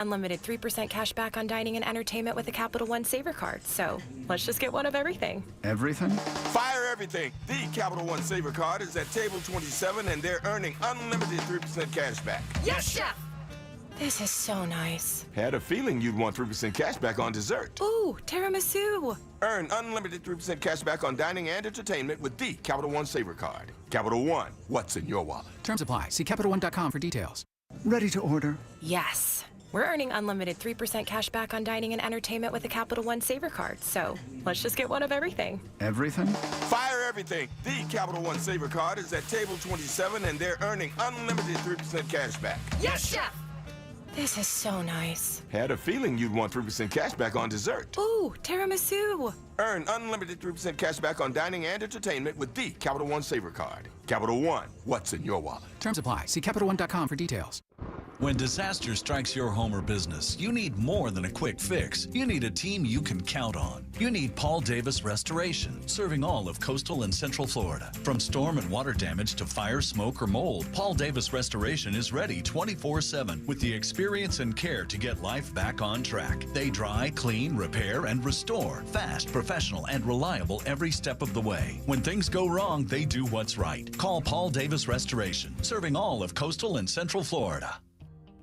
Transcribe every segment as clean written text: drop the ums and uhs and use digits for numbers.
Unlimited 3% cash back on dining and entertainment with a Capital One Saver card. So let's just get one of everything. Everything? Fire everything. The Capital One Saver card is at table 27, and they're earning unlimited 3% cash back. Yes, Chef! This is so nice. Had a feeling you'd want 3% cash back on dessert. Ooh, tiramisu. Earn unlimited 3% cash back on dining and entertainment with the Capital One Saver card. Capital One, what's in your wallet? Terms apply. See CapitalOne.com for details. Ready to order? Yes. We're earning unlimited 3% cash back on dining and entertainment with a Capital One Saver card. So let's just get one of everything. Everything? Fire everything. The Capital One Saver card is at table 27, and they're earning unlimited 3% cash back. Yes, Chef! This is so nice. Had a feeling you'd want 3% cash back on dessert. Ooh, tiramisu. Earn unlimited 3% cash back on dining and entertainment with the Capital One Saver card. Capital One, what's in your wallet? Terms apply. See CapitalOne.com for details. When disaster strikes your home or business, you need more than a quick fix. You need a team you can count on. You need Paul Davis Restoration, serving all of coastal and central Florida. From storm and water damage to fire, smoke, or mold, Paul Davis Restoration is ready 24/7 with the experience and care to get life back on track. They dry, clean, repair, and restore. Fast, professional, and reliable every step of the way. When things go wrong, they do what's right. Call Paul Davis Restoration, serving all of coastal and central Florida.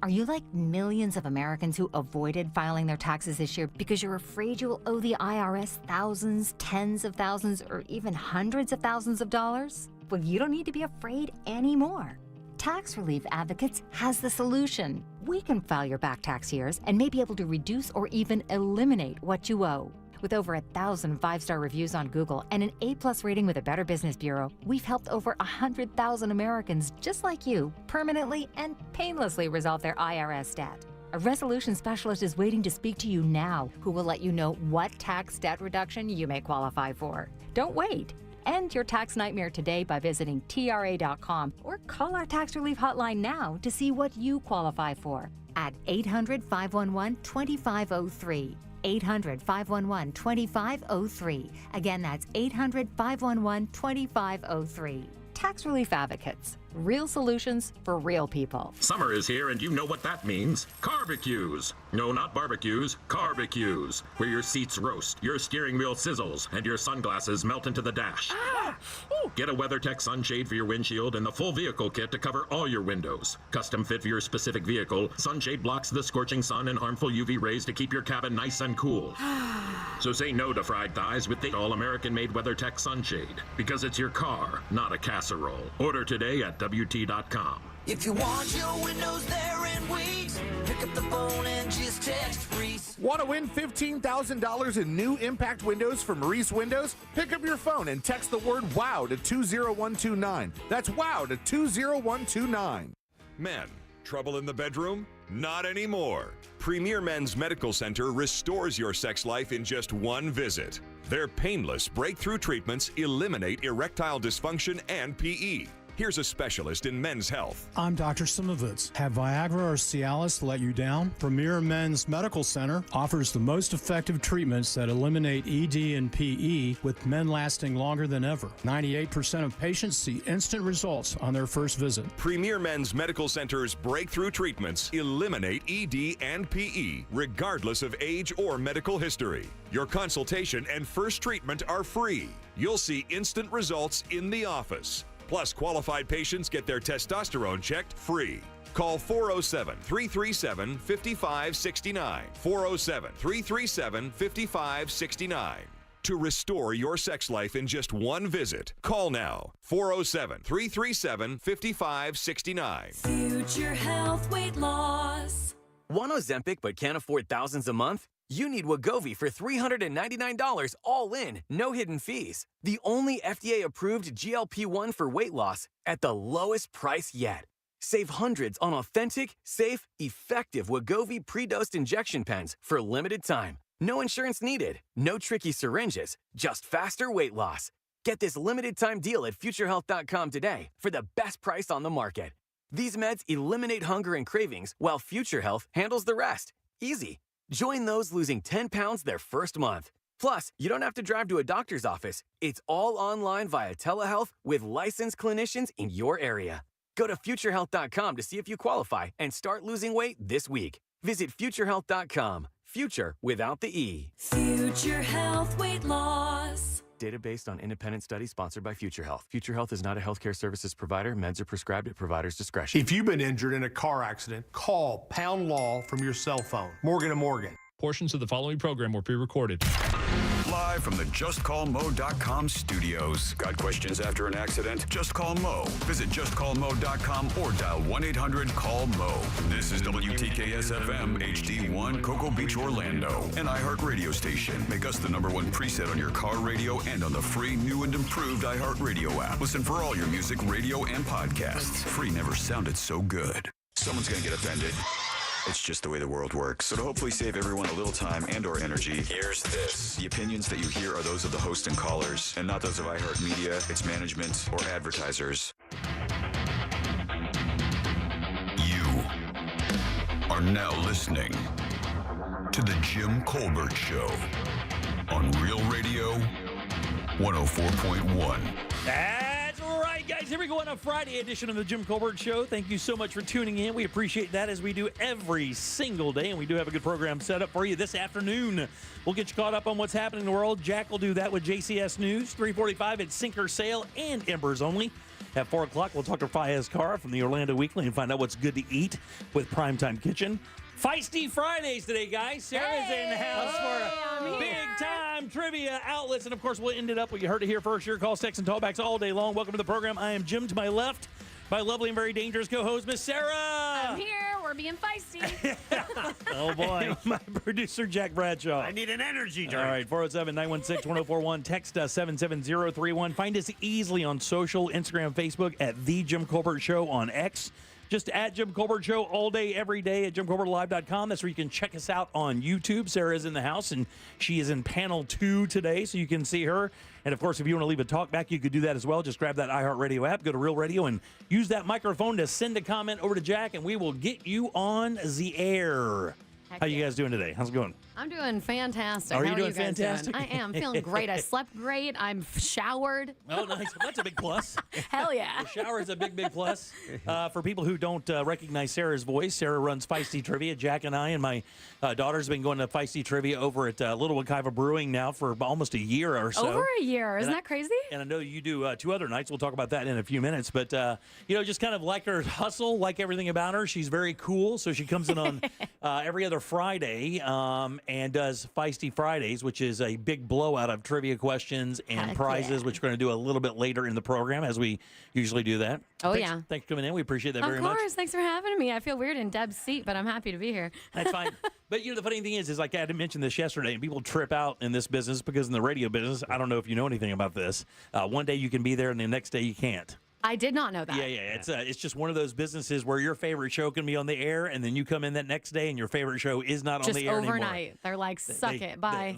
Are you like millions of Americans who avoided filing their taxes this year because you're afraid you'll owe the IRS thousands, tens of thousands, or even hundreds of thousands of dollars? Well, you don't need to be afraid anymore. Tax Relief Advocates has the solution. We can file your back tax years and may be able to reduce or even eliminate what you owe. With over 1,000 five-star reviews on Google and an A+ rating with the Better Business Bureau, we've helped over 100,000 Americans just like you permanently and painlessly resolve their IRS debt. A resolution specialist is waiting to speak to you now who will let you know what tax debt reduction you may qualify for. Don't wait. End your tax nightmare today by visiting TRA.com or call our tax relief hotline now to see what you qualify for at 800-511-2503. 800-511-2503. Again, that's 800-511-2503. Tax Relief Advocates. Real solutions for real people. Summer is here, and you know what that means. Carbecues. No, not barbecues. Carbecues. Where your seats roast, your steering wheel sizzles, and your sunglasses melt into the dash. Get a WeatherTech sunshade for your windshield and the full vehicle kit to cover all your windows. Custom fit for your specific vehicle, sunshade blocks the scorching sun and harmful UV rays to keep your cabin nice and cool. So say no to fried thighs with the all-American-made WeatherTech sunshade, because it's your car, not a casserole. Order today at WT.com. If you want your windows there in weeks, pick up the phone and just text Reese. Want to win $15,000 in new impact windows from Maurice Windows? Pick up your phone and text the word WOW to 20129. That's WOW to 20129. Men, trouble in the bedroom? Not anymore. Premier Men's Medical Center restores your sex life in just one visit. Their painless breakthrough treatments eliminate erectile dysfunction and PE. Here's a specialist in men's health. I'm Dr. Simovitz. Have Viagra or Cialis let you down? Premier Men's Medical Center offers the most effective treatments that eliminate ED and PE, with men lasting longer than ever. 98% of patients see instant results on their first visit. Premier Men's Medical Center's breakthrough treatments eliminate ED and PE, regardless of age or medical history. Your consultation and first treatment are free. You'll see instant results in the office. Plus, qualified patients get their testosterone checked free. Call 407-337-5569. 407-337-5569. To restore your sex life in just one visit, call now. 407-337-5569. Future health weight loss. Want Ozempic but can't afford thousands a month? You need Wegovy for $399 all in, no hidden fees. The only FDA-approved GLP-1 for weight loss at the lowest price yet. Save hundreds on authentic, safe, effective Wegovy pre-dosed injection pens for limited time. No insurance needed, no tricky syringes, just faster weight loss. Get this limited time deal at futurehealth.com today for the best price on the market. These meds eliminate hunger and cravings while Future Health handles the rest. Easy. Join those losing 10 pounds their first month. Plus, you don't have to drive to a doctor's office. It's all online via telehealth with licensed clinicians in your area. Go to futurehealth.com to see if you qualify and start losing weight this week. Visit futurehealth.com. Future without the E. Future Health Weight Loss. Data based on independent study sponsored by Future Health. Future Health is not a healthcare services provider. Meds are prescribed at provider's discretion. If you've been injured in a car accident, call Pound Law from your cell phone. Morgan & Morgan. Portions of the following program were pre-recorded. Live from the JustCallMo.com studios. Got questions after an accident? Just call Mo. Visit JustCallMo.com or dial 1-800-CALL-MO. This is WTKS-FM HD1 Cocoa Beach, Orlando. An iHeartRadio station. Make us the #1 preset on your car radio and on the free, new and improved iHeartRadio app. Listen for all your music, radio, and podcasts. Free never sounded so good. Someone's going to get offended. It's just the way the world works. So to hopefully save everyone a little time and or energy, here's this. The opinions that you hear are those of the host and callers, and not those of iHeartMedia, its management, or advertisers. You are now listening to The Jim Colbert Show on Real Radio 104.1. That's right, guys. Here we go on a Friday edition of the Jim Colbert Show. Thank you so much for tuning in. We appreciate that, as we do every single day, and we do have a good program set up for you this afternoon. We'll get you caught up on what's happening in the world. Jack will do that with JCS News. 3:45 at Sinker Sail and Embers Only. At 4 o'clock, we'll talk to Fayez Carr from the Orlando Weekly and find out what's good to eat with Primetime Kitchen. Feisty Fridays today, guys. Sarah's in the house for big-time trivia outlets. And, of course, we'll end it up. You heard it here first. Your calls, texts, and callbacks all day long. Welcome to the program. I am Jim. To my left, my lovely and very dangerous co-host, Miss Sarah. I'm here. We're being feisty. Oh, boy. My producer, Jack Bradshaw. I need an energy drink. All right, 407-916-1041. Text us 77031. Find us easily on social, Instagram, Facebook, at The Jim Colbert Show on X. Just at Jim Colbert Show all day, every day at JimColbertLive.com. That's where you can check us out on YouTube. Sarah is in the house, and she is in panel 2 today, so you can see her. And, of course, if you want to leave a talk back, you could do that as well. Just grab that iHeartRadio app, go to Real Radio, and use that microphone to send a comment over to Jack, and we will get you on the air. How you guys doing today? How's it going? I'm doing fantastic. Are How you doing guys fantastic? Doing? I am feeling great. I slept great. I'm showered. Oh, nice. That's a big plus. Hell yeah. The shower is a big, big plus. For people who don't recognize Sarah's voice, Sarah runs Feisty Trivia. Jack and I and my daughter's been going to Feisty Trivia over at Little Wekiva Brewing now for almost a year or so. Over a year. Isn't that crazy? And I know you do 2 other nights. We'll talk about that in a few minutes. But, just kind of like her hustle, like everything about her. She's very cool. So she comes in on every other Friday and does Feisty Fridays, which is a big blowout of trivia questions and prizes, which we're going to do a little bit later in the program, as we usually do that. Oh, thanks, yeah. Thanks for coming in. We appreciate that very much. Of course. Thanks for having me. I feel weird in Deb's seat, but I'm happy to be here. That's fine. But, the funny thing is like I had to mention this yesterday, and people trip out in this business because in the radio business, I don't know if you know anything about this. One day you can be there, and the next day you can't. I did not know that. Yeah. It's just one of those businesses where your favorite show can be on the air, and then you come in that next day, and your favorite show is not on the air anymore. Just overnight. They're like, suck it, bye.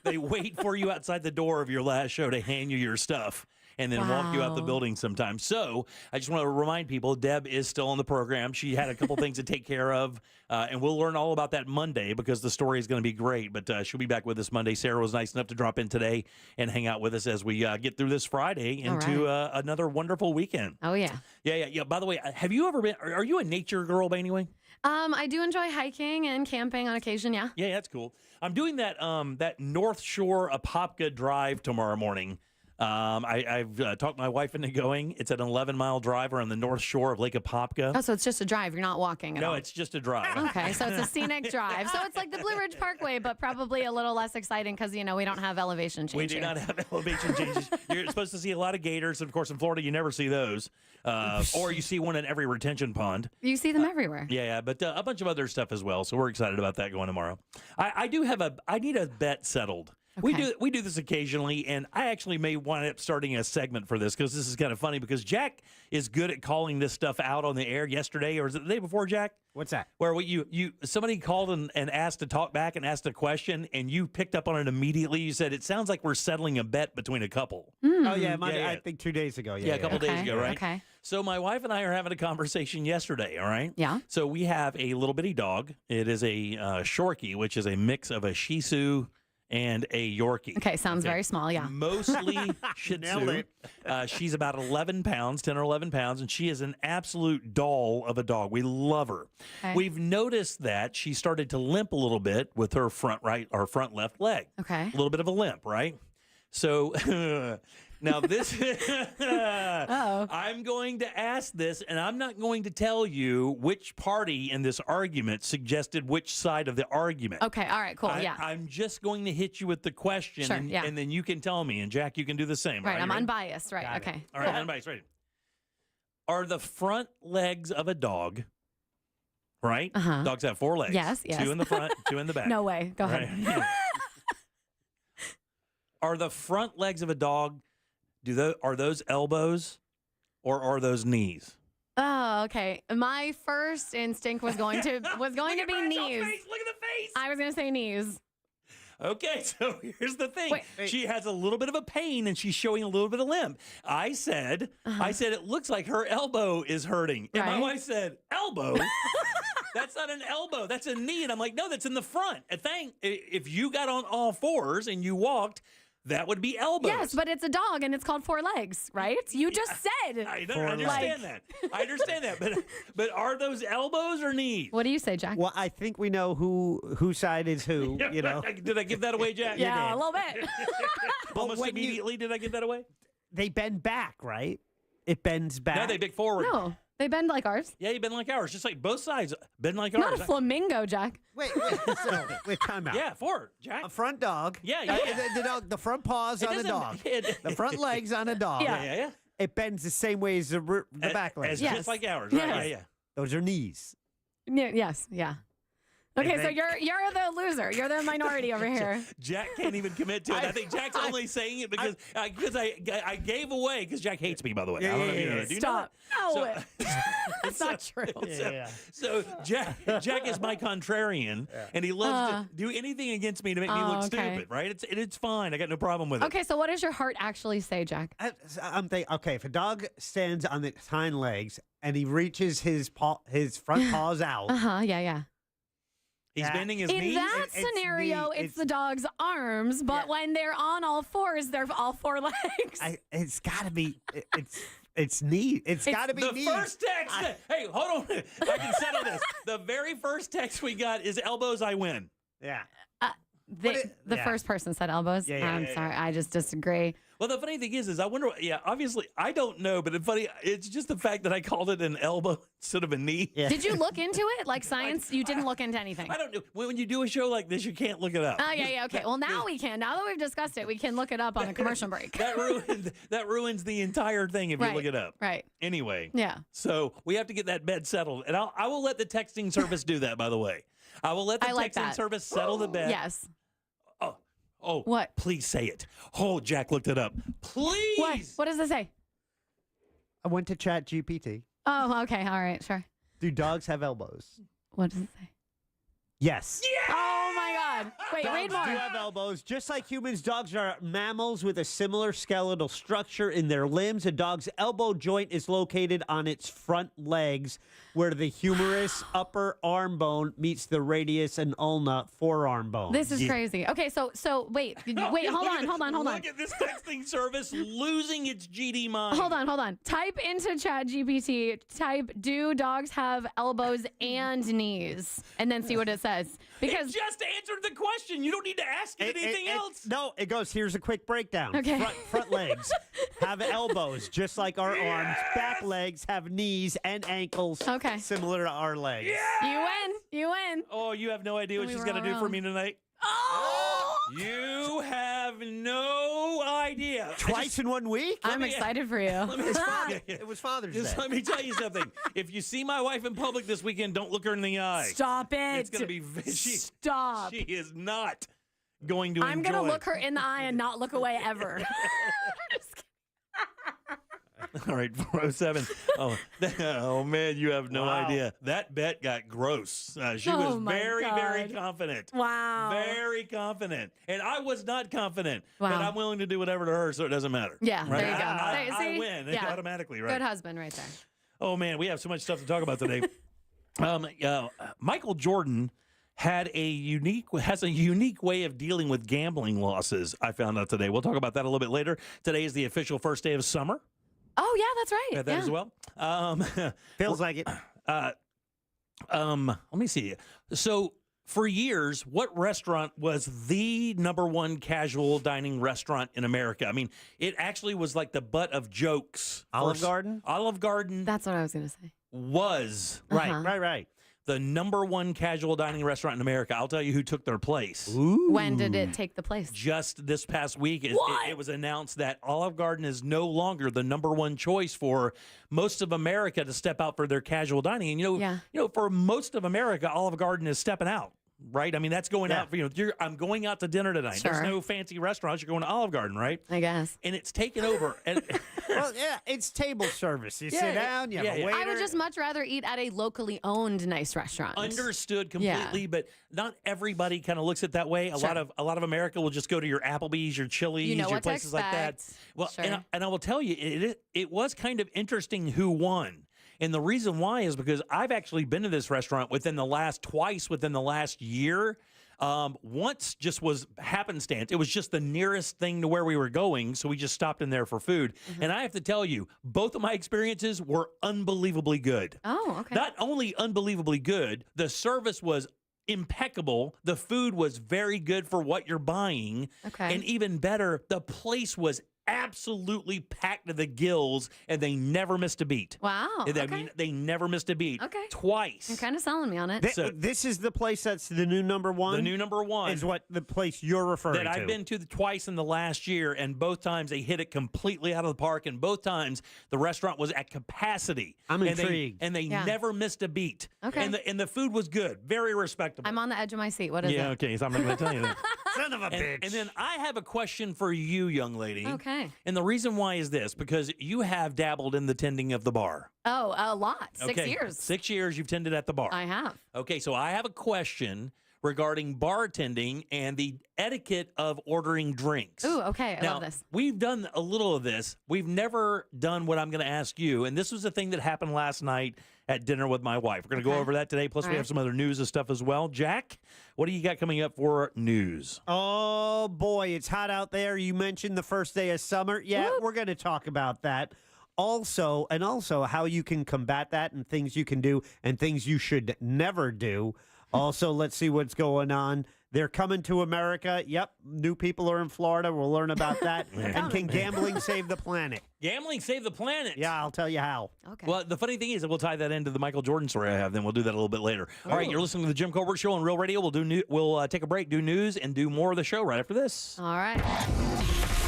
They wait for you outside the door of your last show to hand you your stuff and then walk you out the building sometimes. So I just want to remind people, Deb is still on the program. She had a couple things to take care of, and we'll learn all about that Monday because the story is going to be great. But she'll be back with us Monday. Sarah was nice enough to drop in today and hang out with us as we get through this Friday into another wonderful weekend. Oh, yeah. Yeah. By the way, have you ever been, are you a nature girl by any way? I do enjoy hiking and camping on occasion, yeah. Yeah, that's cool. I'm doing that that North Shore Apopka drive tomorrow morning. I've talked my wife into going. It's an 11-mile drive around the North Shore of Lake Apopka. Oh, so it's just a drive. You're not walking at all. No, it's just a drive. Okay, so it's a scenic drive. So it's like the Blue Ridge Parkway, but probably a little less exciting because, we don't have elevation change. We do not have elevation changes. You're supposed to see a lot of gators. And, of course, in Florida, you never see those. Or you see one in every retention pond. You see them everywhere. Yeah, but a bunch of other stuff as well. So we're excited about that going tomorrow. I need a bet settled. Okay. We do this occasionally, and I actually may wind up starting a segment for this because this is kind of funny because Jack is good at calling this stuff out on the air yesterday, or is it the day before, Jack? What's that? Where somebody called and asked to talk back and asked a question, and you picked up on it immediately. You said, it sounds like we're settling a bet between a couple. Oh, yeah, I think 2 days ago. Yeah, a couple days ago, right? Okay. So my wife and I are having a conversation yesterday, all right? Yeah. So we have a little bitty dog. It is a Shorkie, which is a mix of a Shih Tzu and a Yorkie. Okay, sounds very small, yeah. Mostly Shih Nailed Tzu. She's about 11 pounds, 10 or 11 pounds, and she is an absolute doll of a dog. We love her. Okay. We've noticed that she started to limp a little bit with her front right or front left leg. Okay. A little bit of a limp, right? So now this, I'm going to ask this, and I'm not going to tell you which party in this argument suggested which side of the argument. Okay, all right, cool, yeah. I'm just going to hit you with the question, Sure, yeah. and then you can tell me, and Jack, you can do the same. Right, all I'm you ready? unbiased, right, okay. All right, unbiased, right. Are the front legs of a dog, right? Uh-huh. Dogs have 4 legs. Yes. 2 in the front, 2 in the back. No way, go ahead. Right? Are the front legs of a dog, are those elbows or are those knees? Oh, okay. My first instinct was going to be knees. Look at the face. I was going to say knees. Okay, so here's the thing. Wait. She has a little bit of a pain and she's showing a little bit of limp. I said it looks like her elbow is hurting. And my Right. wife said, elbow? That's not an elbow. That's a knee. And I'm like, no, that's in the front. If you got on all fours and you walked, that would be elbows. Yes, but it's a dog and it's called 4 legs, right? You just said. I understand that. I understand that. But are those elbows or knees? What do you say, Jack? Well, I think we know whose side is who, you know. Did I give that away, Jack? Yeah, a little bit. Almost immediately, did I give that away? They bend back, right? It bends back. No, they bend forward. No, they bend like ours. Yeah, you bend like ours. Just like both sides bend like Not ours. a flamingo, Jack. Wait, time out. Yeah, forward, Jack. A front dog. Yeah. The dog, the front paws on a dog. The front legs on a dog. Yeah. It bends the same way as the back legs. Just like ours. Right? Yeah. Those are knees. Yes, yeah. Okay, so think- you're the loser. You're the minority over here. Jack can't even commit to it. I think Jack's only saying it because I gave away, because Jack hates me, by the way. I don't know if you know that. Do you know Stop. that? No, that's not true. So Jack is my contrarian, and he loves to do anything against me to make me look stupid, right? It's fine. I got no problem with it. Okay, so what does your heart actually say, Jack? I'm thinking, okay, if a dog stands on its hind legs and he reaches his front paws out. Yeah. He's bending his In knees. that scenario, it's the dog's arms, but when they're on all fours, they're all 4 legs. It's got to be. It's knee. It's got to be the knees. first text. Hey, hold on. I can settle this. The very first text we got is elbows. I win. Yeah. The first person said elbows. I'm sorry. I just disagree. Well, the funny thing is I wonder, obviously, I don't know, but it's just the fact that I called it an elbow instead of a knee. Yeah. Did you look into it? Like science? You didn't look into anything? I don't know. When you do a show like this, you can't look it up. Oh, yeah, okay. Well, now we can. Now that we've discussed it, we can look it up on a commercial break. That ruins the entire thing if you look it up. Right. Anyway. Yeah. So we have to get that bed settled. And I will let the texting service do that, by the way. I will let the texting service settle the bed. Yes. Oh, what? Please say it. Oh, Jack looked it up. Please. What does it say? I went to Chat GPT. Oh, okay. All right, sure. Do dogs have elbows? What does it say? Yes. Oh my God. Wait, Dogs read more. do have elbows. Just like humans, dogs are mammals with a similar skeletal structure in their limbs. A dog's elbow joint is located on its front legs, where the humerus upper arm bone meets the radius and ulna forearm bone. This is crazy. Okay, so wait, hold on. Look at this texting service losing its GD mind. Hold on. Type into ChatGPT, do dogs have elbows and knees? And then see what it says. Because it just answered the question. You don't need to ask it anything else. No, it goes, here's a quick breakdown. Okay. Front legs have elbows, just like our arms. Back legs have knees and ankles, similar to our legs. You win. Oh, you have no idea what she's going to do for me tonight? Oh! You have no idea. Twice in 1 week? I'm excited for you. It was Father's Just Day. let me tell you something. If you see my wife in public this weekend, don't look her in the eye. Stop it. It's going to be... Stop. She is not going to I'm enjoy going to look her in the eye and not look away ever. All right, 407. Oh, man, you have no idea. That bet got gross. She was very, very confident. Wow. Very confident. And I was not confident. Wow. But I'm willing to do whatever to her, so it doesn't matter. Yeah, right? there you go. I win automatically, right? Good husband right there. Oh, man, we have so much stuff to talk about today. Michael Jordan has a unique way of dealing with gambling losses. I found out today. We'll talk about that a little bit later. Today is the official first day of summer. Oh yeah, that's right. Got that as well. Feels like it. Let me see. So for years, what restaurant was the number one casual dining restaurant in America? I mean, it actually was like the butt of jokes. Olive Garden? Olive Garden. That's what I was going to say. Was. Right. The number one casual dining restaurant in America. I'll tell you who took their place. Ooh. When did it take the place? Just this past week, it was announced that Olive Garden is no longer the number one choice for most of America to step out for their casual dining. And for most of America, Olive Garden is stepping out. Right? I mean, that's going out. I'm going out to dinner tonight. Sure. There's no fancy restaurants. You're going to Olive Garden, right? I guess. And it's taken over. And well, yeah, it's table service. You sit down, you have a waiter. I would just much rather eat at a locally owned nice restaurant. Understood completely, but not everybody kind of looks at that way. A lot of America will just go to your Applebee's, your Chili's, your places like that. Well, and I will tell you, it was kind of interesting who won. And the reason why is because I've actually been to this restaurant twice within the last year. Once just was happenstance. It was just the nearest thing to where we were going, so we just stopped in there for food. Mm-hmm. And I have to tell you, both of my experiences were unbelievably good. Oh, okay. Not only unbelievably good, the service was impeccable. The food was very good for what you're buying. Okay. And even better, the place was absolutely packed to the gills, and they never missed a beat. Wow. I mean, they never missed a beat. Okay. Twice. You're kind of selling me on it. This is the place that's the new number one? The new number one. Is what the place you're referring to. That I've been to twice in the last year, and both times they hit it completely out of the park, and both times the restaurant was at capacity. I'm intrigued. They never missed a beat. Okay. And the food was good. Very respectable. I'm on the edge of my seat. What is it? Yeah, okay, so I'm not going to tell you that. Son of a bitch. And then I have a question for you, young lady. Okay. And the reason why is this, because you have dabbled in the tending of the bar. Oh, a lot. 6 Okay. years. 6 years you've tended at the bar. I have. Okay, so I have a question regarding bartending and the etiquette of ordering drinks. Ooh, okay. I now, love this. We've done a little of this. We've never done what I'm going to ask you, and this was a thing that happened last night at dinner with my wife. We're going to go over that today, plus we have some other news and stuff as well. Jack, what do you got coming up for news? Oh, boy, it's hot out there. You mentioned the first day of summer. Yeah, we're going to talk about that. Also how you can combat that and things you can do and things you should never do. Also, let's see what's going on. They're coming to America. Yep, new people are in Florida. We'll learn about that. And can gambling save the planet? Gambling save the planet? Yeah, I'll tell you how. Okay. Well, the funny thing is that we'll tie that into the Michael Jordan story I have. Then we'll do that a little bit later. All right, you're listening to the Jim Colbert Show on Real Radio. We'll take a break, do news, and do more of the show right after this. All right.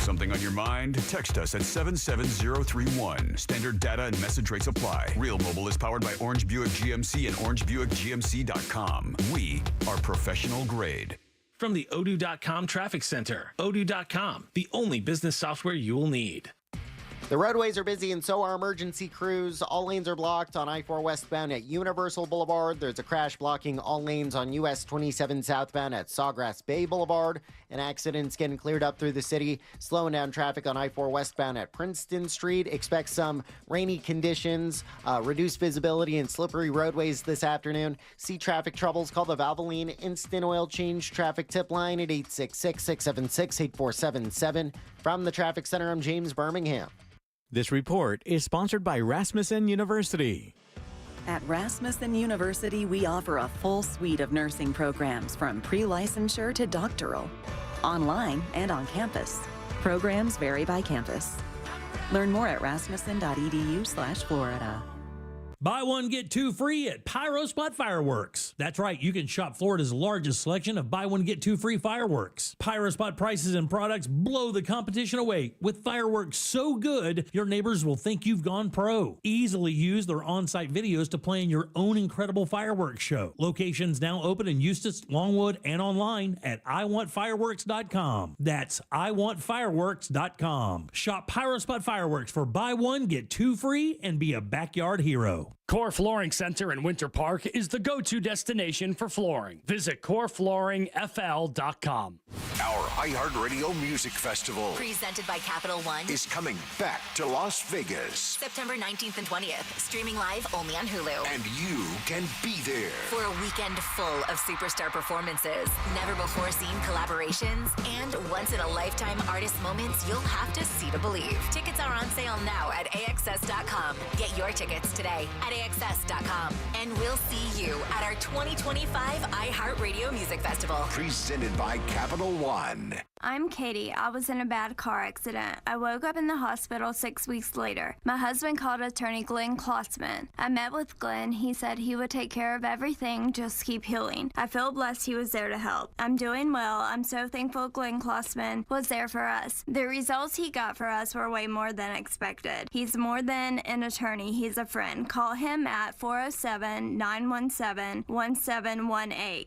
Something on your mind? Text us at 77031. Standard data and message rates apply. Real Mobile is powered by Orange Buick GMC and OrangeBuickGMC.com. We are professional grade. From the Odoo.com Traffic Center. Odoo.com, the only business software you will need. The roadways are busy and so are emergency crews. All lanes are blocked on I-4 westbound at Universal Boulevard. There's a crash blocking all lanes on US 27 southbound at Sawgrass Bay Boulevard. An accident's getting cleared up through the city, slowing down traffic on I-4 westbound at Princeton Street. Expect some rainy conditions, reduced visibility, and slippery roadways this afternoon. See traffic troubles, call the Valvoline Instant Oil Change traffic tip line at 866-676-8477. From the Traffic Center, I'm James Birmingham. This report is sponsored by Rasmussen University. At Rasmussen University, we offer a full suite of nursing programs from pre-licensure to doctoral, online and on campus. Programs vary by campus. Learn more at rasmussen.edu/Florida. Buy one, get two free at Pyro Spot Fireworks. That's right, you can shop Florida's largest selection of buy one, get two free fireworks. Pyro Spot prices and products blow the competition away with fireworks so good, your neighbors will think you've gone pro. Easily use their on-site videos to plan your own incredible fireworks show. Locations now open in Eustis, Longwood, and online at iwantfireworks.com. That's iwantfireworks.com. Shop Pyro Spot Fireworks for buy one, get two free, and be a backyard hero. Core Flooring Center in Winter Park is the go-to destination for flooring. Visit coreflooringfl.com. Our iHeartRadio Music Festival Presented by Capital One is coming back to Las Vegas. September 19th and 20th. Streaming live only on Hulu. And you can be there. For a weekend full of superstar performances, never-before-seen collaborations, and once-in-a-lifetime artist moments you'll have to see to believe. Tickets are on sale now at AXS.com. Get your tickets today at AXS.com. And we'll see you at our 2025 iHeartRadio Music Festival. Presented by Capital One. I'm Katie. I was in a bad car accident. I woke up in the hospital 6 weeks later. My husband called attorney Glenn Klotzman. I met with Glenn. He said he would take care of everything, just keep healing. I feel blessed he was there to help. I'm doing well. I'm so thankful Glenn Klotzman was there for us. The results he got for us were way more than expected. He's more than an attorney. He's a friend. Call him at 407-917-1718.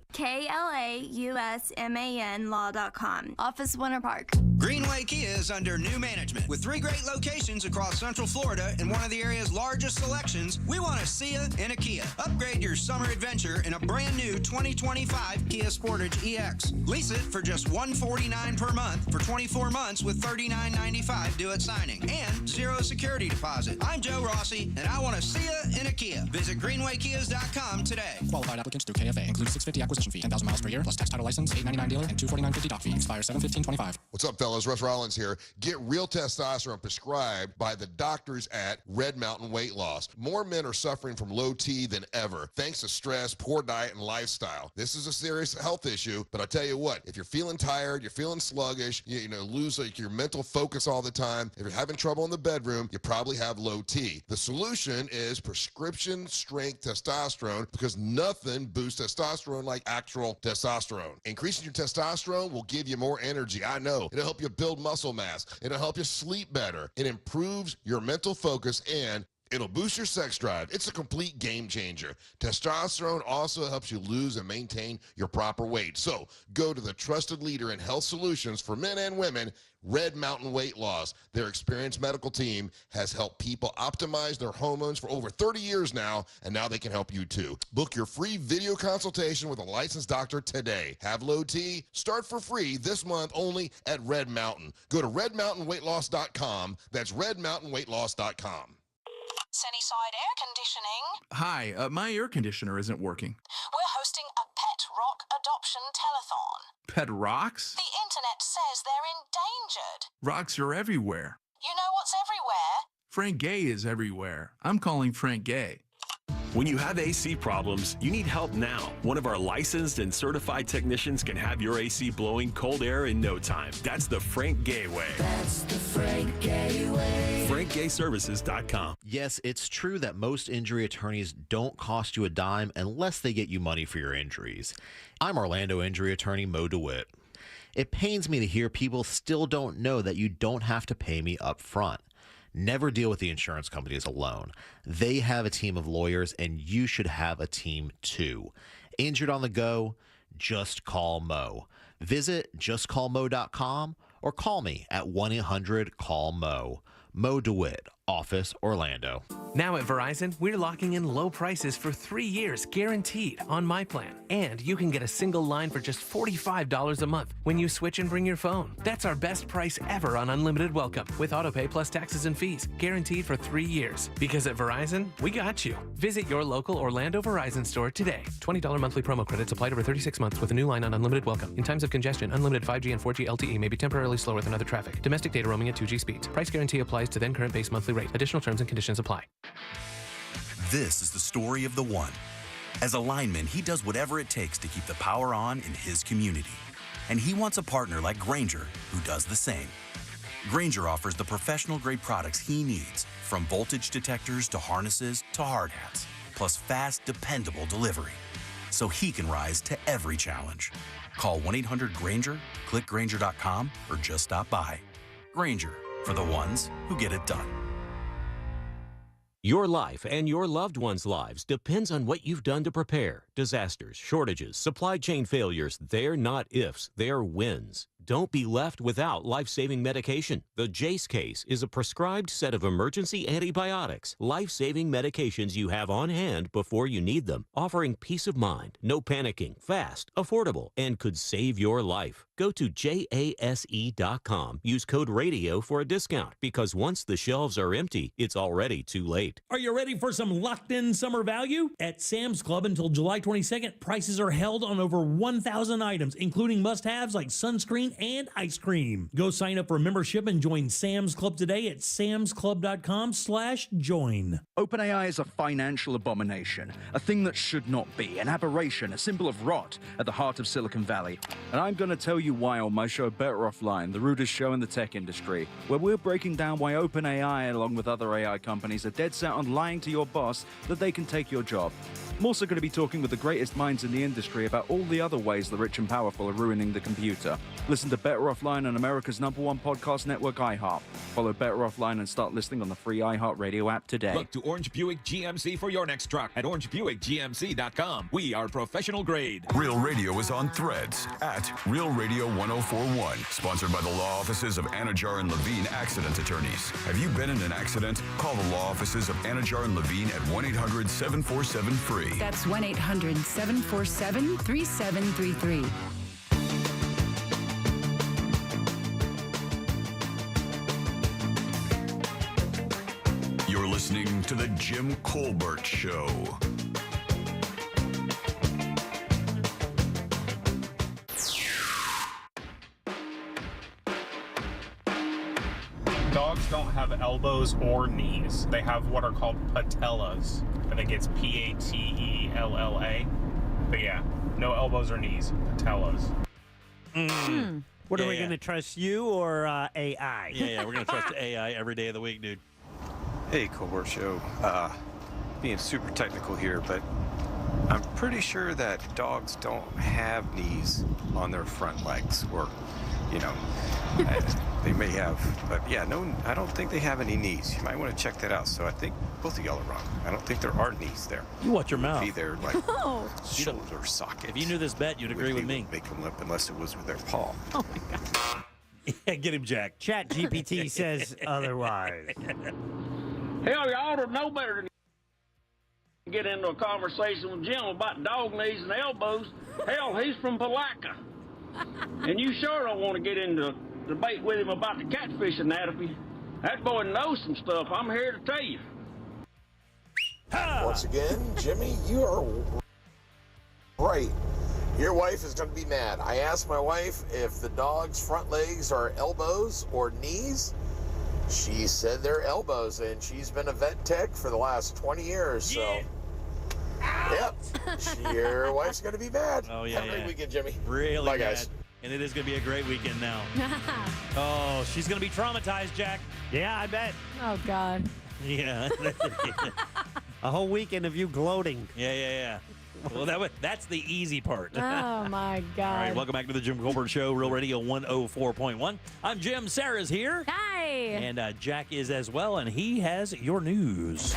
KLAUSMAN law.com. Office Winter Park. Greenway Kia is under new management. With 3 great locations across Central Florida and one of the area's largest selections, we want to see you in a Kia. Upgrade your summer adventure in a brand new 2025 Kia Sportage EX. Lease it for just $149 per month for 24 months with $39.95 due at signing and 0 security deposit. I'm Joe Rossi, and I want to see you in a Kia. Visit greenwaykias.com today. Qualified applicants through KFA. Includes $650 acquisition fee, 10,000 miles per year, plus tax title license, $899 dealer, and $249.50 doc fee. Expires 7/15/25. What's up, fellas? Russ Rollins here. Get real testosterone prescribed by the doctors at Red Mountain Weight Loss. More men are suffering from low T than ever, thanks to stress, poor diet, and lifestyle. This is a serious health issue, but I tell you what, if you're feeling tired, you're feeling sluggish, you lose your mental focus all the time, if you're having trouble in the bedroom, you probably have low T. The solution is prescription strength testosterone, because nothing boosts testosterone like actual testosterone. Increasing your testosterone will give you more energy. I know. It'll help you build muscle mass. It'll help you sleep better. It improves your mental focus, and it'll boost your sex drive. It's a complete game changer. Testosterone also helps you lose and maintain your proper weight. So go to the trusted leader in health solutions for men and women, Red Mountain Weight Loss. Their experienced medical team has helped people optimize their hormones for over 30 years now, and now they can help you too. Book your free video consultation with a licensed doctor today. Have low T? Start for free this month only at Red Mountain. Go to redmountainweightloss.com. That's redmountainweightloss.com. Sunnyside Air Conditioning. Hi, my air conditioner isn't working. We're hosting a pet rock adoption telethon. Pet rocks? The internet says they're endangered. Rocks are everywhere. You know what's everywhere? Frank Gay is everywhere. I'm calling Frank Gay. When you have AC problems, you need help now. One of our licensed and certified technicians can have your AC blowing cold air in no time. That's the Frank Gay way. That's the Frank Gay way. FrankGayServices.com. Yes, it's true that most injury attorneys don't cost you a dime unless they get you money for your injuries. I'm Orlando injury attorney Mo DeWitt. It pains me to hear people still don't know that you don't have to pay me up front. Never deal with the insurance companies alone. They have a team of lawyers, and you should have a team too. Injured on the go? Just call Mo. Visit justcallmo.com or call me at 1-800-CALL-MO. Mo DeWitt, Office, Orlando. Now at Verizon, we're locking in low prices for 3 years, guaranteed, on my plan. And you can get a single line for just $45 a month when you switch and bring your phone. That's our best price ever on unlimited welcome, with autopay plus taxes and fees, guaranteed for 3 years. Because at Verizon, we got you. Visit your local Orlando Verizon store today. $20 monthly promo credits applied over 36 months with a new line on unlimited welcome. In times of congestion, unlimited 5G and 4G LTE may be temporarily slower than other traffic. Domestic data roaming at 2G speeds. Price guarantee applies to then current base monthly rate. Additional terms and conditions apply. This is the story of the one. As a lineman, he does whatever it takes to keep the power on in his community. And he wants a partner like Grainger who does the same. Grainger offers the professional-grade products he needs, from voltage detectors to harnesses to hard hats, plus fast, dependable delivery, so he can rise to every challenge. Call 1-800-GRAINGER, click Grainger.com, or just stop by. Grainger, for the ones who get it done. Your life and your loved ones' lives depends on what you've done to prepare. Disasters, shortages, supply chain failures, they're not ifs, they're wins. Don't be left without life-saving medication. The Jace case is a prescribed set of emergency antibiotics, life-saving medications you have on hand before you need them, offering peace of mind, no panicking, fast, affordable, and could save your life. Go to jase.com. Use code RADIO for a discount, because once the shelves are empty, it's already too late. Are you ready for some locked-in summer value? At Sam's Club until July 22nd, prices are held on over 1,000 items, including must-haves like sunscreen and ice cream. Go sign up for a membership and join Sam's Club today at samsclub.com/join. OpenAI is a financial abomination, a thing that should not be, an aberration, a symbol of rot at the heart of Silicon Valley. And I'm going to tell you why on my show Better Offline, the rudest show in the tech industry, where we're breaking down why OpenAI, along with other AI companies, are dead set on lying to your boss that they can take your job. I'm also going to be talking with the greatest minds in the industry about all the other ways the rich and powerful are ruining the computer. Listen to Better Offline on America's #1 podcast network, iHeart. Follow Better Offline and start listening on the free iHeart Radio app today. Look to Orange Buick GMC for your next truck at orangebuickgmc.com. We are professional grade. Real Radio is on Threads at Real Radio 1041. Sponsored by the law offices of Anajar and Levine Accident Attorneys. Have you been in an accident? Call the law offices of Anajar and Levine at 1-800-747-FREE. That's 1-800-747-3733. You're listening to The Jim Colbert Show. Dogs don't have elbows or knees. They have what are called patellas. I think it's P-A-T-E-L-L-A. But yeah, no elbows or knees. Patellas. What are we going to trust, you or AI? Yeah, we're going to trust AI every day of the week, dude. Hey, Colbert Show. Being super technical here, but I'm pretty sure that dogs don't have knees on their front legs, or, you know, they may have, but yeah, no, I don't think they have any knees. You might want to check that out. So I think both of y'all are wrong. I don't think there are knees there. You watch your mouth. Be there like shoulder sockets. If you knew this bet, you'd agree with me. Make them limp unless it was with their paw. Oh my God. Yeah, get him, Jack. Chat GPT says otherwise. Hell, you ought to know better than get into a conversation with Jim about dog knees and elbows. Hell, he's from Palatka. And you sure don't want to get into debate with him about the catfish anatomy. That boy knows some stuff. I'm here to tell you. Once again, Jimmy, you are right. Your wife is going to be mad. I asked my wife if the dog's front legs are elbows or knees. She said they're elbows, and she's been a vet tech for the last 20 years, so... Yep, your wife's going to be mad. Oh, yeah, Have a great weekend, Jimmy. Really Bye, mad. guys. And it is going to be a great weekend now. Oh, she's going to be traumatized, Jack. Yeah, I bet. Oh, God. Yeah. A whole weekend of you gloating. Yeah. Well, that's the easy part. Oh, my God. All right, welcome back to the Jim Colbert Show, Real Radio 104.1. I'm Jim. Sarah's here. Hi. And Jack is as well, and he has your news.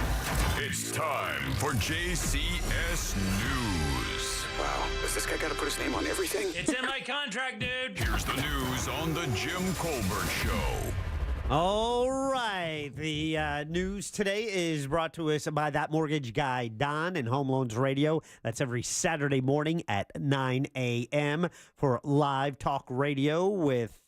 It's time for JCS News. Wow, does this guy got to put his name on everything? It's in my contract, dude. Here's the news on the Jim Colbert Show. All right. The news today is brought to us by that mortgage guy, Don, and Home Loans Radio. That's every Saturday morning at 9 a.m. for live talk radio with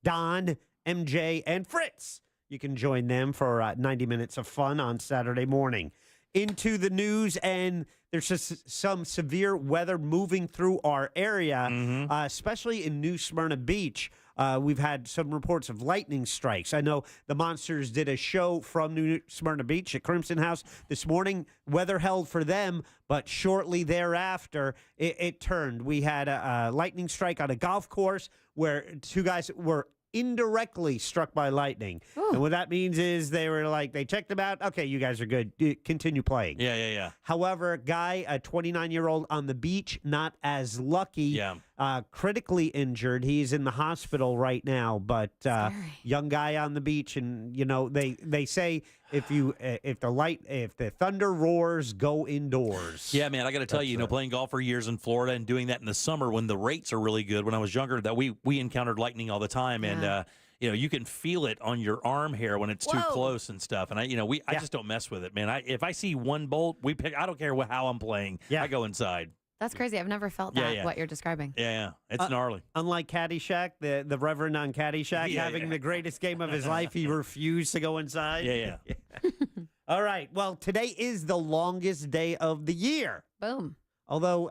Don, MJ, and Fritz. You can join them for 90 minutes of fun on Saturday morning. Into the news, and there's just some severe weather moving through our area, especially in New Smyrna Beach. We've had some reports of lightning strikes. I know the Monsters did a show from New Smyrna Beach at Crimson House this morning. Weather held for them, but shortly thereafter, it turned. We had a lightning strike on a golf course where two guys were indirectly struck by lightning. Ooh. And what that means is they were like, they checked them out. Okay, you guys are good. Continue playing. Yeah. However, a 29-year-old on the beach, not as lucky. Yeah. critically injured. He's in the hospital right now, but young guy on the beach. And, they say if the thunder roars, go indoors. Yeah, man, I got to tell you, playing golf for years in Florida and doing that in the summer when the rates are really good. When I was younger, that we encountered lightning all the time. And, you can feel it on your arm hair when it's too close and stuff. And I just don't mess with it, man. If I see one bolt, I don't care how I'm playing. I go inside. That's crazy. I've never felt that, what you're describing. Yeah. It's gnarly. Unlike Caddyshack, the Reverend on Caddyshack having the greatest game of his life, he refused to go inside. Yeah. All right. Well, today is the longest day of the year. Boom. Although,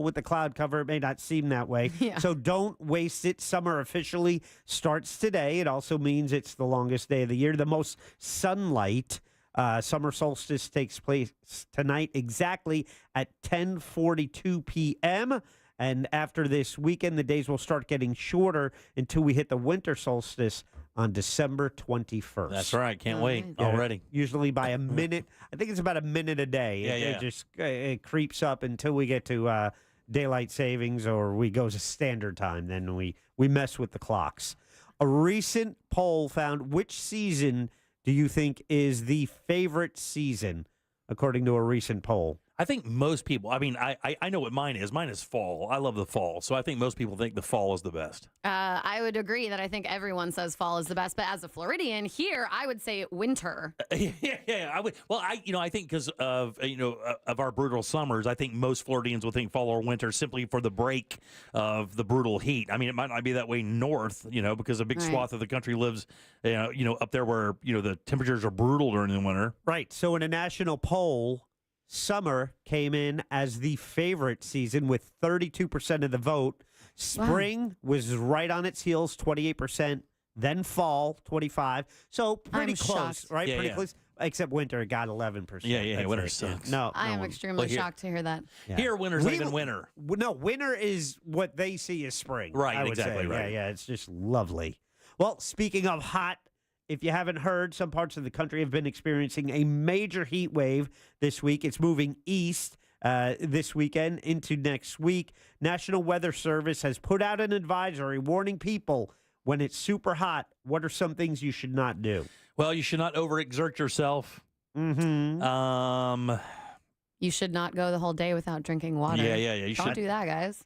with the cloud cover, it may not seem that way. Yeah. So don't waste it. Summer officially starts today. It also means it's the longest day of the year. The most sunlight. Summer solstice takes place tonight exactly at 10:42 p.m. And after this weekend, the days will start getting shorter until we hit the winter solstice on December 21st. That's right. Can't wait already. Usually by a minute. I think it's about a minute a day. It creeps up until we get to daylight savings or we go to standard time. Then we mess with the clocks. A recent poll found which season do you think is the favorite season, according to a recent poll? I think most people, I know what mine is. Mine is fall. I love the fall. So I think most people think the fall is the best. I would agree that I think everyone says fall is the best. But as a Floridian here, I would say winter. Yeah, I would. Well, I think because of, of our brutal summers, I think most Floridians will think fall or winter simply for the break of the brutal heat. I mean, it might not be that way north, because a big swath of the country lives, up there where, the temperatures are brutal during the winter. Right. So in a national poll, summer came in as the favorite season with 32% of the vote. Spring was right on its heels, 28%. Then fall, 25%. So pretty close, shocked. right? Yeah, Pretty yeah. close. Except winter got 11%. Yeah, winter it. sucks. No, I am no. extremely shocked to hear that. Yeah. Here, winter's not even winter. No, winter is what they see as spring. Right, I would exactly say. right. Yeah, it's just lovely. Well, speaking of hot, if you haven't heard, some parts of the country have been experiencing a major heat wave this week. It's moving east this weekend into next week. National Weather Service has put out an advisory warning people when it's super hot, what are some things you should not do? Well, you should not overexert yourself. Mm-hmm. You should not go the whole day without drinking water. Yeah. You Don't should do that, guys.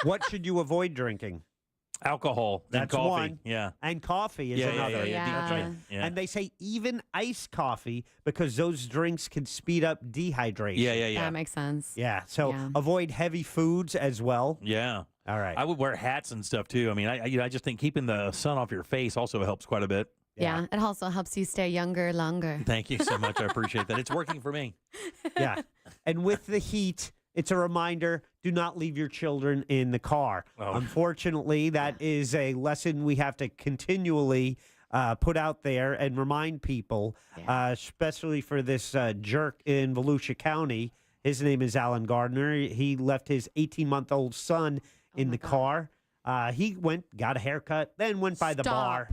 What should you avoid drinking? Alcohol and That's coffee. one. Yeah. And coffee is another. Yeah. That's right. Yeah. And they say even iced coffee because those drinks can speed up dehydration. Yeah. That makes sense. Yeah. So avoid heavy foods as well. Yeah. All right. I would wear hats and stuff too. I mean, I just think keeping the sun off your face also helps quite a bit. Yeah. It also helps you stay younger longer. Thank you so much. I appreciate that. It's working for me. Yeah. And with the heat, it's a reminder, do not leave your children in the car. Oh. Unfortunately, that is a lesson we have to continually put out there and remind people, especially for this jerk in Volusia County. His name is Alan Gardner. He left his 18-month-old son in the car. He got a haircut, then went by the bar.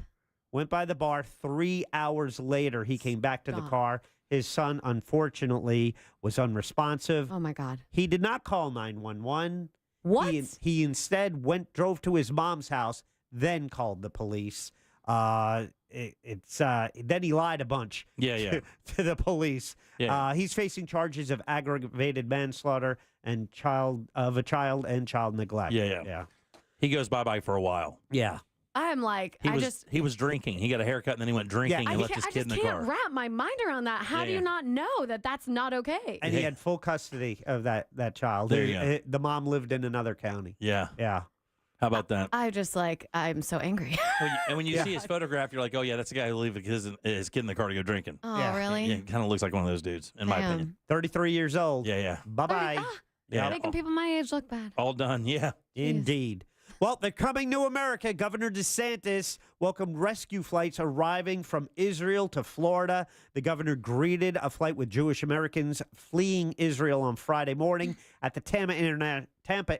Went by the bar. 3 hours later, he came back to the car. His son, unfortunately, was unresponsive. Oh, my God. He did not call 911. What? He instead drove to his mom's house, then called the police. Then he lied a bunch to the police. Yeah. He's facing charges of aggravated manslaughter and child neglect. Yeah. He goes bye-bye for a while. Yeah. I'm like, He was drinking. He got a haircut and then he went drinking and left his kid in the I car. can't wrap my mind around that. How do you not know that that's not okay? And he had full custody of that child. There you go. The mom lived in another county. Yeah. Yeah. How about that? I'm so angry. And when you see his photograph, you're like, oh, yeah, that's the guy who left his kid in the car to go drinking. Oh, really? Yeah, kind of looks like one of those dudes, in my opinion. 33 years old. Yeah. Bye-bye. Yeah. Making people my age look bad. All done, yeah. Indeed. Well, they're coming to America. Governor DeSantis welcomed rescue flights arriving from Israel to Florida. The governor greeted a flight with Jewish Americans fleeing Israel on Friday morning at the Tampa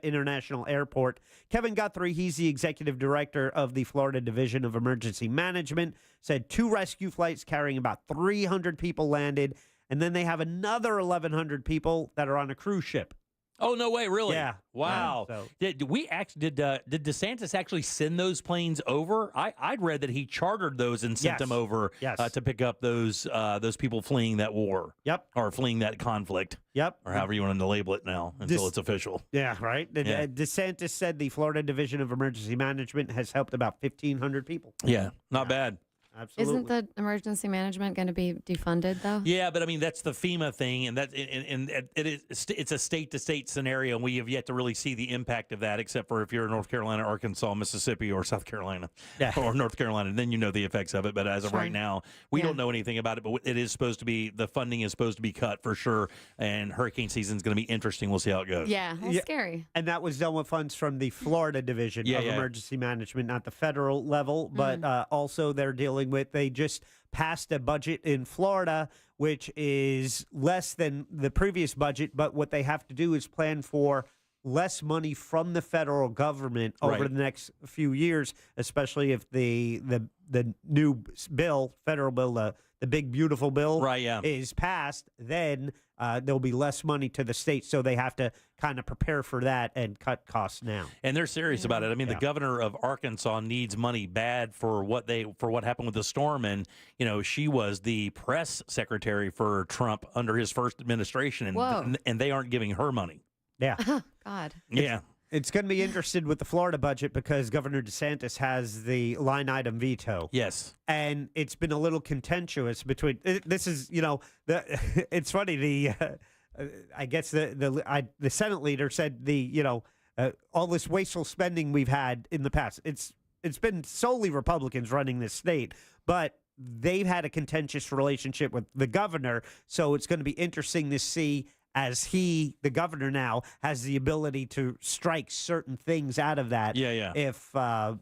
International Airport. Kevin Guthrie, he's the executive director of the Florida Division of Emergency Management, said 2 rescue flights carrying about 300 people landed, and then they have another 1,100 people that are on a cruise ship. Oh, no way, really? Yeah. Wow. So- Did DeSantis actually send those planes over? I'd read that he chartered those and sent Yes. them over Yes. to pick up those people fleeing that war. Yep. Or fleeing that conflict. Yep. Or however you want to label it now until it's official. Yeah, right. Yeah. DeSantis said the Florida Division of Emergency Management has helped about 1,500 people. Yeah, not bad. Absolutely. Isn't the emergency management going to be defunded, though? Yeah, but I mean that's the FEMA thing, and it's a state-to-state scenario, and we have yet to really see the impact of that, except for if you're in North Carolina, Arkansas, Mississippi, or South Carolina, or North Carolina, then you know the effects of it. But as of right now, we don't know anything about it. But it is supposed to be the funding is supposed to be cut for sure, and hurricane season is going to be interesting. We'll see how it goes. Yeah, well, scary. And that was done with funds from the Florida Division of Emergency Management, not the federal level, but also they're dealing with, they just passed a budget in Florida, which is less than the previous budget, but what they have to do is plan for less money from the federal government over the next few years, especially if the new bill, federal bill, the big beautiful bill is passed, then there'll be less money to the states. So they have to kind of prepare for that and cut costs now. And they're serious about it. I mean, the governor of Arkansas needs money bad for what happened with the storm. And, she was the press secretary for Trump under his first administration. And they aren't giving her money. Yeah. God. Yeah. It's going to be interested with the Florida budget because Governor DeSantis has the line item veto. Yes. And it's been a little contentious between, this is, it's funny, I guess the Senate leader said all this wasteful spending we've had in the past, it's been solely Republicans running this state, but they've had a contentious relationship with the governor, so it's going to be interesting to see as the governor now, has the ability to strike certain things out of that. Yeah. If, how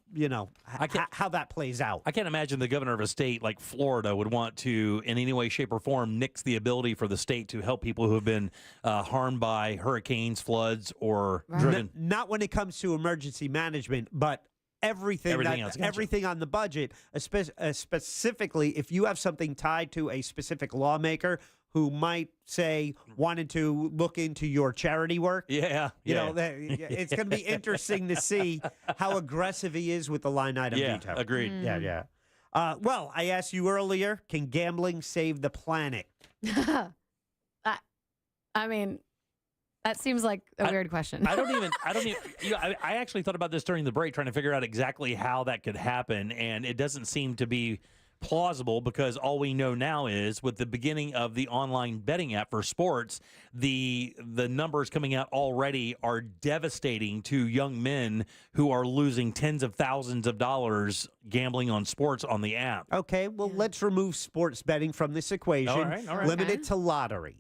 that plays out. I can't imagine the governor of a state like Florida would want to, in any way, shape, or form, nix the ability for the state to help people who have been harmed by hurricanes, floods, or driven. Not when it comes to emergency management, but everything on the budget, specifically if you have something tied to a specific lawmaker who might say wanted to look into your charity work. It's going to be interesting to see how aggressive he is with the line item veto. Agreed. Yeah. Well, I asked you earlier, can gambling save the planet? I mean, that seems like a weird question. I don't even. I actually thought about this during the break, trying to figure out exactly how that could happen, and it doesn't seem to be plausible because all we know now is with the beginning of the online betting app for sports, the numbers coming out already are devastating to young men who are losing tens of thousands of dollars gambling on sports on the app. Okay, well, let's remove sports betting from this equation. All right. Limit it to lottery.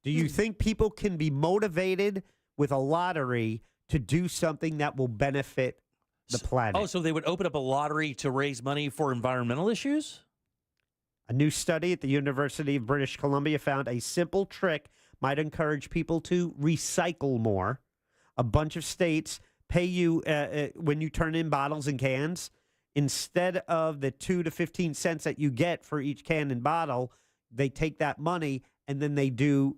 Do you think people can be motivated with a lottery to do something that will benefit the planet? Oh, so they would open up a lottery to raise money for environmental issues? A new study at the University of British Columbia found a simple trick might encourage people to recycle more. A bunch of states pay you when you turn in bottles and cans. Instead of the 2 to 15 cents that you get for each can and bottle, they take that money and then they do,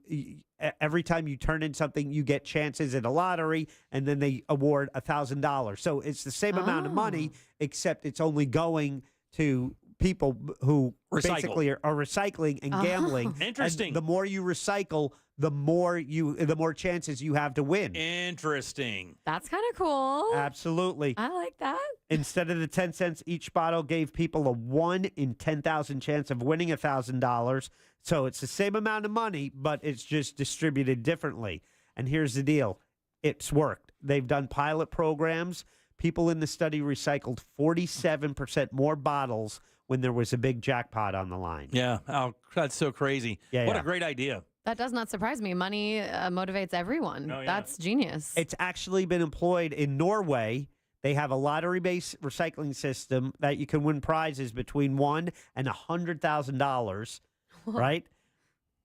every time you turn in something, you get chances in a lottery, and then they award $1,000. So it's the same amount of money, except it's only going to people who basically are recycling and gambling. Interesting. And the more you recycle, the more chances you have to win. Interesting. That's kind of cool. Absolutely. I like that. Instead of the 10 cents each bottle gave people a 1 in 10,000 chance of winning $1,000. So it's the same amount of money, but it's just distributed differently. And here's the deal. It's worked. They've done pilot programs. People in the study recycled 47% more bottles when there was a big jackpot on the line. Yeah. Oh, that's so crazy. What a great idea. That does not surprise me. Money motivates everyone. Oh, yeah. That's genius. It's actually been employed in Norway. They have a lottery-based recycling system that you can win prizes between $1 and $100,000. Right?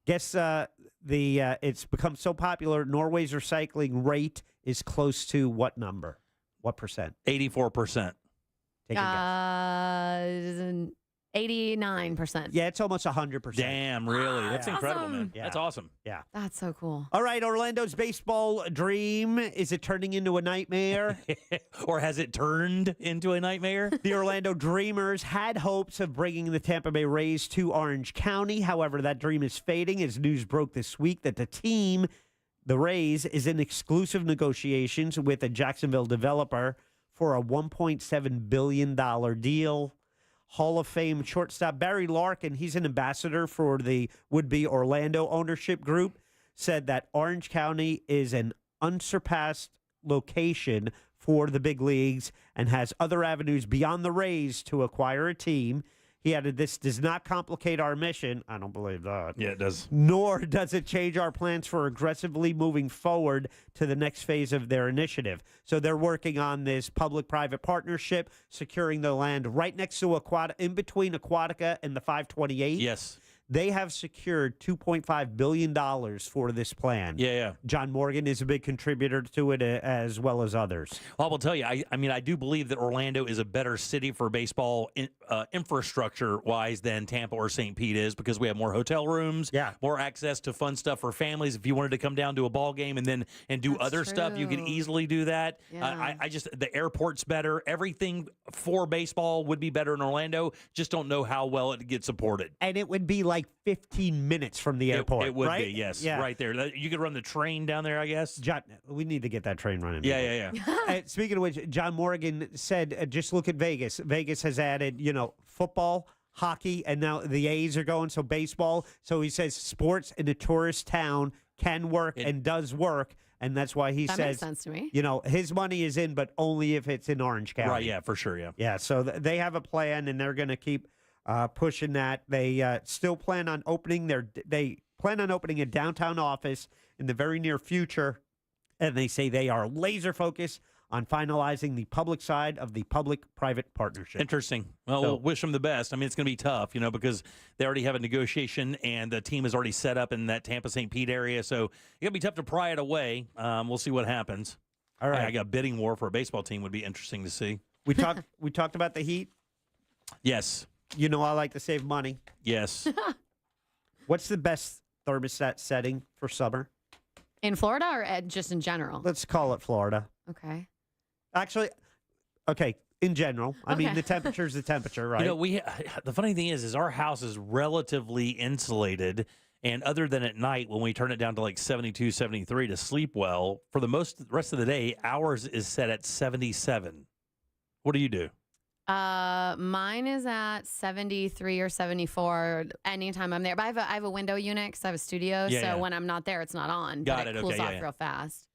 Guess it's become so popular. Norway's recycling rate is close to what number? What percent? 84%. Take a guess. 89%. Yeah, it's almost 100%. Damn, really? That's That's incredible, awesome. man. Yeah. That's awesome. Yeah. That's so cool. All right, Orlando's baseball dream, is it turning into a nightmare? Or has it turned into a nightmare? The Orlando Dreamers had hopes of bringing the Tampa Bay Rays to Orange County. However, that dream is fading as news broke this week that the team, the Rays, is in exclusive negotiations with a Jacksonville developer for a $1.7 billion deal. Hall of Fame shortstop Barry Larkin, he's an ambassador for the would-be Orlando ownership group, said that Orange County is an unsurpassed location for the big leagues and has other avenues beyond the Rays to acquire a team. He added, this does not complicate our mission. I don't believe that. Yeah, it does. Nor does it change our plans for aggressively moving forward to the next phase of their initiative. So they're working on this public-private partnership, securing the land right next to in between Aquatica and the 528. Yes. They have secured $2.5 billion for this plan. Yeah. John Morgan is a big contributor to it, as well as others. Well, I will tell you, I mean, I do believe that Orlando is a better city for baseball infrastructure-wise than Tampa or St. Pete is, because we have more hotel rooms, more access to fun stuff for families. If you wanted to come down to a ball game and do other stuff, you could easily do that. Yeah. I just, the airport's better. Everything for baseball would be better in Orlando. Just don't know how well it gets supported. And it would be like 15 minutes from the airport. It would right? be, yes, Yeah. right there. You could run the train down there, I guess. John, we need to get that train running. Yeah. Speaking of which, John Morgan said, just look at Vegas. Vegas has added, football, hockey, and now the A's are going, so baseball. So he says sports in a tourist town can work and does work. And that's why he That says, makes sense to me. His money is in, but only if it's in Orange County. Right, yeah, for sure, yeah. Yeah, so they have a plan, and they're going to keep pushing that. They still plan on opening a downtown office in the very near future, and they say they are laser focused on finalizing the public side of the public-private partnership. Interesting. Well, we'll wish them the best. I mean, it's going to be tough, because they already have a negotiation, and the team is already set up in that Tampa-St. Pete area, so it's going to be tough to pry it away. We'll see what happens. All right. I got a bidding war for a baseball team would be interesting to see. We talked about the heat. Yes. I like to save money. Yes. What's the best thermostat setting for summer? In Florida or just in general? Let's call it Florida. Okay. Actually, okay, in general. I mean, Okay. the temperature's the temperature, right? The funny thing is our house is relatively insulated, and other than at night when we turn it down to like 72, 73 to sleep well, for the rest of the day, ours is set at 77. What do you do? Mine is at 73 or 74 anytime I'm there. But I have a window unit because I have a studio, so when I'm not there, it's not on. Got but it. it cools Okay, off yeah. real fast.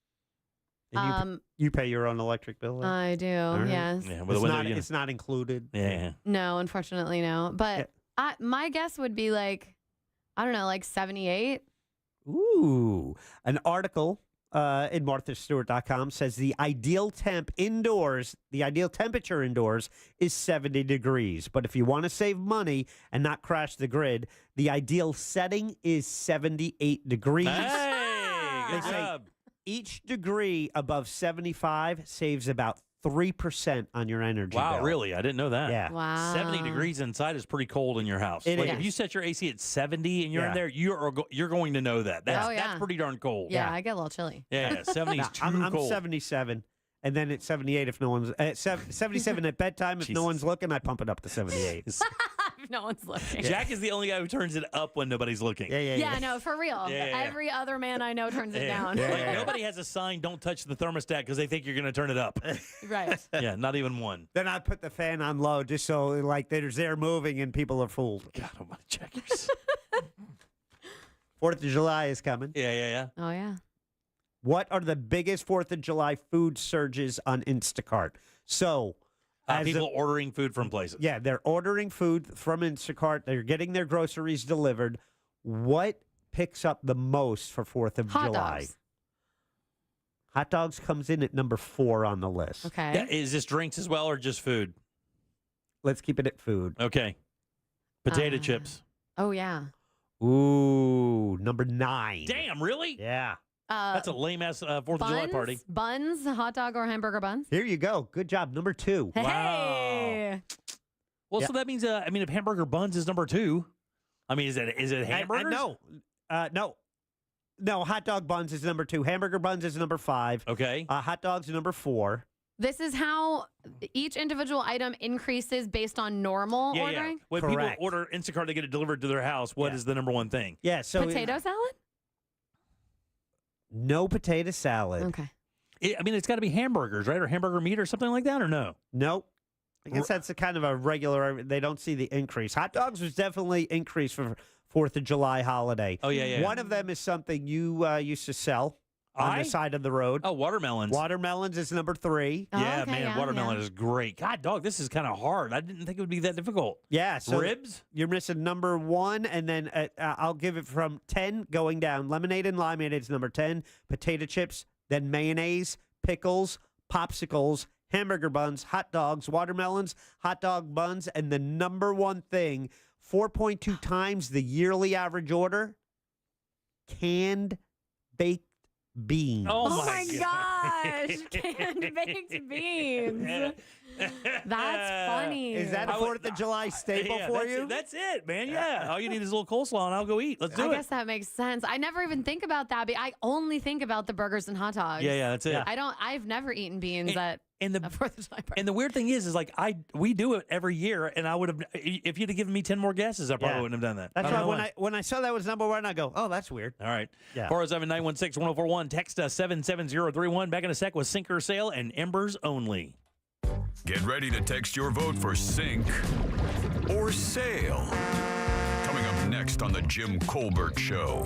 And you pay your own electric bill? I do, right. yes. Yeah, with a window unit. It's not included. Yeah. No, unfortunately, no. But my guess would be like 78. Ooh. An article in MarthaStewart.com says the ideal temperature indoors is 70 degrees. But if you want to save money and not crash the grid, the ideal setting is 78 degrees. Hey, good They say job. each degree above 75 saves about 3% on your energy Wow, bill. really? I didn't know that. Yeah. Wow. 70 degrees inside is pretty cold in your house. It If is. you set your AC at 70 and you're in Yeah. there, you're going to know that. That's, Oh, yeah. that's pretty darn cold. Yeah, I get a little chilly. Yeah, 70 is too I'm cold. 77, and then it's 78 if no one's 77 at bedtime. If no Jesus. one's looking, I pump it up to 78. If no one's looking. Jack is the only guy who turns it up when nobody's looking. Yeah, no, for real. Yeah. Every other man I know turns it down. Like, nobody has a sign, don't touch the thermostat because they think you're going to turn it up. Right. Yeah, not even one. Then I put the fan on low just so like there's air moving and people are fooled. God almighty, checkers. 4th of July is coming. Yeah. Oh, yeah. What are the biggest 4th of July food surges on Instacart? So, as People ordering food from places. yeah, they're ordering food from Instacart. They're getting their groceries delivered. What picks up the most for 4th of Hot July? dogs. Hot dogs comes in at number 4 on the list. Okay. Yeah, is this drinks as well or just food? Let's keep it at food. Okay. Potato Uh, chips. Oh, yeah. Ooh, number 9. Damn, really? Yeah. That's a lame-ass 4th of July party. Buns, hot dog or hamburger buns. Here you go. Good job. Number 2. Wow. Hey. Well, so that means, if hamburger buns is number 2, is it hamburgers? No, hot dog buns is number 2. Hamburger buns is number 5. Okay. Hot dogs are number 4. This is how each individual item increases based on normal ordering? When Correct. people order Instacart to get it delivered to their house, what is the number one thing? Yeah, so Potato salad? No potato salad. Okay. It's got to be hamburgers, right? Or hamburger meat or something like that, or no? Nope. I guess that's a kind of a regular, they don't see the increase. Hot dogs was definitely increased for 4th of July holiday. Oh, yeah. One of them is something you used to sell on the side of the road. Oh, watermelons. Watermelons is number 3. Watermelon is great. God, dog, this is kind of hard. I didn't think it would be that difficult. Yeah. So ribs? You're missing number 1, and then I'll give it from 10 going down. Lemonade and limeade is number 10. Potato chips, then mayonnaise, pickles, popsicles, hamburger buns, hot dogs, watermelons, hot dog buns, and the number 1 thing, 4.2 times the yearly average order, canned baked beans. Oh my gosh. Canned baked beans. That's funny. Is that a 4th of July staple for you? That's it, man. Yeah. All you need is a little coleslaw, and I'll go eat. Let's do it. I guess that makes sense. I never even think about that. But I only think about the burgers and hot dogs. Yeah, that's it. I've never eaten beans at a 4th of July party. And the weird thing is we do it every year, and I would have, if you'd have given me 10 more guesses, I probably wouldn't have done that. That's why when I saw that was number 1, I go, oh, that's weird. All right. Yeah. 407-916-1041. Text us 77031. Back in a sec with Sink or Sail and Embers Only. Get ready to text your vote for Sink or Sail. Coming up next on the Jim Colbert Show.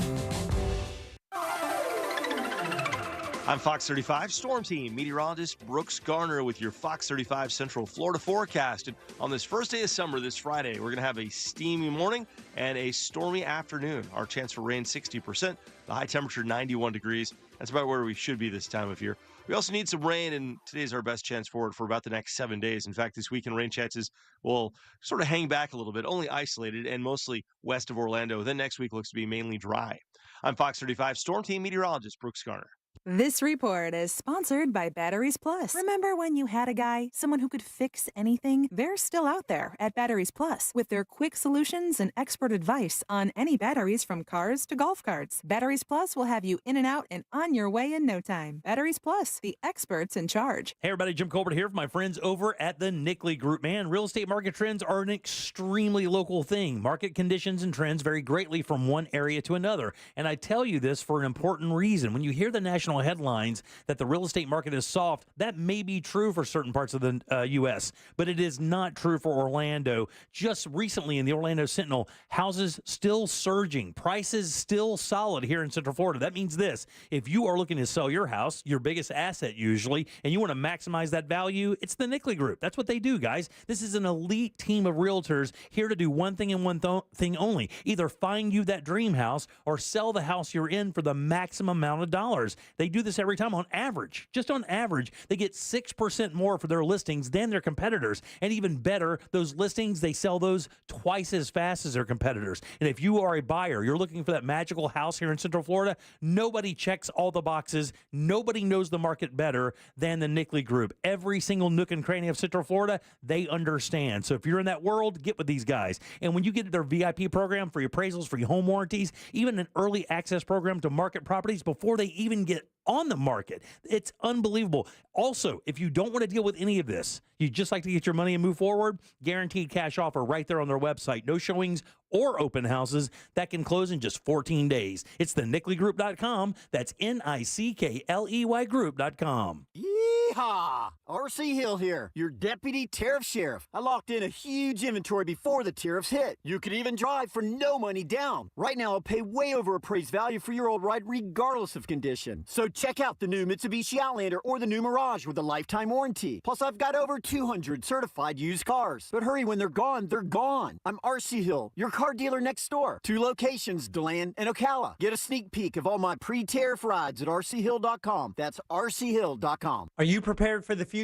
I'm Fox 35 Storm Team meteorologist Brooks Garner with your Fox 35 Central Florida forecast. And on this first day of summer, this Friday, we're going to have a steamy morning and a stormy afternoon. Our chance for rain 60%, the high temperature 91 degrees. That's about where we should be this time of year. We also need some rain, and today's our best chance for it for about the next 7 days. In fact, this weekend rain chances will sort of hang back a little bit, only isolated and mostly west of Orlando. Then next week looks to be mainly dry. I'm Fox 35 Storm Team meteorologist Brooks Garner. This report is sponsored by Batteries Plus. Remember when you had a guy, someone who could fix anything? They're still out there at Batteries Plus with their quick solutions and expert advice on any batteries from cars to golf carts. Batteries Plus will have you in and out and on your way in no time. Batteries Plus, the experts in charge. Hey everybody, Jim Colbert here from my friends over at the Nickley Group. Man, real estate market trends are an extremely local thing. Market conditions and trends vary greatly from one area to another. And I tell you this for an important reason. When you hear the national headlines that the real estate market is soft, that may be true for certain parts of the U.S., but it is not true for Orlando. Just recently in the Orlando Sentinel, houses still surging, prices still solid here in Central Florida. That means this: if you are looking to sell your house, your biggest asset usually, and you want to maximize that value, it's the Nickley Group. That's what they do, guys. This is an elite team of realtors here to do one thing and one thing only: either find you that dream house or sell the house you're in for the maximum amount of dollars. They do this every time. On average, just on average, they get 6% more for their listings than their competitors. And even better, those listings, they sell those twice as fast as their competitors. And if you are a buyer, you're looking for that magical house here in Central Florida, nobody checks all the boxes. Nobody knows the market better than the Nickley Group. Every single nook and cranny of Central Florida, they understand. So if you're in that world, get with these guys. And when you get their VIP program, free appraisals, free home warranties, even an early access program to market properties before they even get on the market. It's unbelievable. Also, if you don't want to deal with any of this, you just like to get your money and move forward, guaranteed cash offer right there on their website. No showings or open houses that can close in just 14 days. It's the NickleyGroup.com. That's NICKLEY Group.com. Yeehaw! R.C. Hill here, your deputy tariff sheriff. I locked in a huge inventory before the tariffs hit. You could even drive for no money down. Right now, I'll pay way over appraised value for your old ride regardless of condition. So check out the new Mitsubishi Outlander or the new Mirage with a lifetime warranty. Plus, I've got over 200 certified used cars. But hurry, when they're gone, they're gone. I'm R.C. Hill, your car dealer next door. 2 locations, DeLand and Ocala. Get a sneak peek of all my pre-tariff rides at rchill.com. That's rchill.com. Are you prepared for the future?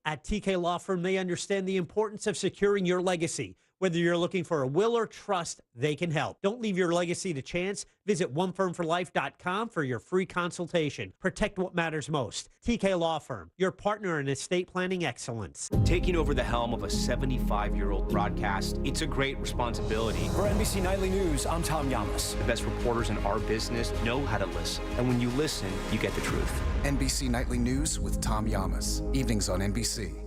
At TK Law Firm, they understand the importance of securing your legacy. Whether you're looking for a will or trust, they can help. Don't leave your legacy to chance. Visit onefirmforlife.com for your free consultation. Protect what matters most. TK Law Firm, your partner in estate planning excellence. Taking over the helm of a 75-year-old broadcast, it's a great responsibility. For NBC Nightly News, I'm Tom Yamas. The best reporters in our business know how to listen. And when you listen, you get the truth. NBC Nightly News with Tom Yamas. Evenings on NBC.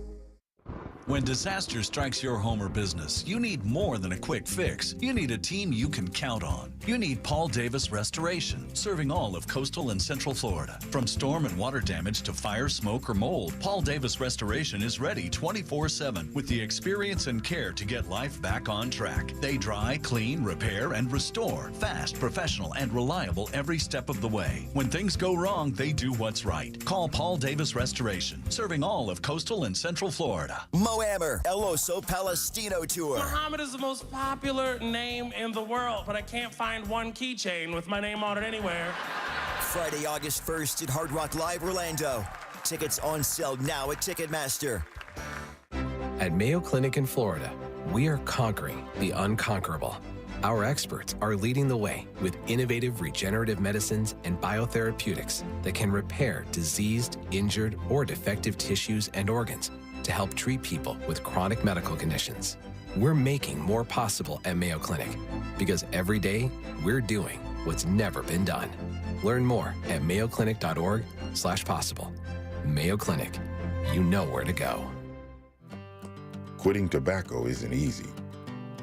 When disaster strikes your home or business, you need more than a quick fix. You need a team you can count on. You need Paul Davis Restoration, serving all of coastal and central Florida. From storm and water damage to fire, smoke, or mold, Paul Davis Restoration is ready 24/7 with the experience and care to get life back on track. They dry, clean, repair, and restore. Fast, professional, and reliable every step of the way. When things go wrong, they do what's right. Call Paul Davis Restoration, serving all of coastal and central Florida. Mohammed, El Oso Palestino Tour. Muhammad is the most popular name in the world, but I can't find one keychain with my name on it anywhere. Friday, August 1st at Hard Rock Live Orlando. Tickets on sale now at Ticketmaster. At Mayo Clinic in Florida, we are conquering the unconquerable. Our experts are leading the way with innovative regenerative medicines and biotherapeutics that can repair diseased, injured, or defective tissues and organs to help treat people with chronic medical conditions. We're making more possible at Mayo Clinic because every day we're doing what's never been done. Learn more at mayoclinic.org/possible. Mayo Clinic, you know where to go. Quitting tobacco isn't easy.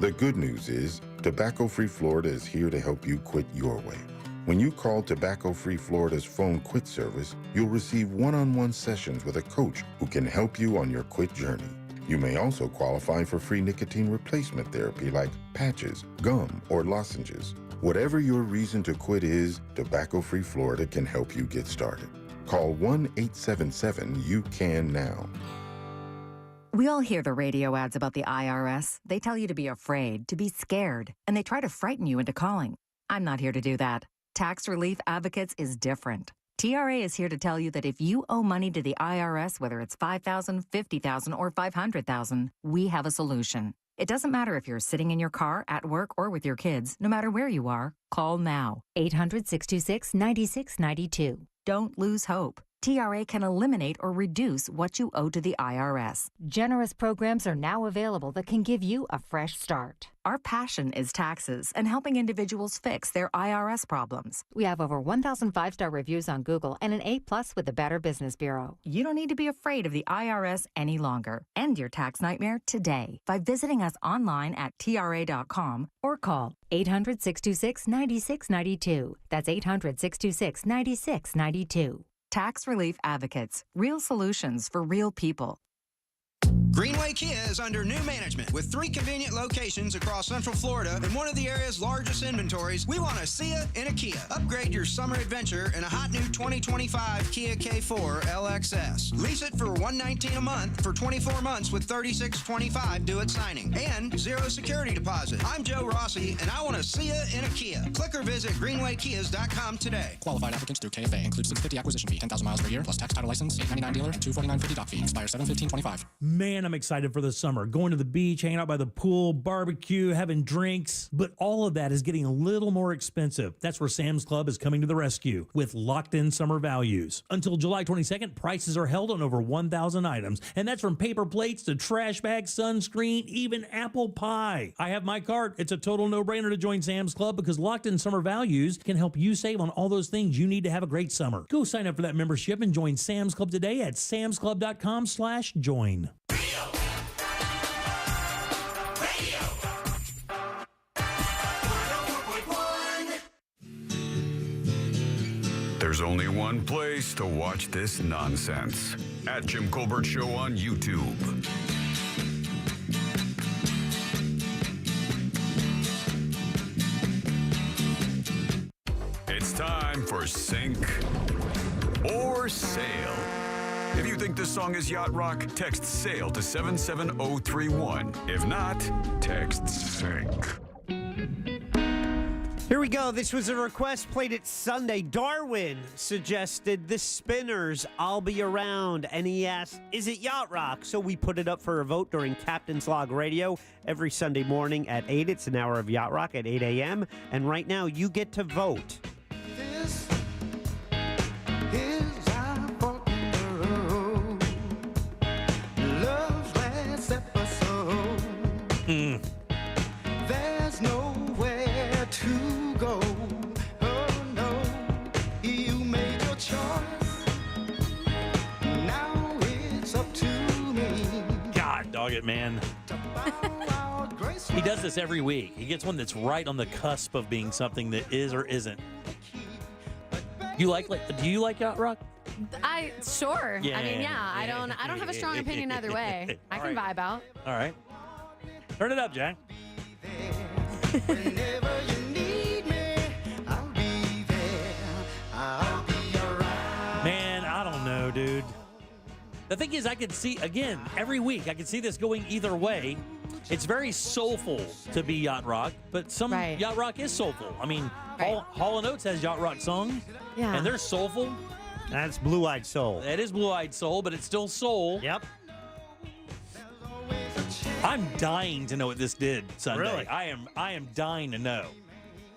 The good news is Tobacco-Free Florida is here to help you quit your way. When you call Tobacco-Free Florida's phone quit service, you'll receive one-on-one sessions with a coach who can help you on your quit journey. You may also qualify for free nicotine replacement therapy like patches, gum, or lozenges. Whatever your reason to quit is, Tobacco-Free Florida can help you get started. Call 1-877-YOU-CAN-NOW. We all hear the radio ads about the IRS. They tell you to be afraid, to be scared, and they try to frighten you into calling. I'm not here to do that. Tax Relief Advocates is different. TRA is here to tell you that if you owe money to the IRS, whether it's $5,000, $50,000, or $500,000, we have a solution. It doesn't matter if you're sitting in your car, at work, or with your kids. No matter where you are, call now. 800-626-9692. Don't lose hope. TRA can eliminate or reduce what you owe to the IRS. Generous programs are now available that can give you a fresh start. Our passion is taxes and helping individuals fix their IRS problems. We have over 1,000 five-star reviews on Google and an A+ with the Better Business Bureau. You don't need to be afraid of the IRS any longer. End your tax nightmare today by visiting us online at TRA.com or call 800-626-9692. That's 800-626-9692. Tax Relief Advocates. Real solutions for real people. Greenway Kia is under new management with 3 convenient locations across Central Florida and one of the area's largest inventories. We want to see you in a Kia. Upgrade your summer adventure in a hot new 2025 Kia K4 LXS. Lease it for $119 a month for 24 months with $36.25 due at signing and 0 security deposit. I'm Joe Rossi, and I want to see you in a Kia. Click or visit greenwaykias.com today. Qualified applicants through KFA includes $650 acquisition fee, 10,000 miles per year, plus tax, title, license, $899 dealer, $249.50 doc fee. Expires 7/15/25. Man, I'm excited for the summer. Going to the beach, hanging out by the pool, barbecue, having drinks. But all of that is getting a little more expensive. That's where Sam's Club is coming to the rescue with locked-in summer values. Until July 22nd, prices are held on over 1,000 items. And that's from paper plates to trash bags, sunscreen, even apple pie. I have my card. It's a total no-brainer to join Sam's Club because locked-in summer values can help you save on all those things you need to have a great summer. Go sign up for that membership and join Sam's Club today at samsclub.com/join. There's only one place to watch this nonsense. At Jim Colbert Show on YouTube. It's time for Sink or Sail. If you think this song is yacht rock, text SAIL to 77031. If not, text SINK. Here we go. This was a request played at Sunday. Darwin suggested the Spinners, I'll Be Around. And he asked, is it Yacht Rock? So we put it up for a vote during Captain's Log Radio every Sunday morning at 8. It's an hour of Yacht Rock at 8 a.m. And right now, you get to vote. This is our fork in the road. Love's last episode. There's nowhere to go. Oh no, you made your choice. Now it's up to me. God, dog it, man. He does this every week. He gets one that's right on the cusp of being something that is or isn't. Do you like Yacht Rock? Sure. Yeah, I mean, yeah. I don't have a strong opinion either way. I can vibe out. All right. Turn it up, Jack. Whenever you need me, I'll be there. I'll be around. Man, I don't know, dude. The thing is, I could see, again, every week, I could see this going either way. It's very soulful to be Yacht Rock, but some Yacht Rock is soulful. I mean, Hall & Oates has Yacht Rock songs, and they're soulful. That's Blue-Eyed Soul. It is Blue-Eyed Soul, but it's still soul. Yep. I'm dying to know what this did Sunday. Really? I am dying to know.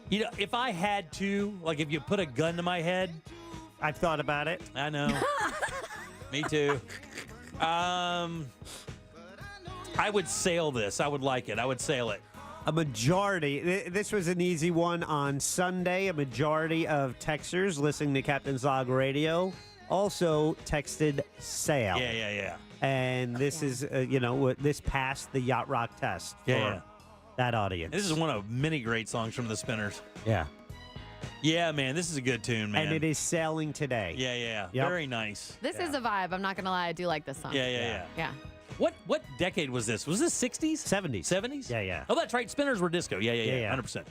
You know, if I had to, like if you put a gun to my head. I've thought about it. I know. Me too. I would sail this. I would like it. I would sail it. A majority, this was an easy one on Sunday. A majority of texters listening to Captain's Log Radio also texted sail. Yeah. And this is, this passed the Yacht Rock test for that audience. This is one of many great songs from the Spinners. Yeah. Yeah, man, this is a good tune, man. And it is sailing today. Yeah. Yep. Very nice. This is a vibe. I'm not going to lie. I do like this song. Yeah. Yeah. What decade was this? Was this 60s? 70s. 70s? Yeah. Oh, that's right. Spinners were disco. Yeah. 100%.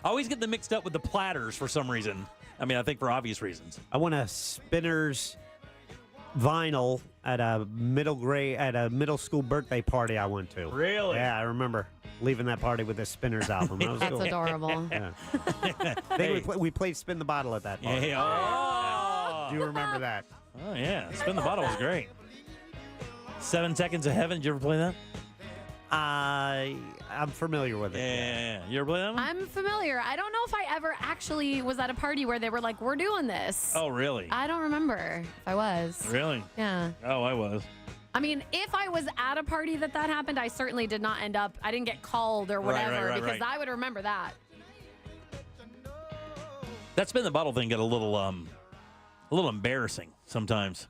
I always get them mixed up with the Platters for some reason. I mean, I think for obvious reasons. I won a Spinners vinyl at a middle school birthday party I went to. Really? Yeah, I remember leaving that party with a Spinners album. That was That's cool. adorable. Yeah. I think we played Spin the Bottle at that party. Yeah. Oh. Do you remember that? Oh, yeah. Spin the Bottle was great. 7 Seconds of Heaven. Did you ever play that? I'm familiar with it. Yeah. You ever play that one? I'm familiar. I don't know if I ever actually was at a party where they were like, we're doing this. Oh, really? I don't remember if I was. Really? Yeah. Oh, I was. I mean, if I was at a party that happened, I certainly did not end up, I didn't get called or whatever because I would remember that. That Spin the Bottle thing got a little embarrassing sometimes.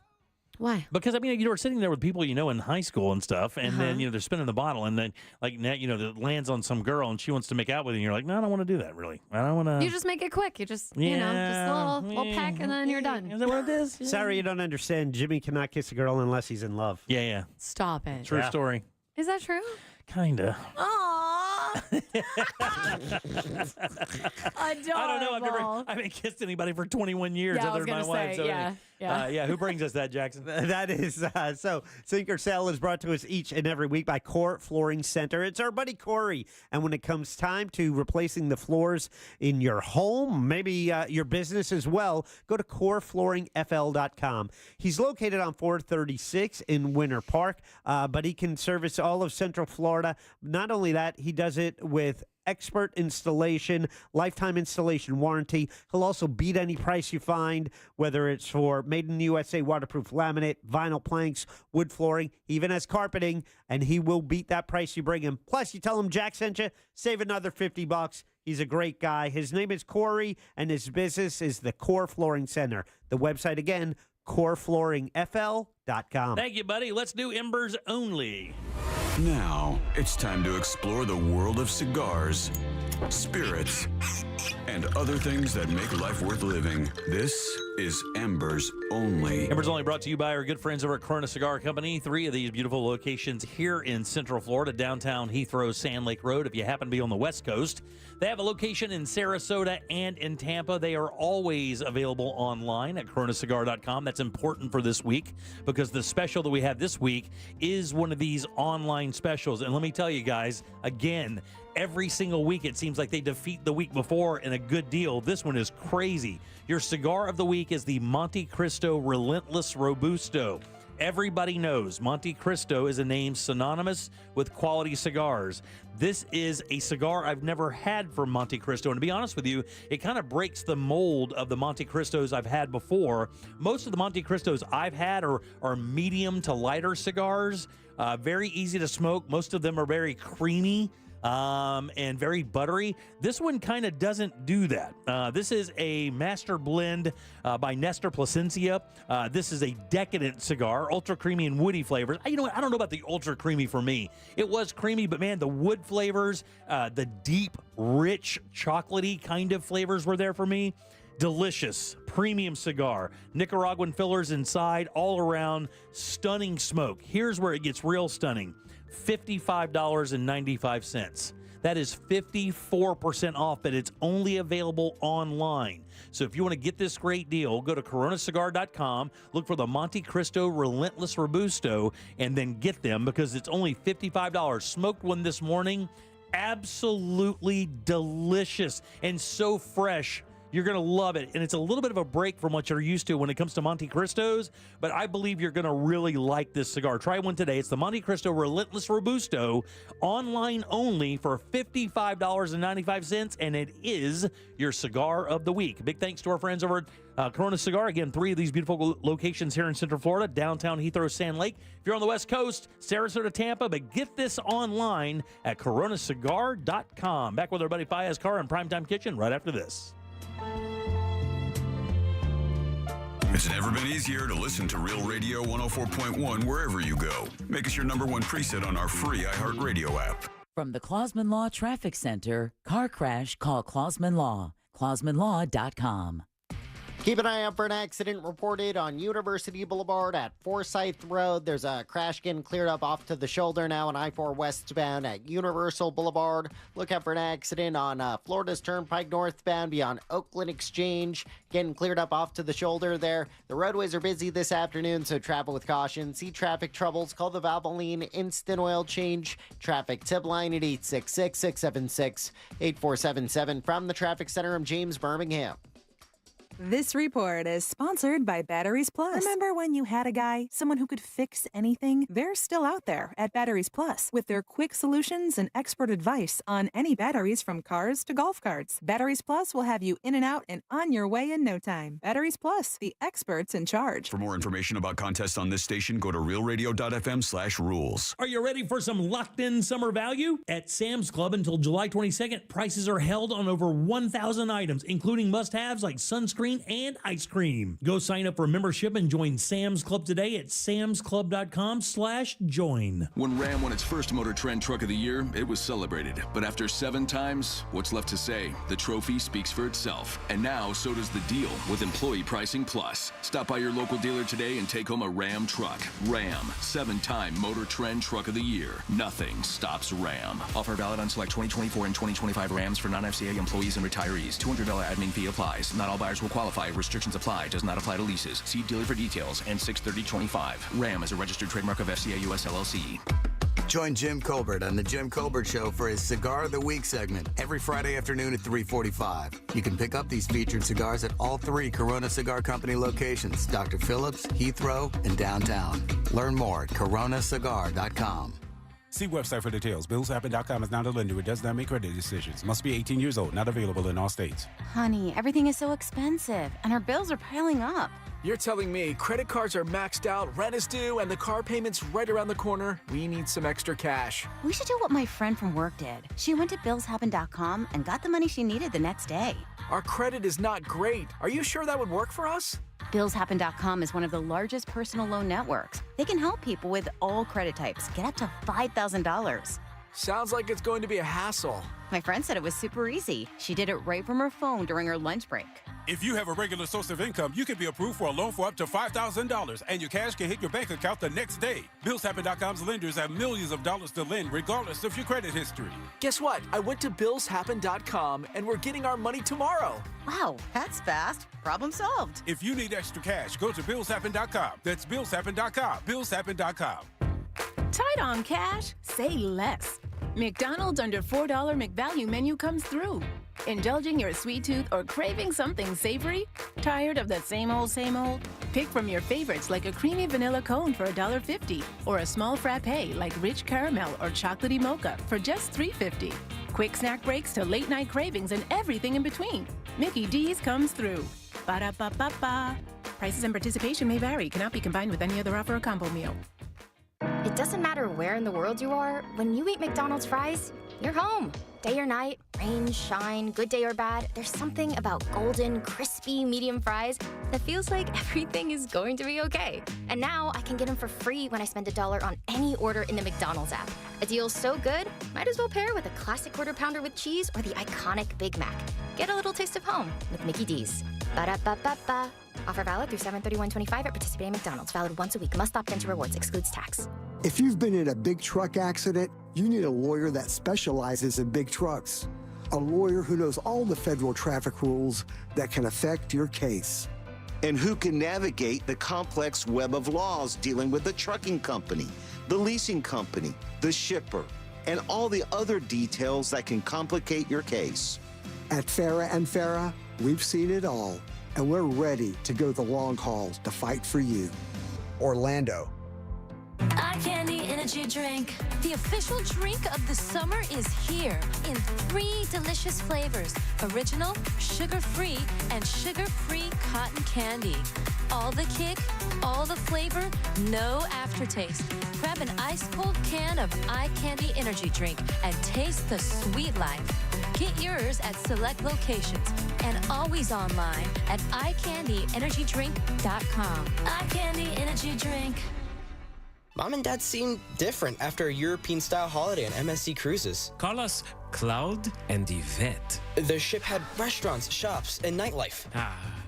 Why? Because, I mean, you were sitting there with people you know in high school and stuff, and then, they're spinning the bottle, and then, it lands on some girl, and she wants to make out with you, and you're like, no, I don't want to do that, really. I don't want to. You just make it quick. You just, just a little peck, and then you're done. Is that what it is? Sorry, you don't understand. Jimmy cannot kiss a girl unless he's in love. Yeah. Stop it. True story. Is that true? Kinda. Aww. Adorable. I don't know. I haven't kissed anybody for 21 years other than my wife. So yeah. Who brings us that, Jackson? That is so. Sink or Sell is brought to us each and every week by Core Flooring Center. It's our buddy Corey, and when it comes time to replacing the floors in your home, maybe your business as well, go to coreflooringfl.com. He's located on 436 in Winter Park, but he can service all of Central Florida. Not only that, he does it with expert installation, lifetime installation warranty. He'll also beat any price you find, whether it's for made in the USA waterproof laminate, vinyl planks, wood flooring, he even has carpeting, and he will beat that price you bring him. Plus, you tell him Jack sent you, save another $50. He's a great guy. His name is Corey, and his business is the Core Flooring Center. The website again, coreflooringfl.com. Thank you, buddy. Let's do Embers only. Now, it's time to explore the world of cigars, spirits, and other things that make life worth living. This is Embers Only. Embers Only brought to you by our good friends over at Corona Cigar Company. 3 of these beautiful locations here in Central Florida, downtown Heathrow, Sand Lake Road. If you happen to be on the West Coast, they have a location in Sarasota and in Tampa. They are always available online at coronacigar.com. That's important for this week because the special that we have this week is one of these online specials. And let me tell you guys, again, Every single week, it seems like they defeat the week before in a good deal. This one is crazy. Your cigar of the week is the Monte Cristo Relentless Robusto. Everybody knows Monte Cristo is a name synonymous with quality cigars. This is a cigar I've never had from Monte Cristo. And to be honest with you, it kind of breaks the mold of the Monte Cristos I've had before. Most of the Monte Cristos I've had are medium to lighter cigars, very easy to smoke. Most of them are very creamy. And very buttery. This one kind of doesn't do that. This is a master blend by Nestor Plasencia. This is a decadent cigar, ultra creamy and woody flavors. You know what? I don't know about the ultra creamy for me. It was creamy, but man, the wood flavors, the deep, rich, chocolatey kind of flavors were there for me. Delicious, premium cigar, Nicaraguan fillers inside, all around, stunning smoke. Here's where it gets real stunning. $55.95. That is 54% off, but it's only available online. So if you want to get this great deal, go to coronacigar.com, look for the Monte Cristo Relentless Robusto, and then get them because it's only $55. Smoked one this morning. Absolutely delicious and so fresh. You're going to love it. And it's a little bit of a break from what you're used to when it comes to Monte Cristos, but I believe you're going to really like this cigar. Try one today. It's the Monte Cristo Relentless Robusto, online only for $55.95, and it is your cigar of the week. Big thanks to our friends over at Corona Cigar. Again, 3 of these beautiful locations here in Central Florida, downtown Heathrow, Sand Lake. If you're on the West Coast, Sarasota, Tampa, but get this online at coronacigar.com. Back with our buddy Fayez Carr in Primetime Kitchen right after this. It's never been easier to listen to Real Radio 104.1 wherever you go. Make us your #1 preset on our free iHeartRadio app. From the Clausman Law Traffic Center, car crash, call Clausman Law. ClausmanLaw.com. Keep an eye out for an accident reported on University Boulevard at Forsyth Road. There's a crash getting cleared up off to the shoulder now on I-4 westbound at Universal Boulevard. Look out for an accident on Florida's Turnpike northbound beyond Oakland Exchange. Getting cleared up off to the shoulder there. The roadways are busy this afternoon, so travel with caution. See traffic troubles, call the Valvoline Instant Oil Change Traffic Tip Line at 866-676-8477. From the Traffic Center, I'm James Birmingham. This report is sponsored by Batteries Plus. Remember when you had a guy, someone who could fix anything? They're still out there at Batteries Plus with their quick solutions and expert advice on any batteries from cars to golf carts. Batteries Plus will have you in and out and on your way in no time. Batteries Plus, the experts in charge. For more information about contests on this station, go to realradio.fm/rules. Are you ready for some locked-in summer value? At Sam's Club until July 22nd, prices are held on over 1,000 items, including must-haves like sunscreen and ice cream. Go sign up for membership and join Sam's Club today at samsclub.com/join. When Ram won its first Motor Trend Truck of the Year, it was celebrated. But after 7 times, what's left to say? The trophy speaks for itself. And now, so does the deal with Employee Pricing Plus. Stop by your local dealer today and take home a Ram truck. Ram, 7-time Motor Trend Truck of the Year. Nothing stops Ram. Offer valid on select 2024 and 2025 Rams for non-FCA employees and retirees. $200 admin fee applies. Not all buyers will qualify. Restrictions apply. Does not apply to leases. See dealer for details. And 6/30/25. Ram is a registered trademark of FCA US LLC. Join Jim Colbert on The Jim Colbert Show for his Cigar of the Week segment every Friday afternoon at 3:45. You can pick up these featured cigars at all 3 Corona Cigar Company locations, Dr. Phillips, Heathrow, and downtown. Learn more at coronacigar.com. See website for details. BillsHappen.com is not a lender. It does not make credit decisions. Must be 18 years old. Not available in all states. Honey, everything is so expensive, and our bills are piling up. You're telling me credit cards are maxed out, rent is due, and the car payment's right around the corner? We need some extra cash. We should do what my friend from work did. She went to BillsHappen.com and got the money she needed the next day. Our credit is not great. Are you sure that would work for us? BillsHappen.com is one of the largest personal loan networks. They can help people with all credit types get up to $5,000. Sounds like it's going to be a hassle. My friend said it was super easy. She did it right from her phone during her lunch break. If you have a regular source of income, you can be approved for a loan for up to $5,000, and your cash can hit your bank account the next day. BillsHappen.com's lenders have millions of dollars to lend, regardless of your credit history. Guess what? I went to BillsHappen.com, and we're getting our money tomorrow. Wow, that's fast. Problem solved. If you need extra cash, go to BillsHappen.com. That's BillsHappen.com. BillsHappen.com. Tight on cash? Say less. McDonald's under $4 McValue menu comes through. Indulging your sweet tooth or craving something savory? Tired of the same old, same old? Pick from your favorites like a creamy vanilla cone for $1.50 or a small frappe like rich caramel or chocolatey mocha for just $3.50. Quick snack breaks to late night cravings and everything in between. Mickey D's comes through. Ba-da-ba-ba-ba. Prices and participation may vary. Cannot be combined with any other offer or combo meal. It doesn't matter where in the world you are, when you eat McDonald's fries, you're home. Day or night, rain, shine, good day or bad, there's something about golden, crispy, medium fries that feels like everything is going to be okay. And now I can get them for free when I spend $1 on any order in the McDonald's app. A deal so good, might as well pair with a classic quarter pounder with cheese or the iconic Big Mac. Get a little taste of home with Mickey D's. Ba-da-ba-ba-ba. Offer valid through 7/31/25 at participating McDonald's. Valid once a week. Must opt into rewards. Excludes tax. If you've been in a big truck accident, you need a lawyer that specializes in big trucks. A lawyer who knows all the federal traffic rules that can affect your case. And who can navigate the complex web of laws dealing with the trucking company, the leasing company, the shipper, and all the other details that can complicate your case. At Farah and Farah, we've seen it all, and we're ready to go the long haul to fight for you. Orlando. Eye Candy Energy Drink. The official drink of the summer is here in 3 delicious flavors: original, sugar-free, and sugar-free cotton candy. All the kick, all the flavor, no aftertaste. Grab an ice-cold can of Eye Candy Energy Drink and taste the sweet life. Get yours at select locations and always online at eyecandyenergydrink.com. Eye Candy Energy Drink. Mom and Dad seem different after a European-style holiday on MSC Cruises. Call us Cloud and Yvette. The ship had restaurants, shops, and nightlife.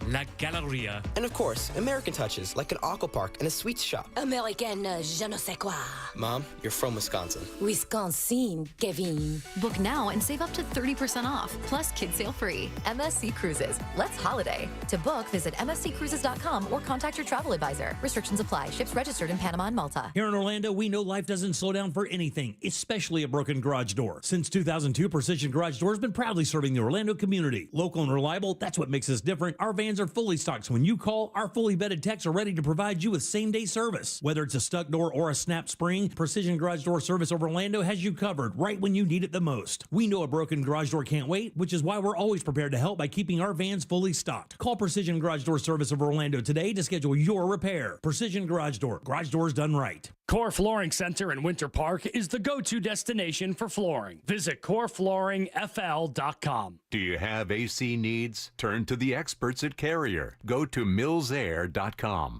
La Galleria. And of course, American touches like an aqua park and a sweets shop. American je ne sais quoi. Mom, you're from Wisconsin. Wisconsin, Kevin. Book now and save up to 30% off, plus kids sale free. MSC Cruises. Let's holiday. To book, visit msccruises.com or contact your travel advisor. Restrictions apply. Ships registered in Panama and Malta. Here in Orlando, we know life doesn't slow down for anything, especially a broken garage door. Since 2002, Precision Garage Door has been proudly serving the Orlando community. Local and reliable, that's what makes us different. Our vans are fully stocked, so when you call, our fully vetted techs are ready to provide you with same-day service. Whether it's a stuck door or a snap spring, Precision Garage Door Service of Orlando has you covered right when you need it the most. We know a broken garage door can't wait, which is why we're always prepared to help by keeping our vans fully stocked. Call Precision Garage Door Service of Orlando today to schedule your repair. Precision Garage doors done right. Core Flooring Center in Winter Park is the go-to destination for flooring. Visit coreflooringfl.com. Do you have AC needs? Turn to the experts at Carrier. Go to millsair.com.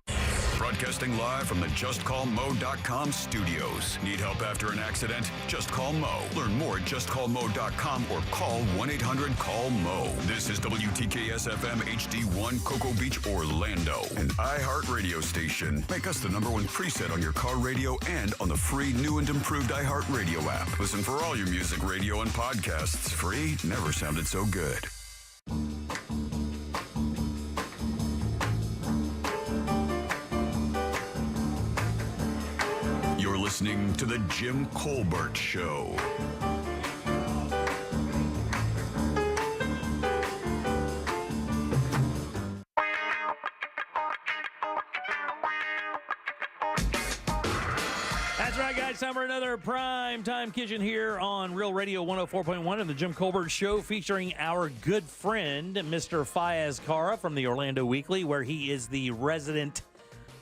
Broadcasting live from the JustCallMo.com studios. Need help after an accident? Just call Mo. Learn more at JustCallMo.com or call 1-800-CALL-MO. This is WTKS FM HD1 Cocoa Beach, Orlando, an iHeart radio station. Make us the #1 preset on your car radio and on the free new and improved iHeart Radio app. Listen for all your music, radio, and podcasts. Free never sounded so good. You're listening to The Jim Colbert Show. That's right, guys. Time for another Prime Time Kitchen here on Real Radio 104.1 and The Jim Colbert Show, featuring our good friend, Mr. Fayez Kara from the Orlando Weekly, where he is the resident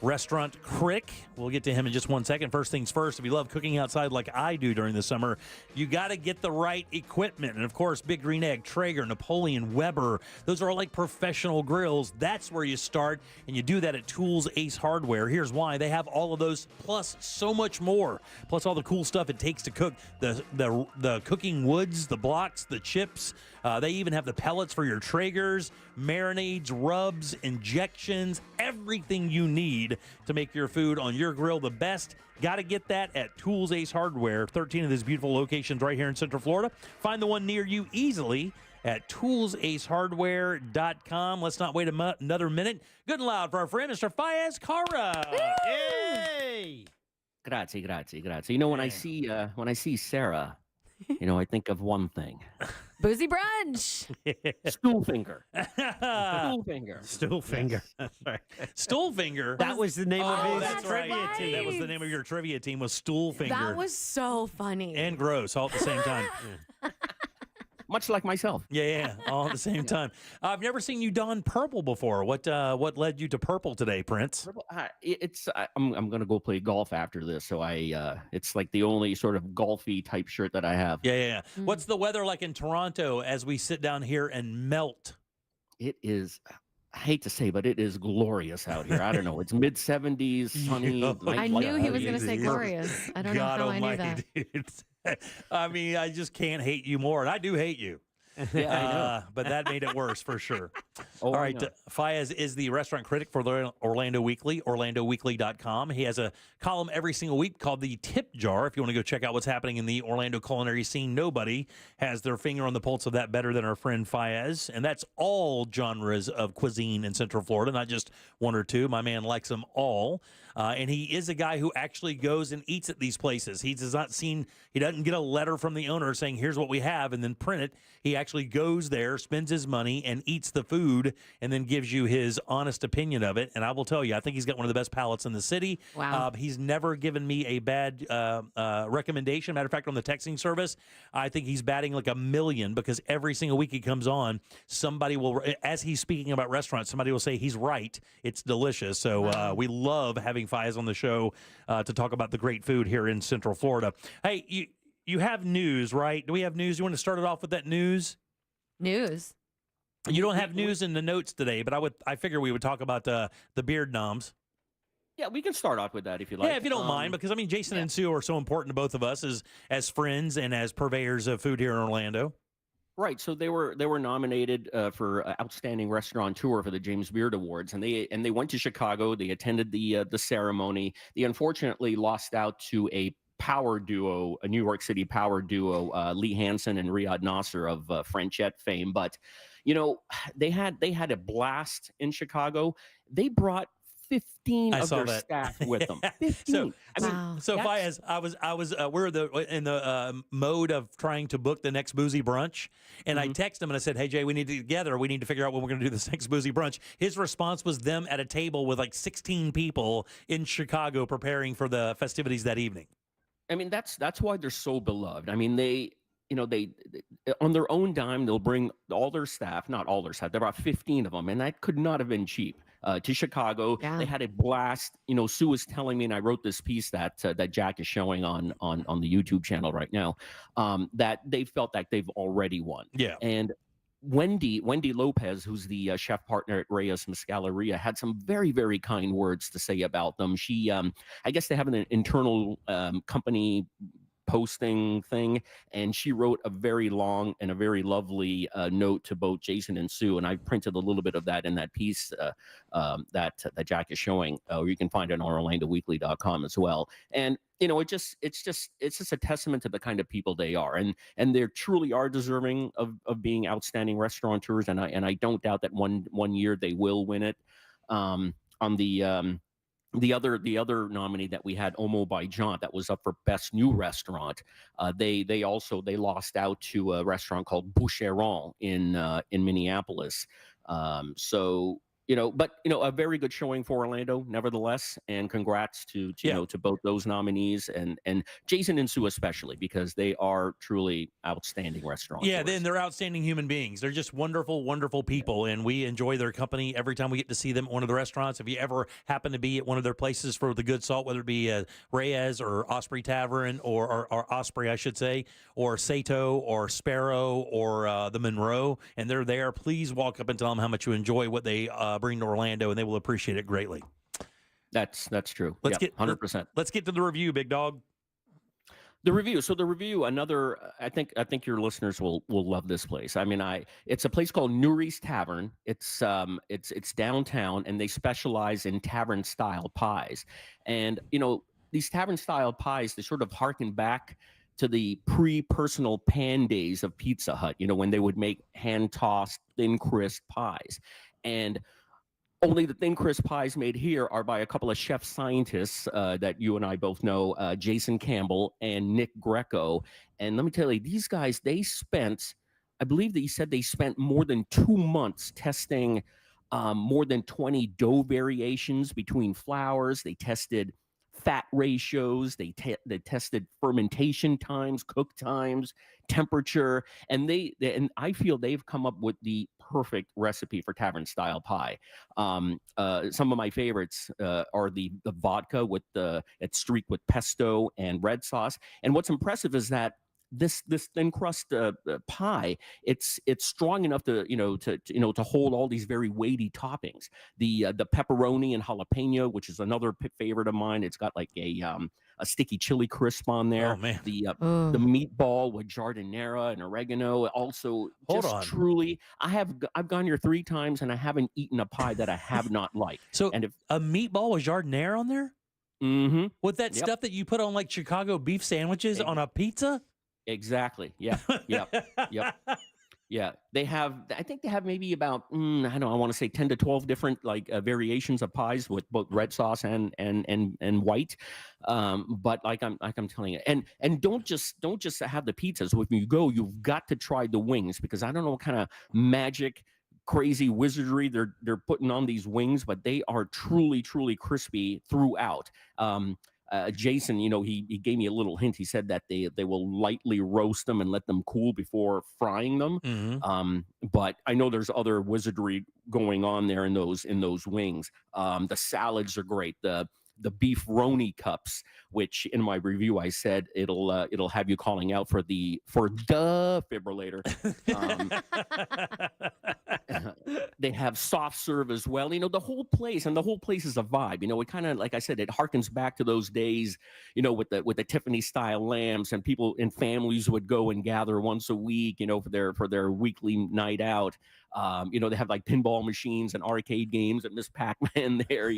restaurant critic. We'll get to him in just one second. First things first, if you love cooking outside like I do during the summer, you got to get the right equipment. And of course, Big Green Egg, Traeger, Napoleon, Weber, those are all like professional grills. That's where you start, and you do that at Tools Ace Hardware. Here's why. They have all of those, plus so much more, plus all the cool stuff it takes to cook, the cooking woods, the blocks, the chips. They even have the pellets for your Traegers, marinades, rubs, injections, everything you need to make your food on your grill the best. Got to get that at Tools Ace Hardware. 13 of these beautiful locations right here in Central Florida. Find the one near you easily at toolsacehardware.com. Let's not wait another minute. Good and loud for our friend, Mr. Fayez Kara. Yay! Grazie. You know, when I see Sarah, I think of one thing. Boozy brunch. Stool finger. Stool finger. Stool finger. That's right. Stool finger. That was the name of his that's trivia right. team. That was the name of your trivia team, was Stool finger. That was so funny. And gross all at the same time. Much like myself. Yeah, all at the same time. I've never seen you don purple before. What led you to purple today, Prince? I'm gonna go play golf after this, so it's like the only sort of golfy type shirt that I have. Yeah. What's the weather like in Toronto as we sit down here and melt? It is. I hate to say, but it is glorious out here. I don't know. It's mid 70s, sunny. I knew he was going to say glorious. I don't know how I knew that. Dude. I mean, I just can't hate you more, and I do hate you. Yeah, I know. But that made it worse for sure. Oh, all right, Fayez is the restaurant critic for the Orlando Weekly, orlandoweekly.com. He has a column every single week called The Tip Jar. If you want to go check out what's happening in the Orlando culinary scene, nobody has their finger on the pulse of that better than our friend Fayez. And that's all genres of cuisine in Central Florida, not just one or two. My man likes them all. And he is a guy who actually goes and eats at these places. He doesn't get a letter from the owner saying, here's what we have, and then print it. He actually goes there, spends his money, and eats the food, and then gives you his honest opinion of it. And I will tell you, I think he's got one of the best palates in the city. Wow. He's never given me a bad recommendation. Matter of fact, on the texting service, I think he's batting like 1,000,000 because every single week he comes on, somebody will, as he's speaking about restaurants, somebody will say he's right. It's delicious. So we love having Fayez on the show to talk about the great food here in Central Florida. Hey, you have news, right? Do we have news? You want to start it off with that news? News. You don't have news in the notes today, but I figure we would talk about the beard noms. Yeah, we can start off with that if you like. Yeah, if you don't mind, because I mean, Jason and Sue are so important to both of us as friends and as purveyors of food here in Orlando. Right, so they were nominated for Outstanding Restaurateur for the James Beard Awards, and they went to Chicago. They attended the ceremony. They unfortunately lost out to a power duo, a New York City power duo, Lee Hansen and Riyad Nasser of Frenchette fame. But they had a blast in Chicago. They brought 15 of their staff with them. 15. So Fayez, we're in the mode of trying to book the next boozy brunch, and I texted him and I said, "Hey Jay, we need to get together. We need to figure out when we're going to do this next boozy brunch." His response was them at a table with like 16 people in Chicago preparing for the festivities that evening. I mean, that's why they're so beloved. I mean, they on their own dime, they'll bring all their staff, not all their staff. There are about 15 of them, and that could not have been cheap. To Chicago, they had a blast. Sue was telling me, and I wrote this piece that Jack is showing on the YouTube channel right now, that they felt like they've already won. Yeah, and Wendy Lopez, who's the chef partner at Reyes Mescaleria, had some very, very kind words to say about them. She, I guess they have an internal company posting thing, and she wrote a very long and a very lovely note to both Jason and Sue, and I printed a little bit of that in that piece that Jack is showing, or you can find it on orlandoweekly.com as well. And it's just a testament to the kind of people they are, and they truly are deserving of being outstanding restaurateurs, and I don't doubt that one year they will win it. On the other nominee that we had, Omo by Jaunt, that was up for Best New Restaurant. They lost out to a restaurant called Boucheron in Minneapolis. But a very good showing for Orlando, nevertheless, and congrats to both those nominees and Jason and Sue especially, because they are truly outstanding restaurants. Yeah, then they're outstanding human beings. They're just wonderful, wonderful people, and we enjoy their company every time we get to see them at one of the restaurants. If you ever happen to be at one of their places for the good salt, whether it be Reyes or Osprey Tavern or Osprey, I should say, or Sato or Sparrow or the Monroe, and they're there, please walk up and tell them how much you enjoy what they bring to Orlando, and they will appreciate it greatly. That's true. Let's get 100%. Let's get to the review, big dog. The review. So the review, I think your listeners will love this place. I mean, it's a place called Nuries Tavern. It's downtown, and they specialize in tavern style pies. And these tavern style pies, they sort of harken back to the pre-personal pan days of Pizza Hut, when they would make hand-tossed, thin, crisp pies. And Only the thin crisp pies made here are by a couple of chef scientists that you and I both know, Jason Campbell and Nick Greco. And let me tell you, these guys, I believe that he said they spent more than 2 months testing more than 20 dough variations between flours. They tested fat ratios. They tested fermentation times, cook times, temperature, and and I feel they've come up with the perfect recipe for tavern style pie. Some of my favorites are the vodka with it's streaked with pesto and red sauce. And what's impressive is that this thin crust pie, it's strong enough to to hold all these very weighty toppings. The pepperoni and jalapeno, which is another favorite of mine. It's got like a sticky chili crisp on there. Oh man, the meatball with jardinera and oregano. Also, truly, I've gone here 3 times and I haven't eaten a pie that I have not liked. So, and if a meatball with jardinera on there, with that stuff that you put on like Chicago beef sandwiches on a pizza. Exactly. Yeah. Yep. Yeah. I think they have maybe about, I don't know, I want to say 10 to 12 different variations of pies with both red sauce and white. But like I'm telling you, and don't just have the pizzas. When you go, you've got to try the wings, because I don't know what kind of magic, crazy wizardry they're putting on these wings, but they are truly, truly crispy throughout. Jason, he gave me a little hint. He said that they will lightly roast them and let them cool before frying them. But I know there's other wizardry going on there in those wings. The salads are great. The beef roni cups, which in my review I said it'll have you calling out for the defibrillator. They have soft serve as well. The whole place is a vibe. It kind of, like I said, it harkens back to those days, with the Tiffany style lamps, and people and families would go and gather once a week, for their weekly night out. They have like pinball machines and arcade games at Miss Pac-Man there,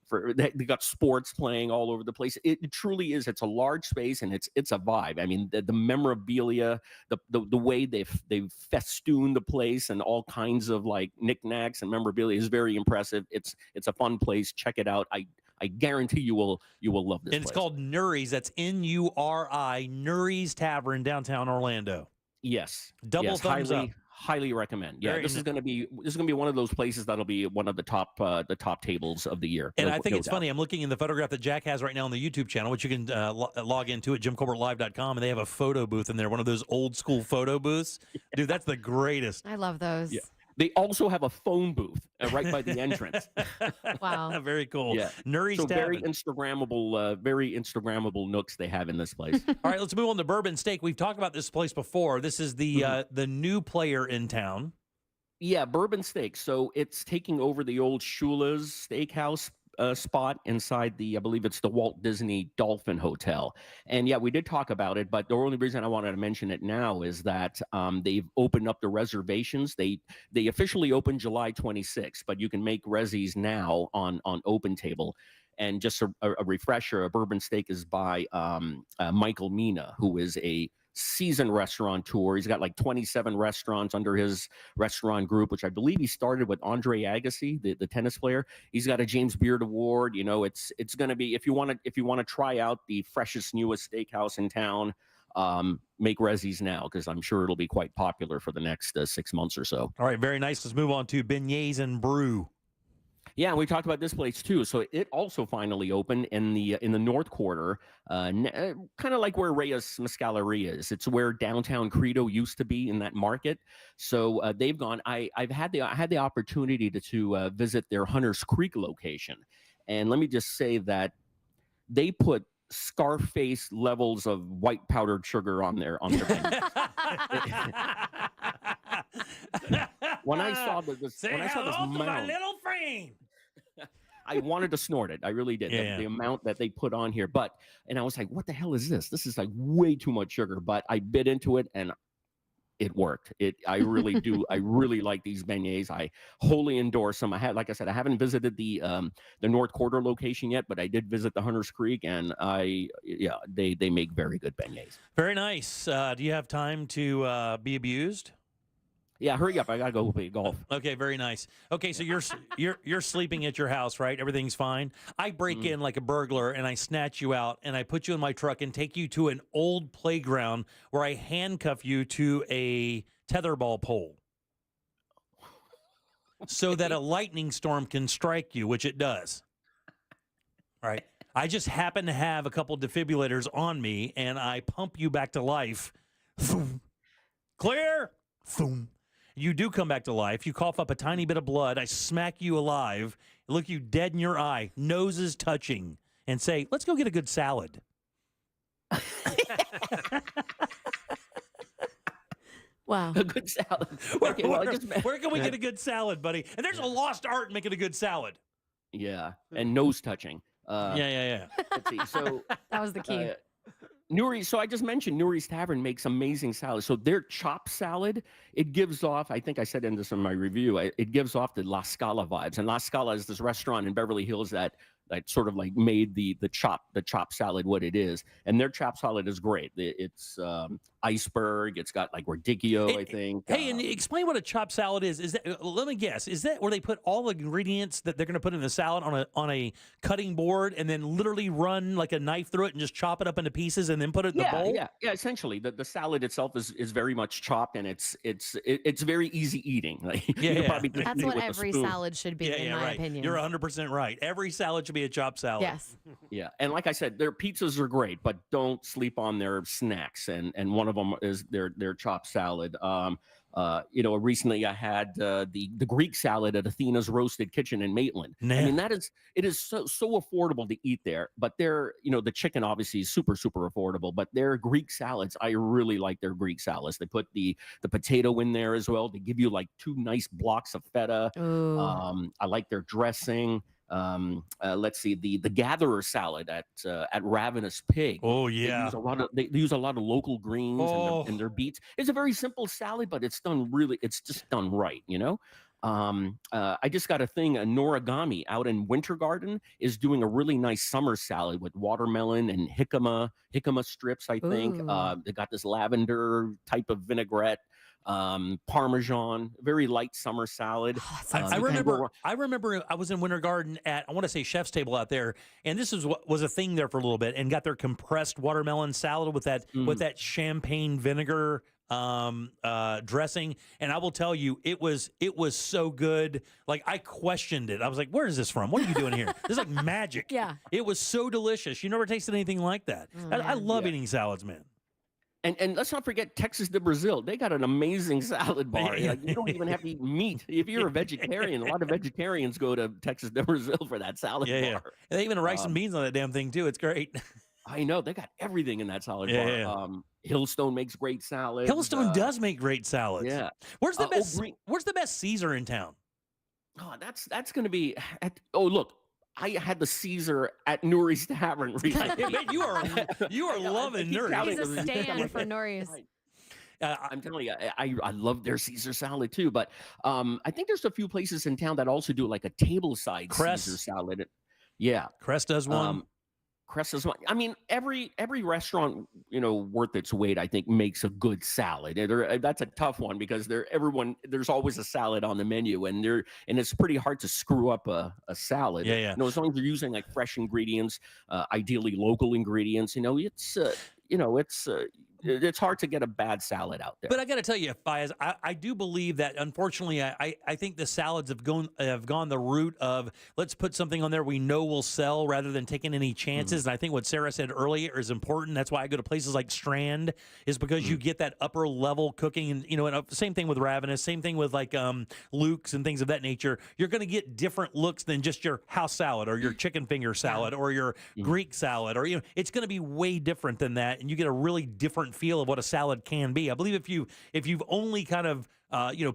they got sports playing all over the place. It truly is. It's a large space, and it's a vibe. I mean, the memorabilia, the way they've festooned the place, and all kinds of like knickknacks and memorabilia is very impressive. It's a fun place. Check it out. I guarantee you will love this. And it's called Nuries. That's Nuri, Nuries Tavern, downtown Orlando. Yes. Double thumbs up. Highly recommend. Yeah, this is going to be one of those places that'll be one of the top tables of the year. And I think it's funny. I'm looking in the photograph that Jack has right now on the YouTube channel, which you can log into at JimColbertLive.com, and they have a photo booth in there, one of those old school photo booths. Dude, that's the greatest. I love those. Yeah. They also have a phone booth right by the entrance. Wow. Very cool. Yeah. Nuries so Tavern. very Instagrammable nooks they have in this place. All right, let's move on to Bourbon Steak. We've talked about this place before. This is the new player in town. Yeah, Bourbon Steak. So it's taking over the old Shula's Steakhouse spot inside I believe it's the Walt Disney Dolphin Hotel. And yeah, we did talk about it, but the only reason I wanted to mention it now is that they've opened up the reservations. They officially opened July 26th, but you can make resis now on OpenTable. And just a refresher, a Bourbon Steak is by Michael Mina, who is a seasoned restaurateur. He's got like 27 restaurants under his restaurant group, which I believe he started with Andre Agassi, the tennis player. He's got a James Beard Award. It's going to be, if you want to try out the freshest, newest steakhouse in town, make resis now, because I'm sure it'll be quite popular for the next 6 months or so. All right, very nice. Let's move on to Beignets and Brew. Yeah, we talked about this place too. So it also finally opened in the North Quarter, kind of like where Reyes Mescaleria is. It's where downtown Credo used to be in that market. So they've gone. I had the opportunity to visit their Hunters Creek location, and let me just say that they put Scarface levels of white powdered sugar on their menu. When I saw this mound, little friend. I wanted to snort it. I really did. Yeah. The amount that they put on here, and I was like, "What the hell is this? This is like way too much sugar." But I bit into it, and it worked. I really do. I really like these beignets. I wholly endorse them. Like I said, I haven't visited the North Quarter location yet, but I did visit the Hunters Creek, and they make very good beignets. Very nice. Do you have time to be abused? Yeah, hurry up. I got to go play golf. Okay, very nice. Okay, so you're sleeping at your house, right? Everything's fine. I break in like a burglar and I snatch you out and I put you in my truck and take you to an old playground where I handcuff you to a tetherball pole so that a lightning storm can strike you, which it does. All right. I just happen to have a couple defibrillators on me and I pump you back to life. Clear. You do come back to life. You cough up a tiny bit of blood. I smack you alive, look you dead in your eye, noses touching, and say, let's go get a good salad. Wow. A good salad. Where can we get a good salad, buddy? And there's a lost art in making a good salad. Yeah, and nose touching. Yeah. Let's see. So that was the key. Nuries, so I just mentioned Nuries Tavern makes amazing salad. So their chopped salad, it gives off, I think I said in this in my review, it gives off the La Scala vibes. And La Scala is this restaurant in Beverly Hills that sort of like made the chopped salad what it is. And their chopped salad is great. It's iceberg. It's got like radicchio, I think. Hey, and explain what a chopped salad is. Is that, let me guess, is that where they put all the ingredients that they're going to put in the salad on a cutting board and then literally run like a knife through it and just chop it up into pieces and then put it in the bowl? Yeah. Essentially, the salad itself is very much chopped and it's very easy eating. Like, That's what every salad should be, in my opinion. You're 100% right. Every salad should be a chopped salad. Yes. Yeah, and like I said, their pizzas are great, but don't sleep on their snacks. And one of them is their chopped salad. Recently I had the Greek salad at Athena's Roasted Kitchen in Maitland. I mean, it is so affordable to eat there. But the chicken obviously is super affordable. But their Greek salads, I really like their Greek salads. They put the potato in there as well. They give you like 2 nice blocks of feta. I like their dressing. Let's see, the Gatherer salad at Ravenous Pig. Oh yeah, they use a lot of local greens and their beets. It's a very simple salad, but it's just done right, I just got a thing. Noragami out in Winter Garden is doing a really nice summer salad with watermelon and jicama strips, I think. They got this lavender type of vinaigrette. Parmesan, very light summer salad. I remember I was in Winter Garden at, I want to say Chef's Table out there, and this is what was a thing there for a little bit, and got their compressed watermelon salad with that champagne vinegar dressing. And I will tell you, it was so good. Like, I questioned it. I was like, where is this from? What are you doing here? This is like magic. Yeah. It was so delicious. You never tasted anything like that. I love eating salads, man. And let's not forget Texas de Brazil. They got an amazing salad bar. Like, you don't even have to eat meat. If you're a vegetarian, a lot of vegetarians go to Texas de Brazil for that salad bar. Yeah. And they even have rice and beans on that damn thing too. It's great. I know. They got everything in that salad bar. Yeah. Hillstone makes great salads. Hillstone does make great salads. Yeah. Where's the best Caesar in town? Oh, that's going to be look. I had the Caesar at Nuries Tavern recently. Man, you are loving Nuries. He's a stand for Nuries. I'm telling you, I love their Caesar salad too. But I think there's a few places in town that also do like a tableside Caesar salad. Yeah, Crest does one. Crest does one. I mean, every restaurant, worth its weight, I think, makes a good salad. That's a tough one because there's always a salad on the menu, and it's pretty hard to screw up a salad. Yeah. As long as you're using like fresh ingredients, ideally local ingredients, it's hard to get a bad salad out there. But I got to tell you, Faiz, I do believe that, unfortunately, I think the salads have gone the route of, let's put something on there we know will sell rather than taking any chances. And I think what Sarah said earlier is important. That's why I go to places like Strand, is because you get that upper level cooking. And, and same thing with Ravenous, same thing with like Luke's and things of that nature. You're going to get different looks than just your house salad or your chicken finger salad or your Greek salad, or it's going to be way different than that. And you get a really different feel of what a salad can be. I believe if you've only kind of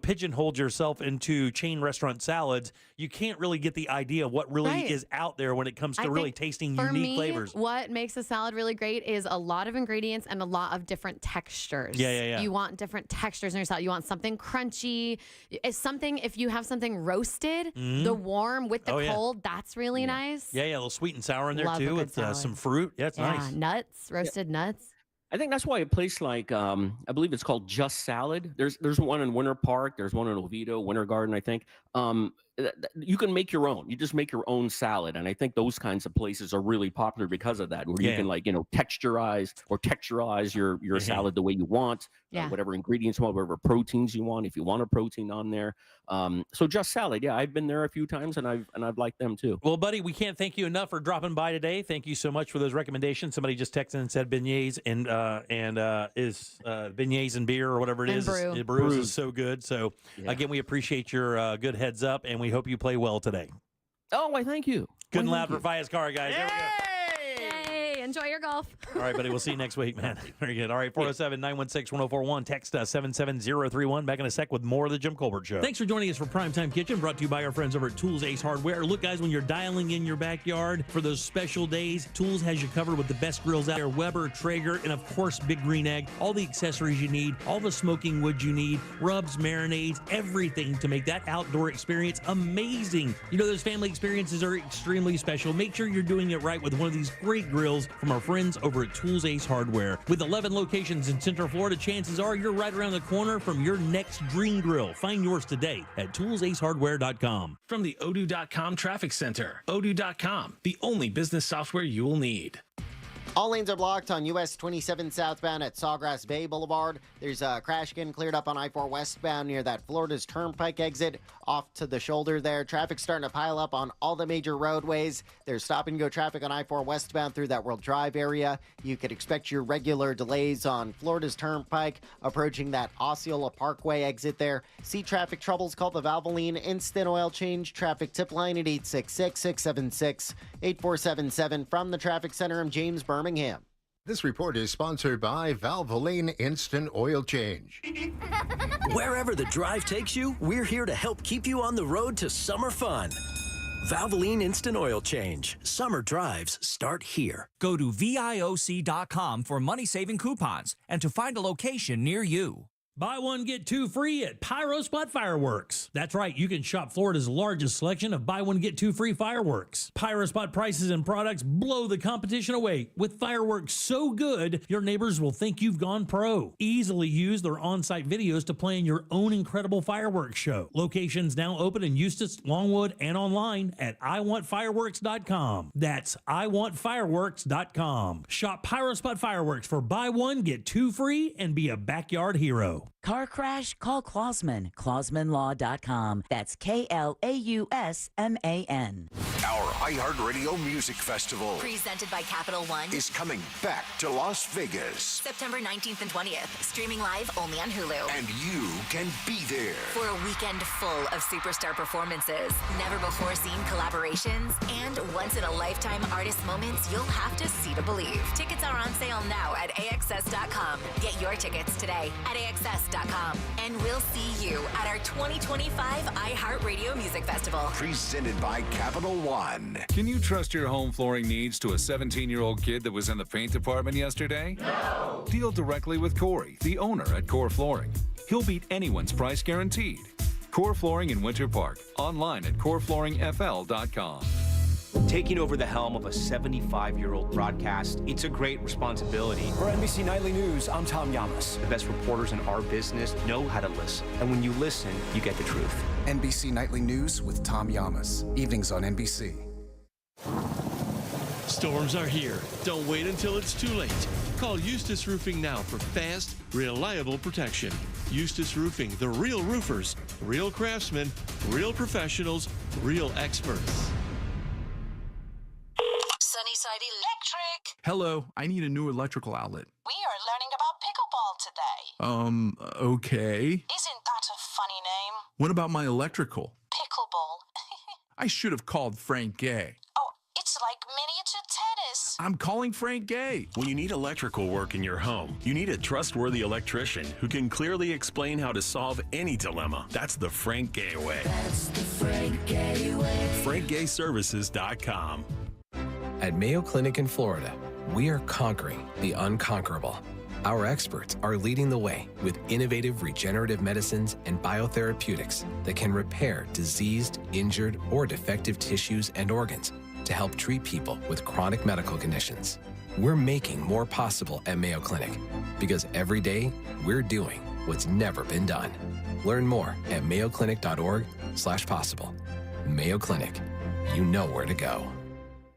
pigeonholed yourself into chain restaurant salads, you can't really get the idea of what really is out there when it comes to really tasting unique flavors. What makes a salad really great is a lot of ingredients and a lot of different textures. Yeah. You want different textures in your salad. You want something crunchy. If you have something roasted, the warm with the cold, that's really nice. Yeah, a little sweet and sour in there Love too with some fruit. Yeah, it's nice. Nuts, roasted nuts. I think that's why a place like I believe it's called Just Salad. There's one in Winter Park. There's one in Oviedo, Winter Garden, I think. You can make your own. You just make your own salad, and I think those kinds of places are really popular because of that, where you can texturize your salad the way you want, whatever ingredients you want, whatever proteins you want, if you want a protein on there. So Just Salad, I've been there a few times, and I've liked them too. Well, buddy, we can't thank you enough for dropping by today. Thank you so much for those recommendations. Somebody just texted and said beignets and beignets and beer or whatever it is. Brews is so good. So again, we appreciate your good heads up, and we hope you play well today. Oh, why thank you. Good and loud for Faya's car, guys. There we go. Yay! Enjoy your golf. All right, buddy. We'll see you next week, man. Very good. All right, 407-916-1041. Text 77031. Back in a sec with more of the Jim Colbert Show. Thanks for joining us for Primetime Kitchen, brought to you by our friends over at Tools Ace Hardware. Look, guys, when you're dialing in your backyard for those special days, Tools has you covered with the best grills out there. Weber, Traeger, and of course, Big Green Egg. All the accessories you need, all the smoking wood you need, rubs, marinades, everything to make that outdoor experience amazing. You know, those family experiences are extremely special. Make sure you're doing it right with one of these great grills from our friends over at Tools Ace Hardware. With 11 locations in Central Florida, chances are you're right around the corner from your next dream grill. Find yours today at toolsacehardware.com. From the Odoo.com Traffic Center, Odoo.com, the only business software you will need. All lanes are blocked on US 27 southbound at Sawgrass Bay Boulevard. There's a crash getting cleared up on I-4 westbound near that Florida's Turnpike exit off to the shoulder there. Traffic's starting to pile up on all the major roadways. There's stop-and-go traffic on I-4 westbound through that World Drive area. You could expect your regular delays on Florida's Turnpike approaching that Osceola Parkway exit there. See traffic troubles, call the Valvoline Instant Oil Change traffic tip line at 866-676-8477. From the Traffic Center, I'm James Birmingham. This report is sponsored by Valvoline Instant Oil Change. Wherever the drive takes you, we're here to help keep you on the road to summer fun. Valvoline Instant Oil Change. Summer drives start here. Go to VIOC.com for money-saving coupons and to find a location near you. Buy one, get two free at Pyro Spot Fireworks. That's right, you can shop Florida's largest selection of buy one, get two free fireworks. Pyro Spot prices and products blow the competition away with fireworks so good, your neighbors will think you've gone pro. Easily use their on-site videos to plan your own incredible fireworks show. Locations now open in Eustis, Longwood, and online at iwantfireworks.com. That's iwantfireworks.com. Shop Pyro Spot Fireworks for buy one, get two free, and be a backyard hero. Car crash? Call Klausman. KlausmanLaw.com. That's KLAUSMAN. Our iHeartRadio Music Festival Presented by Capital One is coming back to Las Vegas. September 19th and 20th. Streaming live only on Hulu. And you can be there. For a weekend full of superstar performances, never before seen collaborations, and once-in-a-lifetime artist moments you'll have to see to believe. Tickets are on sale now at AXS.com. Get your tickets today at AXS.com. And we'll see you at our 2025 iHeartRadio Music Festival. Presented by Capital One. Can you trust your home flooring needs to a 17-year-old kid that was in the paint department yesterday? No! Deal directly with Corey, the owner at Core Flooring. He'll beat anyone's price guaranteed. Core Flooring in Winter Park. Online at coreflooringfl.com. Taking over the helm of a 75-year-old broadcast, it's a great responsibility. For NBC Nightly News, I'm Tom Yamas. The best reporters in our business know how to listen. And when you listen, you get the truth. NBC Nightly News with Tom Yamas. Evenings on NBC. Storms are here. Don't wait until it's too late. Call Eustace Roofing now for fast, reliable protection. Eustace Roofing, the real roofers, real craftsmen, real professionals, real experts. Sunnyside Electric. Hello, I need a new electrical outlet. We are learning about pickleball today. Okay. Isn't that a funny name? What about my electrical? Pickleball. I should have called Frank Gay. Oh, it's like miniature tennis. I'm calling Frank Gay. When you need electrical work in your home, you need a trustworthy electrician who can clearly explain how to solve any dilemma. That's the Frank Gay way. That's the Frank Gay way. FrankGayServices.com. At Mayo Clinic in Florida, we are conquering the unconquerable. Our experts are leading the way with innovative regenerative medicines and biotherapeutics that can repair diseased, injured, or defective tissues and organs to help treat people with chronic medical conditions. We're making more possible at Mayo Clinic because every day we're doing what's never been done. Learn more at mayoclinic.org/possible. Mayo Clinic, you know where to go.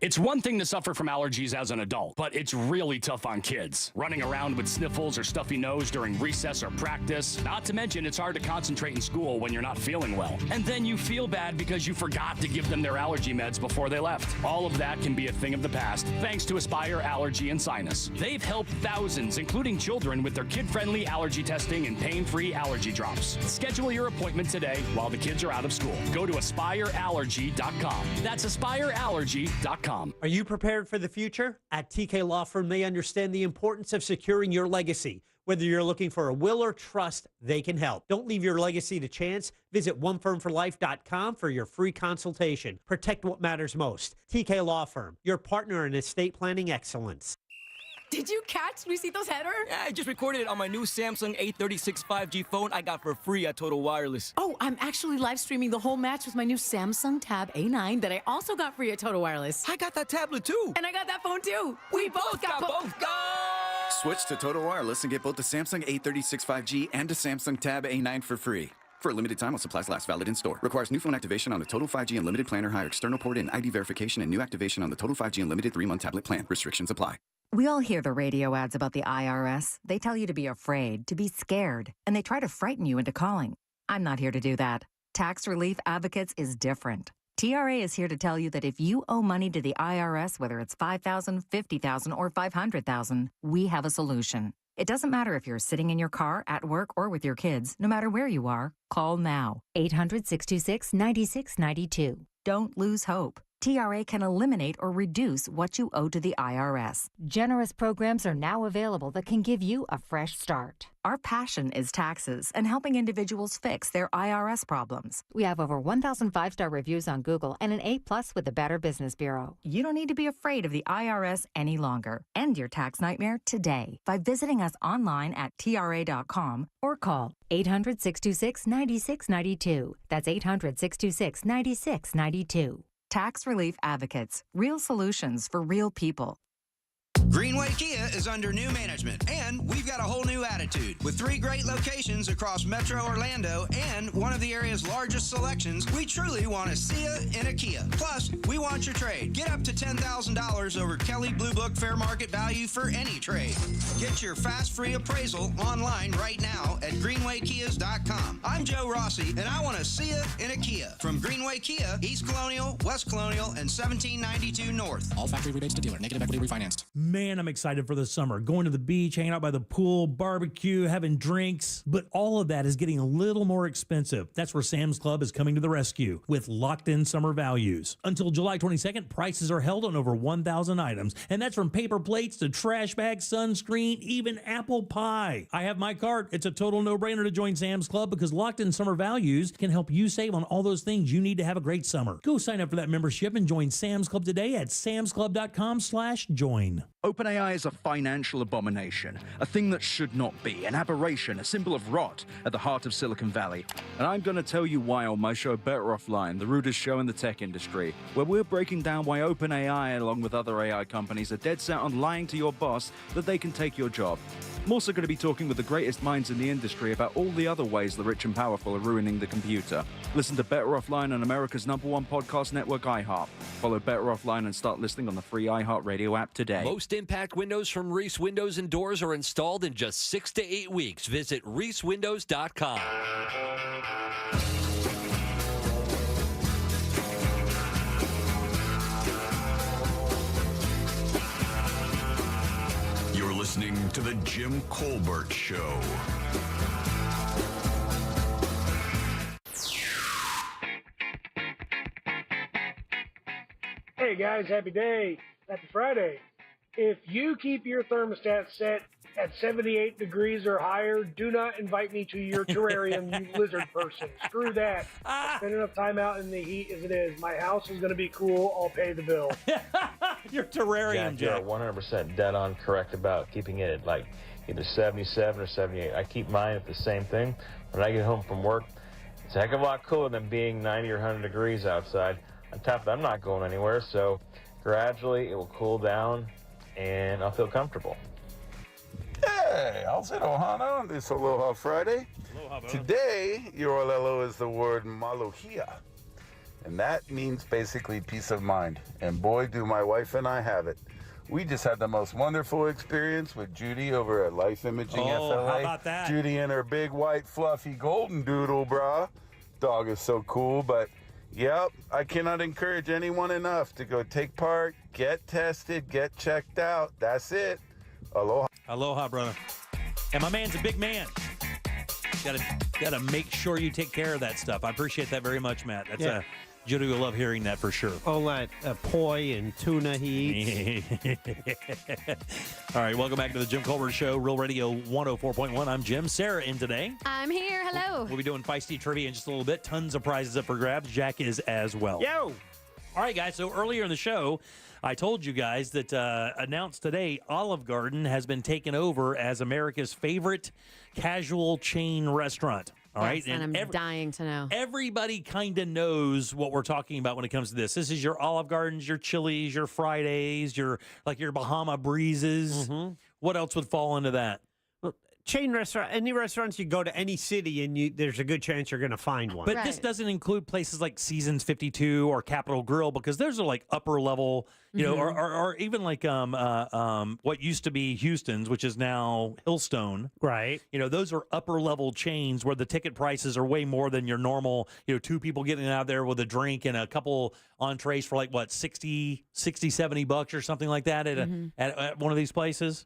It's one thing to suffer from allergies as an adult, but it's really tough on kids. Running around with sniffles or stuffy nose during recess or practice. Not to mention, it's hard to concentrate in school when you're not feeling well. And then you feel bad because you forgot to give them their allergy meds before they left. All of that can be a thing of the past, thanks to Aspire Allergy and Sinus. They've helped thousands, including children, with their kid-friendly allergy testing and pain-free allergy drops. Schedule your appointment today while the kids are out of school. Go to AspireAllergy.com. That's AspireAllergy.com. Are you prepared for the future? At TK Law Firm, they understand the importance of securing your legacy. Whether you're looking for a will or trust, they can help. Don't leave your legacy to chance. Visit onefirmforlife.com for your free consultation. Protect what matters most. TK Law Firm, your partner in estate planning excellence. Did you catch Luisito's header? Yeah, I just recorded it on my new Samsung A36 5G phone I got for free at Total Wireless. Oh, I'm actually live streaming the whole match with my new Samsung Tab A9 that I also got free at Total Wireless. I got that tablet too. And I got that phone too. We both got both. Go! Switch to Total Wireless and get both the Samsung A36 5G and the Samsung Tab A9 for free. For a limited time while supplies last, valid in store. Requires new phone activation on the Total 5G Unlimited plan or higher external port in ID verification and new activation on the Total 5G Unlimited 3-month tablet plan. Restrictions apply. We all hear the radio ads about the IRS. They tell you to be afraid, to be scared, and they try to frighten you into calling. I'm not here to do that. Tax Relief Advocates is different. TRA is here to tell you that if you owe money to the IRS, whether it's $5,000, $50,000, or $500,000, we have a solution. It doesn't matter if you're sitting in your car, at work, or with your kids. No matter where you are, call now. 800-626-9692. Don't lose hope. TRA can eliminate or reduce what you owe to the IRS. Generous programs are now available that can give you a fresh start. Our passion is taxes and helping individuals fix their IRS problems. We have over 1,000 5-star reviews on Google and an A+ with the Better Business Bureau. You don't need to be afraid of the IRS any longer. End your tax nightmare today by visiting us online at TRA.com or call 800-626-9692. That's 800-626-9692. Tax Relief Advocates. Real solutions for real people. Greenway Kia is under new management, and we've got a whole new attitude. With 3 great locations across Metro Orlando and one of the area's largest selections, we truly want to see you in a Kia. Plus, we want your trade. Get up to $10,000 over Kelly Blue Book fair market value for any trade. Get your fast free appraisal online right now at greenwaykias.com. I'm Joe Rossi, and I want to see you in a Kia. From Greenway Kia, East Colonial, West Colonial, and 1792 North. All factory rebates to dealer. Negative equity refinanced. Man, I'm excited for the summer. Going to the beach, hanging out by the pool, barbecue, having drinks. But all of that is getting a little more expensive. That's where Sam's Club is coming to the rescue with locked-in summer values. Until July 22nd, prices are held on over 1,000 items. And that's from paper plates to trash bags, sunscreen, even apple pie. I have my card. It's a total no-brainer to join Sam's Club because locked-in summer values can help you save on all those things you need to have a great summer. Go sign up for that membership and join Sam's Club today at samsclub.com/join. OpenAI is a financial abomination, a thing that should not be, an aberration, a symbol of rot at the heart of Silicon Valley. And I'm going to tell you why on my show Better Offline, the rudest show in the tech industry, where we're breaking down why OpenAI, along with other AI companies, are dead set on lying to your boss that they can take your job. I'm also going to be talking with the greatest minds in the industry about all the other ways the rich and powerful are ruining the computer. Listen to Better Offline on America's #1 podcast network, iHeart. Follow Better Offline and start listening on the free iHeart Radio app today. Most impact windows from Reese Windows and Doors are installed in just 6 to 8 weeks. Visit reesewindows.com. Listening to the Jim Colbert Show. Hey guys, happy day. Happy Friday. If you keep your thermostat set at 78 degrees or higher, do not invite me to your terrarium, you lizard person. Screw that. I spend enough time out in the heat as it is. My house is going to be cool. I'll pay the bill. Your terrarium, Jack. You're 100% dead on correct about keeping it at like either 77 or 78. I keep mine at the same thing. When I get home from work, it's a heck of a lot cooler than being 90 or 100 degrees outside. On top of that, I'm not going anywhere, so gradually it will cool down and I'll feel comfortable. Hey, how's it, Ohana, on this Aloha Friday? Aloha, brother. Today, your olelo is the word malohia, and that means basically peace of mind. And boy, do my wife and I have it. We just had the most wonderful experience with Judy over at Life Imaging FLA. How about that? Judy and her big white fluffy golden doodle, brah. Dog is so cool, but yep, I cannot encourage anyone enough to go take part, get tested, get checked out. That's it. Aloha. Aloha, brother. And my man's a big man. Gotta make sure you take care of that stuff. I appreciate that very much, Matt. That's Judy will love hearing that for sure. All that poi and tuna he eats. All right, welcome back to the Jim Colbert Show, Real Radio 104.1. I'm Jim. Sarah in today. I'm here. Hello. We'll be doing feisty trivia in just a little bit. Tons of prizes up for grabs. Jack is as well. Yo! All right, guys. So earlier in the show, I told you guys that announced today, Olive Garden has been taken over as America's favorite casual chain restaurant. All right, and I'm dying to know. Everybody kind of knows what we're talking about when it comes to this. This is your Olive Gardens, your Chili's, your Fridays, your Bahama Breezes. Mm-hmm. What else would fall into that? Chain restaurant, any restaurants, you go to any city and there's a good chance you're going to find one. But this doesn't include places like Seasons 52 or Capitol Grill, because those are like upper level, you know, or even like what used to be Houston's, which is now Hillstone. Right. You know, those are upper level chains where the ticket prices are way more than your normal, you know, two people getting out there with a drink and a couple entrees for like what, 60, 70 bucks or something like that at one of these places.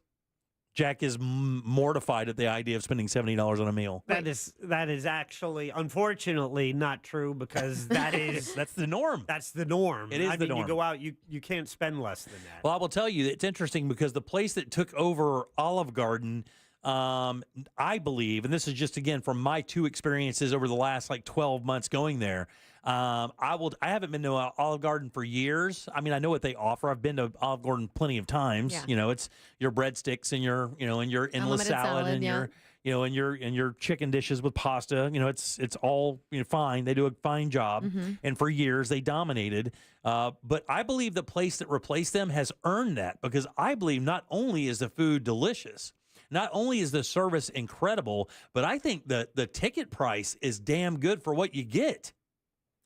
Jack is mortified at the idea of spending $70 on a meal. That is actually, unfortunately, not true, because that's the norm. That's the norm. It is the norm. You go out, you can't spend less than that. Well, I will tell you, it's interesting because the place that took over Olive Garden, I believe, and this is just again from my two experiences over the last like 12 months going there. I haven't been to Olive Garden for years. I mean, I know what they offer. I've been to Olive Garden plenty of times. Yeah. You know, it's your breadsticks and your, you know, and your endless salad and your, you know, and your chicken dishes with pasta. You know, it's all, you know, fine. They do a fine job. And for years they dominated. But I believe the place that replaced them has earned that, because I believe not only is the food delicious, not only is the service incredible, but I think that the ticket price is damn good for what you get.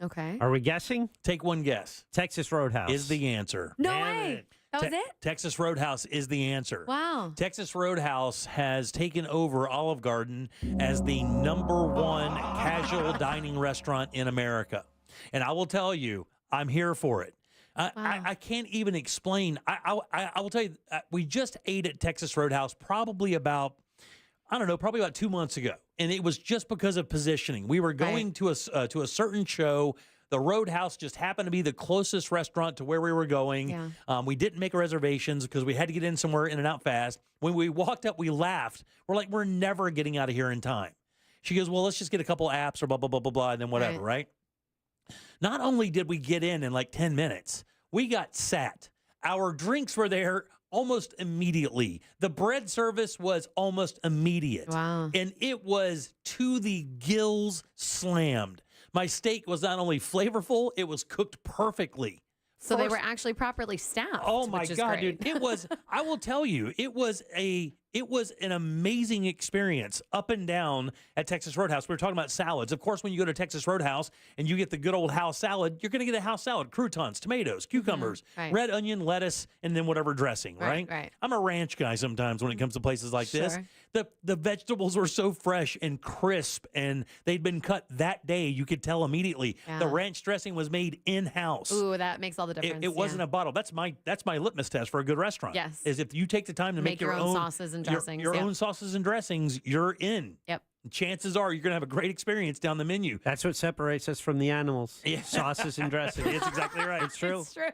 Okay. Are we guessing? Take one guess. Texas Roadhouse is the answer. No way. That was it? Texas Roadhouse is the answer. Wow. Texas Roadhouse has taken over Olive Garden as the #1 casual dining restaurant in America. And I will tell you, I'm here for it. I can't even explain. I will tell you, we just ate at Texas Roadhouse probably about 2 months ago. And it was just because of positioning. We were going to a certain show. The Roadhouse just happened to be the closest restaurant to where we were going. Yeah. We didn't make reservations because we had to get in somewhere in and out fast. When we walked up, we laughed. We're like, we're never getting out of here in time. She goes, well, let's just get a couple apps or blah, blah, blah, blah, blah, and then whatever, right? Not only did we get in like 10 minutes, we got sat. Our drinks were there almost immediately. The bread service was almost immediate. Wow. And it was to the gills slammed. My steak was not only flavorful, it was cooked perfectly. So they were actually properly staffed. Oh my which is God, great. dude. It was, I will tell you, it was an amazing experience up and down at Texas Roadhouse. We were talking about salads. Of course, when you go to Texas Roadhouse and you get the good old house salad, you're going to get a house salad, croutons, tomatoes, cucumbers, red onion, lettuce, and then whatever dressing, right? Right. I'm a ranch guy sometimes when it comes to places like this. Sure. The vegetables were so fresh and crisp, and they'd been cut that day. You could tell immediately. Yeah. The ranch dressing was made in-house. Ooh, that makes all the difference. It wasn't a bottle. That's my litmus test for a good restaurant. Yes. Is if you take the time to make your own sauces and dressings. Your own sauces and dressings, you're in. Yep. Chances are you're going to have a great experience down the menu. That's what separates us from the animals. Sauces and dressings. It's exactly right. It's true. It's true.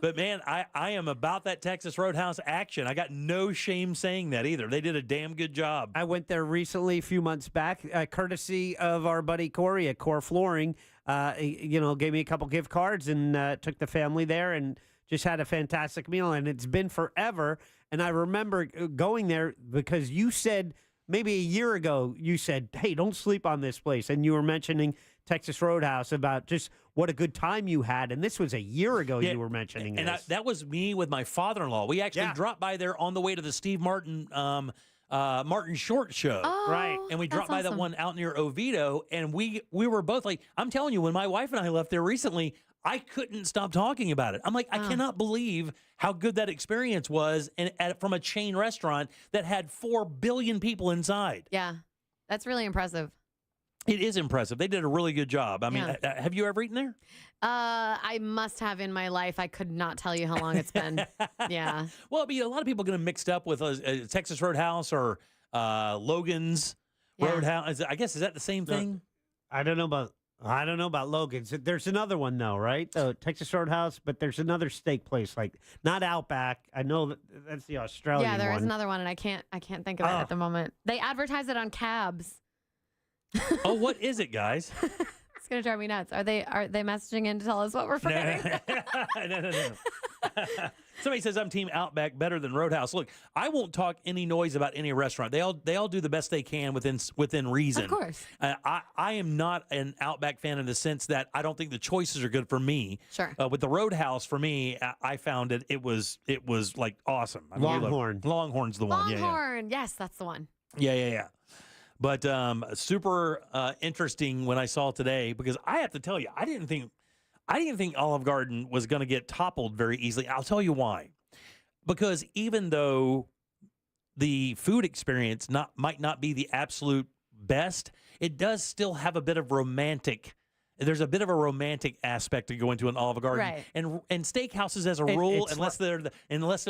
But man, I am about that Texas Roadhouse action. I got no shame saying that either. They did a damn good job. I went there recently, a few months back, courtesy of our buddy Corey at Core Flooring. Gave me a couple gift cards and took the family there and just had a fantastic meal. And it's been forever. And I remember going there because you said maybe a year ago, you said, hey, don't sleep on this place. And you were mentioning Texas Roadhouse about just what a good time you had. And this was a year ago you were mentioning and this. that was me with my father-in-law. We actually dropped by there on the way to the Steve Martin Martin Short show. Oh, right. And we dropped by awesome. that one out near Oviedo, and we were both like, I'm telling you, when my wife and I left there recently, I couldn't stop talking about it. I'm like, I cannot believe how good that experience was from a chain restaurant that had 4 billion people inside. Yeah, that's really impressive. It is impressive. They did a really good job. I mean, have you ever eaten there? I must have in my life. I could not tell you how long it's been. Yeah. Well, I mean, a lot of people get them mixed up with Texas Roadhouse or Logan's Roadhouse. I guess, is that the same thing? I don't know about Logan's. There's another one though, right? Texas Roadhouse, but there's another steak place, like not Outback. I know that's the Australian one. Yeah, there is another one, and I can't think of it at the moment. They advertise it on cabs. Oh, what is it, guys? It's gonna drive me nuts. Are they messaging in to tell us what we're forgetting? No. Somebody says I'm Team Outback better than Roadhouse. Look, I won't talk any noise about any restaurant. They all do the best they can within reason. Of course. I am not an Outback fan in the sense that I don't think the choices are good for me. Sure. With the Roadhouse, for me, I found it was like awesome. I mean, Longhorn. Longhorn's the one. Longhorn. Yes, that's the one. Yeah. But super interesting when I saw today, because I have to tell you, I didn't think Olive Garden was going to get toppled very easily. I'll tell you why. Because even though the food experience might not be the absolute best, it does still have a bit of romantic. There's a bit of a romantic aspect to go into an Olive Garden, Right. and steakhouses as a rule, unless they're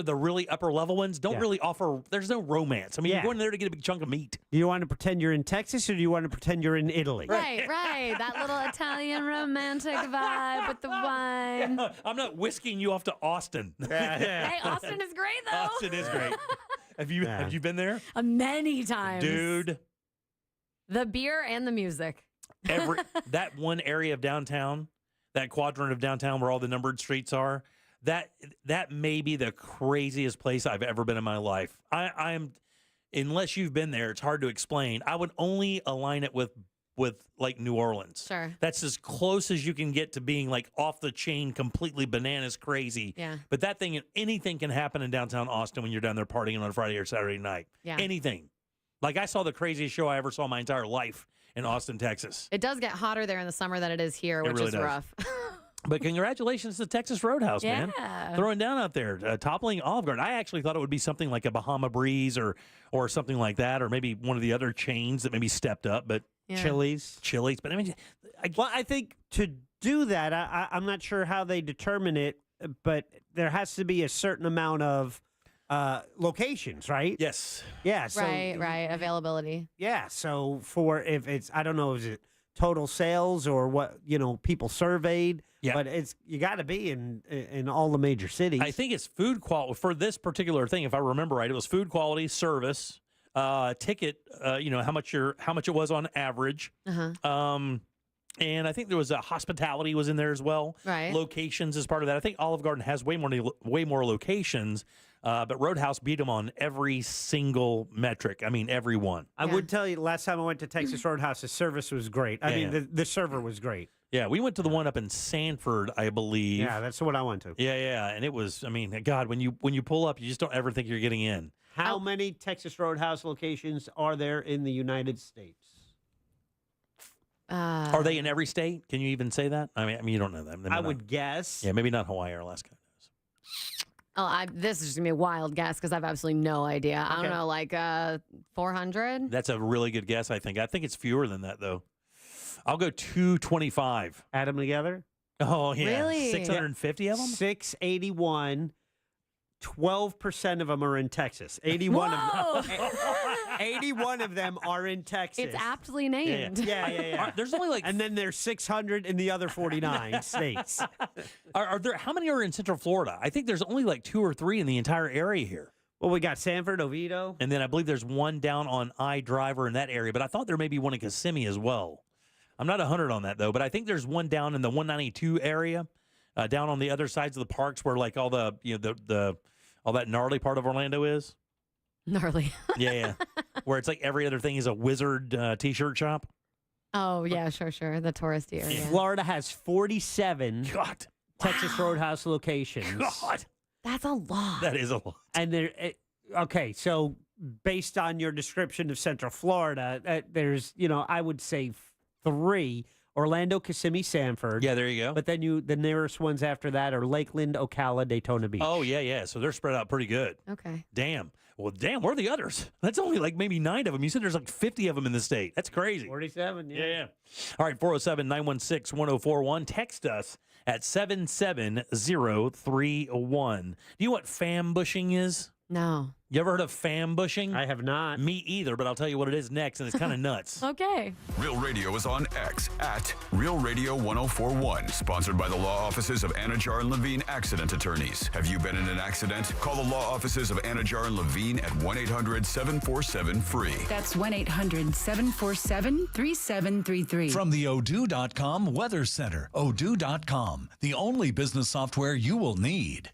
the really upper level ones, don't really offer. There's no romance. I mean, you're going there to get a big chunk of meat. Do you want to pretend you're in Texas, or do you want to pretend you're in Italy? Right. That little Italian romantic vibe with the wine. I'm not whisking you off to Austin. Hey, Austin is great though. Austin is great. Have you been there? Many times, Dude. The beer and the music. That one area of downtown, that quadrant of downtown where all the numbered streets are, that may be the craziest place I've ever been in my life. I'm unless you've been there, it's hard to explain. I would only align it with like New Orleans. Sure. That's as close as you can get to being like off the chain, completely bananas crazy. Yeah. But anything can happen in downtown Austin when you're down there partying on a Friday or Saturday night. Yeah. Anything. Like I saw the craziest show I ever saw in my entire life in Austin, Texas. It does get hotter there in the summer than it is here, which really is does. rough. But congratulations to Texas Roadhouse, man. Throwing down out there, toppling Olive Garden. I actually thought it would be something like a Bahama Breeze or something like that, or maybe one of the other chains that maybe stepped up. But Chili's. But I mean, I think to do that, I'm not sure how they determine it, but there has to be a certain amount of locations, right? Yes. Yeah. So, right. Availability. Yeah. So if it's, I don't know, is it total sales or what, people surveyed? Yeah. But you got to be in all the major cities. I think it's food quality for this particular thing. If I remember right, it was food quality, service, ticket. How much it was on average. And I think there was hospitality was in there as well. Right. Locations as part of that. I think Olive Garden has way more locations. But Roadhouse beat them on every single metric. I mean, every one. I would tell you, last time I went to Texas Roadhouse, the service was great. I mean, the server was great. Yeah, we went to the one up in Sanford, I believe. Yeah, that's the one I went to. Yeah, and it was. I mean, God, when you pull up, you just don't ever think you're getting in. How many Texas Roadhouse locations are there in the United States? Are they in every state? Can you even say that? I mean, you don't know that. I would guess. Yeah, maybe not Hawaii or Alaska. This is just going to be a wild guess because I have absolutely no idea. I don't know, like 400? That's a really good guess, I think. I think it's fewer than that, though. I'll go 225. Add them together? Oh, yeah. Really? 650 of them? 681. 12% of them are in Texas. 81 of them are in Texas. It's aptly named. Yeah. There's only like, and then there's 600 in the other 49 states. Are there? How many are in Central Florida? I think there's only like 2 or 3 in the entire area here. Well, we got Sanford, Oviedo, and then I believe there's one down on I-Driver in that area. But I thought there may be one in Kissimmee as well. I'm not 100 on that though, but I think there's one down in the 192 area, down on the other sides of the parks where like all the all that gnarly part of Orlando is. Gnarly. Yeah. Where it's like every other thing is a Wizard T-shirt shop. Oh, yeah, sure. The touristy area. Florida has 47 God. Texas Roadhouse locations. God. That's a lot. That is a lot. And okay, so based on your description of Central Florida, there's, I would say 3. Orlando, Kissimmee, Sanford. Yeah, there you go. But then the nearest ones after that are Lakeland, Ocala, Daytona Beach. Oh, yeah. So they're spread out pretty good. Okay. Damn. Well, where are the others? That's only like maybe 9 of them. You said there's like 50 of them in the state. That's crazy. 47, Yeah. All right, 407-916-1041. Text us at 77031. Do you know what fam bushing is? No. You ever heard of fam bushing? I have not. Me either, but I'll tell you what it is next, and it's kind of nuts. Okay. Real Radio is on X at Real Radio 1041. Sponsored by the law offices of Anajar and Levine Accident Attorneys. Have you been in an accident? Call the law offices of Anajar and Levine at 1-800-747-FREE. That's 1-800-747-3733. From the Odoo.com Weather Center. Odoo.com, the only business software you will need.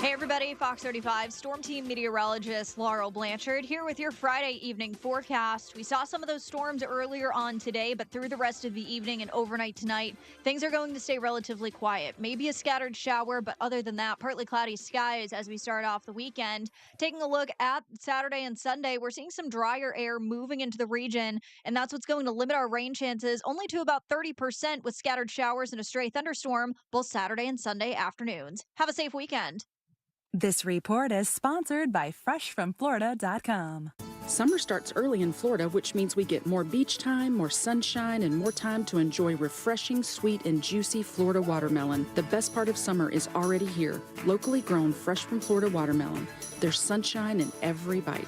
Hey everybody, Fox 35 Storm Team meteorologist Laurel Blanchard here with your Friday evening forecast. We saw some of those storms earlier on today, but through the rest of the evening and overnight tonight, things are going to stay relatively quiet. Maybe a scattered shower, but other than that, partly cloudy skies as we start off the weekend. Taking a look at Saturday and Sunday, we're seeing some drier air moving into the region, and that's what's going to limit our rain chances only to about 30% with scattered showers and a stray thunderstorm both Saturday and Sunday afternoons. Have a safe weekend. This report is sponsored by FreshFromFlorida.com. Summer starts early in Florida, which means we get more beach time, more sunshine, and more time to enjoy refreshing, sweet, and juicy Florida watermelon. The best part of summer is already here. Locally grown, fresh from Florida watermelon. There's sunshine in every bite.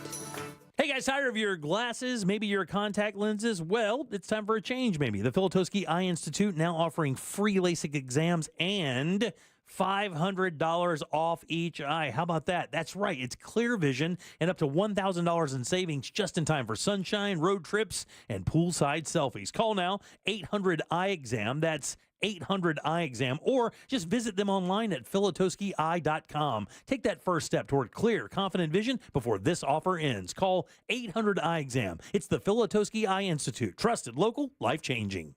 Hey guys, tired of your glasses, maybe your contact lenses? Well, it's time for a change maybe. The Filatowski Eye Institute now offering free LASIK exams and $500 off each eye. How about that? That's right. It's clear vision and up to $1,000 in savings just in time for sunshine, road trips, and poolside selfies. Call now, 800-EYE-EXAM. That's 800-EYE-EXAM, or just visit them online at filatowskieye.com. Take that first step toward clear, confident vision before this offer ends. Call 800-EYE-EXAM. It's the Filatowski Eye Institute. Trusted, local, life-changing.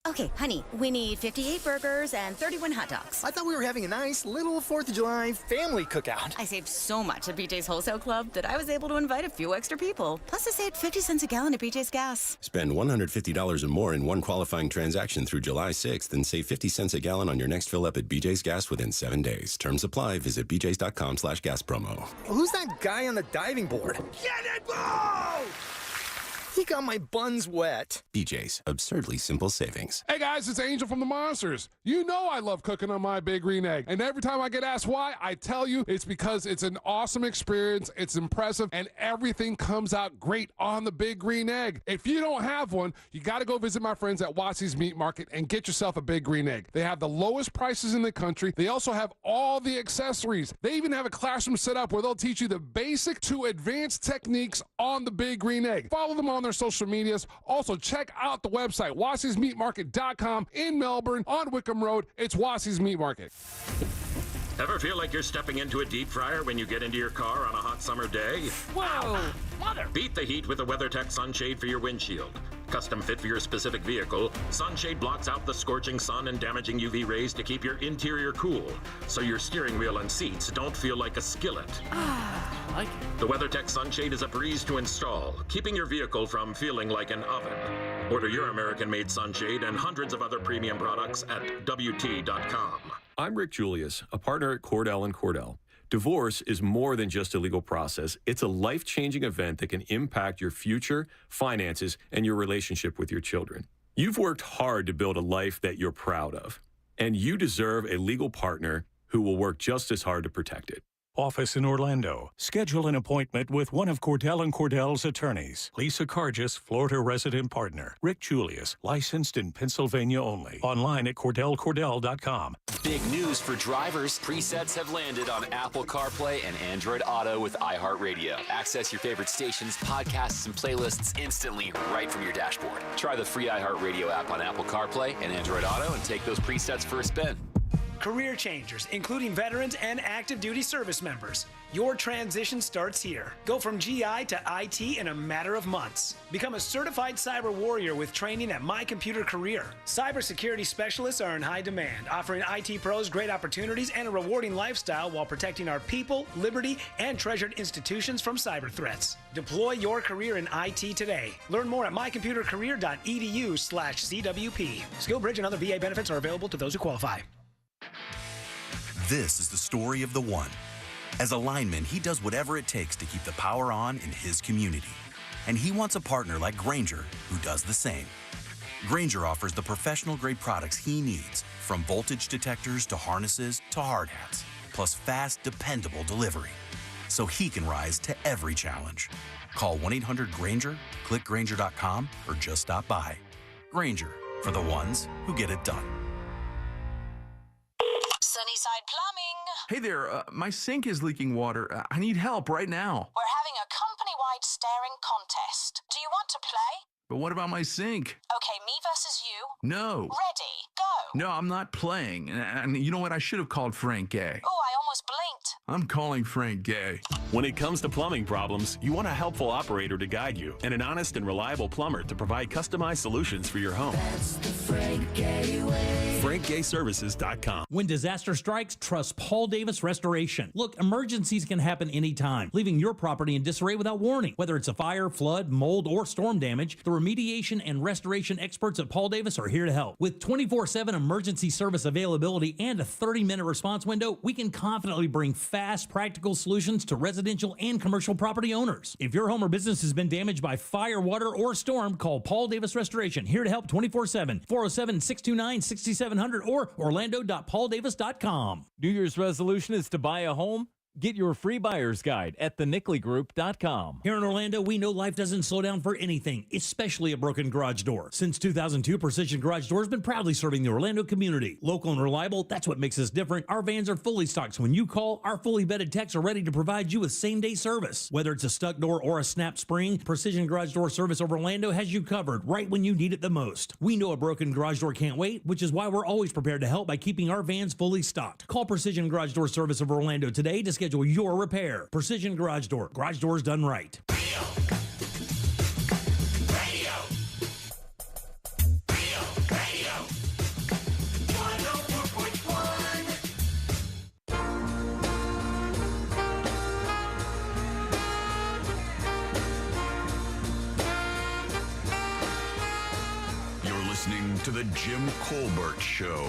Okay, honey, we need 58 burgers and 31 hot dogs. I thought we were having a nice little 4th of July family cookout. I saved so much at BJ's Wholesale Club that I was able to invite a few extra people. Plus, I saved 50 cents a gallon at BJ's Gas. Spend $150 or more in one qualifying transaction through July 6th and save 50 cents a gallon on your next fill up at BJ's Gas within 7 days. Terms apply. Visit bjs.com/gas promo. Who's that guy on the diving board? Get it, Bo! He got my buns wet. BJ's, absurdly simple savings. Hey guys, it's Angel from the Monsters. You know I love cooking on my Big Green Egg. And every time I get asked why, I tell you it's because it's an awesome experience, it's impressive, and everything comes out great on the Big Green Egg. If you don't have one, you got to go visit my friends at Watsy's Meat Market and get yourself a Big Green Egg. They have the lowest prices in the country. They also have all the accessories. They even have a classroom set up where they'll teach you the basic to advanced techniques on the Big Green Egg. Follow them on their social medias. Also, check out the website, WassysMeatMarket.com in Melbourne on Wickham Road. It's Wassy's Meat Market. Ever feel like you're stepping into a deep fryer when you get into your car on a hot summer day? Whoa! Mother! Beat the heat with a WeatherTech sunshade for your windshield. Custom fit for your specific vehicle, Sunshade blocks out the scorching sun and damaging UV rays to keep your interior cool, so your steering wheel and seats don't feel like a skillet. Like it. The WeatherTech sunshade is a breeze to install, keeping your vehicle from feeling like an oven. Order your American-made sunshade and hundreds of other premium products at WT.com. I'm Rick Julius, a partner at Cordell & Cordell. Divorce is more than just a legal process. It's a life-changing event that can impact your future, finances, and your relationship with your children. You've worked hard to build a life that you're proud of, and you deserve a legal partner who will work just as hard to protect it. Office in Orlando. Schedule an appointment with one of Cordell & Cordell's attorneys. Lisa Cargis, Florida resident partner. Rick Julius, licensed in Pennsylvania only. Online at CordellCordell.com. Big news for drivers. Presets have landed on Apple CarPlay and Android Auto with iHeartRadio. Access your favorite stations, podcasts, and playlists instantly right from your dashboard. Try the free iHeartRadio app on Apple CarPlay and Android Auto and take those presets for a spin. career changers, including veterans and active duty service members. Your transition starts here. Go from GI to IT in a matter of months. Become a certified cyber warrior with training at My Computer Career. Cybersecurity specialists are in high demand, offering IT pros great opportunities and a rewarding lifestyle while protecting our people, liberty, and treasured institutions from cyber threats. Deploy your career in IT today. Learn more at mycomputercareer.edu/CWP. SkillBridge and other VA benefits are available to those who qualify. This is the story of the one. As a lineman, he does whatever it takes to keep the power on in his community. And he wants a partner like Grainger who does the same. Grainger offers the professional-grade products he needs, from voltage detectors to harnesses to hard hats, plus fast, dependable delivery, so he can rise to every challenge. Call 1-800-GRAINGER, click Grainger.com, or just stop by. Grainger, for the ones who get it done. Sunnyside Plumbing. Hey there, my sink is leaking water. I need help right now. We're having a company-wide staring contest. Do you want to play? But what about my sink? Okay, me versus you. No. Ready, go. No, I'm not playing. And you know what? I should have called Frank Gay. Oh, I almost blinked. I'm calling Frank Gay. When it comes to plumbing problems, you want a helpful operator to guide you and an honest and reliable plumber to provide customized solutions for your home. That's the Frank Gay way. FrankGayServices.com. When disaster strikes, trust Paul Davis Restoration. Look, emergencies can happen anytime, leaving your property in disarray without warning. Whether it's a fire, flood, mold, or storm damage, the remediation and restoration experts at Paul Davis are here to help. With 24/7 emergency service availability and a 30-minute response window, we can confidently bring fast, practical solutions to residential and commercial property owners. If your home or business has been damaged by fire, water, or storm, call Paul Davis Restoration, here to help 24/7, 407-629-6700 or orlando.pauldavis.com. New Year's resolution is to buy a home? Get your free buyer's guide at thenicklygroup.com. Here in Orlando, we know life doesn't slow down for anything, especially a broken garage door. Since 2002, Precision Garage Door has been proudly serving the Orlando community. Local and reliable, that's what makes us different. Our vans are fully stocked, so when you call, our fully vetted techs are ready to provide you with same-day service. Whether it's a stuck door or a snap spring, Precision Garage Door Service of Orlando has you covered right when you need it the most. We know a broken garage door can't wait, which is why we're always prepared to help by keeping our vans fully stocked. Call Precision Garage Door Service of Orlando today to schedule your repair. Precision Garage Door. Garage doors done right. You're listening to The Jim Colbert Show.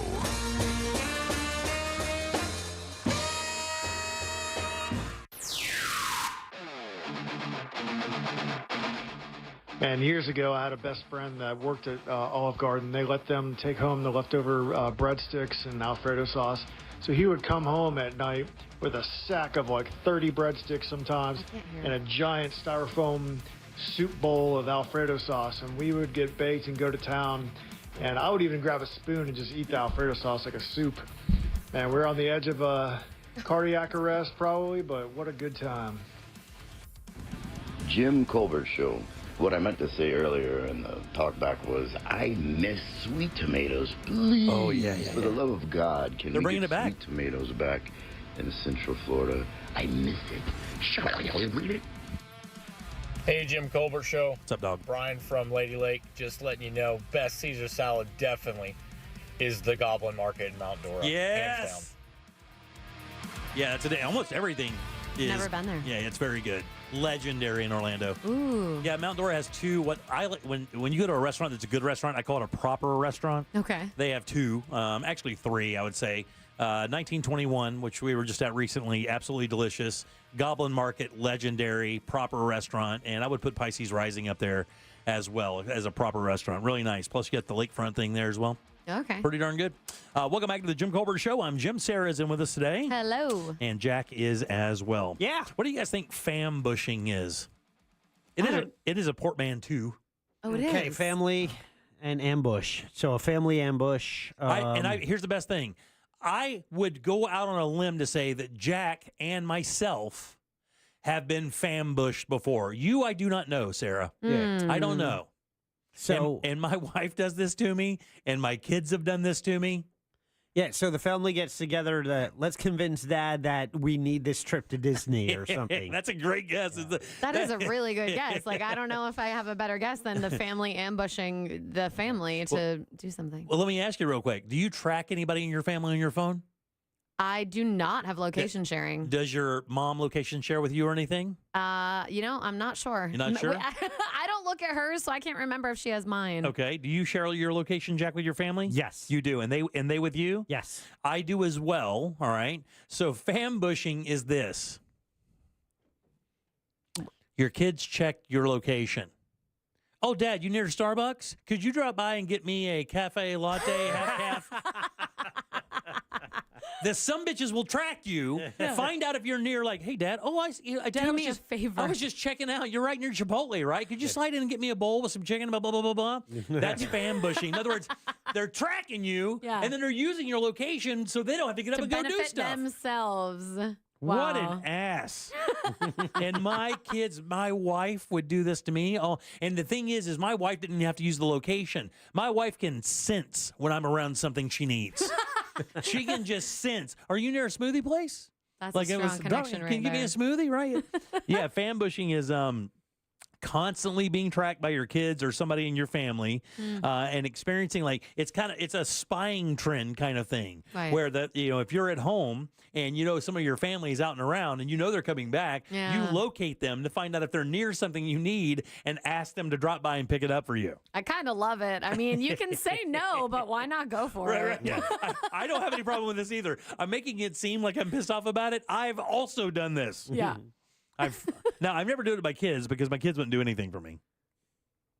And years ago, I had a best friend that worked at Olive Garden. They let them take home the leftover breadsticks and Alfredo sauce. So he would come home at night with a sack of like 30 breadsticks sometimes and a giant styrofoam soup bowl of Alfredo sauce. And we would get baked and go to town. And I would even grab a spoon and just eat the Alfredo sauce like a soup. And we're on the edge of a cardiac arrest probably, but what a good time. Jim Colbert Show. What I meant to say earlier in the talkback was, I miss sweet tomatoes. Please, oh, yeah. For the love of God, can They're we bringing get it back. sweet tomatoes back in Central Florida? I miss it. Hey, Jim Colbert Show. What's up, dog? Brian from Lady Lake. Just letting you know, best Caesar salad definitely is the Goblin Market in Mount Dora. Hands down. Yes. Yeah, today almost everything is. Never been there. Yeah, it's very good. Legendary in Orlando. Ooh. Yeah, Mount Dora has two. What I like when you go to a restaurant that's a good restaurant, I call it a proper restaurant. Okay. They have two, actually three, I would say. 1921, which we were just at recently, absolutely delicious. Goblin Market, legendary, proper restaurant, and I would put Pisces Rising up there as well as a proper restaurant. Really nice. Plus, you got the lakefront thing there as well. Okay. Pretty darn good. Welcome back to the Jim Colbert Show. I'm Jim. Sarah is in with us today. Hello. And Jack is as well. Yeah. What do you guys think fam bushing is? It is a portmanteau. Oh, it Okay, is. family and ambush. So a family ambush. Here's the best thing. I would go out on a limb to say that Jack and myself have been fambushed before. You, I do not know, Sarah. Yeah. I don't know. So and my wife does this to me, and my kids have done this to me. Yeah, so the family gets together to let's convince Dad that we need this trip to Disney or something. That's a great guess. Yeah. That is a really good guess. Like, I don't know if I have a better guess than the family ambushing the family to do something. Well, let me ask you real quick. Do you track anybody in your family on your phone? I do not have location sharing. Does your mom location share with you or anything? I'm not sure. You're not sure? I don't look at hers, so I can't remember if she has mine. Okay. Do you share your location, Jack, with your family? Yes. You do. And they with you? Yes. I do as well. All right. So fambushing is this. Your kids check your location. Oh, Dad, you near Starbucks? Could you drop by and get me a cafe latte, half calf? The sumbitches will track you, find out if you're near, like, hey, Dad, Dad, do me a favor. I was just checking out. You're right near Chipotle, right? Could you slide in and get me a bowl with some chicken, blah, blah, blah, blah, blah? That's fambushing. In other words, they're tracking you, and then they're using your location so they don't have to get up and go do stuff. Themselves. What Wow. an ass. And my wife would do this to me. Oh, and the thing is my wife didn't have to use the location. My wife can sense when I'm around something she needs. She can just sense. Are you near a smoothie place? That's a strong connection right Can you give me a smoothie, right? Yeah, fambushing is constantly being tracked by your kids or somebody in your family, and experiencing it's a spying trend kind of thing, right. where if you're at home and some of your family is out and around and they're coming back, you locate them to find out if they're near something you need and ask them to drop by and pick it up for you. I kind of love it. I mean, you can say no, but why not go for it? Right. Yeah. I don't have any problem with this either. I'm making it seem like I'm pissed off about it. I've also done this. Yeah. I've never done it to my kids because my kids wouldn't do anything for me.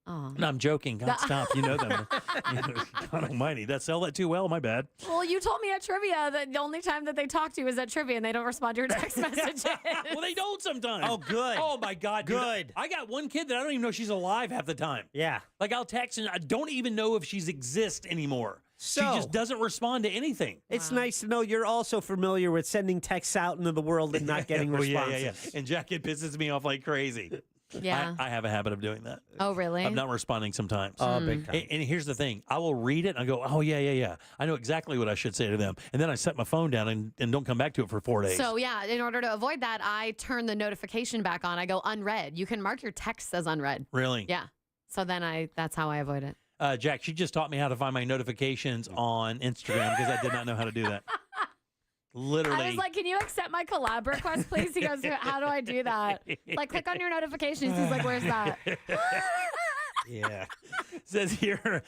Oh. No, I'm joking. God, stop. You know them. God almighty. That sell that too well. My bad. Well, you told me at trivia that the only time that they talk to you is at trivia and they don't respond to your text messages. Well, they don't sometimes. Oh, good. Oh, my God. Good. Dude, I got one kid that I don't even know she's alive half the time. Yeah. Like, I'll text and I don't even know if she's exist anymore. So, she just doesn't respond to anything. It's nice to know you're also familiar with sending texts out into the world and not getting responses. Yeah. And Jack, it pisses me off like crazy. Yeah. I have a habit of doing that. Oh, really? I'm not responding sometimes. Oh, big time. And here's the thing. I will read it and I go, oh, yeah. I know exactly what I should say to them. And then I set my phone down and don't come back to it for 4 days. So, yeah, in order to avoid that, I turn the notification back on. I go unread. You can mark your text as unread. Really? Yeah. So then that's how I avoid it. Jack, she just taught me how to find my notifications on Instagram because I did not know how to do that. Literally. I was like, can you accept my collab request, please? He goes, how do I do that? Like, click on your notifications. He's like, where's that? Yeah. Says here,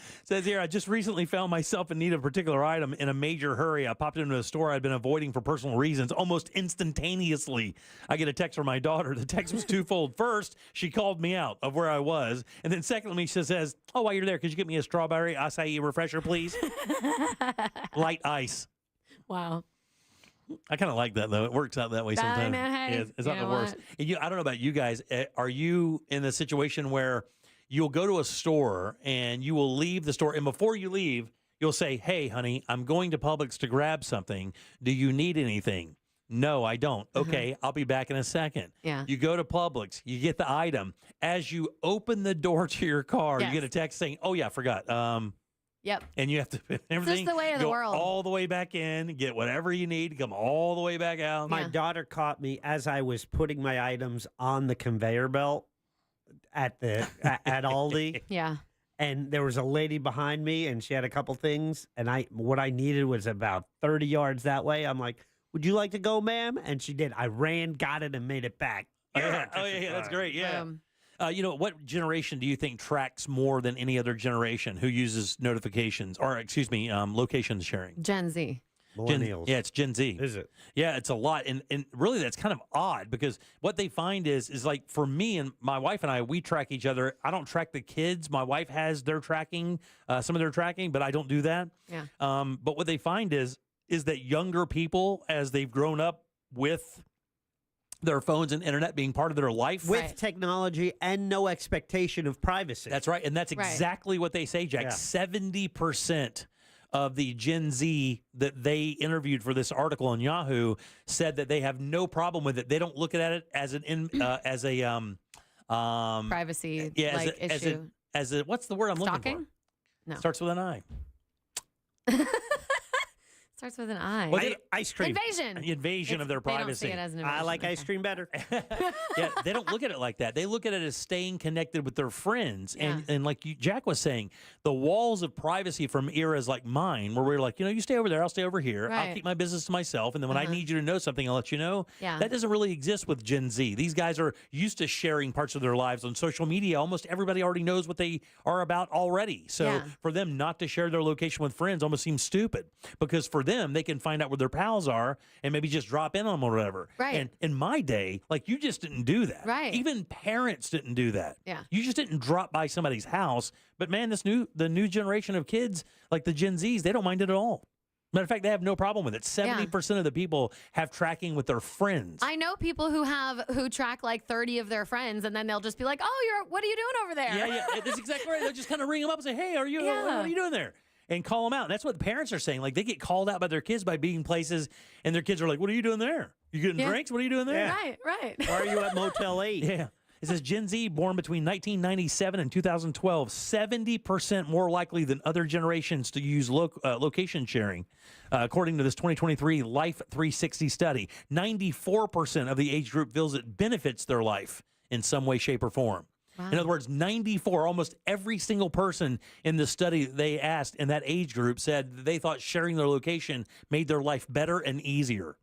I just recently found myself in need of a particular item in a major hurry. I popped into a store I'd been avoiding for personal reasons. Almost instantaneously, I get a text from my daughter. The text was twofold. First, she called me out of where I was. And then secondly, she says, oh, while you're there, could you get me a strawberry acai refresher, please? Light ice. Wow. I kind of like that, though. It works out that way sometimes. Hey, it's not the worst. And I don't know about you guys. Are you in the situation where you'll go to a store and you will leave the store, and before you leave, you'll say, hey, honey, I'm going to Publix to grab something. Do you need anything? No, I don't. Okay, I'll be back in a second. Yeah. You go to Publix, you get the item. As you open the door to your car, you get a text saying, oh, yeah, I forgot. Yep. And you have to put everything. It's just the way of the go world. all the way back in, get whatever you need, come all the way back out. My daughter caught me as I was putting my items on the conveyor belt at Aldi. Yeah. And there was a lady behind me, and she had a couple things, and what I needed was about 30 yards that way. I'm like, would you like to go, ma'am? And she did. I ran, got it, and made it back. Yeah. Oh, yeah, that's great. Yeah. What generation do you think tracks more than any other generation who uses notifications or, location sharing? Gen Z. Millennials. It's Gen Z. Is it? Yeah, it's a lot. And really that's kind of odd because what they find is like for me and my wife and I, we track each other. I don't track the kids. My wife has their tracking, some of their tracking, but I don't do that. Yeah. But what they find is that younger people, as they've grown up with their phones and internet being part of their life. With technology and no expectation of privacy. That's right. And that's exactly what they say, Jack. 70% of the Gen Z that they interviewed for this article on Yahoo said that they have no problem with it. They don't look at it as privacy issue. As a what's the word I'm looking for? Stalking? No. Starts with an I. Starts with an I. Well, ice cream. Invasion. Invasion of their They don't privacy. see it as an invasion. I like ice cream better. Yeah, they don't look at it like that. They look at it as staying connected with their friends. And like Jack was saying, the walls of privacy from eras like mine, where we're like, you stay over there, I'll stay over here. I'll Right. keep my business to myself. And then when I need you to know something, I'll let you know. Yeah. That doesn't really exist with Gen Z. These guys are used to sharing parts of their lives on social media. Almost everybody already knows what they are about already. So for them not to share their location with friends almost seems stupid, because for them, they can find out where their pals are and maybe just drop in on them or whatever. Right. And in my day, like, you just didn't do that. Right. Even parents didn't do that. Yeah. You just didn't drop by somebody's house. But man, the new generation of kids, like the Gen Zs, they don't mind it at all. Matter of fact, they have no problem with it. 70% of the people have tracking with their friends. I know people who track like 30 of their friends, and then they'll just be like, "Oh, what are you doing over there?" Yeah, that's exactly right. They'll just kind of ring them up and say, "Hey, what are you doing there?" And call them out. And that's what the parents are saying. Like, they get called out by their kids by being places, and their kids are like, "What are you doing there? You getting drinks? What are you doing there?" Right. Why are you at Motel 8? Yeah. It says Gen Z born between 1997 and 2012, 70% more likely than other generations to use location sharing. According to this 2023 Life 360 study, 94% of the age group feels it benefits their life in some way, shape, or form. Wow. In other words, 94, almost every single person in the study they asked in that age group said they thought sharing their location made their life better and easier.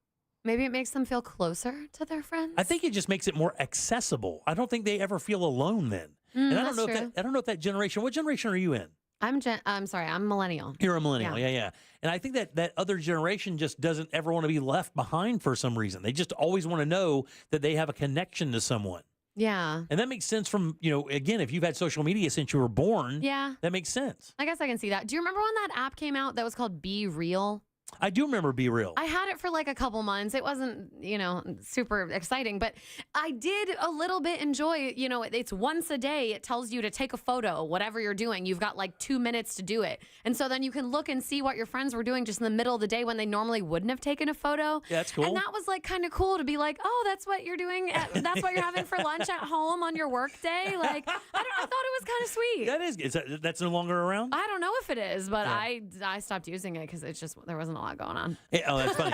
Maybe it makes them feel closer to their friends. I think it just makes it more accessible. I don't think they ever feel alone then. And I don't know that's if I don't know if that generation. What generation are you in? I'm sorry, I'm millennial. You're a millennial, yeah. And I think that other generation just doesn't ever want to be left behind for some reason. They just always want to know that they have a connection to someone. Yeah. And that makes sense from, again, if you've had social media since you were born, that makes sense. I guess I can see that. Do you remember when that app came out that was called Be Real? I do remember Be Real. I had it for like a couple months. It wasn't, super exciting, but I did a little bit enjoy, it's once a day. It tells you to take a photo, whatever you're doing. You've got like 2 minutes to do it. And so then you can look and see what your friends were doing just in the middle of the day when they normally wouldn't have taken a photo. Yeah, that's cool. And that was like kind of cool to be like, oh, that's what you're doing. That's what you're having for lunch at home on your work day. Like, I thought it was kind of sweet. That is. That's no longer around? I don't know if it is, but I stopped using it because there wasn't a lot going on. Oh, that's funny.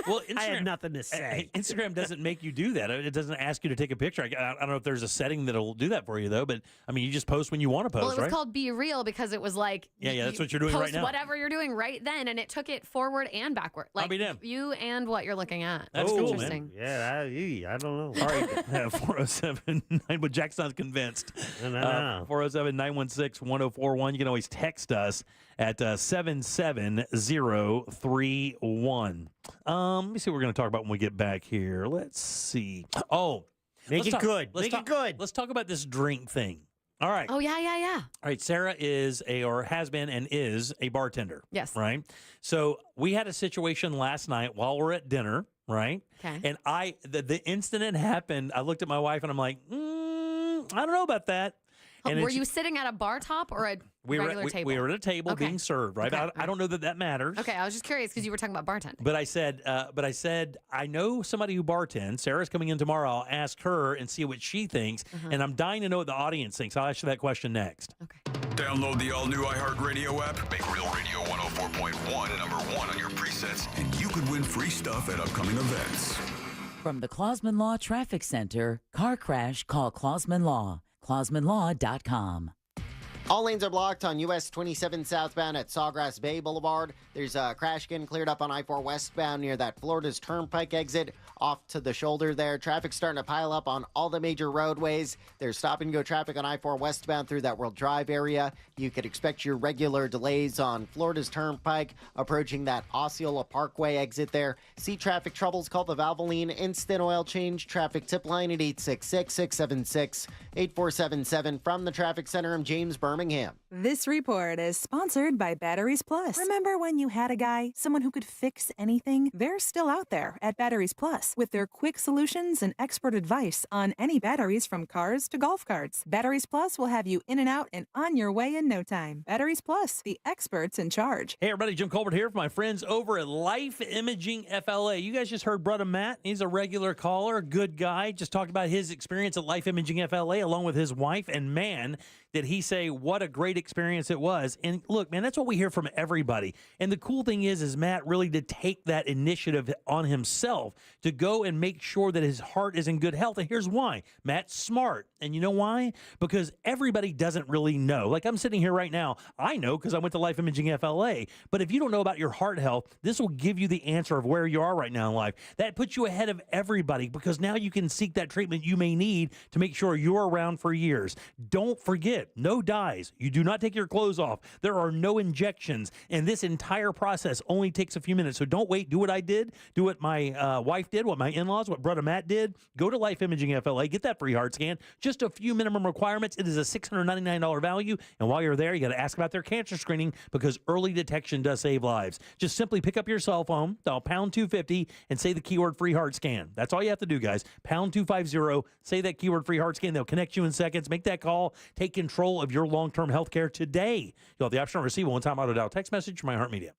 Well, Instagram, I had nothing to say. Instagram doesn't make you do that. It doesn't ask you to take a picture. I don't know if there's a setting that'll do that for you, though. But, I mean, you just post when you want to post, Well, it was right? called Be Real because it was like... Yeah, that's what you're doing right now. Post whatever you're doing right then, and it took it forward and backward. Like, you and what you're looking at. That's cool, interesting. man. Yeah, I don't know. All right, 407 but Jack's not convinced. No. 407-916-1041. You can always text us at 77031. Let me see what we're going to talk about when we get back here. Let's see. Oh, Make it good. Make it good. Let's talk about this drink thing. All right. Oh, yeah. All right, Sarah has been and is a bartender. Yes. Right? So we had a situation last night while we're at dinner, right? Okay. And the instant it happened, I looked at my wife and I'm like, I don't know about that. And were you sitting at a bar top or a regular table? We were at a table being served, right? Okay. I don't know that matters. Okay, I was just curious because you were talking about bartending. But I said, I know somebody who bartends. Sarah's coming in tomorrow. I'll ask her and see what she thinks. And I'm dying to know what the audience thinks. I'll ask you that question next. Okay. Download the all-new iHeartRadio app. Make Real Radio 104.1 number one on your presets, and you could win free stuff at upcoming events. From the Clausman Law Traffic Center, car crash, call Clausman Law. ClausmanLaw.com. All lanes are blocked on US 27 southbound at Sawgrass Bay Boulevard. There's a crash getting cleared up on I-4 westbound near that Florida's Turnpike exit off to the shoulder there. Traffic's starting to pile up on all the major roadways. There's stop-and-go traffic on I-4 westbound through that World Drive area. You could expect your regular delays on Florida's Turnpike approaching that Osceola Parkway exit there. See traffic troubles, call the Valvoline Instant Oil Change Traffic Tip Line at 866-676-8477. From the Traffic Center, I'm James Birmingham. This report is sponsored by Batteries Plus. Remember when you had a guy, someone who could fix anything? They're still out there at Batteries Plus with their quick solutions and expert advice on any batteries from cars to golf carts. Batteries Plus will have you in and out and on your way in no time. Batteries Plus, the experts in charge. Hey, everybody, Jim Colbert here for my friends over at Life Imaging FLA. You guys just heard Brother Matt. He's a regular caller, good guy. Just talked about his experience at Life Imaging FLA along with his wife. And man, did he say what a great experience it was. And look, man, that's what we hear from everybody. And the cool thing is Matt really did take that initiative on himself to go and make sure that his heart is in good health. And here's why. Matt's smart. And you know why? Because everybody doesn't really know. Like I'm sitting here right now, I know because I went to Life Imaging FLA. But if you don't know about your heart health, this will give you the answer of where you are right now in life. That puts you ahead of everybody because now you can seek that treatment you may need to make sure you're around for years. Don't forget, no dyes. You do not take your clothes off. There are no injections. And this entire process only takes a few minutes. So don't wait. Do what I did. Do what my wife did, what my in-laws, what brother Matt did. Go to Life Imaging FLA. Get that free heart scan. Just a few minimum requirements. It is a $699 value. And while you're there, you got to ask about their cancer screening because early detection does save lives. Just simply pick up your cell phone, dial pound 250, and say the keyword free heart scan. That's all you have to do, guys. Pound 250, say that keyword free heart scan. They'll connect you in seconds. Make that call. Take control of your long-term health care today. You'll have the option to receive a one-time auto-dial text message from iHeart Media.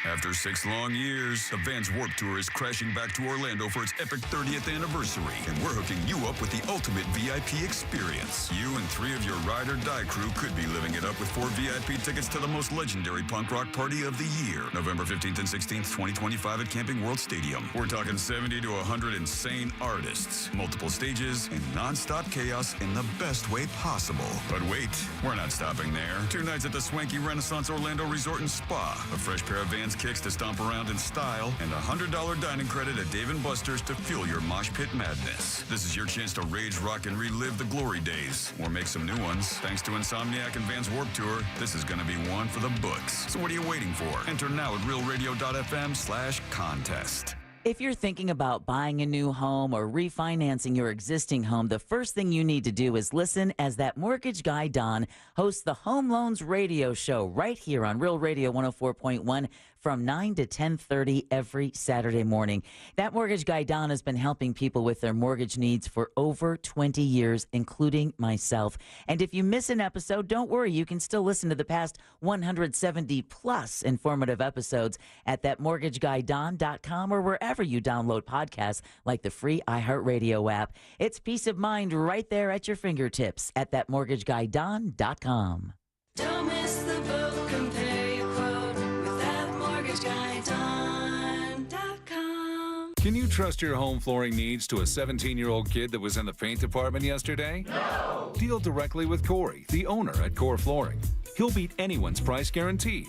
After 6 long years, the Vans Warped Tour is crashing back to Orlando for its epic 30th anniversary, and we're hooking you up with the ultimate VIP experience. You and 3 of your ride or die crew could be living it up with 4 VIP tickets to the most legendary punk rock party of the year, November 15th and 16th, 2025 at Camping World Stadium. We're talking 70 to 100 insane artists, multiple stages, and non-stop chaos in the best way possible. But wait, we're not stopping there. 2 nights at the swanky Renaissance Orlando Resort and Spa, a fresh pair of Vans kicks to stomp around in style, and a $100 dining credit at Dave & Buster's to fuel your mosh pit madness. This is your chance to rage, rock, and relive the glory days, or make some new ones. Thanks to Insomniac and Vans Warped Tour, this is going to be one for the books. So what are you waiting for? Enter now at realradio.fm/contest. If you're thinking about buying a new home or refinancing your existing home, the first thing you need to do is listen as that mortgage guy, Don, hosts the Home Loans Radio Show right here on Real Radio 104.1 from 9 to 10:30 every Saturday morning. That mortgage guy, Don, has been helping people with their mortgage needs for over 20 years, including myself. And if you miss an episode, don't worry. You can still listen to the past 170-plus informative episodes at thatmortgageguydon.com or wherever you download podcasts like the free iHeartRadio app. It's peace of mind right there at your fingertips at thatmortgageguydon.com. Don't miss the boat, compare your quote with thatmortgageguydon.com. Can you trust your home flooring needs to a 17-year-old kid that was in the paint department yesterday? No! Deal directly with Corey, the owner at Core Flooring. He'll beat anyone's price guaranteed.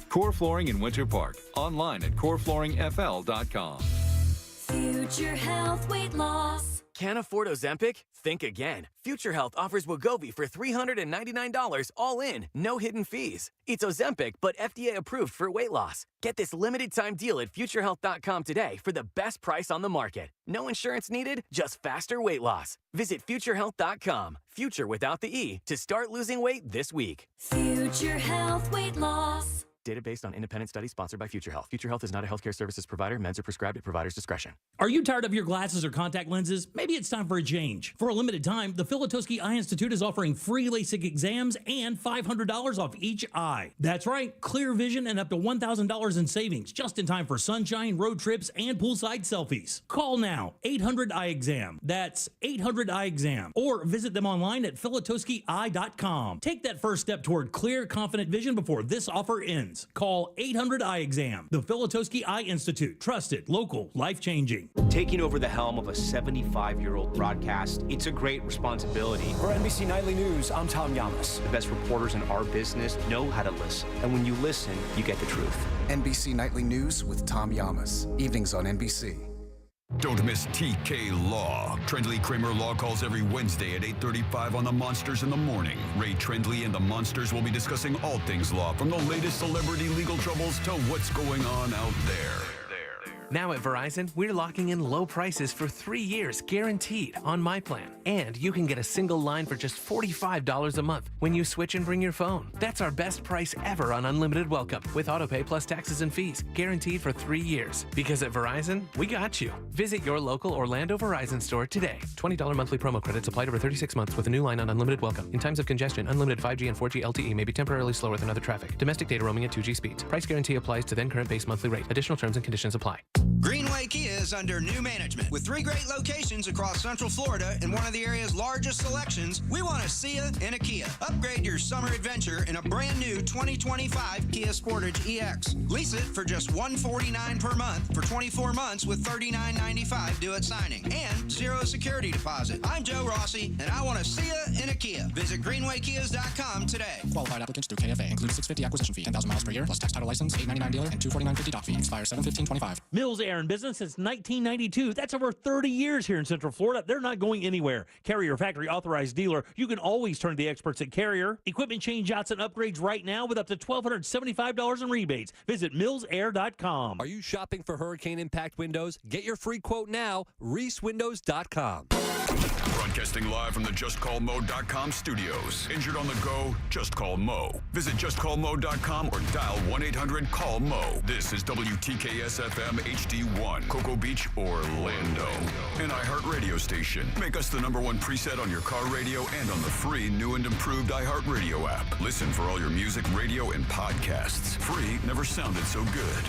Core Flooring in Winter Park. Online at coreflooringfl.com. Future health, weight loss. Can't afford Ozempic? Think again. Future Health offers Wegovy for $399 all in, no hidden fees. It's Ozempic, but FDA approved for weight loss. Get this limited time deal at futurehealth.com today for the best price on the market. No insurance needed, just faster weight loss. Visit futurehealth.com, future without the E, to start losing weight this week. Future health, weight loss. Data based on independent studies sponsored by Future Health. Future Health is not a healthcare services provider. Meds are prescribed at provider's discretion. Are you tired of your glasses or contact lenses? Maybe it's time for a change. For a limited time, the Filatowski Eye Institute is offering free LASIK exams and $500 off each eye. That's right, clear vision and up to $1,000 in savings, just in time for sunshine, road trips, and poolside selfies. Call now, 800-EYE-EXAM. That's 800-EYE-EXAM. Or visit them online at filatowskieye.com. Take that first step toward clear, confident vision before this offer ends. Call 800-EYE-EXAM. The Filatowski Eye Institute. Trusted, local, life-changing. Taking over the helm of a 75-year-old broadcast, it's a great responsibility. For NBC Nightly News, I'm Tom Yamas. The best reporters in our business know how to listen. And when you listen, you get the truth. NBC Nightly News with Tom Yamas. Evenings on NBC. Don't miss TK Law. Trendley Kramer Law calls every Wednesday at 8:35 on The Monsters in the Morning. Ray Trendley and the Monsters will be discussing all things law, from the latest celebrity legal troubles to what's going on out there. Now at Verizon, we're locking in low prices for 3 years, guaranteed, on my plan. And you can get a single line for just $45 a month when you switch and bring your phone. That's our best price ever on unlimited welcome, with autopay plus taxes and fees, guaranteed for 3 years. Because at Verizon, we got you. Visit your local Orlando Verizon store today. $20 monthly promo credits applied over 36 months with a new line on unlimited welcome. In times of congestion, unlimited 5G and 4G LTE may be temporarily slower than other traffic. Domestic data roaming at 2G speeds. Price guarantee applies to then current base monthly rate. Additional terms and conditions apply. Greenway Greenway Kia is under new management. With 3 great locations across Central Florida and one of the area's largest selections, we want to see you in a Kia. Upgrade your summer adventure in a brand new 2025 Kia Sportage EX. Lease it for just $149 per month for 24 months with $39.95 due at signing and 0 security deposit. I'm Joe Rossi, and I want to see you in a Kia. Visit greenwaykias.com today. Qualified applicants through KFA. Includes $650 acquisition fee, 10,000 miles per year, plus tax title license, $899 dealer, and $249.50 doc fee. Expires 7/15/25. Mills Air in business since 1992. That's over 30 years here in Central Florida. They're not going anywhere. Carrier factory authorized dealer. You can always turn to the experts at Carrier. Equipment change outs and upgrades right now with up to $1,275 in rebates. Visit millsair.com. Are you shopping for hurricane impact windows? Get your free quote now. ReeseWindows.com. Broadcasting live from the JustCallMo.com studios. Injured on the go? Just call Mo. Visit JustCallMo.com or dial 1-800-CALL-MO. This is WTKS-FM HD1, Cocoa Beach, Orlando. An iHeartRadio station. Make us the #1 preset on your car radio and on the free new and improved iHeartRadio app. Listen for all your music, radio, and podcasts. Free never sounded so good.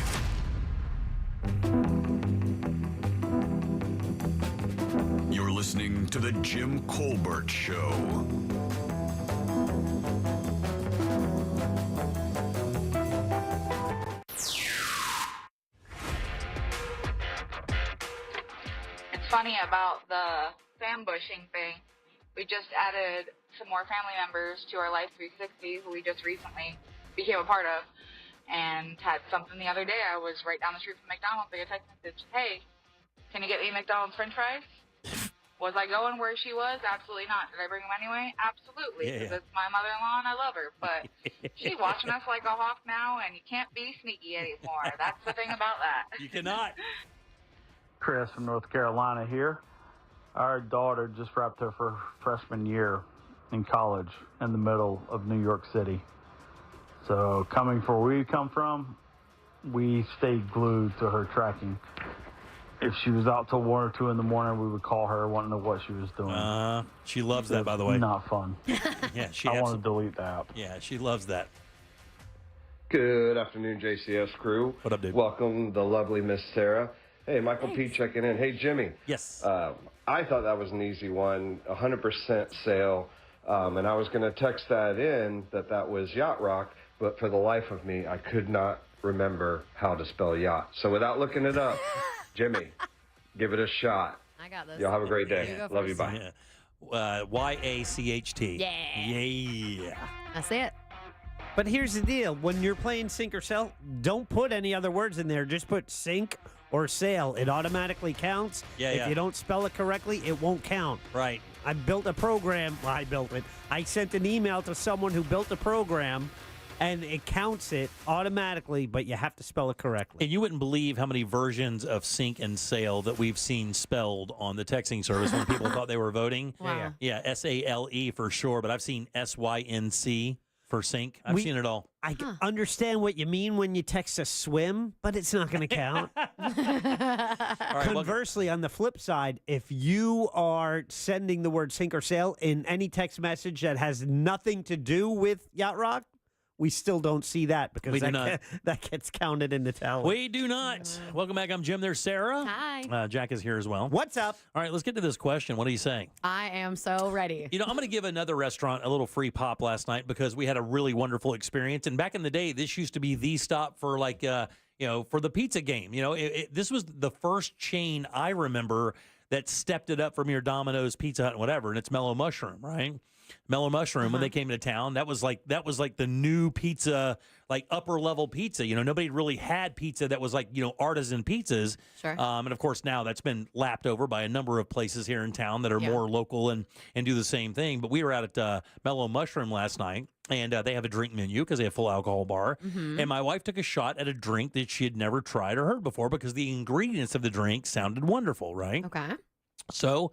You're listening to The Jim Colbert Show. It's funny about the ambushing thing. We just added some more family members to our Life 360 who we just recently became a part of, and had something the other day. I was right down the street from McDonald's. I got a text message, hey, can you get me McDonald's french fries? Was I going where she was? Absolutely not. Did I bring them anyway? Absolutely, because it's my mother-in-law and I love her. But she's watching us like a hawk now, and you can't be sneaky anymore. That's the thing about that. You cannot. Chris from North Carolina here. Our daughter just wrapped her freshman year in college in the middle of New York City. So coming from where we come from, we stayed glued to her tracking. If she was out till 1 or 2 in the morning, we would call her, want to know what she was doing. She loves that, by the way. Not fun. Yeah, she. I want to delete the app. Yeah, she loves that. Good afternoon, JCS crew. What up, dude? Welcome, the lovely Miss Sarah. Hey, Michael P. checking in. Hey, Jimmy. Yes. I thought that was an easy one, 100% sale. And I was going to text that in that was Yacht Rock, but for the life of me, I could not remember how to spell yacht. So without looking it up, Jimmy, give it a shot. I got this. Y'all have a great day. You go Love you. first. Bye. YACHT. Yeah. Yeah. That's it. But here's the deal. When you're playing sink or sail, don't put any other words in there. Just put sink or sail. It automatically counts. Yeah, if yeah. you don't spell it correctly, it won't count. Right. I built a program. Well, I built it. I sent an email to someone who built the program, and it counts it automatically, but you have to spell it correctly. And you wouldn't believe how many versions of sink and sail that we've seen spelled on the texting service when people thought they were voting. Wow. Yeah, SALE for sure, but I've seen SYNC for sink. I've seen it all. I understand what you mean when you text a swim, but it's not going to count. Conversely, on the flip side, if you are sending the word sink or sail in any text message that has nothing to do with Yacht Rock, we still don't see that because We do not. that gets counted in the tally. We do not. Welcome back. I'm Jim. There's Sarah. Hi. Jack is here as well. What's up? All right, let's get to this question. What are you saying? I am so ready. You know, I'm going to give another restaurant a little free pop last night because we had a really wonderful experience. And back in the day, this used to be the stop for for the pizza game. You know, this was the first chain I remember that stepped it up from your Domino's, Pizza Hut, and whatever. And it's Mellow Mushroom, right? Mellow Mushroom, when they came into town, that was like the new pizza, like upper level pizza. You know, nobody really had pizza that was like, artisan pizzas. Sure. And of course now that's been lapped over by a number of places here in town that are more local and do the same thing. But we were out at Mellow Mushroom last night, and they have a drink menu because they have a full alcohol bar. Mm-hmm. And my wife took a shot at a drink that she had never tried or heard before because the ingredients of the drink sounded wonderful, right? Okay. So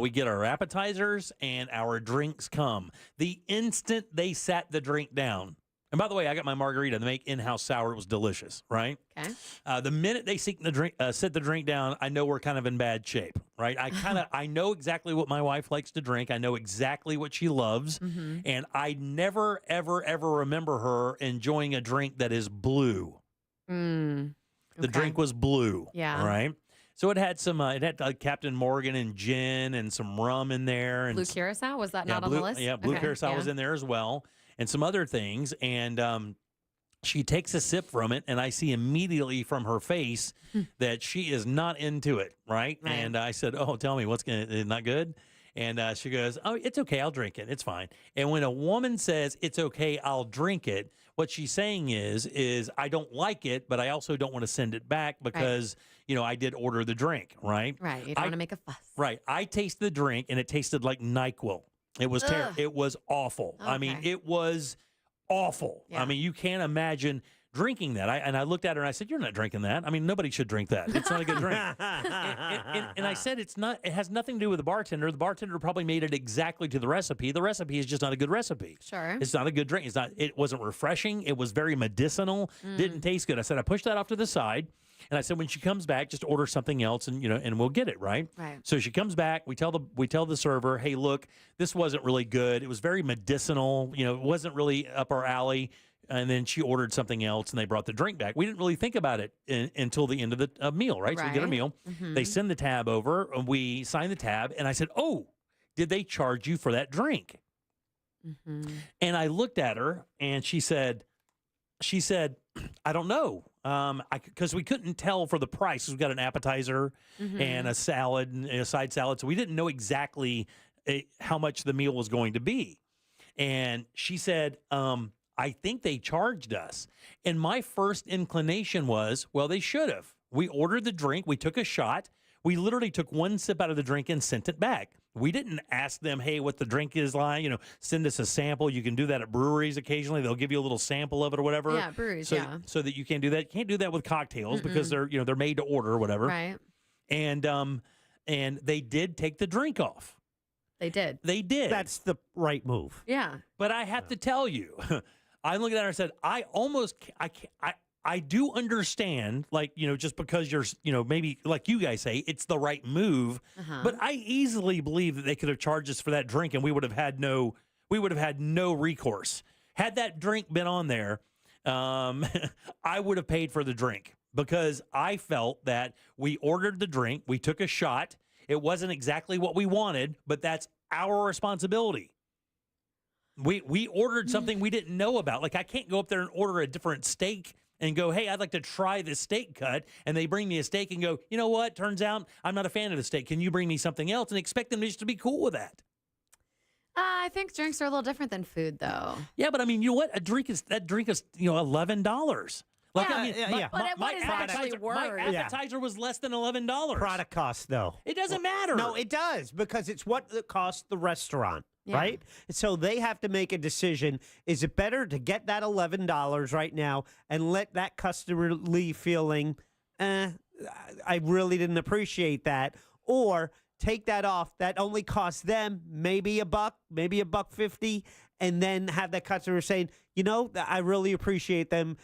we get our appetizers and our drinks come. The instant they sat the drink down, and by the way, I got my margarita. They make in-house sour. It was delicious, right? Okay. The minute they sit the drink down, I know we're kind of in bad shape, right? I know exactly what my wife likes to drink. I know exactly what she loves, and I never, ever, ever remember her enjoying a drink that is blue. Mm. The drink was blue. Yeah. Right. So it had some, Captain Morgan and gin and some rum in there. And Blue Curacao, was that not on the list? Yeah, Blue Curacao was in there as well, and some other things. And she takes a sip from it, and I see immediately from her face that she is not into it, right? And I said, "Oh, tell me, not good?" And she goes, "Oh, it's okay. I'll drink it. It's fine." And when a woman says, "It's okay, I'll drink it," what she's saying is I don't like it, but I also don't want to send it back because, I did order the drink, right? Right. You don't want to make a fuss. Right. I tasted the drink, and it tasted like NyQuil. It was terrible. It was awful. I mean, it was awful. Yeah. I mean, you can't imagine drinking that. I looked at her and I said, "You're not drinking that. I mean, nobody should drink that. It's not a good drink." and I said, it has nothing to do with the bartender. The bartender probably made it exactly to the recipe. The recipe is just not a good recipe. Sure. It's not a good drink. It wasn't refreshing. It was very medicinal. Didn't taste good. I said, I pushed that off to the side. And I said, when she comes back, just order something else and, and we'll get it, right? Right. So she comes back, we tell the server, "Hey, look, this wasn't really good. It was very medicinal. It wasn't really up our alley." And then she ordered something else, and they brought the drink back. We didn't really think about it until the end of the meal, right? So we get a meal. They send the tab over, and we sign the tab. And I said, "Oh, did they charge you for that drink?" And I looked at her, and she said, "I don't know, because we couldn't tell for the price. We got an appetizer and a salad and a side salad, so we didn't know exactly how much the meal was going to be." And she said, "I think they charged us." And my first inclination was, well, they should have. We ordered the drink. We took a shot. We literally took one sip out of the drink and sent it back. We didn't ask them, "Hey, what the drink is like, send us a sample." You can do that at breweries occasionally. They'll give you a little sample of it or whatever. Yeah, breweries, so that you can do that. You can't do that with cocktails because they're made to order or whatever. Right. And they did take the drink off. They did. They did. That's the right move. Yeah. But I have to tell you, I looked at her and said, I do understand, just because you're, maybe like you guys say, it's the right move. But I easily believe that they could have charged us for that drink, and we would have had no recourse. Had that drink been on there, I would have paid for the drink because I felt that we ordered the drink, we took a shot. It wasn't exactly what we wanted, but that's our responsibility. We ordered something we didn't know about. Like, I can't go up there and order a different steak and go, "Hey, I'd like to try this steak cut." And they bring me a steak and go, "You know what? Turns out I'm not a fan of the steak. Can you bring me something else?" And expect them just to be cool with that. I think drinks are a little different than food, though. Yeah, but I mean, you know what? That drink is $11. Like, Yeah, I mean, but what is actually worth? My appetizer was less than $11. Product cost, though. It doesn't matter. No, it does, because it's what it costs the restaurant, right? So they have to make a decision. Is it better to get that $11 right now and let that customer leave feeling, I really didn't appreciate that, or take that off that only costs them maybe $1, maybe $1.50, and then have that customer saying, I really appreciate them,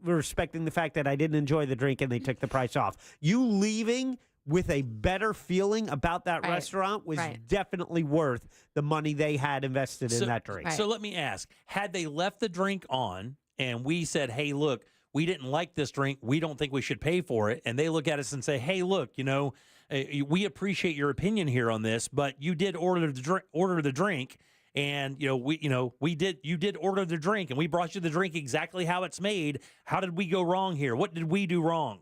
respecting the fact that I didn't enjoy the drink and they took the price off. You leaving with a better feeling about that restaurant was definitely worth the money they had invested in that drink. So let me ask, had they left the drink on and we said, "Hey, look, we didn't like this drink. We don't think we should pay for it." And they look at us and say, "Hey, look, we appreciate your opinion here on this, but you did order the drink. And, you did order the drink, and we brought you the drink exactly how it's made. How did we go wrong here? What did we do wrong?"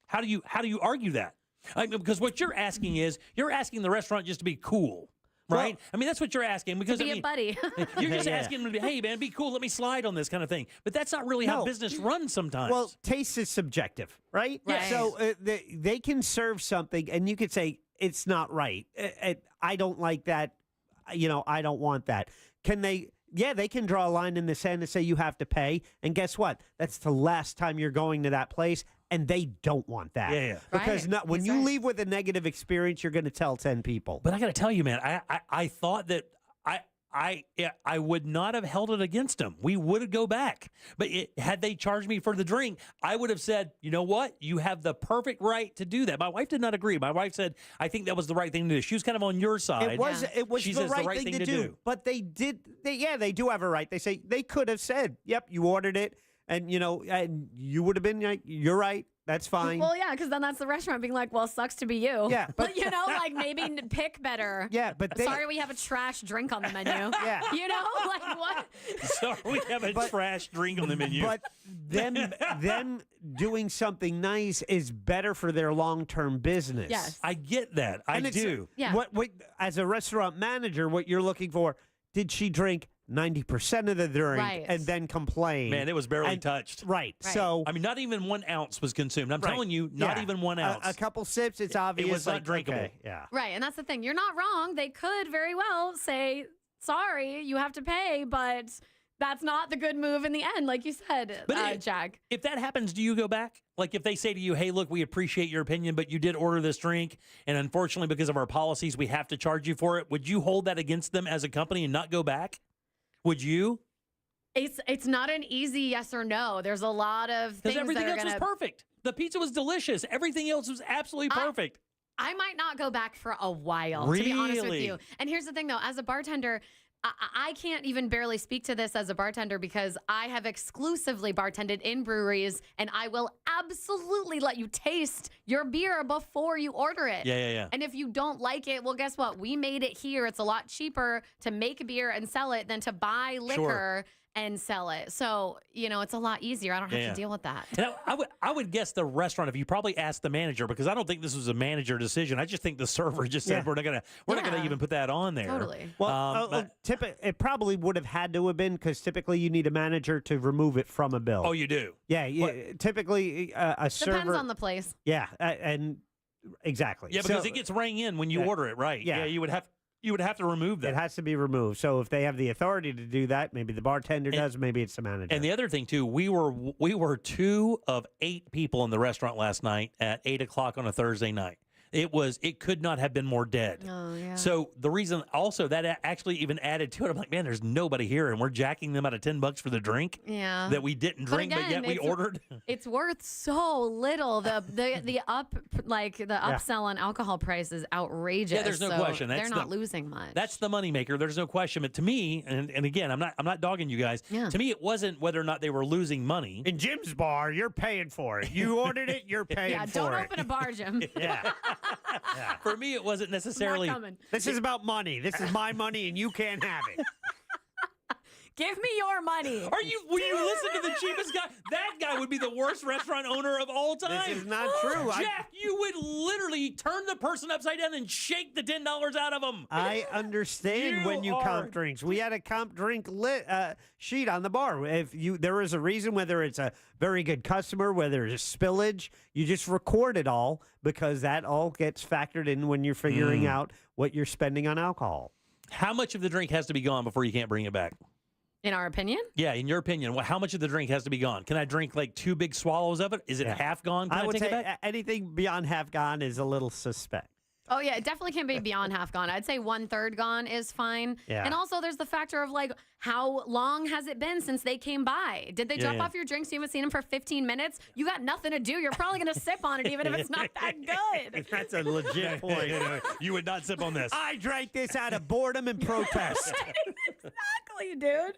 How do you argue that? Because what you're asking is, you're asking the restaurant just to be cool, right? Well, I mean, that's what you're asking. Because to be a buddy. You're just asking them to be, "Hey, man, be cool. Let me slide on this," kind of thing. But that's not really how business runs sometimes. Well, taste is subjective, right? Right. So they can serve something, and you could say, "It's not right. I don't like that. I don't want that." Can they? Yeah, they can draw a line in the sand and say you have to pay. And guess what? That's the last time you're going to that place, and they don't want that. Yeah. Because when you leave with a negative experience, you're going to tell 10 people. But I got to tell you, man, I thought that I would not have held it against them. We would go back. But had they charged me for the drink, I would have said, "You know what? You have the perfect right to do that." My wife did not agree. My wife said, "I think that was the right thing to do." She was kind of on your side. It was She the says right thing to do. But they did. They do have a right. They say they could have said, "Yep, you ordered it," and and you would have been like, "You're right. That's fine. Well, yeah, because then that's the restaurant being like, well, sucks to be you. Yeah, but like maybe pick better. Yeah, but sorry, we have a trash drink on the menu. Yeah. Like what? Sorry, we have a trash drink on the menu. But them doing something nice is better for their long-term business. Yes. I get that. I do. Yeah. What as a restaurant manager, what you're looking for, did she drink 90% of the drink Right. and then complain? Man, it was barely touched. Right. So, I mean, not even 1 ounce was consumed. I'm telling you, not even 1 ounce. A couple sips, it's obvious. It was not like, drinkable. okay, yeah. Right, and that's the thing. You're not wrong. They could very well say, sorry, you have to pay, but that's not the good move in the end, like you said, Jack. If that happens, do you go back? Like if they say to you, hey, look, we appreciate your opinion, but you did order this drink, and unfortunately, because of our policies, we have to charge you for it. Would you hold that against them as a company and not go back? Would you? It's not an easy yes or no. There's a lot of things Because everything that are else was gonna... perfect. The pizza was delicious. Everything else was absolutely perfect. I might not go back for a while, to be honest with Really? you. And here's the thing, though. As a bartender, I can't even barely speak to this as a bartender because I have exclusively bartended in breweries, and I will absolutely let you taste your beer before you order it. Yeah. And if you don't like it, well, guess what? We made it here. It's a lot cheaper to make a beer and sell it than to buy liquor and sell it. So, it's a lot easier. I don't have to deal with that. And I would guess the restaurant, if you probably asked the manager, because I don't think this was a manager decision. I just think the server just said, we're not gonna even put that on there. Totally. Well, it probably would have had to have been because typically you need a manager to remove it from a bill. Oh, you do? Yeah. Typically, a server. Depends on the place. Yeah, and exactly. Yeah, because it gets rang in when you order it, right? Yeah. You would have to remove that. It has to be removed. So if they have the authority to do that, maybe the bartender does, maybe it's the manager. And the other thing too, we were 2 of 8 people in the restaurant last night at 8:00 on a Thursday night. It could not have been more dead. Oh, yeah. So the reason also that actually even added to it, I'm like, man, there's nobody here, and we're jacking them out of $10 for the drink Yeah. that we didn't drink, but yet we ordered. It's worth so little. The upsell on alcohol price is outrageous. Yeah, there's no so question. They're not losing much. That's the moneymaker. There's no question. But to me, and again, I'm not dogging you guys. Yeah. To me, it wasn't whether or not they were losing money. In Jim's bar, you're paying for it. You ordered it, you're paying for it. Yeah, don't open a bar, Jim. Yeah. For me, it wasn't necessarily. This is about money. This is my money, and you can't have it. Give me your money. When you listen to the cheapest guy, that guy would be the worst restaurant owner of all time. This is not true. Jack, you would literally turn the person upside down and shake the $10 out of them. I understand when you comp drinks. We had a comp drink sheet on the bar. There is a reason, whether it's a very good customer, whether it's spillage, you just record it all because that all gets factored in when you're figuring out what you're spending on alcohol. How much of the drink has to be gone before you can't bring it back? In our opinion? Yeah, in your opinion, how much of the drink has to be gone? Can I drink like 2 big swallows of it? Is it half gone? Can I would take say it back? anything beyond half gone is a little suspect. Oh, yeah, it definitely can't be beyond half gone. I'd say 1/3 gone is fine. Yeah. And also there's the factor of like, how long has it been since they came by? Did they drop off your drinks? You haven't seen them for 15 minutes? You got nothing to do. You're probably going to sip on it even if it's not that good. That's a legit point. You would not sip on this. I drank this out of boredom and protest. Exactly, dude.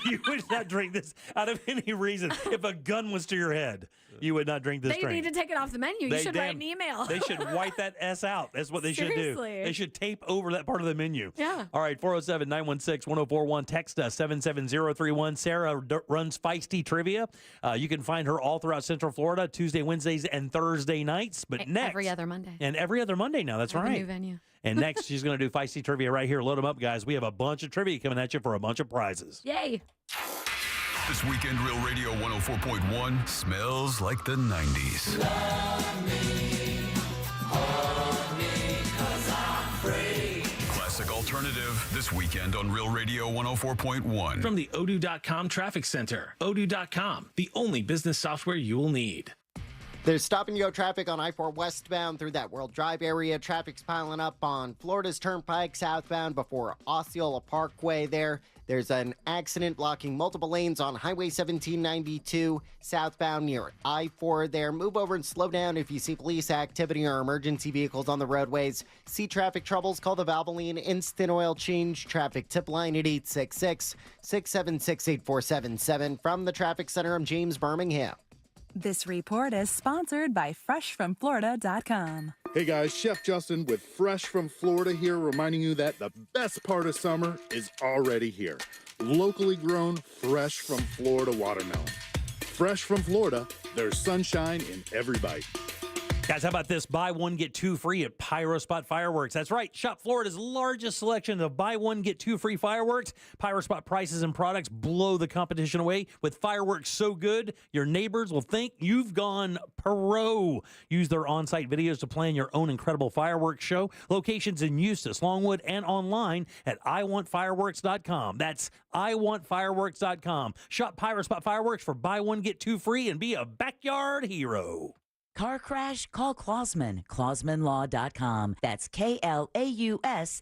You would not drink this out of any reason. If a gun was to your head, you would not drink this They drink. need to take it off the menu. You should write an email. They should wipe that S out. That's what they should do. Seriously. They should tape over that part of the menu. Yeah. All right, 407-916-1041. Text us, 77031. Sarah runs Feisty Trivia. You can find her all throughout Central Florida, Tuesday, Wednesdays, and Thursday nights. But next. Every other Monday. And every other Monday now. That's I have right. a new venue. And next, she's going to do Feisty Trivia right here. Load them up, guys. We have a bunch of trivia coming at you for a bunch of prizes. Yay. This weekend, Real Radio 104.1 smells like the 90s. Love me, hold me, 'cause I'm free. Classic alternative this weekend on Real Radio 104.1. From the Odoo.com Traffic Center. Odoo.com, the only business software you will need. There's stop-and-go traffic on I-4 westbound through that World Drive area. Traffic's piling up on Florida's Turnpike southbound before Osceola Parkway there. There's an accident blocking multiple lanes on Highway 1792 southbound near I-4 there. Move over and slow down if you see police activity or emergency vehicles on the roadways. See traffic troubles? Call the Valvoline Instant Oil Change Traffic Tip Line at 866-676-8477. From the Traffic Center, I'm James Birmingham. This report is sponsored by FreshFromFlorida.com. Hey guys, Chef Justin with Fresh from Florida here, reminding you that the best part of summer is already here. Locally grown, fresh from Florida watermelon. Fresh from Florida, there's sunshine in every bite. Guys, how about this? Buy one, get two free at PyroSpot Fireworks. That's right. Shop Florida's largest selection of buy one, get two free fireworks. PyroSpot prices and products blow the competition away with fireworks so good, your neighbors will think you've gone pro. Use their on-site videos to plan your own incredible fireworks show. Locations in Eustis, Longwood, and online at iwantfireworks.com. That's iwantfireworks.com. Shop PyroSpot Fireworks for buy one, get two free and be a backyard hero. Car crash? Call Klausman. KlausmanLaw.com. That's KLAUSMAN.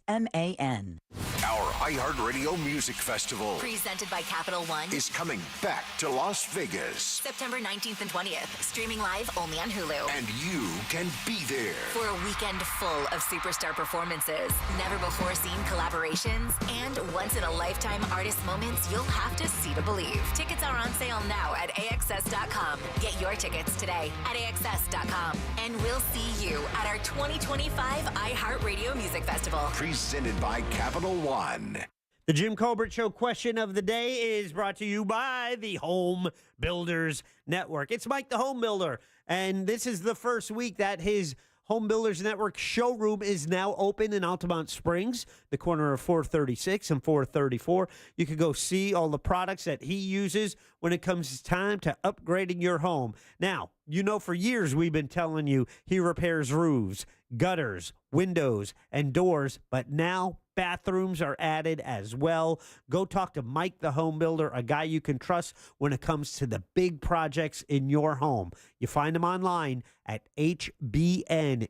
Our iHeartRadio Music Festival presented by Capital One is coming back to Las Vegas. September 19th and 20th. Streaming live only on Hulu. And you can be there for a weekend full of superstar performances, never before seen collaborations, and once-in-a-lifetime artist moments you'll have to see to believe. Tickets are on sale now at AXS.com. Get your tickets today at AXS.com. And we'll see you at our 2025 iHeartRadio Music Festival. Presented by Capital One. The Jim Colbert Show question of the day is brought to you by the Home Builders Network. It's Mike the Home Builder, and this is the first week that his Home Builders Network showroom is now open in Altamont Springs, the corner of 436 and 434. You can go see all the products that he uses when it comes time to upgrading your home. Now, you know for years we've been telling you he repairs roofs, gutters, windows, and doors, but now bathrooms are added as well. Go talk to Mike the Home Builder, a guy you can trust when it comes to the big projects in your home. You find him online at hbnusa.com.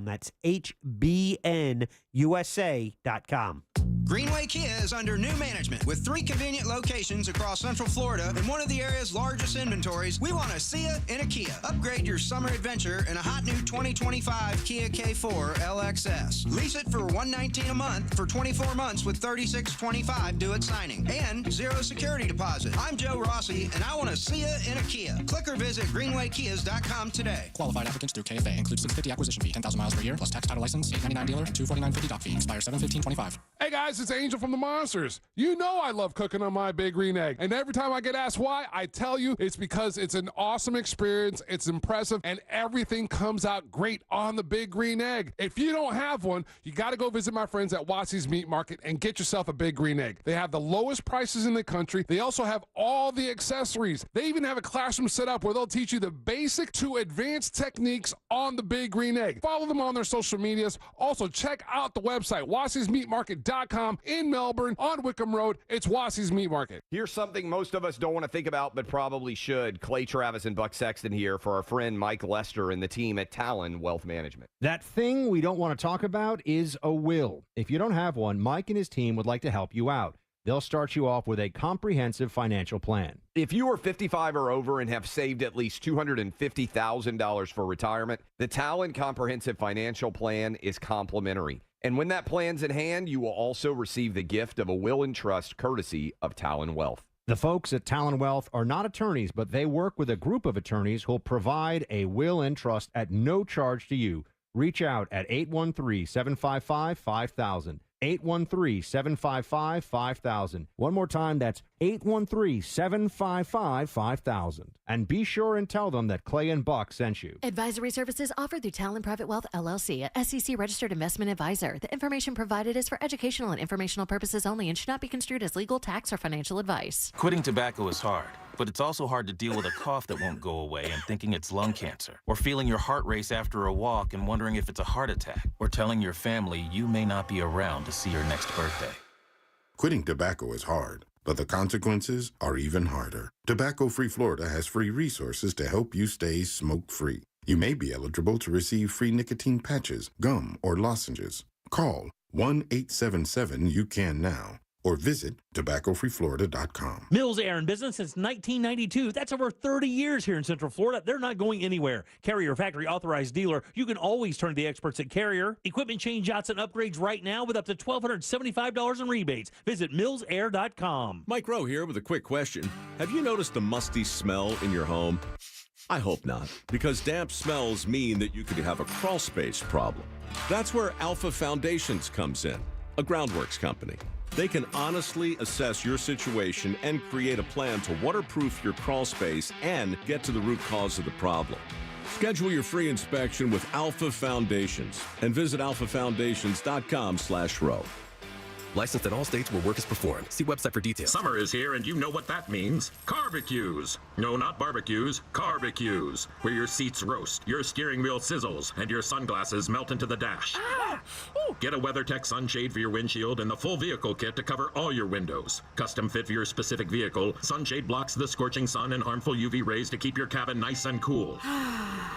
That's hbnusa.com. Greenway Kia is under new management with 3 convenient locations across Central Florida and one of the area's largest inventories. We want to see you in a Kia. Upgrade your summer adventure in a hot new 2025 Kia K4 LXS. Lease it for $119 a month for 24 months with $36.25 due at signing and 0 security deposit. I'm Joe Rossi, and I want to see you in a Kia. Click or visit greenwaykias.com today. Qualified applicants through KFA. Includes 650 acquisition fee, 10,000 miles per year, plus tax, title, license, $899 dealer, and $249.50 doc fee. Expires 7/15/25. Hey guys, it's Angel from the Monsters. You know I love cooking on my Big Green Egg. And every time I get asked why, I tell you it's because it's an awesome experience, it's impressive, and everything comes out great on the Big Green Egg. If you don't have one, you got to go visit my friends at Watsy's Meat Market and get yourself a Big Green Egg. They have the lowest prices in the country. They also have all the accessories. They even have a classroom set up where they'll teach you the basic to advanced techniques on the Big Green Egg. Follow them on their social medias. Also, check out the website, WassysMeatMarket.com. in Melbourne on Wickham Road. It's Wassy's Meat Market. Here's something most of us don't want to think about, but probably should. Clay Travis and Buck Sexton here for our friend Mike Lester and the team at Talon Wealth Management. That thing we don't want to talk about is a will. If you don't have one, Mike and his team would like to help you out. They'll start you off with a comprehensive financial plan. If you are 55 or over and have saved at least $250,000 for retirement, the Talon Comprehensive Financial Plan is complimentary. And when that plan's in hand, you will also receive the gift of a will and trust courtesy of Talon Wealth. The folks at Talon Wealth are not attorneys, but they work with a group of attorneys who'll provide a will and trust at no charge to you. Reach out at 813-755-5000. 813-755-5000. One more time, that's 813-755-5000. And be sure and tell them that Clay and Buck sent you. Advisory services offered through Talon Private Wealth, LLC, a SEC-registered investment advisor. The information provided is for educational and informational purposes only and should not be construed as legal, tax, or financial advice. Quitting tobacco is hard, but it's also hard to deal with a cough that won't go away and thinking it's lung cancer, or feeling your heart race after a walk and wondering if it's a heart attack, or telling your family you may not be around to see your next birthday. Quitting tobacco is hard, but the consequences are even harder. Tobacco Free Florida has free resources to help you stay smoke-free. You may be eligible to receive free nicotine patches, gum, or lozenges. Call 1-877-YOU-CAN now. or visit tobaccofreeflorida.com. Mills Air in business since 1992. That's over 30 years here in Central Florida. They're not going anywhere. Carrier factory authorized dealer. You can always turn to the experts at Carrier. Equipment change-outs and upgrades right now with up to $1,275 in rebates. Visit millsair.com. Mike Rowe here with a quick question. Have you noticed the musty smell in your home? I hope not, because damp smells mean that you could have a crawl space problem. That's where Alpha Foundations comes in, a groundworks company. They can honestly assess your situation and create a plan to waterproof your crawl space and get to the root cause of the problem. Schedule your free inspection with Alpha Foundations and visit alphafoundations.com/row. Licensed in all states where work is performed. See website for details. Summer is here, and you know what that means. Carbecues. No, not barbecues. Carbecues. Where your seats roast, your steering wheel sizzles, and your sunglasses melt into the dash. Get a WeatherTech sunshade for your windshield and the full vehicle kit to cover all your windows. Custom fit for your specific vehicle, sunshade blocks the scorching sun and harmful UV rays to keep your cabin nice and cool.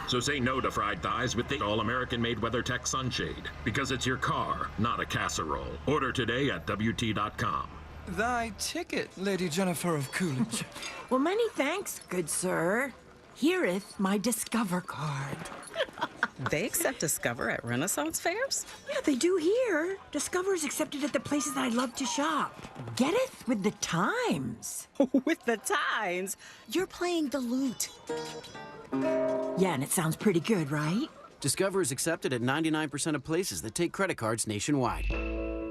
So say no to fried thighs with the all-American-made WeatherTech sunshade, because it's your car, not a casserole. Order today at WT.com. Thy ticket, Lady Jennifer of Coolidge. Well, many thanks, good sir. Hereeth my Discover card. They accept Discover at Renaissance fairs? Yeah, they do here. Discover is accepted at the places I love to shop. Getteth with the times. With the times? You're playing the lute. Yeah, and it sounds pretty good, right? Discover is accepted at 99% of places that take credit cards nationwide.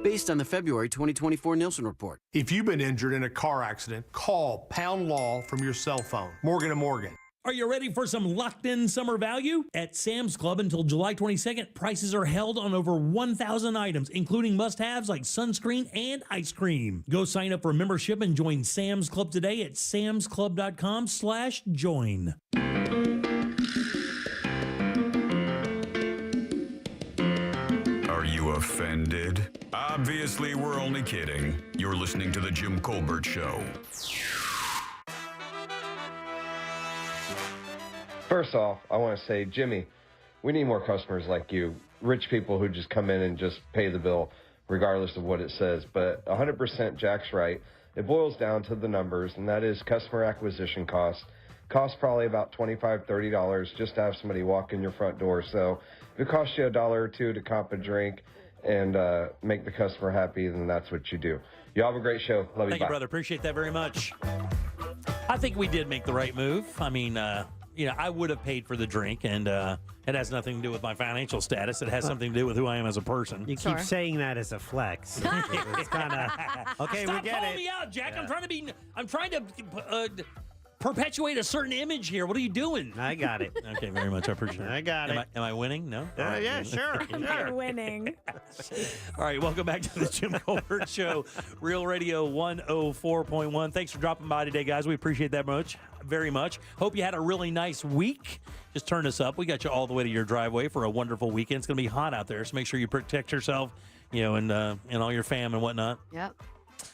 Based on the February 2024 Nielsen report. If you've been injured in a car accident, call Pound Law from your cell phone. Morgan & Morgan. Are you ready for some locked-in summer value? At Sam's Club until July 22nd, prices are held on over 1,000 items, including must-haves like sunscreen and ice cream. Go sign up for a membership and join Sam's Club today at samsclub.com/join. Are you offended? Obviously, we're only kidding. You're listening to The Jim Colbert Show. First off, I want to say, Jimmy, we need more customers like you. Rich people who just come in and just pay the bill, regardless of what it says. But 100% Jack's right. It boils down to the numbers, and that is customer acquisition cost. Costs probably about $25, $30 just to have somebody walk in your front door. So if it costs you $1 or $2 to comp a drink and make the customer happy, then that's what you do. You have a great show. Love you. Thank you, brother. Appreciate that very much. I think we did make the right move. I mean, I would have paid for the drink, and it has nothing to do with my financial status. It has something to do with who I am as a person. You keep saying that as a flex. It's kind of okay. Stop We get calling it. me out, Jack. Yeah. I'm trying to perpetuate a certain image here. What are you doing? I got it. Okay, very much. I appreciate it. I got it. Am I winning? No? Yeah, sure. You're winning. All right, welcome back to the Jim Colbert Show, Real Radio 104.1. Thanks for dropping by today, guys. We appreciate that very much. Hope you had a really nice week. Just turn us up. We got you all the way to your driveway for a wonderful weekend. It's going to be hot out there, so make sure you protect yourself, and all your fam and whatnot. Yep.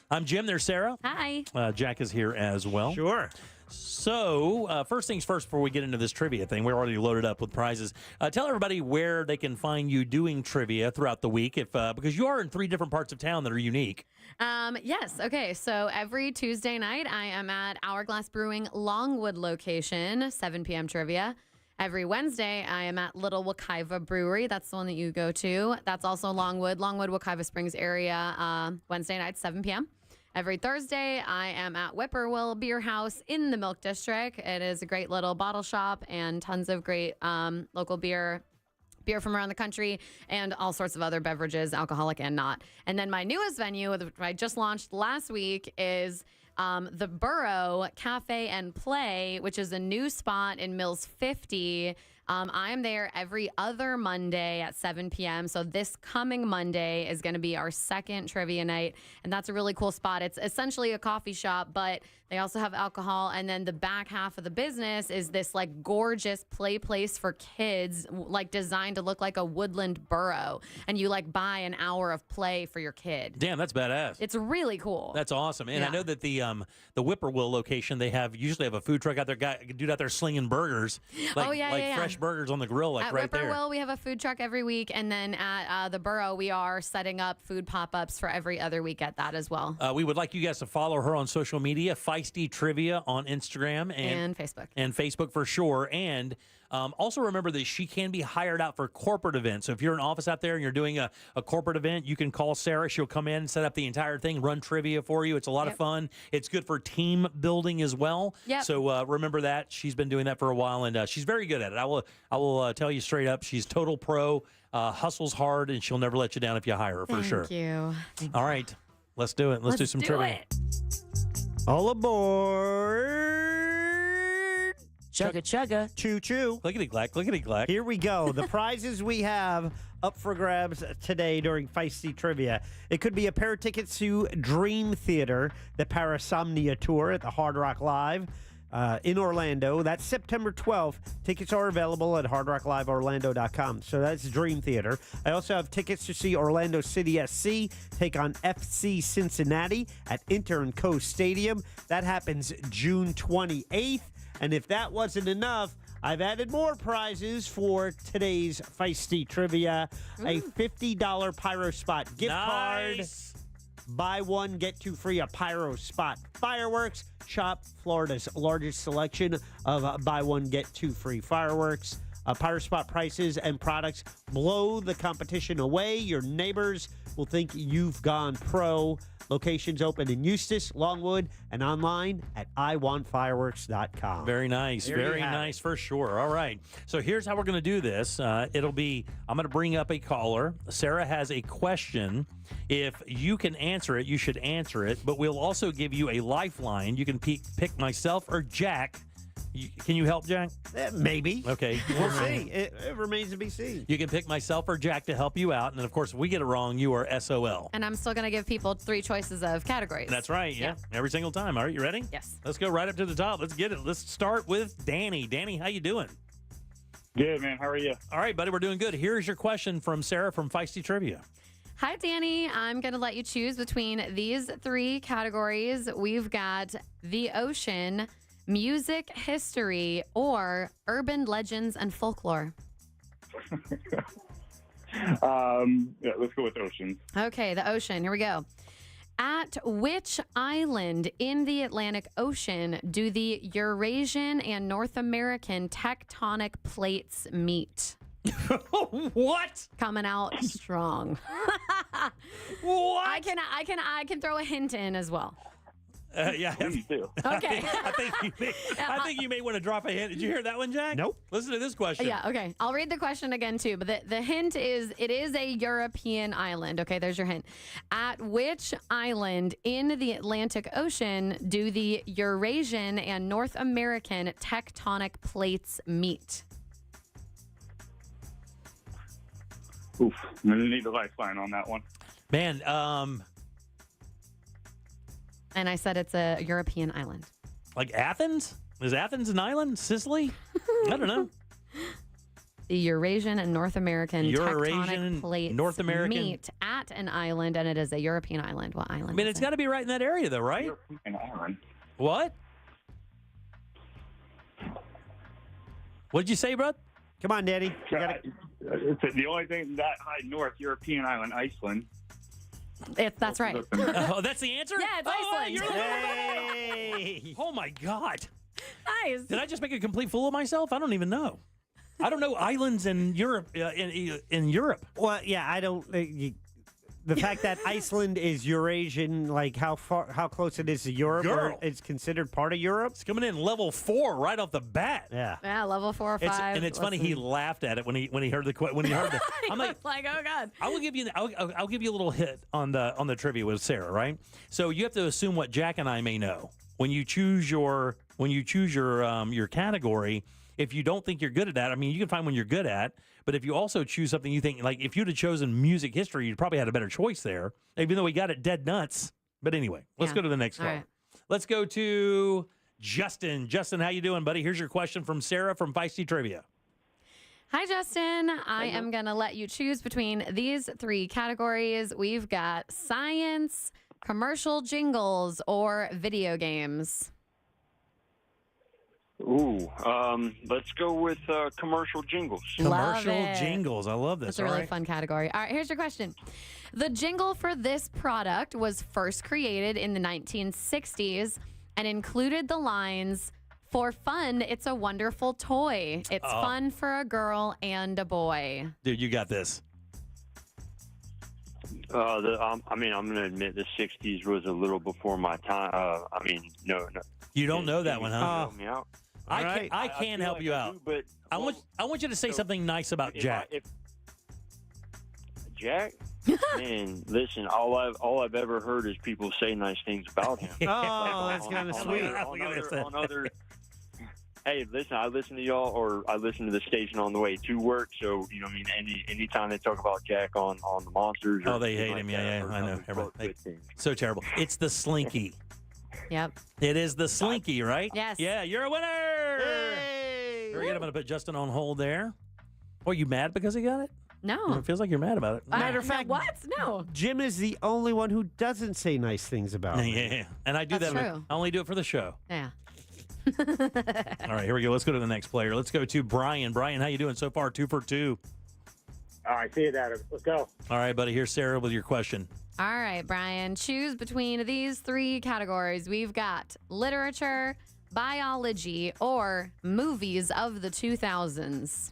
I'm Jim. There's Sarah. Hi. Jack is here as well. Sure. So, first things first, before we get into this trivia thing, we're already loaded up with prizes. Tell everybody where they can find you doing trivia throughout the week, because you are in 3 different parts of town that are unique. Yes. Okay. So every Tuesday night, I am at Hourglass Brewing Longwood location, 7 p.m. trivia. Every Wednesday, I am at Little Wekiva Brewery. That's the one that you go to. That's also Longwood, Wekiva Springs area, Wednesday night, 7 p.m. Every Thursday, I am at Whippoorwill Beer House in the Milk District. It is a great little bottle shop and tons of great local beer from around the country, and all sorts of other beverages, alcoholic and not. And then my newest venue, which I just launched last week, is the Burrow Cafe and Play, which is a new spot in Mills 50. I am there every other Monday at 7 p.m. So this coming Monday is going to be our second trivia night. And that's a really cool spot. It's essentially a coffee shop, but they also have alcohol. And then the back half of the business is this like gorgeous play place for kids, like designed to look like a woodland burrow. And you like buy an hour of play for your kid. Damn, that's badass. It's really cool. That's awesome. And I know that the Whippoorwill location, they usually have a food truck out there, dude out there slinging burgers. Like fresh fresh burgers on the grill, like At right there. Whippoorwill, we have a food truck every week, and then at the Borough, we are setting up food pop-ups for every other week at that as well. We would like you guys to follow her on social media, Feisty Trivia on Instagram And Facebook. And Facebook for sure. And also remember that she can be hired out for corporate events. So if you're in an office out there and you're doing a corporate event, you can call Sarah. She'll come in, set up the entire thing, run trivia for you. It's a lot of fun. It's good for team building as well. Yep. So remember that. She's been doing that for a while, and she's very good at it. I will tell you straight up, she's total pro, hustles hard, and she'll never let you down if you hire her, for sure. Thank you. All right. Let's do it. Let's do some trivia. All aboard. Chugga chugga. Choo choo. Clickety clack, clickety clack. Here we go. The prizes we have up for grabs today during Feisty Trivia. It could be a pair of tickets to Dream Theater, the Parasomnia Tour at the Hard Rock Live in Orlando. That's September 12th. Tickets are available at hardrockliveorlando.com. So that's Dream Theater. I also have tickets to see Orlando City SC take on FC Cincinnati at Inter & Co Stadium. That happens June 28th. And if that wasn't enough, I've added more prizes for today's Feisty Trivia. A $50 Pyro Spot gift card. Buy one, get two free at Pyro Spot Fireworks. Shop Florida's largest selection of buy one, get two free fireworks. Pyro Spot prices and products blow the competition away. Your neighbors will think you've gone pro. Locations open in Eustis, Longwood, and online at iwantfireworks.com. Very nice. Very nice for sure. All right. So here's how we're going to do this. It'll be, I'm going to bring up a caller. Sarah has a question. If you can answer it, you should answer it. But we'll also give you a lifeline. You can pick myself or Jack. Can you help, Jack? Maybe. Okay. We'll see. It remains to be seen. You can pick myself or Jack to help you out. And then, of course, if we get it wrong, you are SOL. And I'm still going to give people 3 choices of categories. That's right. Yeah. Every single time. All right. You ready? Yes. Let's go right up to the top. Let's get it. Let's start with Danny. Danny, how you doing? Good, man. How are you? All right, buddy. We're doing good. Here's your question from Sarah from Feisty Trivia. Hi, Danny. I'm going to let you choose between these 3 categories. We've got the ocean, music history, or urban legends and folklore. Yeah, let's go with ocean. Okay, the ocean. Here we go. At which island in the Atlantic Ocean do the Eurasian and North American tectonic plates meet? What? Coming out strong. What? I can throw a hint in as well. Yeah. Please do. Okay. I think you may want to drop a hint. Did you hear that one, Jack? Nope. Listen to this question. Yeah, okay. I'll read the question again, too. But the hint is, it is a European island. Okay, there's your hint. At which island in the Atlantic Ocean do the Eurasian and North American tectonic plates meet? Oof. I'm going to need a lifeline on that one. Man, And I said it's a European island. like Athens? Is Athens an island? Sicily? I don't know. The Eurasian and North American Eurasian, tectonic plates North American. meet at an island, and it is a European island. What island? I mean, is it's it? got to be right in that area, though, right? An island. What? What'd you say, bud? Come on, Daddy. It's the only thing that high north, European island, Iceland. That's right. Oh, that's the answer? Yeah, it's Iceland. You're the Oh, my God. Nice. Did I just make a complete fool of myself? I don't even know. I don't know islands in Europe. In Europe. Well, yeah, I don't. The fact that Iceland is Eurasian, like how close it is to Europe, or it's considered part of Europe. It's coming in level 4 right off the bat. Yeah. Yeah, level 4 or 5. And it's funny. He laughed at it when he heard the when he heard the. I'm like, oh God. I will give you. I'll give you a little hit on the trivia with Sarah. Right. So you have to assume what Jack and I may know when you choose your category. If you don't think you're good at that, I mean, you can find one you're good at. But if you also choose something you think, like if you'd have chosen music history, you'd probably had a better choice there, even though we got it dead nuts. But anyway, let's go to the next call. Right. Let's go to Justin. Justin, how you doing, buddy? Here's your question from Sarah from Feisty Trivia. Hi, Justin. I am going to let you choose between these 3 categories. We've got science, commercial jingles, or video games. Ooh, let's go with commercial jingles. Commercial jingles. I love this. That's a really fun category. All right, here's your question. The jingle for this product was first created in the 1960s and included the lines, "For fun, it's a wonderful toy. It's fun for a girl and a boy." Dude, you got this. I'm going to admit the 60s was a little before my time. No. You don't know that one, huh? Help me out. I can help you out. But I want you to say something nice about Jack. Jack? Man, listen, all I've ever heard is people say nice things about him. Oh, that's kind of sweet. Hey, listen, I listen to y'all, or I listen to the station on the way to work. So, anytime they talk about Jack on the Monsters. Oh, they hate him. Yeah, I know. So terrible. It's the Slinky. Yep. It is the Slinky, right? Yes. Yeah, you're a winner. Hey! Very good. I'm going to put Justin on hold there. Are you mad because he got it? No. It feels like you're mad about it. Matter of fact, what? No. Jim is the only one who doesn't say nice things about me. Yeah, and I do That's that. true. I only do it for the show. Yeah. All right, here we go. Let's go to the next player. Let's go to Brian. Brian, how you doing so far? 2 for 2. All right, see you, Adam. Let's go. All right, buddy. Here's Sarah with your question. All right, Brian. Choose between these 3 categories. We've got literature, biology, or movies of the 2000s.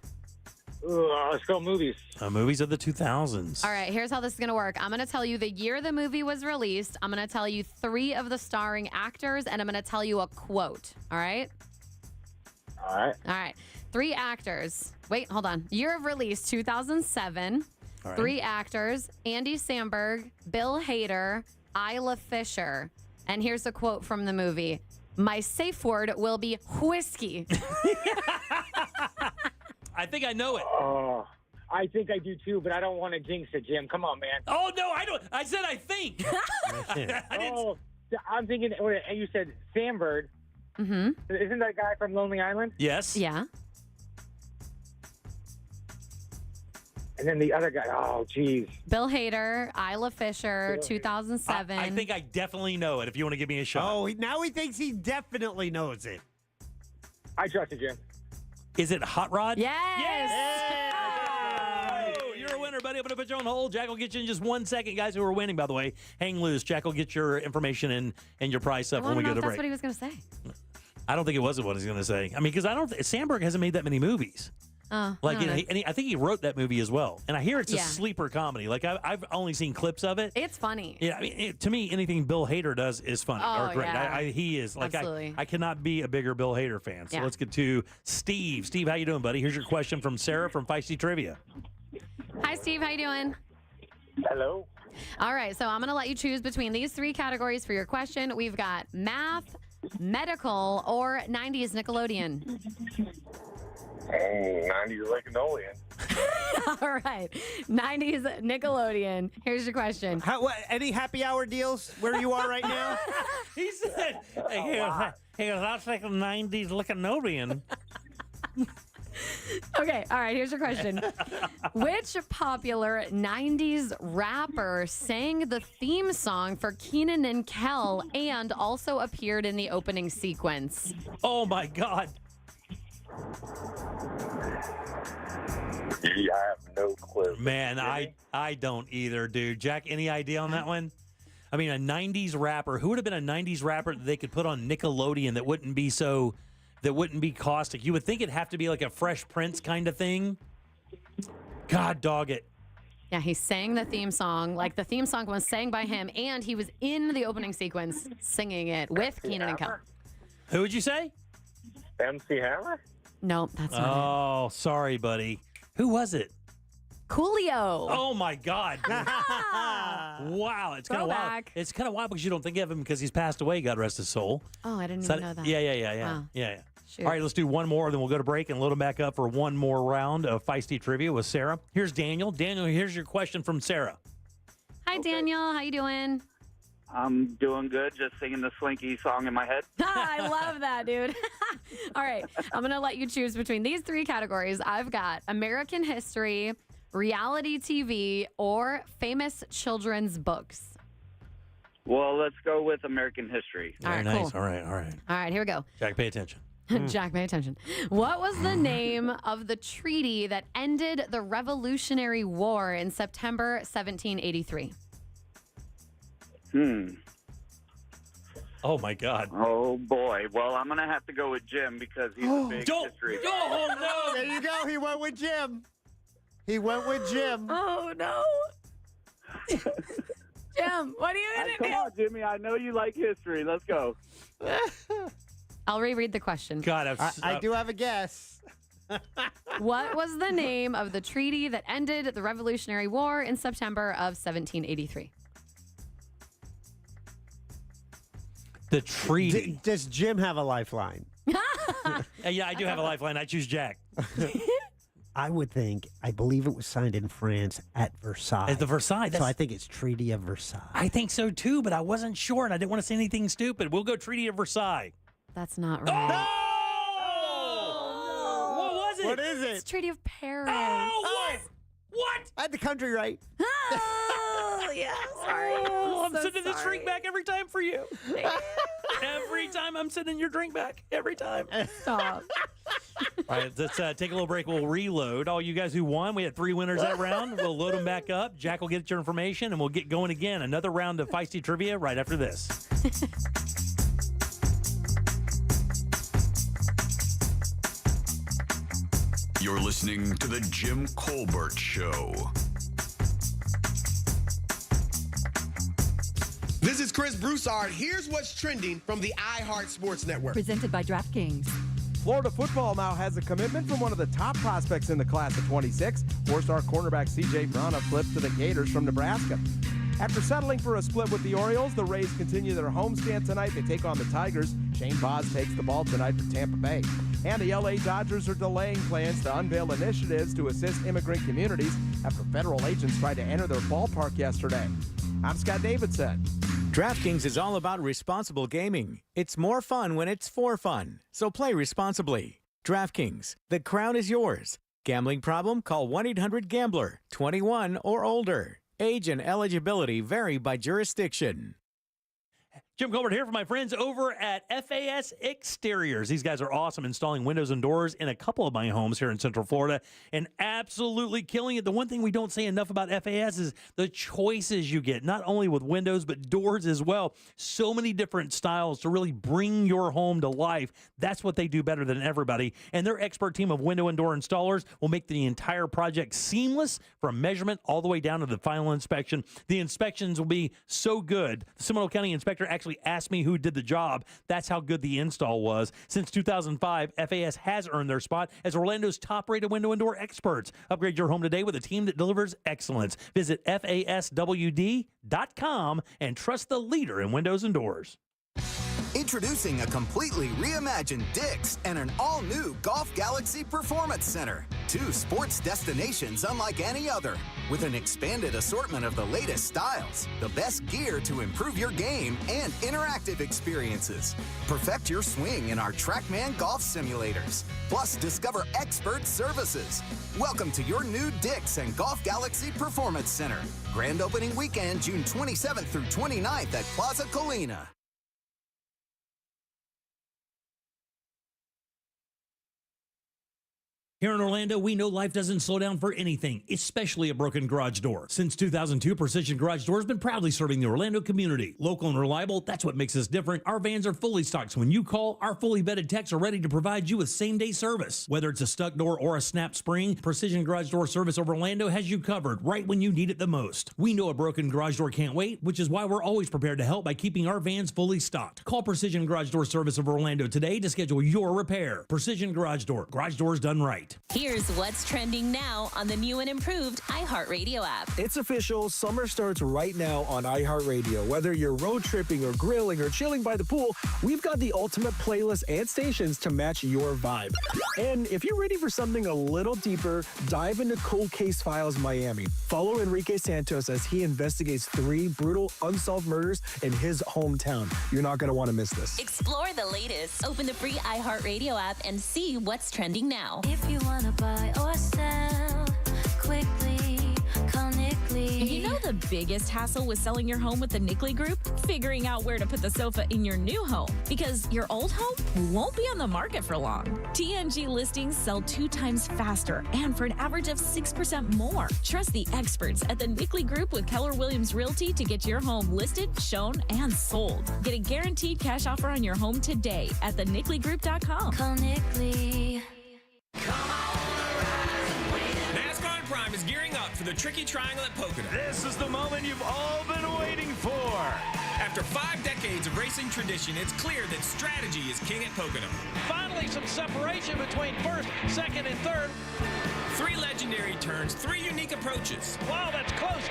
Let's go movies. Movies of the 2000s. All right, here's how this is going to work. I'm going to tell you the year the movie was released. I'm going to tell you 3 of the starring actors, and I'm going to tell you a quote. All right? All right. All right. 3 actors. Wait, hold on. Year of release, 2007. All right. 3 actors, Andy Samberg, Bill Hader, Isla Fisher. And here's a quote from the movie. "My safe word will be whiskey." I think I know it. I think I do too, but I don't want to jinx it, Jim. Come on, man. Oh, no, I don't. I said I think. I'm thinking, you said Sandberg. Mm-hmm. Isn't that guy from Lonely Island? Yes. Yeah. And then the other guy, geez. Bill Hader, Isla Fisher, 2007. I think I definitely know it if you want to give me a shot. Oh, now he thinks he definitely knows it. I trust you, Jim. Is it Hot Rod? Yes. Oh, you're a winner, buddy. I'm going to put you on hold. Jack will get you in just 1 second. Guys who are winning, by the way, hang loose. Jack will get your information and your price up when we go to break. That's what he was going to say. I don't think it wasn't what he's going to say. I mean, because Sandberg hasn't made that many movies. Oh, I think he wrote that movie as well. And I hear it's a Yeah. sleeper comedy. Like I've only seen clips of it. It's funny. Yeah, I mean, to me, anything Bill Hader does is funny Oh, or great. yeah. He is like Absolutely. I cannot be a bigger Bill Hader fan. So Yeah. let's get to Steve. Steve, how you doing, buddy? Here's your question from Sarah from Feisty Trivia. Hi, Steve. How you doing? Hello. All right, so I'm going to let you choose between these 3 categories for your question. We've got math, medical, or 90s Nickelodeon. 90s Nickelodeon. All right, 90s Nickelodeon. Here's your question. Any happy hour deals where you are right now? He said, hey, that's like a 90s Nickelodeon. Okay, all right, here's your question. Which popular 90s rapper sang the theme song for Kenan and Kel and also appeared in the opening sequence? Oh, my God. Yeah, I have no clue. Man, I don't either, dude. Jack, any idea on that one? I mean, a 90s rapper. Who would have been a 90s rapper that they could put on Nickelodeon that wouldn't be caustic? You would think it'd have to be like a Fresh Prince kind of thing. God dog it. Yeah, he sang the theme song. Like the theme song was sang by him, and he was in the opening sequence singing it with Kenan and Kel. Who would you say? MC Hammer? No, that's not it. Oh, sorry, buddy. Who was it? Coolio. Oh my God! Wow, it's kind of wild. Throwback. It's kind of wild because you don't think of him because he's passed away. God rest his soul. Oh, I didn't So even know that. Yeah. Wow. Yeah. Shoot. All right, let's do one more, then we'll go to break and load him back up for one more round of Feisty Trivia with Sarah. Here's Daniel. Daniel, here's your question from Sarah. Hi, Daniel. How you doing? I'm doing good, just singing the Slinky song in my head. I love that, dude. All right, I'm going to let you choose between these 3 categories. I've got American history, reality TV, or famous children's books. Well, let's go with American history. All right, Very nice. cool. All right. All right, here we go. Jack, pay attention. Jack, pay attention. What was the name of the treaty that ended the Revolutionary War in September 1783? Oh, my God. Oh, boy. Well, I'm going to have to go with Jim because he's a big history guy. Oh, no. There you go. He went with Jim. Oh, no. Jim, what are you going to do? Come on, Jimmy. I know you like history. Let's go. I'll reread the question. God, I do have a guess. What was the name of the treaty that ended the Revolutionary War in September of 1783? The treaty. Does Jim have a lifeline? Yeah, I do have a lifeline. I choose Jack. I believe it was signed in France at Versailles. At the Versailles. So I think it's Treaty of Versailles. I think so too, but I wasn't sure and I didn't want to say anything stupid. We'll go Treaty of Versailles. That's not right. Oh! What was it? What is it? It's Treaty of Paris. Oh, what? I had the country right. Oh, yeah, sorry. Oh, I'm sending this drink back every time for you. Every time I'm sending your drink back. Every time. Stop. All right, let's take a little break. We'll reload. All you guys who won, we had 3 winners that round. We'll load them back up. Jack will get your information, and we'll get going again. Another round of Feisty Trivia right after this. You're listening to The Jim Colbert Show. This is Chris Broussard. Here's what's trending from the iHeart Sports Network. Presented by DraftKings. Florida football now has a commitment from one of the top prospects in the class of 26. 4-star cornerback C.J. Brana flipped to the Gators from Nebraska. After settling for a split with the Orioles, the Rays continue their homestand tonight. They take on the Tigers. Shane Baz takes the ball tonight for Tampa Bay. And the L.A. Dodgers are delaying plans to unveil initiatives to assist immigrant communities after federal agents tried to enter their ballpark yesterday. I'm Scott Davidson. DraftKings is all about responsible gaming. It's more fun when it's for fun. So play responsibly. DraftKings, the crown is yours. Gambling problem? Call 1-800-GAMBLER. 21 or older. Age and eligibility vary by jurisdiction. Jim Colbert here for my friends over at FAS Exteriors. These guys are awesome installing windows and doors in a couple of my homes here in Central Florida and absolutely killing it. The one thing we don't say enough about FAS is the choices you get, not only with windows, but doors as well. So many different styles to really bring your home to life. That's what they do better than everybody. And their expert team of window and door installers will make the entire project seamless from measurement all the way down to the final inspection. The inspections will be so good. The Seminole County inspector actually asked me who did the job. That's how good the install was. Since 2005, FAS has earned their spot as Orlando's top-rated window and door experts. Upgrade your home today with a team that delivers excellence. Visit FASWD.com and trust the leader in windows and doors. Introducing a completely reimagined Dick's and an all-new Golf Galaxy Performance Center. 2 sports destinations unlike any other, with an expanded assortment of the latest styles, the best gear to improve your game, and interactive experiences. Perfect your swing in our TrackMan golf simulators. Plus, discover expert services. Welcome to your new Dick's and Golf Galaxy Performance Center. Grand opening weekend, June 27th through 29th at Plaza Colina. Here in Orlando, we know life doesn't slow down for anything, especially a broken garage door. Since 2002, Precision Garage Door has been proudly serving the Orlando community. Local and reliable, that's what makes us different. Our vans are fully stocked, so when you call, our fully vetted techs are ready to provide you with same-day service. Whether it's a stuck door or a snap spring, Precision Garage Door Service of Orlando has you covered right when you need it the most. We know a broken garage door can't wait, which is why we're always prepared to help by keeping our vans fully stocked. Call Precision Garage Door Service of Orlando today to schedule your repair. Precision Garage doors done right. Here's what's trending now on the new and improved iHeartRadio app. It's official. Summer starts right now on iHeartRadio. Whether you're road tripping or grilling or chilling by the pool, we've got the ultimate playlist and stations to match your vibe. And if you're ready for something a little deeper, dive into Cold Case Files Miami. Follow Enrique Santos as he investigates 3 brutal unsolved murders in his hometown. You're not going to want to miss this. Explore the latest. Open the free iHeartRadio app and see what's trending now. If you want to buy or sell quickly, call Nick Nickly. You know the biggest hassle with selling your home with the Nickly Group? Figuring out where to put the sofa in your new home. Because your old home won't be on the market for long. TNG listings sell 2 times faster and for an average of 6% more. Trust the experts at the Nickly Group with Keller Williams Realty to get your home listed, shown, and sold. Get a guaranteed cash offer on your home today at thenicklygroup.com. Call Nickly. NASCAR and Prime is gearing up for the Tricky Triangle at Pocono. This is the moment you've all been waiting for. After 5 decades of racing tradition, it's clear that strategy is king at Pocono. Finally, some separation between first, second, and third. 3 legendary turns, 3 unique approaches. Wow, that's close.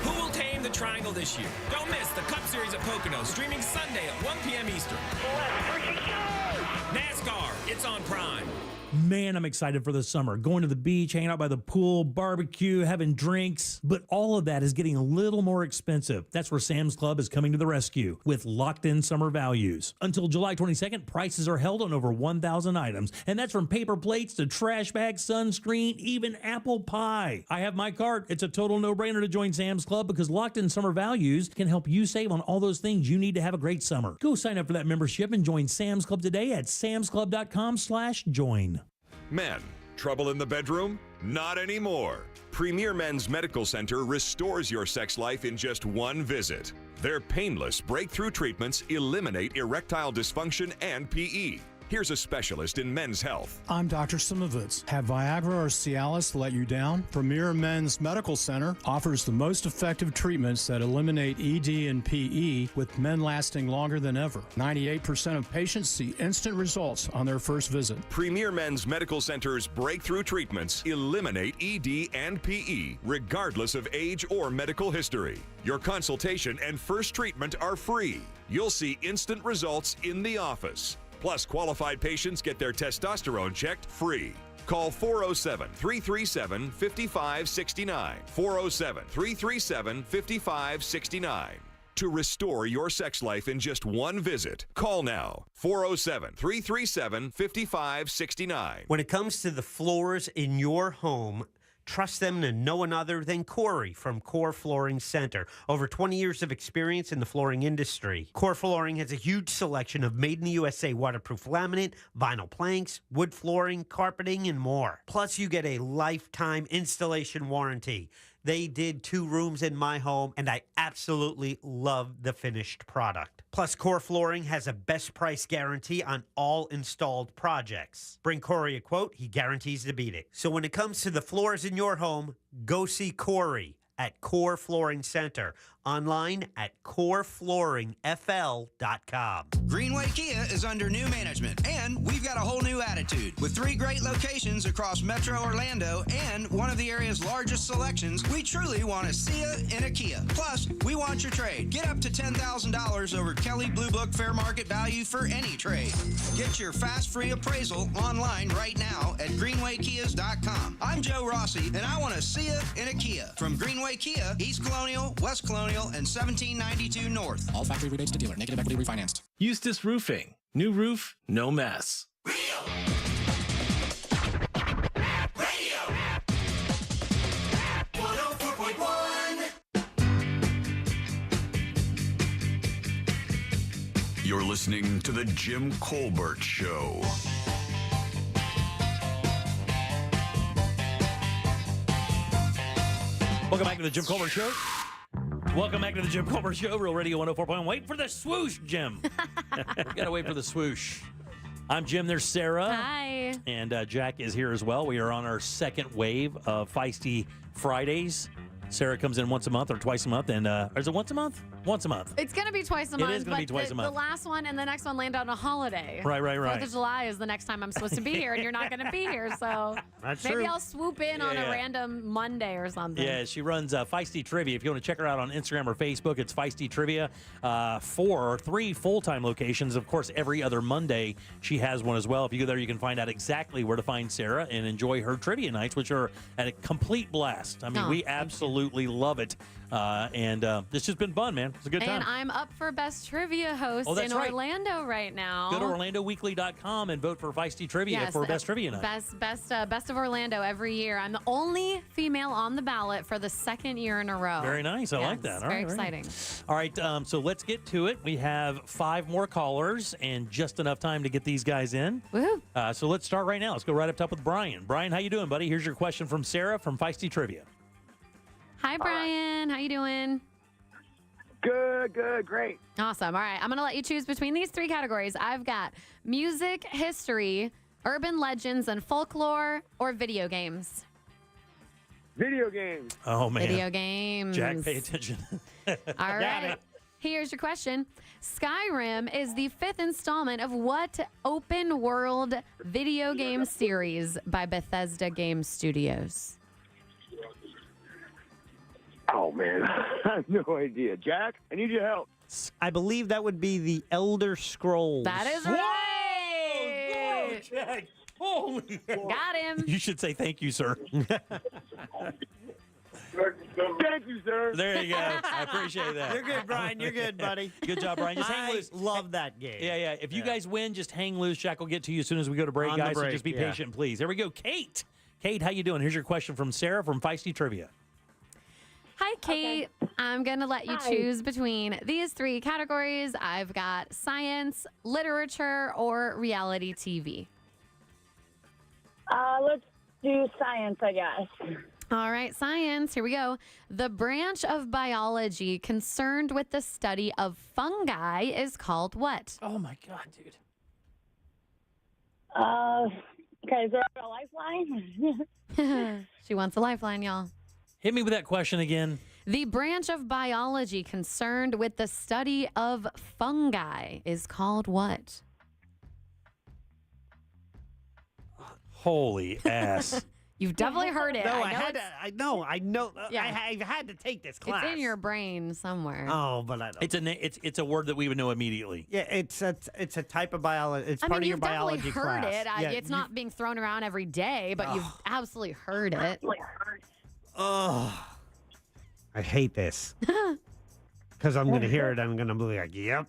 Who will tame the triangle this year? Don't miss the Cup Series at Pocono, streaming Sunday at 1 p.m. Eastern. NASCAR, it's on Prime. Man, I'm excited for the summer. Going to the beach, hanging out by the pool, barbecue, having drinks. But all of that is getting a little more expensive. That's where Sam's Club is coming to the rescue with locked-in summer values. Until July 22nd, prices are held on over 1,000 items. And that's from paper plates to trash bags, sunscreen, even apple pie. I have my card. It's a total no-brainer to join Sam's Club because locked-in summer values can help you save on all those things you need to have a great summer. Go sign up for that membership and join Sam's Club today at samsclub.com/join. Men, trouble in the bedroom? Not anymore. Premier Men's Medical Center restores your sex life in just one visit. Their painless breakthrough treatments eliminate erectile dysfunction and PE. Here's a specialist in men's health. I'm Dr. Simovitz. Have Viagra or Cialis let you down? Premier Men's Medical Center offers the most effective treatments that eliminate ED and PE, with men lasting longer than ever. 98% of patients see instant results on their first visit. Premier Men's Medical Center's breakthrough treatments eliminate ED and PE, regardless of age or medical history. Your consultation and first treatment are free. You'll see instant results in the office. Plus, qualified patients get their testosterone checked free. Call 407-337-5569. 407-337-5569. To restore your sex life in just one visit, call now. 407-337-5569. When it comes to the floors in your home, trust them to no one other than Corey from Core Flooring Center. Over 20 years of experience in the flooring industry. Core Flooring has a huge selection of made-in-the-USA waterproof laminate, vinyl planks, wood flooring, carpeting, and more. Plus, you get a lifetime installation warranty. They did 2 rooms in my home, and I absolutely love the finished product. Plus, Core Flooring has a best price guarantee on all installed projects. Bring Corey a quote, he guarantees to beat it. So when it comes to the floors in your home, go see Corey at Core Flooring Center. Online at coreflooringfl.com. Greenway Kia is under new management, and we've got a whole new attitude. With 3 great locations across Metro Orlando and one of the area's largest selections, we truly want to see you in a Kia. Plus, we want your trade. Get up to $10,000 over Kelly Blue Book fair market value for any trade. Get your fast free appraisal online right now at greenwaykias.com. I'm Joe Rossi, and I want to see you in a Kia. From Greenway Kia, East Colonial, West Colonial, and 1792 North. All factory rebates to dealer. Negative equity refinanced. Eustace Roofing. New roof, no mess. You're listening to The Jim Colbert Show. Welcome back to The Jim Colbert Show. Welcome back to The Jim Colbert Show, Real Radio 104.1. Wait for the swoosh, Jim. Gotta wait for the swoosh. I'm Jim. There's Sarah. Hi. And Jack is here as well. We are on our second wave of Feisty Fridays. Sarah comes in once a month or twice a month. And is it once a month? Once a month. It's going to be twice a month. It is going to be twice a month. The last one and the next one land on a holiday. Right. 4th of July is the next time I'm supposed to be here, and you're not going to be here. So maybe I'll swoop in on a random Monday or something. Yeah, she runs Feisty Trivia. If you want to check her out on Instagram or Facebook, it's Feisty Trivia. 3 full-time locations. Of course, every other Monday she has one as well. If you go there, you can find out exactly where to find Sarah and enjoy her trivia nights, which are at a complete blast. I mean, we absolutely love it. And it's just been fun, man. It's a good time. And I'm up for Best Trivia Host in Orlando right now. Go to OrlandoWeekly.com and vote for Feisty Trivia for Best Trivia Night. Best of Orlando every year. I'm the only female on the ballot for the second year in a row. Very nice. I like that. All Very right, exciting. All right, so let's get to it. We have 5 more callers and just enough time to get these guys in. Woo. So let's start right now. Let's go right up top with Brian. Brian, how you doing, buddy? Here's your question from Sarah from Feisty Trivia. Hi, Brian. How you doing? Good, great. Awesome. All right. I'm going to let you choose between these 3 categories. I've got music, history, urban legends, and folklore, or video games. Video games. Oh, man. Video games. Jack, pay attention. All right. Here's your question. Skyrim is the 5th installment of what open world video game series by Bethesda Game Studios? Oh, man. I have no idea. Jack, I need your help. I believe that would be the Elder Scrolls. That is right. Whoa, Jack. Holy. Got him. You should say thank you, sir. Thank you, sir. There you go. I appreciate that. You're good, Brian. You're good, buddy. Good job, Brian. Just hang loose. Love that game. Yeah. If you guys win, just hang loose. Jack will get to you as soon as we go to break, On the guys. So break, just be yeah. patient, please. Here we go. Kate. Kate, how you doing? Here's your question from Sarah from Feisty Trivia. Hi, Kate. I'm going to let you choose between these 3 categories. I've got science, literature, or reality TV. Let's do science, I guess. All right, science. Here we go. The branch of biology concerned with the study of fungi is called what? Oh, my God, dude. Okay, is there a lifeline? She wants a lifeline, y'all. Hit me with that question again. The branch of biology concerned with the study of fungi is called what? Holy ass. You've definitely heard it. No, I I know. Yeah. I've had to take this class. It's in your brain somewhere. Oh, but I don't. It's a word that we would know immediately. Yeah, it's a type of biology. It's part of your biology you've definitely class. heard it. Yeah, It's not being thrown around every day, but you've absolutely heard it. Oh, I hate this. Because I'm going to hear it, I'm going to be like, yep.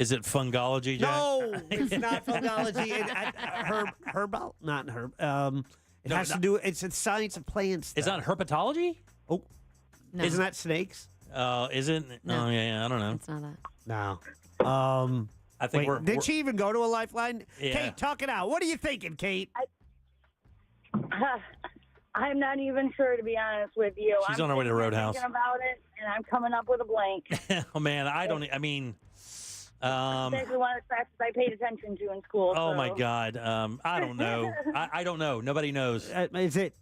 Is it fungology, Jack? No, it's not fungology. Herbal, not herb. It has to do. It's a science of plants. Is that herpetology? Oh, No. Isn't that snakes? Is it? No. Oh yeah, I don't know. It's not that. No. I think did she even go to a lifeline? Yeah. Kate, talk it out. What are you thinking, Kate? I'm not even sure, to be honest with you. She's on her way to Roadhouse. I'm thinking about it, and I'm coming up with a blank. Oh man, I mean. Exactly one of the classes I paid attention to in school. Oh so. my God. I don't know. I don't know. Nobody knows. Is it?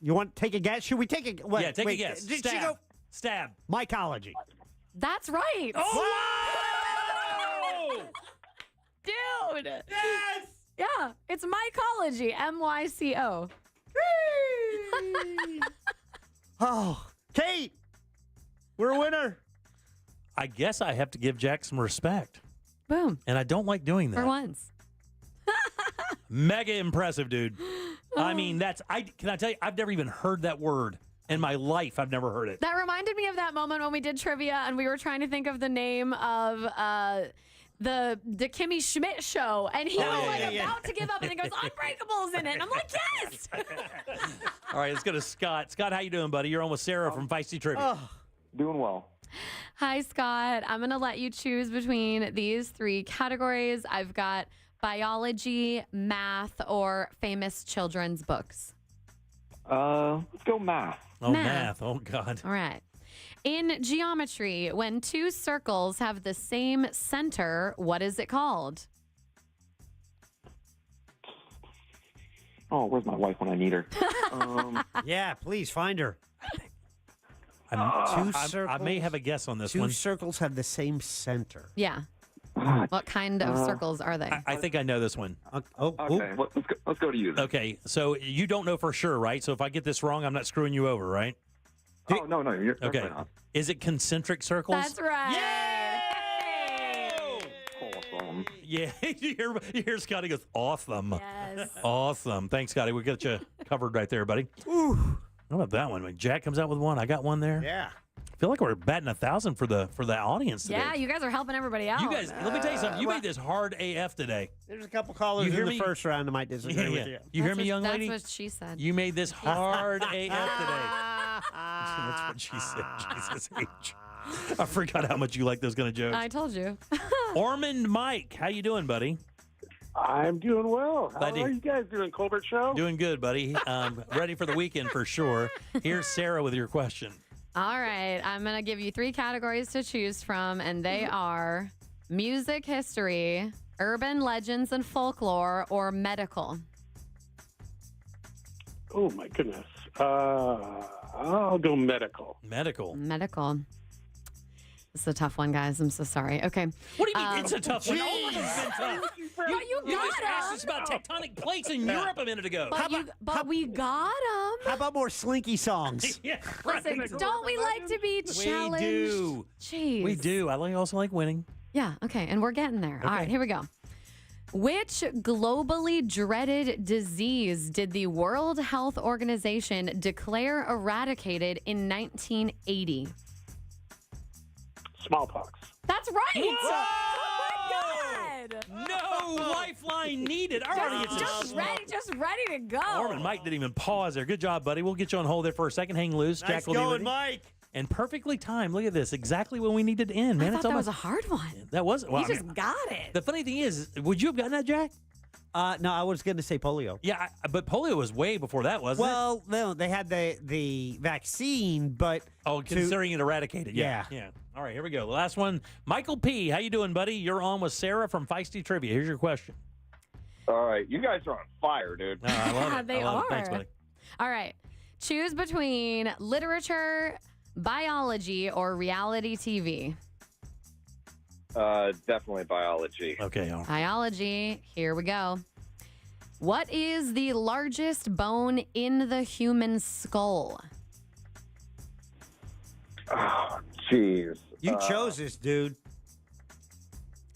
You want to take a guess? Should we take a? Wait, Yeah, take a guess. Did Stab. she go? Stab. Mycology. That's right. Oh! Dude. Yes. Yeah, it's mycology. MYCO. Oh, Kate, we're a winner. I guess I have to give Jack some respect. Boom. And I don't like doing that. For once. Mega impressive, dude. I mean, can I tell you, I've never even heard that word in my life. I've never heard it. That reminded me of that moment when we did trivia and we were trying to think of the name of the Kimmy Schmidt show, and he was about to give up, and he goes, Unbreakable's in it. And I'm like, yes! All right, let's go to Scott. Scott, how you doing, buddy? You're on with Sarah from Feisty Trivia. Doing well. Hi, Scott. I'm going to let you choose between these 3 categories. I've got biology, math, or famous children's books. Let's go math. Oh, math. Oh, God. All right. In geometry, when 2 circles have the same center, what is it called? Oh, where's my wife when I need her? Yeah, please find her. I may have a guess on this one. 2 circles have the same center. Yeah. What kind of circles are they? I think I know this one. Okay, let's go to you then. Okay, so you don't know for sure, right? So if I get this wrong, I'm not screwing you over, right? Oh, no, you're okay. not. Is it concentric circles? That's right. Awesome. Yeah, you hear Scotty goes, awesome. Yes. Awesome. Thanks, Scotty. We got you covered right there, buddy. Ooh. How about that one? When Jack comes out with one, I got one there. Yeah. I feel like we're batting 1,000 for the audience today. Yeah, you guys are helping everybody out. You guys, let me tell you something. You made this hard AF today. There's a couple callers in the first round that might disagree with you. You hear me, young lady? That's what she said. You made this hard AF today. That's what she said. Jesus H. I forgot how much you like those kind of jokes. I told you. Ormond Mike, how you doing, buddy? I'm doing well. How are you guys doing, Colbert Show? Doing good, buddy. Ready for the weekend for sure. Here's Sarah with your question. All right. I'm going to give you 3 categories to choose from, and they are music history, urban legends and folklore, or medical. Oh, my goodness. I'll go medical. Medical. This is a tough one, guys. I'm so sorry. Okay. What do you mean it's a tough one? All of them's been tough. You just asked us about tectonic plates in Europe a minute ago. But we got them. How about more slinky songs? Yeah. Listen, don't we like to be challenged? We do. Jeez. We do. I also like winning. Yeah, okay, and we're getting there. All right, here we go. Which globally dreaded disease did the World Health Organization declare eradicated in 1980? Smallpox. That's right. Whoa! Oh, my God. No lifeline needed. Already Just ready to go. Ormond Mike didn't even pause there. Good job, buddy. We'll get you on hold there for a second. Hang loose. Nice Jack will be going, with you. Mike. And perfectly timed. Look at this. Exactly when we needed to end, man. I thought that was a hard one. That was. Well, You just got it. The funny thing is, would you have gotten that, Jack? No, I was going to say polio. Yeah, but polio was way before that, wasn't it? Well, no, they had the vaccine, but considering it eradicated. Yeah. All right, here we go. The last one. Michael P., how you doing, buddy? You're on with Sarah from Feisty Trivia. Here's your question. All right. You guys are on fire, dude. No, I love it. They I love are. It. Thanks, buddy. All right. Choose between literature, biology, or reality TV. Definitely biology. Okay. All right. Biology. Here we go. What is the largest bone in the human skull? Oh, jeez. You chose this, dude.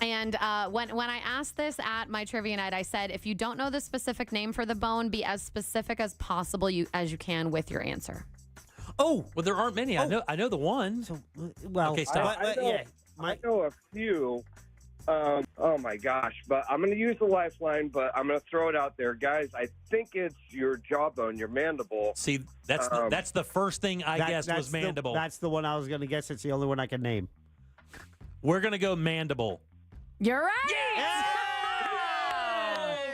And when I asked this at my trivia night, I said, if you don't know the specific name for the bone, be as specific as possible as you can with your answer. Oh, well, there aren't many. I know the one. Well, okay, stop. I know a few. Oh my gosh! But I'm going to use the lifeline. But I'm going to throw it out there, guys. I think it's your jawbone, your mandible. See, that's the first thing I guessed was mandible. That's the one I was going to guess. It's the only one I can name. We're going to go mandible. You're right. Yeah!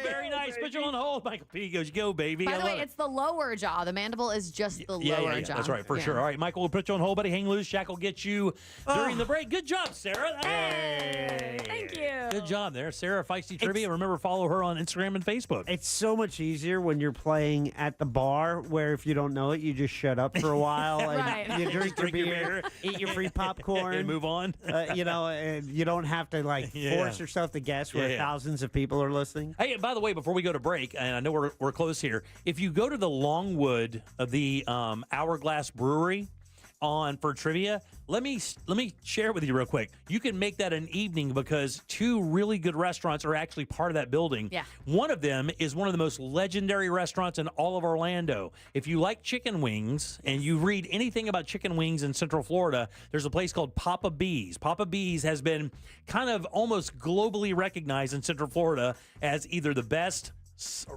Very nice. Put you on hold. Michael P. goes, go, baby. By the way, it's the lower jaw. The mandible is just the lower jaw. That's right, for sure. All right, Michael, we'll put you on hold, buddy. Hang loose. Shaq will get you during the break. Good job, Sarah. Hey. Thank you. Good job there. Sarah, Feisty Trivia. Remember, follow her on Instagram and Facebook. It's so much easier when you're playing at the bar, where if you don't know it, you just shut up for a while and you drink your beer, eat your free popcorn, and move on. And you don't have to force yourself to guess where thousands of people are listening. Hey, and by the way, before we go to break, and I know we're close here, if you go to the Longwood of the Hourglass Brewery for trivia, let me share with you real quick. You can make that an evening because 2 really good restaurants are actually part of that building. Yeah. One of them is one of the most legendary restaurants in all of Orlando. If you like chicken wings and you read anything about chicken wings in Central Florida, there's a place called Papa B's. Papa B's has been kind of almost globally recognized in Central Florida as either the best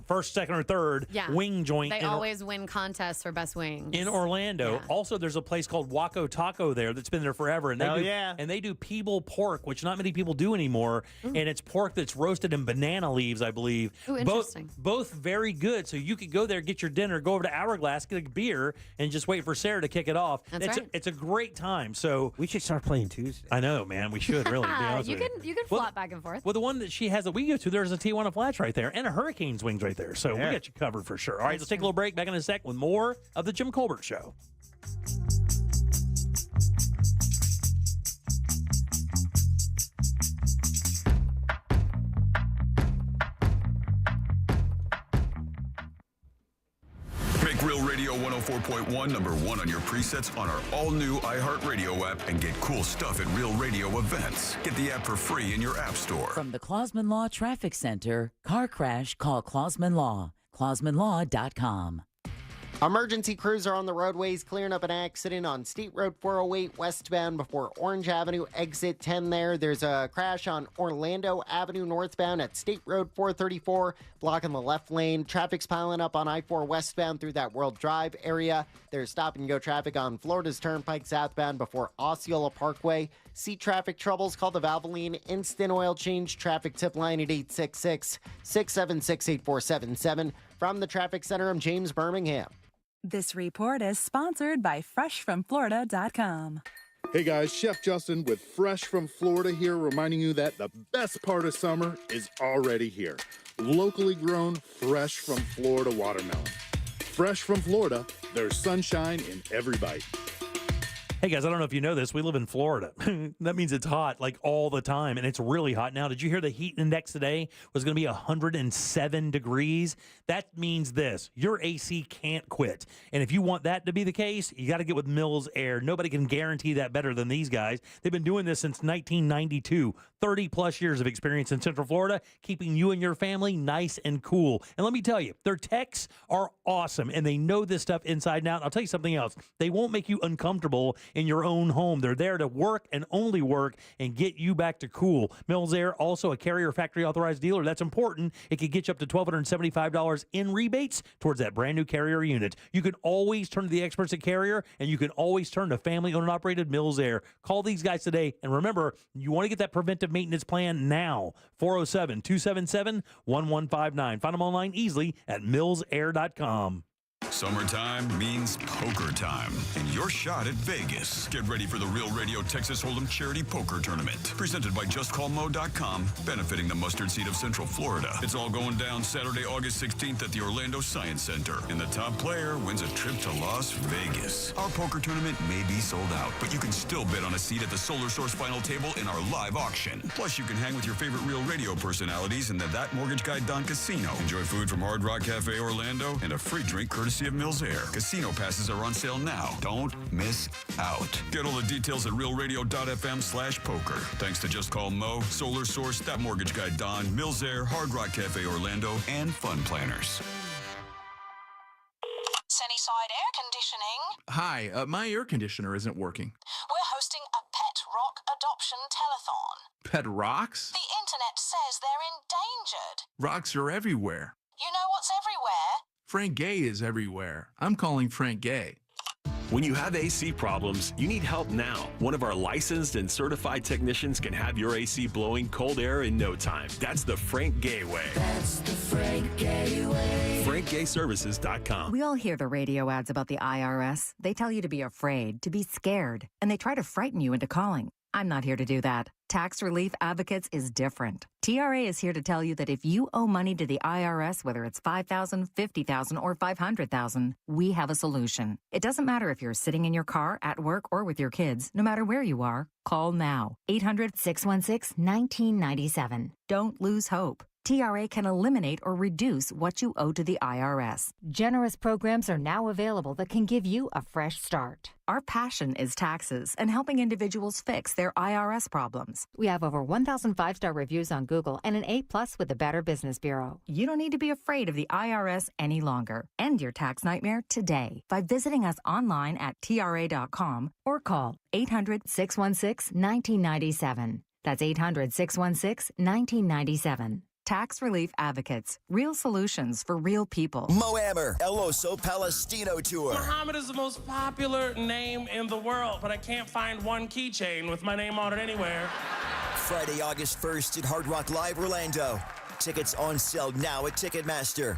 first, second, or third wing joint. They always win contests for best wings. In Orlando. Yeah. Also, there's a place called Waco Taco there that's been there forever. And they do Peeble pork, which not many people do anymore. Ooh. And it's pork that's roasted in banana leaves, I believe. Ooh, interesting. Both very good. So you could go there, get your dinner, go over to Hourglass, get a beer, and just wait for Sarah to kick it off. It's a great time. So we should start playing Tuesday. I know, man. We should really. You can flop back and forth. Well, the one that she has that we go to, there's a Tijuana Flats right there and a Hurricane wings right there. So we got you covered for sure. All right, let's take a little break. Back in a sec with more of the Jim Colbert Show. Make Real Radio 104.1 number 1 on your presets on our all-new iHeartRadio app and get cool stuff at Real Radio events. Get the app for free in your app store. From the Clausman Law Traffic Center, car crash, call Clausman Law. ClausmanLaw.com. Emergency crews are on the roadways clearing up an accident on State Road 408 westbound before Orange Avenue, exit 10 there. There's a crash on Orlando Avenue northbound at State Road 434, blocking the left lane. Traffic's piling up on I-4 westbound through that World Drive area. There's stop-and-go traffic on Florida's Turnpike southbound before Osceola Parkway. See traffic troubles, call the Valvoline Instant Oil Change traffic tip line at 866-676-8477. From the Traffic Center, I'm James Birmingham. This report is sponsored by FreshFromFlorida.com. Hey guys, Chef Justin with Fresh from Florida here, reminding you that the best part of summer is already here. Locally grown, fresh from Florida watermelon. Fresh from Florida, there's sunshine in every bite. Hey guys, I don't know if you know this. We live in Florida. That means it's hot like all the time, and it's really hot now. Did you hear the heat index today was going to be 107 degrees? That means this: your AC can't quit. And if you want that to be the case, you got to get with Mills Air. Nobody can guarantee that better than these guys. They've been doing this since 1992. 30 plus years of experience in Central Florida, keeping you and your family nice and cool. And let me tell you, their techs are awesome, and they know this stuff inside and out. I'll tell you something else. They won't make you uncomfortable in your own home. They're there to work and only work and get you back to cool. Mills Air, also a Carrier factory authorized dealer. That's important. It could get you up to $1,275 in rebates towards that brand new Carrier unit. You can always turn to the experts at Carrier, and you can always turn to family owned and operated Mills Air. Call these guys today. And remember, you want to get that preventive maintenance plan now. 407-277-1159. Find them online easily at millsair.com. Summertime means poker time, and your shot at Vegas. Get ready for the Real Radio Texas Hold'em Charity Poker Tournament, presented by JustCallMo.com, benefiting the mustard seed of Central Florida. It's all going down Saturday, August 16th at the Orlando Science Center, and the top player wins a trip to Las Vegas. Our poker tournament may be sold out, but you can still bid on a seat at the Solar Source final table in our live auction. Plus, you can hang with your favorite Real Radio personalities in the That Mortgage Guy Don Casino. Enjoy food from Hard Rock Cafe Orlando and a free drink courtesy of Mills Air. Casino passes are on sale now. Don't miss out. Get all the details at realradio.fm/poker. Thanks to Just Call Mo, Solar Source, That Mortgage Guy Don, Mills Air, Hard Rock Cafe Orlando, and Fun Planners. Sunnyside Air Conditioning. Hi, my air conditioner isn't working. We're hosting a pet rock adoption telethon. Pet rocks? The internet says they're endangered. Rocks are everywhere. You know what's everywhere? Frank Gay is everywhere. I'm calling Frank Gay. When you have AC problems, you need help now. One of our licensed and certified technicians can have your AC blowing cold air in no time. That's the Frank Gay way. That's the Frank Gay way. FrankGayServices.com. We all hear the radio ads about the IRS. They tell you to be afraid, to be scared, and they try to frighten you into calling. I'm not here to do that. Tax Relief Advocates is different. TRA is here to tell you that if you owe money to the IRS, whether it's $5,000, $50,000, or $500,000, we have a solution. It doesn't matter if you're sitting in your car, at work, or with your kids. No matter where you are, call now. 800-616-1997. Don't lose hope. TRA can eliminate or reduce what you owe to the IRS. Generous programs are now available that can give you a fresh start. Our passion is taxes and helping individuals fix their IRS problems. We have over 1,000 5-star reviews on Google and an A+ with the Better Business Bureau. You don't need to be afraid of the IRS any longer. End your tax nightmare today by visiting us online at TRA.com or call 800-616-1997. That's 800-616-1997. Tax Relief Advocates. Real solutions for real people. Mohammer, El Oso Palestino Tour. Muhammad is the most popular name in the world, but I can't find one keychain with my name on it anywhere. Friday, August 1st at Hard Rock Live Orlando. Tickets on sale now at Ticketmaster.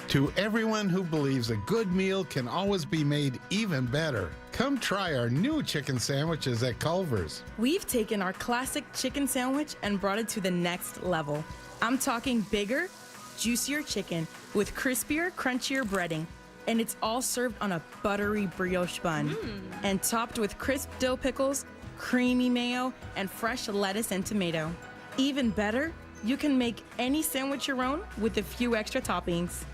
To everyone who believes a good meal can always be made even better, come try our new chicken sandwiches at Culver's. We've taken our classic chicken sandwich and brought it to the next level. I'm talking bigger, juicier chicken with crispier, crunchier breading. And it's all served on a buttery brioche bun and topped with crisp dill pickles, creamy mayo, and fresh lettuce and tomato. Even better, you can make any sandwich your own with a few extra toppings.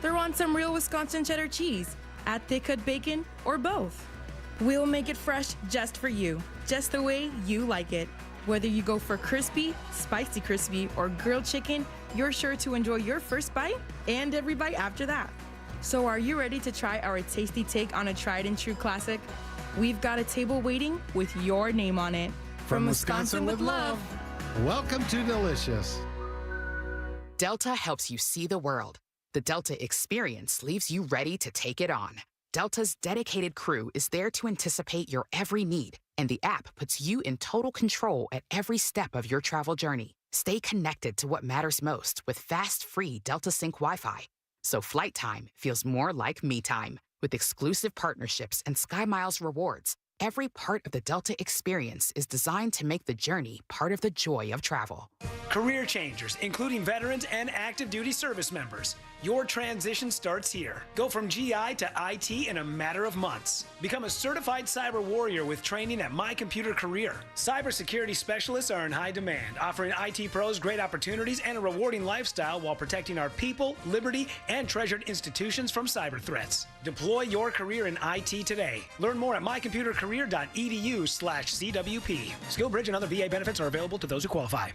Throw on some real Wisconsin cheddar cheese, add thick-cut bacon, or both. We'll make it fresh just for you, just the way you like it. Whether you go for crispy, spicy crispy, or grilled chicken, you're sure to enjoy your first bite and every bite after that. So are you ready to try our tasty take on a tried and true classic? We've got a table waiting with your name on it. From Wisconsin with love. Welcome to Delicious. Delta helps you see the world. The Delta experience leaves you ready to take it on. Delta's dedicated crew is there to anticipate your every need, and the app puts you in total control at every step of your travel journey. Stay connected to what matters most with fast, free Delta Sync Wi-Fi. So flight time feels more like me time. With exclusive partnerships and SkyMiles rewards, every part of the Delta experience is designed to make the journey part of the joy of travel. Career changers, including veterans and active duty service members. Your transition starts here. Go from GI to IT in a matter of months. Become a certified cyber warrior with training at My Computer Career. Cybersecurity specialists are in high demand, offering IT pros great opportunities and a rewarding lifestyle while protecting our people, liberty, and treasured institutions from cyber threats. Deploy your career in IT today. Learn more at mycomputercareer.edu/CWP. SkillBridge and other VA benefits are available to those who qualify.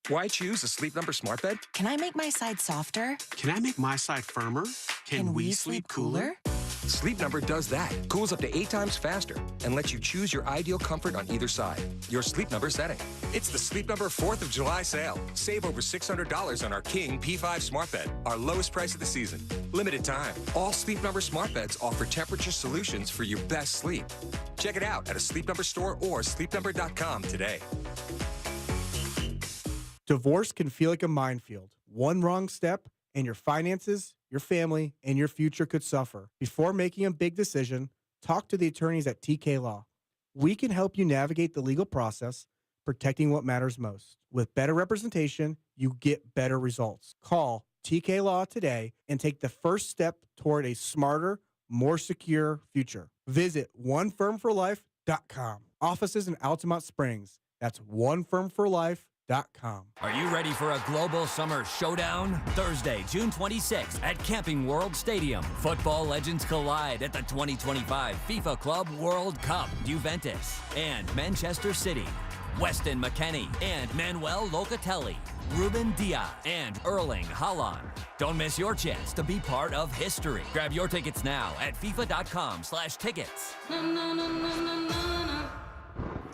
Why choose a Sleep Number smart bed? Can I make my side softer? Can I make my side firmer? Can we sleep cooler? Sleep Number does that. Cools up to 8 times faster and lets you choose your ideal comfort on either side. Your Sleep Number setting. It's the Sleep Number 4th of July sale. Save over $600 on our King P5 smart bed, our lowest price of the season. Limited time. All Sleep Number smart beds offer temperature solutions for your best sleep. Check it out at a Sleep Number store or sleepnumber.com today. Divorce can feel like a minefield. One wrong step, and your finances, your family, and your future could suffer. Before making a big decision, talk to the attorneys at TK Law. We can help you navigate the legal process, protecting what matters most. With better representation, you get better results. Call TK Law today and take the first step toward a smarter, more secure future. Visit onefirmforlife.com. Offices in Altamont Springs. That's onefirmforlife.com. Are you ready for a global summer showdown? Thursday, June 26th at Camping World Stadium. Football legends collide at the 2025 FIFA Club World Cup. Juventus and Manchester City. Weston McKennie and Manuel Locatelli. Ruben Diaz and Erling Haaland. Don't miss your chance to be part of history. Grab your tickets now at FIFA.com/tickets.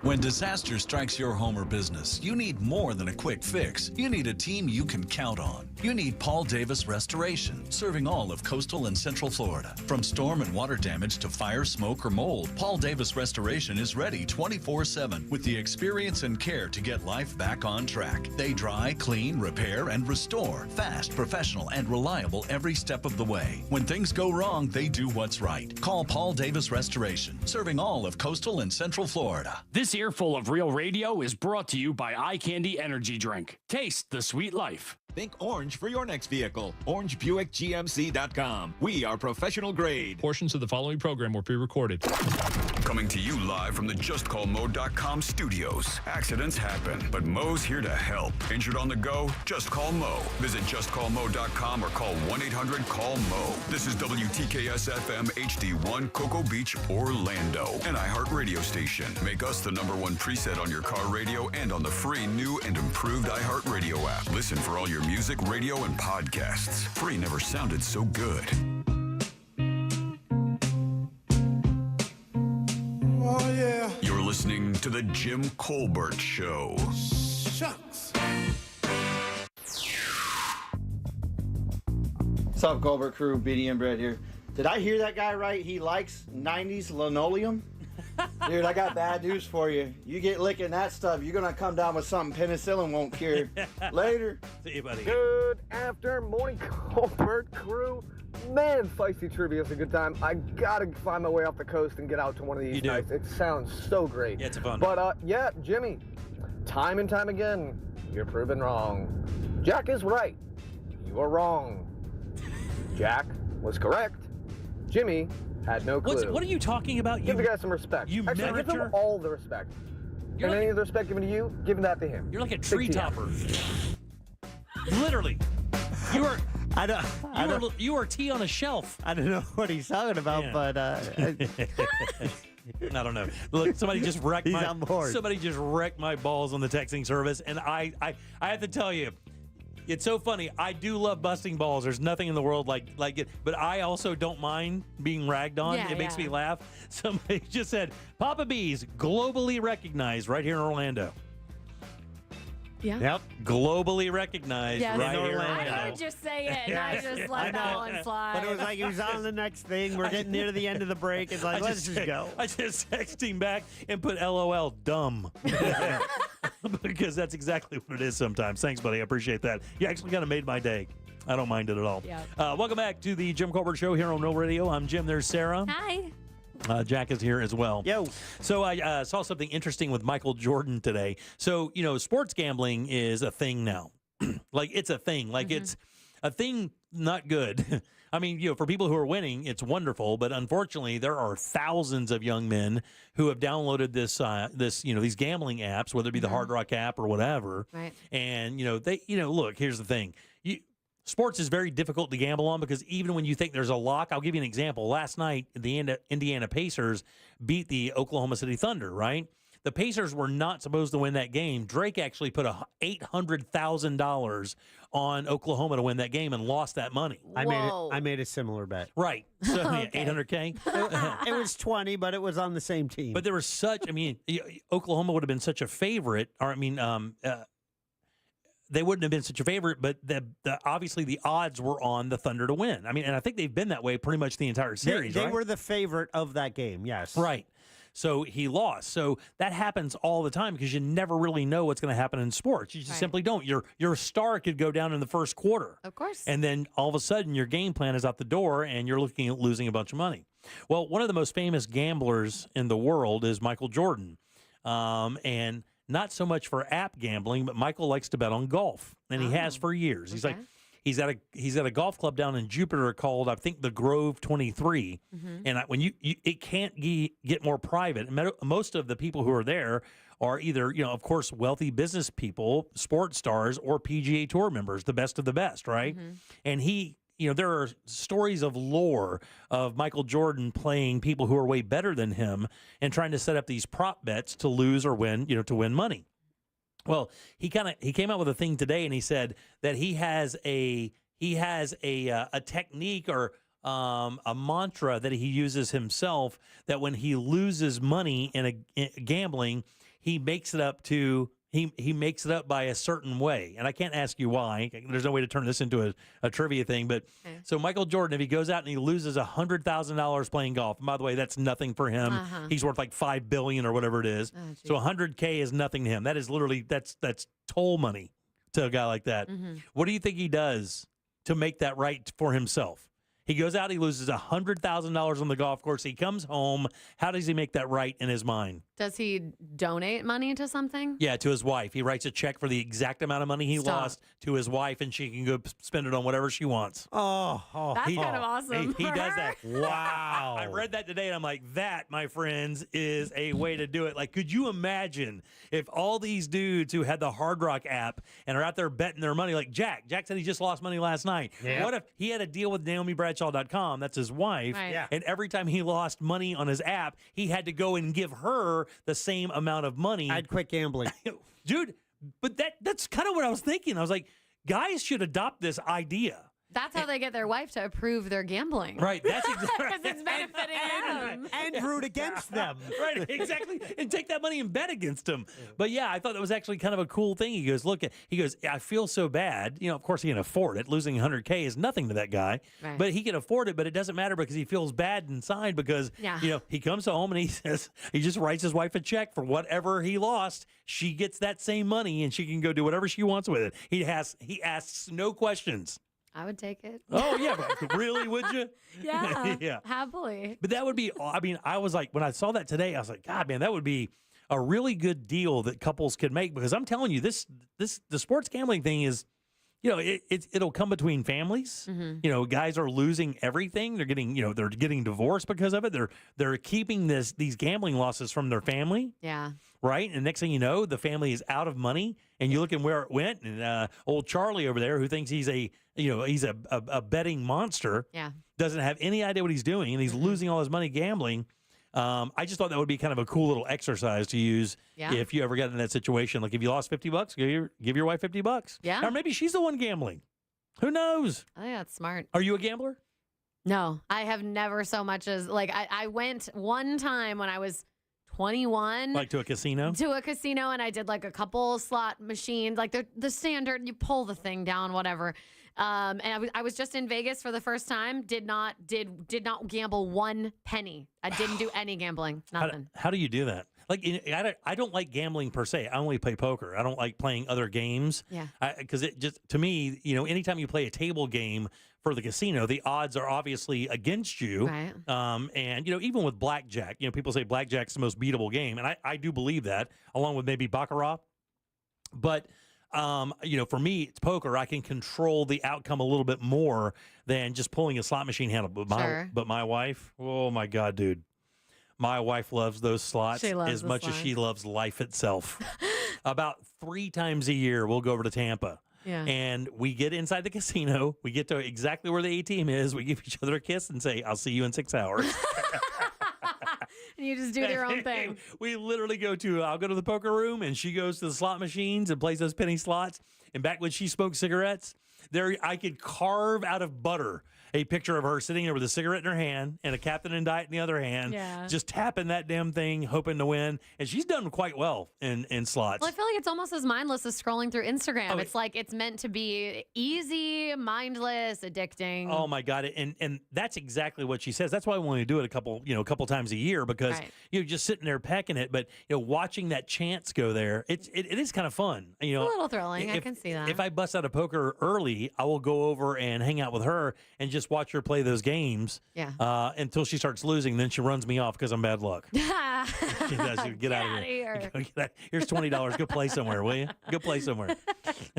When disaster strikes your home or business, you need more than a quick fix. You need a team you can count on. You need Paul Davis Restoration, serving all of coastal and central Florida. From storm and water damage to fire, smoke, or mold, Paul Davis Restoration is ready 24/7 with the experience and care to get life back on track. They dry, clean, repair, and restore. Fast, professional, and reliable every step of the way. When things go wrong, they do what's right. Call Paul Davis Restoration, serving all of coastal and central Florida. This earful of real radio is brought to you by Eye Candy Energy Drink. Taste the sweet life. Think orange for your next vehicle. OrangeBuickGMC.com. We are professional grade. Portions of the following program were pre-recorded. Coming to you live from the JustCallMo.com studios. Accidents happen, but Mo's here to help. Injured on the go? Just call Mo. Visit JustCallMo.com or call 1-800-CALL-MO. This is WTKS-FM HD1 Cocoa Beach, Orlando. An iHeart radio station. Make us the #1 preset on your car radio and on the free new and improved iHeart radio app. Listen for all your music, radio, and podcasts. Free never sounded so good. Oh, yeah. You're listening to The Jim Colbert Show. Shucks. What's up, Colbert crew? BD and Brett here. Did I hear that guy right? He likes 90s linoleum? Dude, I got bad news for you. You get licking that stuff, you're going to come down with something penicillin won't cure. Later. See you, buddy. Good after morning, Colbert crew. Man, feisty trivia is a good time. I got to find my way off the coast and get out to one of these nights. It sounds so great. Yeah, it's a fun. But, yeah, Jimmy, time and time again, you're proven wrong. Jack is right. You are wrong. Jack was correct. Jimmy had no clue. What are you talking about? Give the guy some respect. You Actually, give him all the respect. You're and like, any of the respect given to you, give that to him. You're like a tree topper. Literally. You are. You are tea on a shelf. I don't know what he's talking about, but I don't know. Look, somebody just wrecked He's on board. Somebody just wrecked my balls on the texting service, and I have to tell you, it's so funny. I do love busting balls. There's nothing in the world like it, but I also don't mind being ragged on. Yeah, it makes me laugh. Somebody just said, Papa B's, globally recognized right here in Orlando. Yeah. Yep. Globally recognized Yes. right In here in Orlando. Orlando. I heard you say it, and I just let that one slide. But it was like he was on the next thing. We're getting near the end of the break. It's like, let's just go. I just texted him back and put LOL dumb. Because that's exactly what it is sometimes. Thanks, buddy. I appreciate that. You actually kind of made my day. I don't mind it at all. Yeah. Welcome back to the Jim Colbert Show here on No Radio. I'm Jim. There's Sarah. Hi. Jack is here as well. Yo. So I saw something interesting with Michael Jordan today. So, sports gambling is a thing now. Like, it's a thing. Like, it's a thing not good. I mean, for people who are winning, it's wonderful. But unfortunately, there are thousands of young men who have downloaded these gambling apps, whether it be the Hard Rock app or whatever. Right. And, look, here's the thing. Sports is very difficult to gamble on because even when you think there's a lock, I'll give you an example. Last night, the Indiana Pacers beat the Oklahoma City Thunder, right? The Pacers were not supposed to win that game. Drake actually put $800,000 on Oklahoma to win that game and lost that money. I made a similar bet. Right. So Okay. $800K. It was 20, but it was on the same team. But there was Oklahoma would have been such a favorite, they wouldn't have been such a favorite, but obviously the odds were on the Thunder to win. I mean, and I think they've been that way pretty much the entire series, They right? were the favorite of that game, yes. Right. So he lost. So that happens all the time because you never really know what's going to happen in sports. You just simply don't. Your star could go down in the first quarter. Of course. And then all of a sudden your game plan is out the door and you're looking at losing a bunch of money. Well, one of the most famous gamblers in the world is Michael Jordan. And not so much for app gambling, but Michael likes to bet on golf, and he has for years. He's he's at a golf club down in Jupiter called, I think, the Grove 23. And it can't get more private. And most of the people who are there are either, of course, wealthy business people, sports stars, or PGA Tour members, the best of the best, right? And there are stories of lore of Michael Jordan playing people who are way better than him and trying to set up these prop bets to lose or win, to win money. Well, he came out with a thing today, and he said that he has a technique or a mantra that he uses himself, that when he loses money in gambling, he makes it up to. He makes it up by a certain way, and I can't ask you why. There's no way to turn this into a trivia thing. But so Michael Jordan, if he goes out and he loses $100,000 playing golf, and by the way, that's nothing for him. He's worth like $5 billion or whatever it is. So $100K is nothing to him. That is literally that's toll money to a guy like that. What do you think he does to make that right for himself? He goes out, he loses $100,000 on the golf course. He comes home. How does he make that right in his mind? Does he donate money to something? Yeah, to his wife. He writes a check for the exact amount of money he lost to his wife, and she can go spend it on whatever she wants. That's kind of awesome. He does that. Wow. I read that today, and I'm like, that, my friends, is a way to do it. Like, could you imagine if all these dudes who had the Hard Rock app and are out there betting their money, like Jack said he just lost money last night. Yep. What if he had a deal with NaomiBradshaw.com, that's his wife, and every time he lost money on his app, he had to go and give her the same amount of money. I'd quit gambling. Dude, but that's kind of what I was thinking. I was like, guys should adopt this idea. That's how they get their wife to approve their gambling. Right. That's exactly Because it's benefiting them. And root against them. Right, exactly. And take that money and bet against them. But yeah, I thought that was actually kind of a cool thing. He goes, I feel so bad. Of course he can afford it. Losing $100K is nothing to that guy. Right. But he can afford it, but it doesn't matter because he feels bad inside because, he comes home and he just writes his wife a check for whatever he lost. She gets that same money and she can go do whatever she wants with it. He asks no questions. I would take it. Oh, yeah. But really, would you? Yeah. Yeah. Happily. But that would be, I was like, when I saw that today, I was like, God, man, that would be a really good deal that couples could make because I'm telling you, the sports gambling thing is, it'll come between families. Guys are losing everything. They're getting divorced because of it. They're keeping these gambling losses from their family. Yeah. Right. And next thing you know, the family is out of money and you're looking where it went. And old Charlie over there who thinks he's a betting monster. Yeah. Doesn't have any idea what he's doing. And he's losing all his money gambling. I just thought that would be kind of a cool little exercise to use if you ever get in that situation. Like if you lost $50, give your wife $50. Yeah. Or maybe she's the one gambling. Who knows? I think that's smart. Are you a gambler? No, I have never so much as like I went one time when I was 21. Like to a casino? To a casino, and I did like a couple slot machines, like the standard, you pull the thing down, whatever. And I was just in Vegas for the first time. Did not gamble one penny. I didn't do any gambling. Nothing. How do you do that? Like, I don't like gambling per se. I only play poker. I don't like playing other games. Yeah. Because it just, to me, anytime you play a table game for the casino, the odds are obviously against you. Right. And, even with blackjack, people say blackjack's the most beatable game. And I do believe that, along with maybe Baccarat. But, for me, it's poker. I can control the outcome a little bit more than just pulling a slot machine handle. But my wife, oh, my God, dude. My wife loves those slots as much as she loves life itself. About 3 times a year, we'll go over to Tampa. Yeah. And we get inside the casino. We get to exactly where the ATM is. We give each other a kiss and say, I'll see you in 6 hours. And you just do their own thing. We literally I'll go to the poker room, and she goes to the slot machines and plays those penny slots. And back when she smoked cigarettes, I could carve out of butter a picture of her sitting there with a cigarette in her hand and a Captain and Diet in the other hand, just tapping that damn thing, hoping to win. And she's done quite well in slots. Well, I feel like it's almost as mindless as scrolling through Instagram. It's like it's meant to be easy, mindless, addicting. Oh my God! And that's exactly what she says. That's why we only do it a couple times a year, because you're just sitting there pecking it. But watching that chance go there, it is kind of fun. A little thrilling. I can see that. If I bust out of poker early, I will go over and hang out with her and just watch her play those games. Yeah. Until she starts losing, then she runs me off because I'm bad luck. She does. Get out of here. Here's $20. Go play somewhere, will you? Go play somewhere.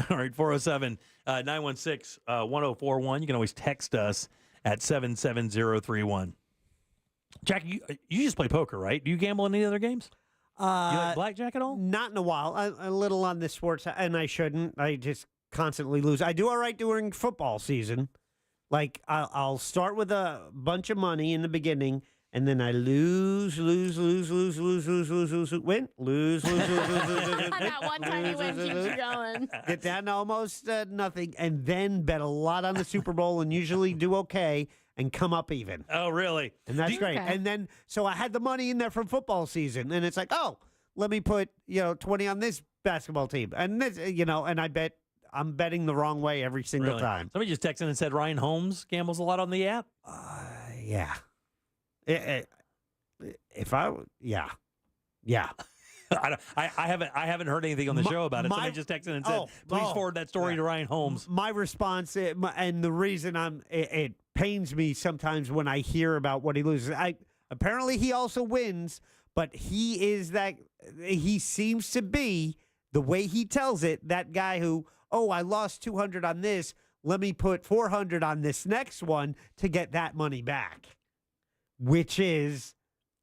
All right, 407-916-1041. You can always text us at 77031. Jack, you just play poker, right? Do you gamble in any other games? You like blackjack at all? Not in a while. A little on the sports, and I shouldn't. I just constantly lose. I do all right during football season. Like, I'll start with a bunch of money in the beginning, and then I lose, win, lose. That one tiny win keeps you going. Get down to almost nothing, and then bet a lot on the Super Bowl and usually do okay and come up even. Oh, really? And that's great. Okay. And then, so I had the money in there from football season, and it's like, oh, let me put, 20 on this basketball team. And this, and I bet. I'm betting the wrong way every single time. Somebody just texted and said Ryan Holmes gambles a lot on the app. Yeah. Yeah. I haven't heard anything on the show about it. Somebody just texted and said, please forward that story to Ryan Holmes. My response, and the reason it pains me sometimes when I hear about what he loses. Apparently he also wins, but he seems to be, the way he tells it, that guy who, I lost 200 on this. Let me put 400 on this next one to get that money back, which is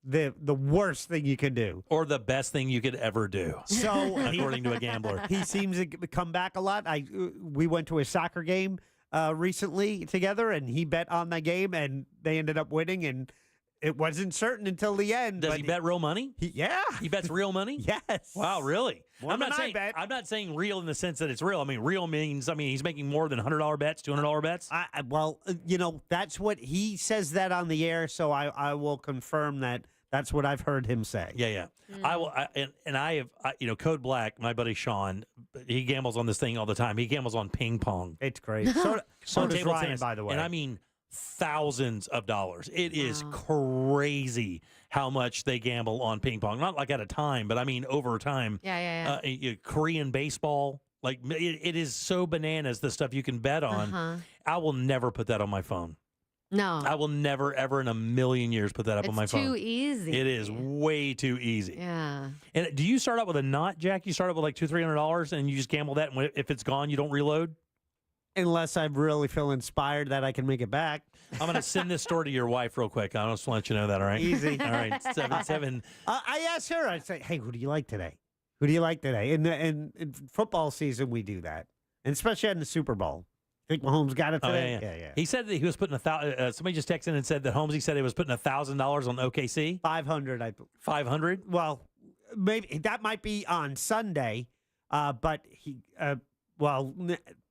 the worst thing you can do. Or the best thing you could ever do. So, according to a gambler. He seems to come back a lot. We went to a soccer game recently together, and he bet on the game, and they ended up winning, and it wasn't certain until the end. Does he bet real money? Yeah. He bets real money? Yes. Wow, really? I'm not saying real in the sense that it's real. I mean, real means, he's making more than $100 bets, $200 bets. That's what he says that on the air, so I will confirm that that's what I've heard him say. Yeah. I will, Code Black, my buddy Sean, he gambles on this thing all the time. He gambles on ping pong. It's great. So does Ryan, tennis, by the way. And I mean, thousands of dollars. It is crazy how much they gamble on ping pong. Not like at a time, but I mean over time. Yeah. Korean baseball. Like, it is so bananas, the stuff you can bet on. I will never put that on my phone. No. I will never, ever in a million years put that up on my phone. It's too easy. It is way too easy. Yeah. And do you start out with a knot, Jack? You start out with like $200-$300 and you just gamble that, and if it's gone, you don't reload? Unless I really feel inspired that I can make it back. I'm going to send this story to your wife real quick. I just want to let you know that, all right? Easy. All right, 7-7. I asked her, I say, hey, who do you like today? Who do you like today? In football season, we do that. And especially in the Super Bowl. Think Mahomes got it Oh, today? yeah. He said that he was putting somebody just texted in and said that Holmesy said he was putting $1,000 on OKC. 500. 500. Well, maybe that might be on Sunday, but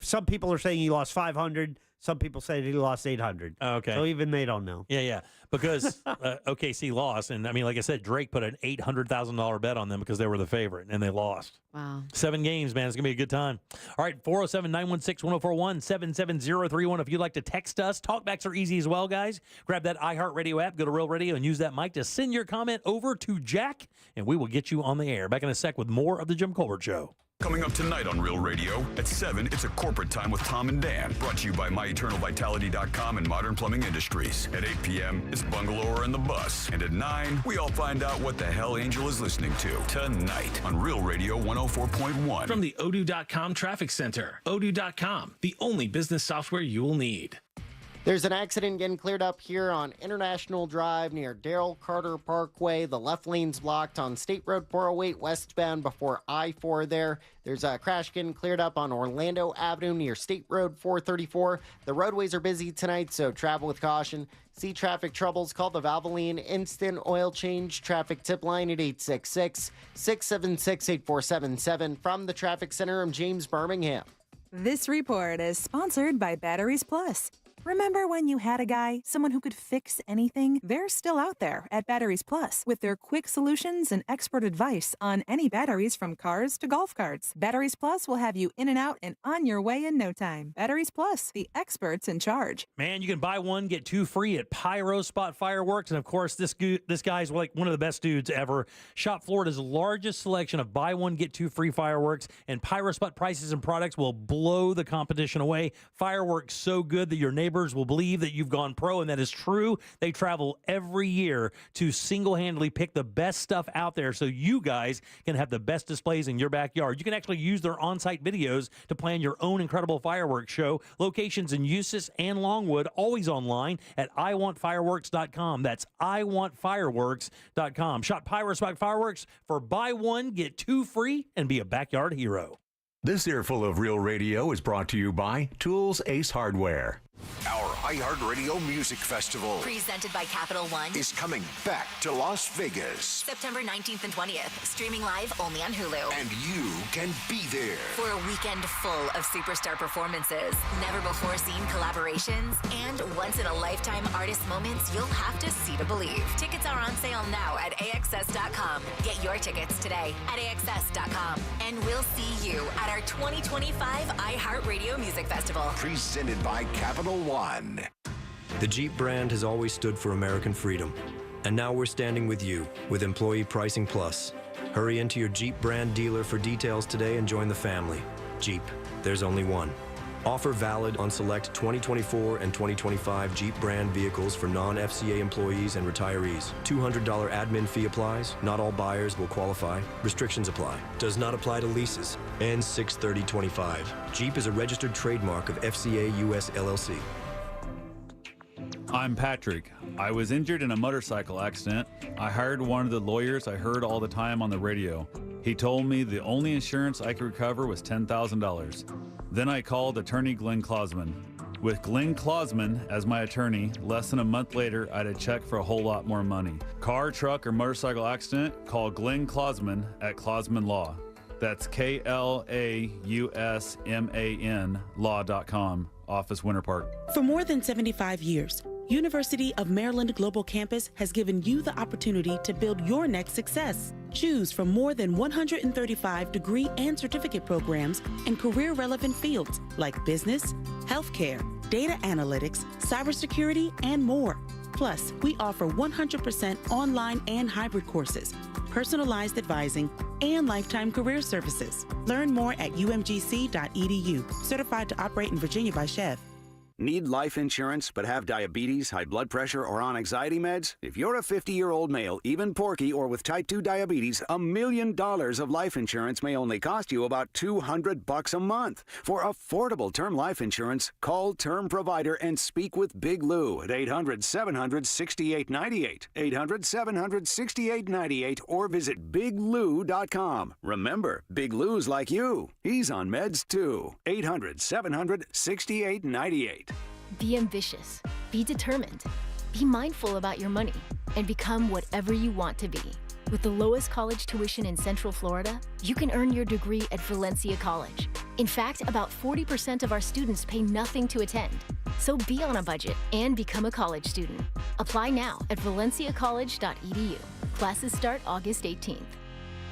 some people are saying he lost 500. Some people say that he lost 800. Okay. So even they don't know. Yeah. Because OKC lost. And, I mean, like I said, Drake put an $800,000 bet on them because they were the favorite, and they lost. Wow. 7 games, man. It's going to be a good time. All right, 407-916-1041, 77031. If you'd like to text us, talkbacks are easy as well, guys. Grab that iHeartRadio app, go to Real Radio, and use that mic to send your comment over to Jack, and we will get you on the air. Back in a sec with more of The Jim Colbert Show. Coming up tonight on Real Radio, at 7, it's a corporate time with Tom and Dan, brought to you by MyEternalVitality.com and Modern Plumbing Industries. At 8 p.m., it's Bungalower and the Bus. And at 9, we all find out what the hell Angel is listening to tonight on Real Radio 104.1. From the Odoo.com Traffic Center. Odoo.com, the only business software you will need. There's an accident getting cleared up here on International Drive near Darrell Carter Parkway. The left lane's blocked on State Road 408 westbound before I-4 there. There's a crash getting cleared up on Orlando Avenue near State Road 434. The roadways are busy tonight, so travel with caution. See traffic troubles, call the Valvoline Instant Oil Change traffic tip line at 866-676-8477. From the Traffic Center, I'm James Birmingham. This report is sponsored by Batteries Plus. Remember when you had a guy, someone who could fix anything? They're still out there at Batteries Plus with their quick solutions and expert advice on any batteries from cars to golf carts. Batteries Plus will have you in and out and on your way in no time. Batteries Plus, the experts in charge. Man, you can buy one, get 2 free at Pyro Spot Fireworks. And, of course, this guy's like one of the best dudes ever. Shop Florida's largest selection of buy one, get 2 free fireworks. And Pyro Spot prices and products will blow the competition away. Fireworks so good that your neighbors will believe that you've gone pro, and that is true. They travel every year to single-handedly pick the best stuff out there so you guys can have the best displays in your backyard. You can actually use their on-site videos to plan your own incredible fireworks show. Locations in Eustis and Longwood, always online at iwantfireworks.com. That's iwantfireworks.com. Shop Pyro Spot Fireworks for buy one, get 2 free, and be a backyard hero. This earful of Real Radio is brought to you by Tools Ace Hardware. Our iHeartRadio Music Festival, presented by Capital One, is coming back to Las Vegas. September 19th and 20th, streaming live only on Hulu. And you can be there for a weekend full of superstar performances, never-before-seen collaborations, and once-in-a-lifetime artist moments you'll have to see to believe. Tickets are on sale now at AXS.com. Get your tickets today at AXS.com. And we'll see you at our 2025 iHeartRadio Music Festival. Presented by Capital One. The Jeep brand has always stood for American freedom. And now we're standing with you with Employee Pricing Plus. Hurry into your Jeep brand dealer for details today and join the family. Jeep, there's only one. Offer valid on select 2024 and 2025 Jeep brand vehicles for non-FCA employees and retirees. $200 admin fee applies. Not all buyers will qualify. Restrictions apply. Does not apply to leases. Ends 6/30/25. Jeep is a registered trademark of FCA US LLC. I'm Patrick. I was injured in a motorcycle accident. I hired one of the lawyers I heard all the time on the radio. He told me the only insurance I could recover was $10,000. Then I called attorney Glenn Klausman. With Glenn Klausman as my attorney, less than a month later, I had a check for a whole lot more money. Car, truck, or motorcycle accident? Call Glenn Klausman at Klausman Law. That's KLAUSMAN law.com. Office Winter Park. For more than 75 years, University of Maryland Global Campus has given you the opportunity to build your next success. Choose from more than 135 degree and certificate programs in career-relevant fields like business, healthcare, data analytics, cybersecurity, and more. Plus, we offer 100% online and hybrid courses, personalized advising, and lifetime career services. Learn more at umgc.edu. Certified to operate in Virginia by Chev. Need life insurance but have diabetes, high blood pressure, or on anxiety meds? If you're a 50-year-old male, even porky, or with type 2 diabetes, $1 million of life insurance may only cost you about $200 a month. For affordable term life insurance, call Term Provider and speak with Big Lou at 800-700-6898, 800-700-6898, or visit biglou.com. Remember, Big Lou's like you. He's on meds too. 800-700-6898. Be ambitious, be determined, be mindful about your money, and become whatever you want to be. With the lowest college tuition in Central Florida, you can earn your degree at Valencia College. In fact, about 40% of our students pay nothing to attend. So be on a budget and become a college student. Apply now at valenciacollege.edu. Classes start August 18th.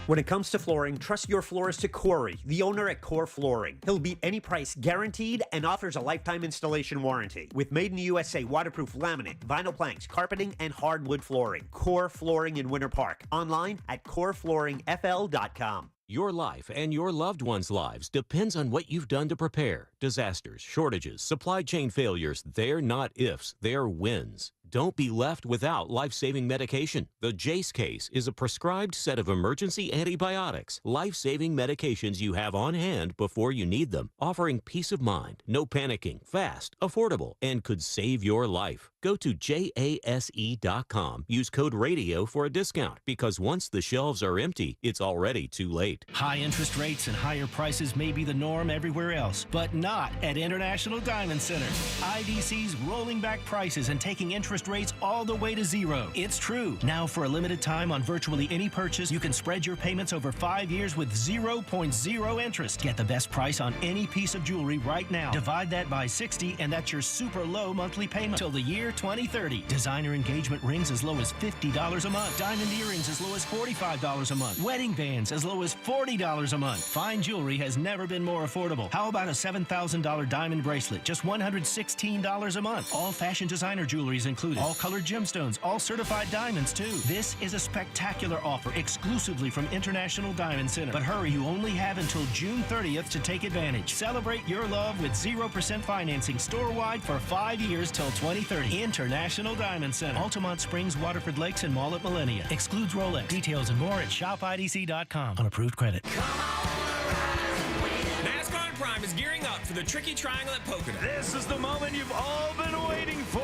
When it comes to flooring, trust your florist to Corey, the owner at Core Flooring. He'll beat any price guaranteed and offers a lifetime installation warranty with made in the USA waterproof laminate, vinyl planks, carpeting, and hardwood flooring. Core Flooring in Winter Park. Online at coreflooringfl.com. Your life and your loved ones' lives depends on what you've done to prepare. Disasters, shortages, supply chain failures, they're not ifs, they're wins. Don't be left without life-saving medication. The Jace case is a prescribed set of emergency antibiotics, life-saving medications you have on hand before you need them, offering peace of mind, no panicking, fast, affordable, and could save your life. Go to jase.com. Use code RADIO for a discount because once the shelves are empty, it's already too late. High interest rates and higher prices may be the norm everywhere else, but not at International Diamond Center. IDC's rolling back prices and taking interest rates all the way to zero. It's true. Now, for a limited time on virtually any purchase, you can spread your payments over 5 years with 0.0 interest. Get the best price on any piece of jewelry right now. Divide that by 60, and that's your super low monthly payment till the year 2030. Designer engagement rings as low as $50 a month. Diamond earrings as low as $45 a month. Wedding bands as low as $40 a month. Fine jewelry has never been more affordable. How about a $7,000 diamond bracelet? Just $116 a month. All fashion designer jewelry is included. All colored gemstones, all certified diamonds too. This is a spectacular offer exclusively from International Diamond Center. But hurry, you only have until June 30th to take advantage. Celebrate your love with 0% financing store-wide for 5 years till 2030. International Diamond Center. Altamont Springs, Waterford Lakes, and Mall at Millennia. Excludes Rolex. Details and more at shopidc.com on approved credit. NASCAR Prime is gearing up for the Tricky Triangle at Pocono. This is the moment you've all been waiting for.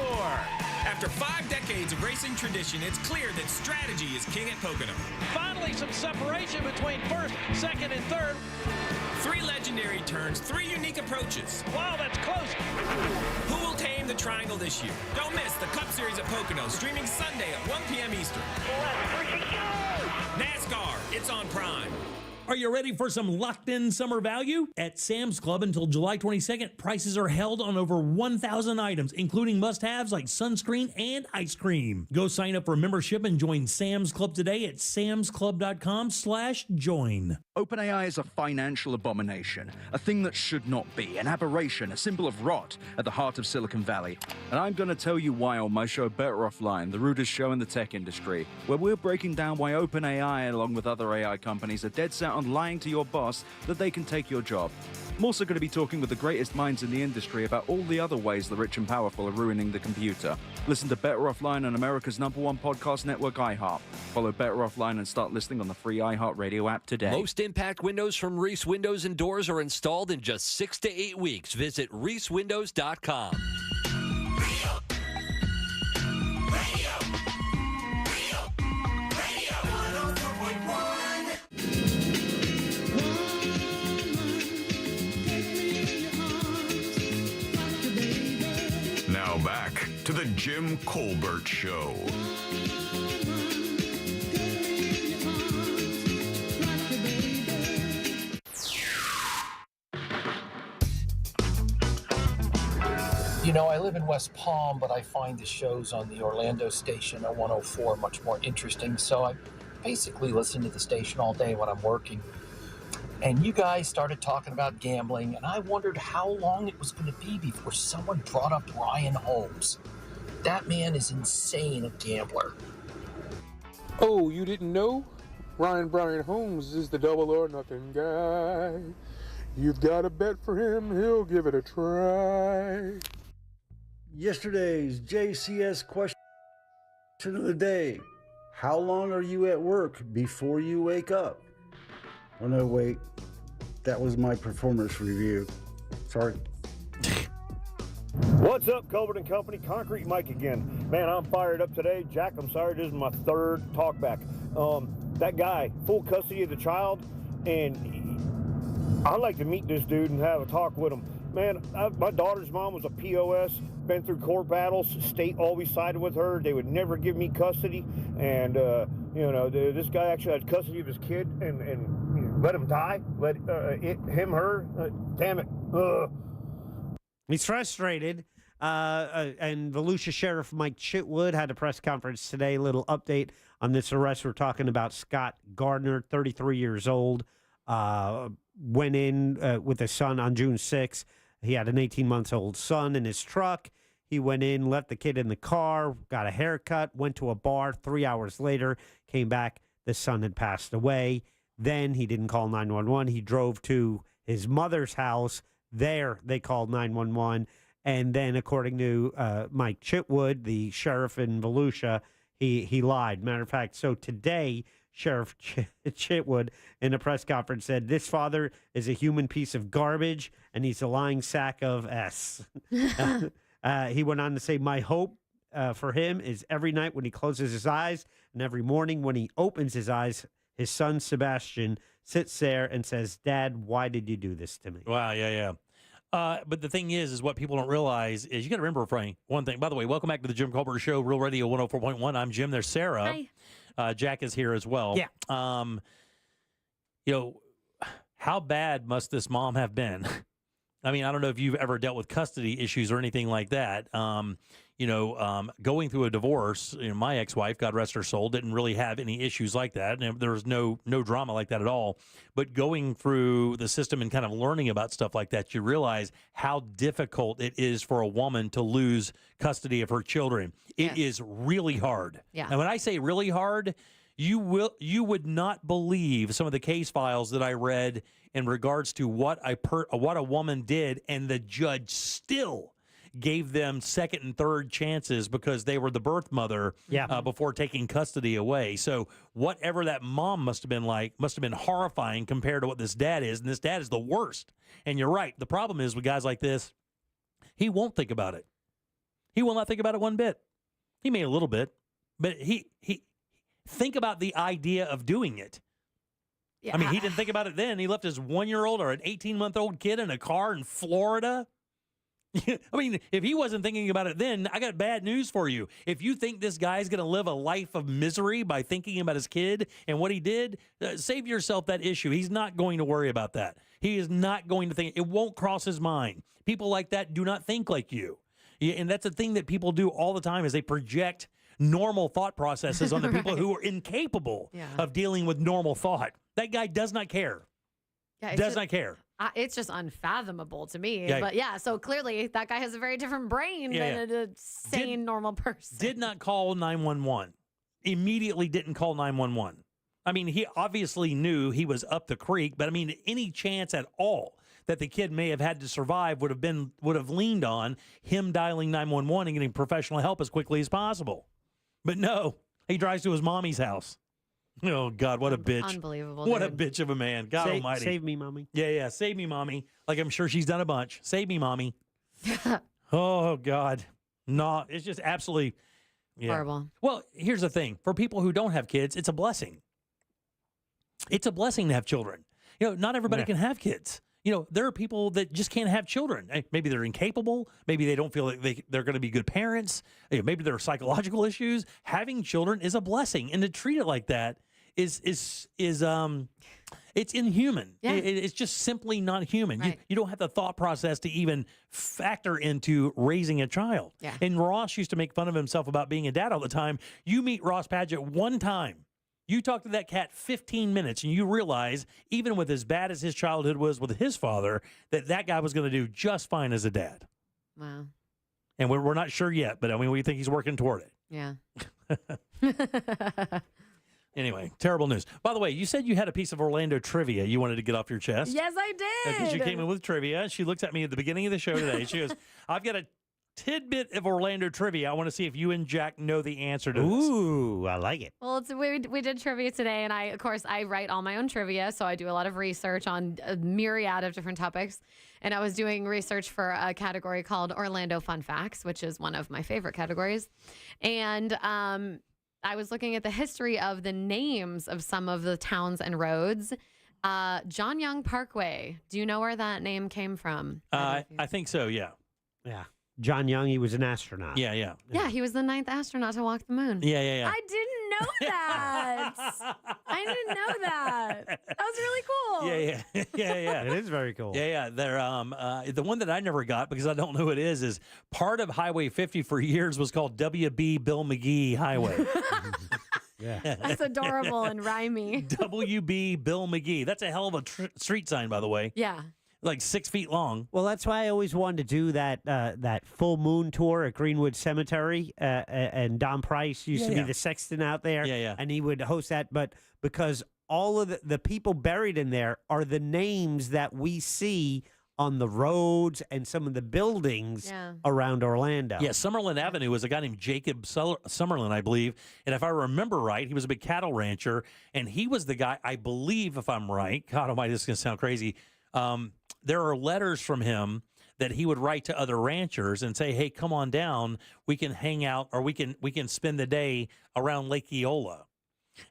After 5 decades of racing tradition, it's clear that strategy is king at Pocono. Finally, some separation between first, second, and third. 3 legendary turns, 3 unique approaches. Wow, that's close. Who will tame the triangle this year? Don't miss the Cup Series at Pocono, streaming Sunday at 1 p.m. Eastern. NASCAR, it's on Prime. Are you ready for some locked-in summer value? At Sam's Club until July 22nd, prices are held on over 1,000 items, including must-haves like sunscreen and ice cream. Go sign up for membership and join Sam's Club today at samsclub.com/join. OpenAI is a financial abomination, a thing that should not be, an aberration, a symbol of rot at the heart of Silicon Valley. And I'm going to tell you why on my show Better Offline, the rudest show in the tech industry, where we're breaking down why OpenAI, along with other AI companies, are dead set on lying to your boss that they can take your job. I'm also going to be talking with the greatest minds in the industry about all the other ways the rich and powerful are ruining the computer. Listen to Better Offline on America's #1 podcast network, iHeart. Follow Better Offline and start listening on the free iHeartRadio app today. Most impact windows from Reese Windows and Doors are installed in just 6 to 8 weeks. Visit reesewindows.com. Now back to the Jim Colbert Show. You know, I live in West Palm, but I find the shows on the Orlando station at 104 much more interesting. So I basically listen to the station all day when I'm working. And you guys started talking about gambling, and I wondered how long it was going to be before someone brought up Ryan Holmes. That man is insane, a gambler. Oh, you didn't know? Brian Holmes is the double or nothing guy. You've got to bet for him, he'll give it a try. Yesterday's JCS question of the day. How long are you at work before you wake up? Oh, no, wait. That was my performance review. Sorry. What's up, Colbert and Company? Concrete Mike again. Man, I'm fired up today. Jack, I'm sorry, this is my third talkback. That guy, full custody of the child, and I'd like to meet this dude and have a talk with him. Man, my daughter's mom was a POS, been through court battles, state always sided with her. They would never give me custody, and, this guy actually had custody of his kid and let him die, her, damn it. He's frustrated. And Volusia Sheriff Mike Chitwood had a press conference today. Little update on this arrest. We're talking about Scott Gardner, 33 years old. Went in with his son on June 6th. He had an 18-month-old son in his truck. He went in, left the kid in the car, got a haircut, went to a bar. 3 hours later, came back. The son had passed away. Then he didn't call 911. He drove to his mother's house. There, they called 911. And then, according to Mike Chitwood, the sheriff in Volusia, he lied. Matter of fact, so today, Sheriff Chitwood in a press conference said, this father is a human piece of garbage, and he's a lying sack of S. He went on to say, my hope for him is every night when he closes his eyes and every morning when he opens his eyes, his son, Sebastian, sits there and says, Dad, why did you do this to me? Wow, yeah. But the thing is what people don't realize is you got to remember, Frank, one thing. By the way, welcome back to the Jim Colbert Show, Real Radio 104.1. I'm Jim. There's Sarah. Hi. Jack is here as well. Yeah. How bad must this mom have been? I mean, I don't know if you've ever dealt with custody issues or anything like that. Going through a divorce, my ex-wife, God rest her soul, didn't really have any issues like that. And there was no drama like that at all. But going through the system and kind of learning about stuff like that, you realize how difficult it is for a woman to lose custody of her children. It is really hard. Yeah. And when I say really hard, you would not believe some of the case files that I read in regards to what a woman did, and the judge still gave them second and third chances because they were the birth mother before taking custody away. So whatever that mom must have been like must have been horrifying compared to what this dad is, and this dad is the worst. And you're right. The problem is with guys like this, he won't think about it. He will not think about it one bit. He may a little bit, but he think about the idea of doing it. Yeah. I mean, he didn't think about it then. He left his 1-year-old or an 18-month-old kid in a car in Florida. I mean, if he wasn't thinking about it then, I got bad news for you. If you think this guy's going to live a life of misery by thinking about his kid and what he did, save yourself that issue. He's not going to worry about that. He is not going to think. It won't cross his mind. People like that do not think like you. And that's the thing that people do all the time is they project normal thought processes on the people who are incapable of dealing with normal thought. That guy does not care. Yeah, does not care. It's just unfathomable to me. Yeah. But yeah, so clearly that guy has a very different brain than a sane, normal person. Did not call 911. Immediately didn't call 911. I mean, he obviously knew he was up the creek, but I mean, any chance at all that the kid may have had to survive would have leaned on him dialing 911 and getting professional help as quickly as possible. But no, he drives to his mommy's house. Oh, God, what a bitch. Unbelievable. What a bitch of a man. God almighty. Save me, mommy. Yeah, save me, mommy. Like I'm sure she's done a bunch. Save me, mommy. Oh, God. No, it's just absolutely horrible. Well, here's the thing. For people who don't have kids, it's a blessing. It's a blessing to have children. Not everybody can have kids. There are people that just can't have children. Maybe they're incapable. Maybe they don't feel like they're going to be good parents. Maybe there are psychological issues. Having children is a blessing, and to treat it like that is it's inhuman. Yeah. It's just simply not human. Right. You don't have the thought process to even factor into raising a child. Yeah. And Ross used to make fun of himself about being a dad all the time. You meet Ross Padgett one time. You talk to that cat 15 minutes, and you realize, even with as bad as his childhood was with his father, that guy was going to do just fine as a dad. Wow. And we're not sure yet, but I mean, we think he's working toward it. Yeah. Anyway, terrible news. By the way, you said you had a piece of Orlando trivia you wanted to get off your chest. Yes, I did. Because you came in with trivia. She looked at me at the beginning of the show today. She goes, I've got tidbit of Orlando trivia. I want to see if you and Jack know the answer to this. Ooh, I like it. Well, we did trivia today, and of course, I write all my own trivia, so I do a lot of research on a myriad of different topics. And I was doing research for a category called Orlando Fun Facts, which is one of my favorite categories. And I was looking at the history of the names of some of the towns and roads. John Young Parkway. Do you know where that name came from? I think so, yeah. Yeah. John Young, he was an astronaut. Yeah, yeah. Yeah, he was the 9th astronaut to walk the moon. Yeah, yeah, yeah. I didn't know that. I didn't know that. That was really cool. Yeah, yeah, yeah, yeah. It is very cool. Yeah, yeah. They're the one that I never got because I don't know who it is part of Highway 50 for years was called WB Bill McGee Highway. Yeah. That's adorable and rhymey. WB Bill McGee. That's a hell of a street sign, by the way. Yeah. Like 6 feet long. Well, that's why I always wanted to do that full moon tour at Greenwood Cemetery, and Don Price used to be the sexton out there. Yeah, yeah. And he would host that, but because all of the people buried in there are the names that we see on the roads and some of the buildings around Orlando. Yeah, Summerlin Avenue was a guy named Jacob Summerlin, I believe. And if I remember right, he was a big cattle rancher. And he was the guy, I believe, if I'm right, God almighty, this is going to sound crazy. There are letters from him that he would write to other ranchers and say, hey, come on down. We can hang out or we can spend the day around Lake Eola.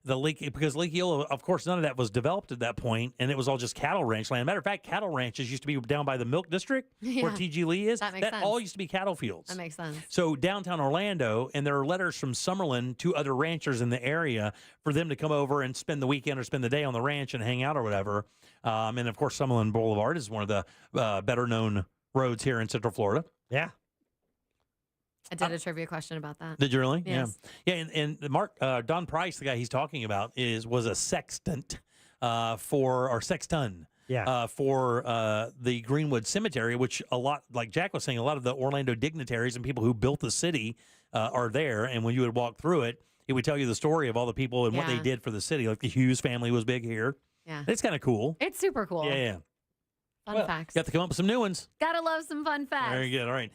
Because Lake Eola, of course, none of that was developed at that point, and it was all just cattle ranch land. Matter of fact, cattle ranches used to be down by the Milk District, where T.G. Lee is. That makes sense. All used to be cattle fields. That makes sense. So downtown Orlando, and there are letters from Summerlin to other ranchers in the area for them to come over and spend the weekend or spend the day on the ranch and hang out or whatever. And, of course, Summerlin Boulevard is one of the better-known roads here in Central Florida. Yeah. I did a trivia question about that. Did you really? Yes. Yeah. Yeah, and Don Price, the guy he's talking about, was a sexton for the Greenwood Cemetery, which a lot, like Jack was saying, a lot of the Orlando dignitaries and people who built the city are there. And when you would walk through it, it would tell you the story of all the people and what they did for the city. Like the Hughes family was big here. Yeah. It's kind of cool. It's super cool. Yeah, yeah. Fun facts. Got to come up with some new ones. Gotta love some fun facts. Very good. All right.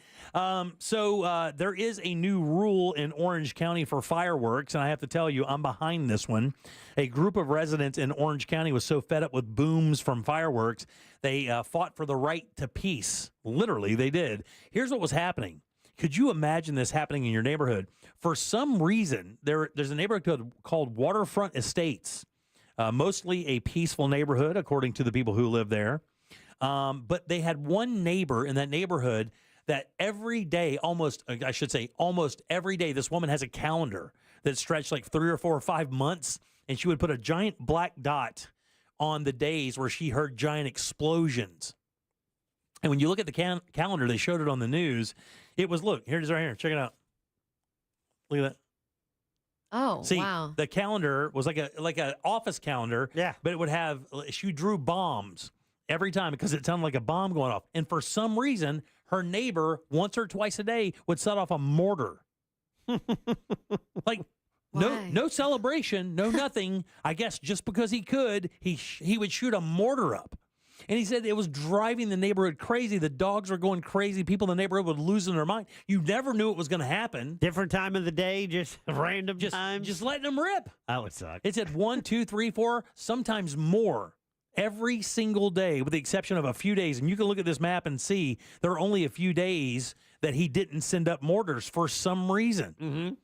So there is a new rule in Orange County for fireworks, and I have to tell you, I'm behind this one. A group of residents in Orange County was so fed up with booms from fireworks, they fought for the right to peace. Literally, they did. Here's what was happening. Could you imagine this happening in your neighborhood? For some reason, there's a neighborhood called Waterfront Estates, mostly a peaceful neighborhood, according to the people who live there. But they had one neighbor in that neighborhood that every day, almost every day, this woman has a calendar that stretched like 3 or 4 or 5 months, and she would put a giant black dot on the days where she heard giant explosions. And when you look at the calendar, they showed it on the news. It was, look, here it is right here. Check it out. Look at that. Oh, See, wow. the calendar was like a office calendar. Yeah. But it would have, she drew bombs every time because it sounded like a bomb going off. And for some reason, her neighbor, once or twice a day, would set off a mortar. Like, no celebration, no nothing. I guess just because he could, he would shoot a mortar up. And he said it was driving the neighborhood crazy. The dogs were going crazy. People in the neighborhood would lose their mind. You never knew it was going to happen. Different time of the day, just random times. Just letting them rip. That would suck. It said 1, 2, 3, 4, sometimes more. Every single day, with the exception of a few days. And you can look at this map and see there are only a few days that he didn't send up mortars for some reason. Mm-hmm.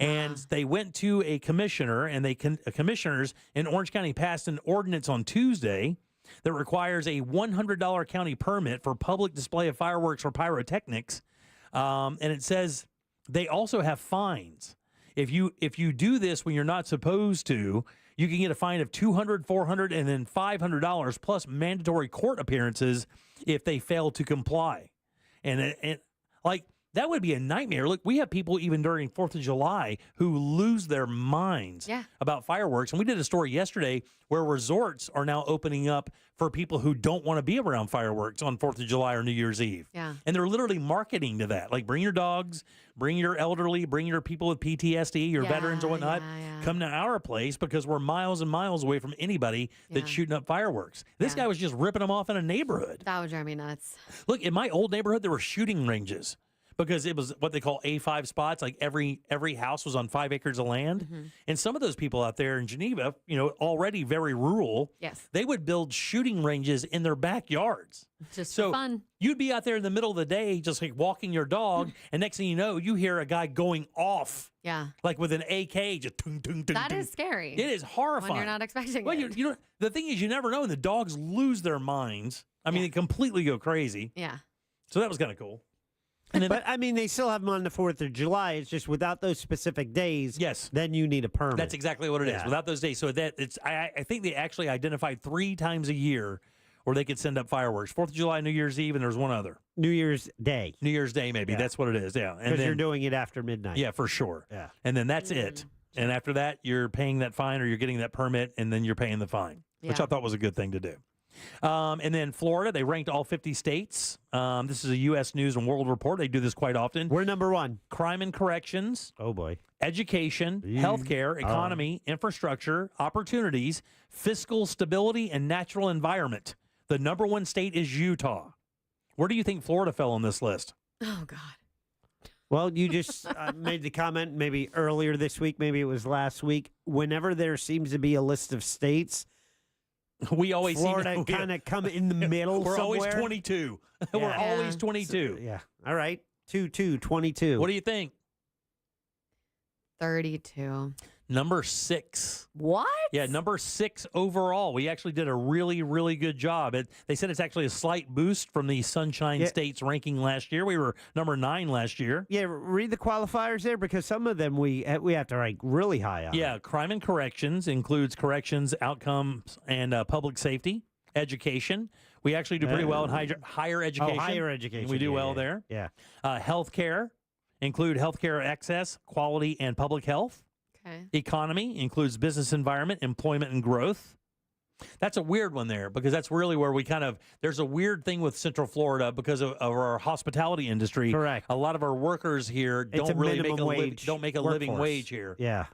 And they went to a commissioner, and commissioners in Orange County passed an ordinance on Tuesday that requires a $100 county permit for public display of fireworks or pyrotechnics. And it says they also have fines. If you do this when you're not supposed to, you can get a fine of $200, $400, and then $500 plus mandatory court appearances if they fail to comply. And like that would be a nightmare. Look, we have people even during 4th of July who lose their minds about fireworks. And we did a story yesterday where resorts are now opening up for people who don't want to be around fireworks on 4th of July or New Year's Eve. Yeah. And they're literally marketing to that. Like, bring your dogs, bring your elderly, bring your people with PTSD, your veterans or whatnot. Come to our place because we're miles and miles away from anybody that's shooting up fireworks. This guy was just ripping them off in a neighborhood. That would drive me nuts. Look, in my old neighborhood, there were shooting ranges. because it was what they call A5 spots. Like every house was on 5 acres of land. And some of those people out there in Geneva, already very rural, yes, they would build shooting ranges in their backyards. Just so for fun. You'd be out there in the middle of the day, just like walking your dog, and next thing you know, you hear a guy going off. Yeah. Like with an AK, just tung, tung, tung, That tung. is scary. It is horrifying. When you're not expecting well, it. The thing is, you never know, and the dogs lose their minds. I mean, they completely go crazy. Yeah. So that was kind of cool. But I mean, they still have them on the 4th of July. It's just without those specific days. Yes. Then you need a permit. That's exactly what it is. Yeah. Without those days, so that it's. I think they actually identified 3 times a year where they could send up fireworks: 4th of July, New Year's Eve, and there's one other. New Year's Day. New Year's Day, maybe. Yeah. That's what it is. Yeah, and Because then you're doing it after midnight. yeah, for sure. Yeah. And then that's it. And after that, you're paying that fine, or you're getting that permit, and then you're paying the fine, which Yeah. I thought was a good thing to do. And then Florida, they ranked all 50 states. This is a U.S. News and World Report. They do this quite often. We're number 1. Crime and corrections. Oh, boy. Education, healthcare, economy, infrastructure, opportunities, fiscal stability, and natural environment. The number 1 state is Utah. Where do you think Florida fell on this list? Oh, God. Well, you just made the comment maybe earlier this week, maybe it was last week. Whenever there seems to be a list of states, we always Florida kind of come in the middle. We're somewhere. always 22. We're always 22. Yeah. All right. 22. What do you think? 32. Number 6. What? Yeah, number 6 overall. We actually did a really, really good job. They said it's actually a slight boost from the Sunshine States ranking last year. We were number 9 last year. Yeah, read the qualifiers there because some of them we have to rank really high on. Yeah, crime and corrections includes corrections, outcomes, and public safety, education. We actually do pretty well in higher education. Oh, higher education. We do Yeah, well yeah, there. Yeah. Healthcare include healthcare access, quality, and public health. Okay. Economy includes business environment, employment, and growth. That's a weird one there because that's really where we there's a weird thing with Central Florida because of our hospitality industry. Correct. A lot of our workers here It's don't a really minimum make wage a living workforce. wage here. Yeah.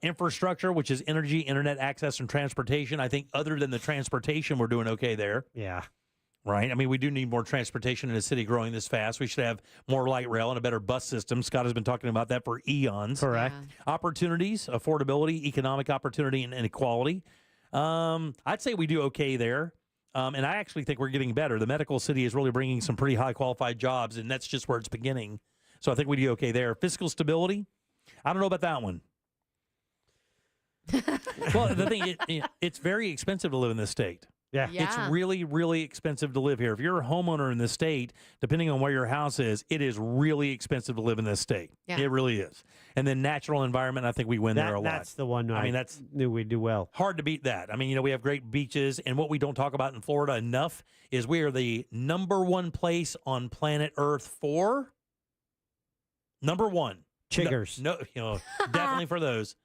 Infrastructure, which is energy, internet access, and transportation. I think other than the transportation, we're doing okay there. Yeah. Right? I mean, we do need more transportation in a city growing this fast. We should have more light rail and a better bus system. Scott has been talking about that for eons. Correct. Opportunities, affordability, economic opportunity, and inequality. I'd say we do okay there. And I actually think we're getting better. The medical city is really bringing some pretty high qualified jobs, and that's just where it's beginning. So I think we do okay there. Fiscal stability, I don't know about that one. Well, the thing, it's very expensive to live in this state. Yeah. It's really, really expensive to live here. If you're a homeowner in this state, depending on where your house is, it is really expensive to live in this state. Yeah. It really is. And then natural environment, I think we win there a lot. That's the one I mean, that's knew we'd do well. hard to beat that. I mean, we have great beaches, and what we don't talk about in Florida enough is we are the number 1 place on planet Earth for number 1. Chiggers. No, definitely for those.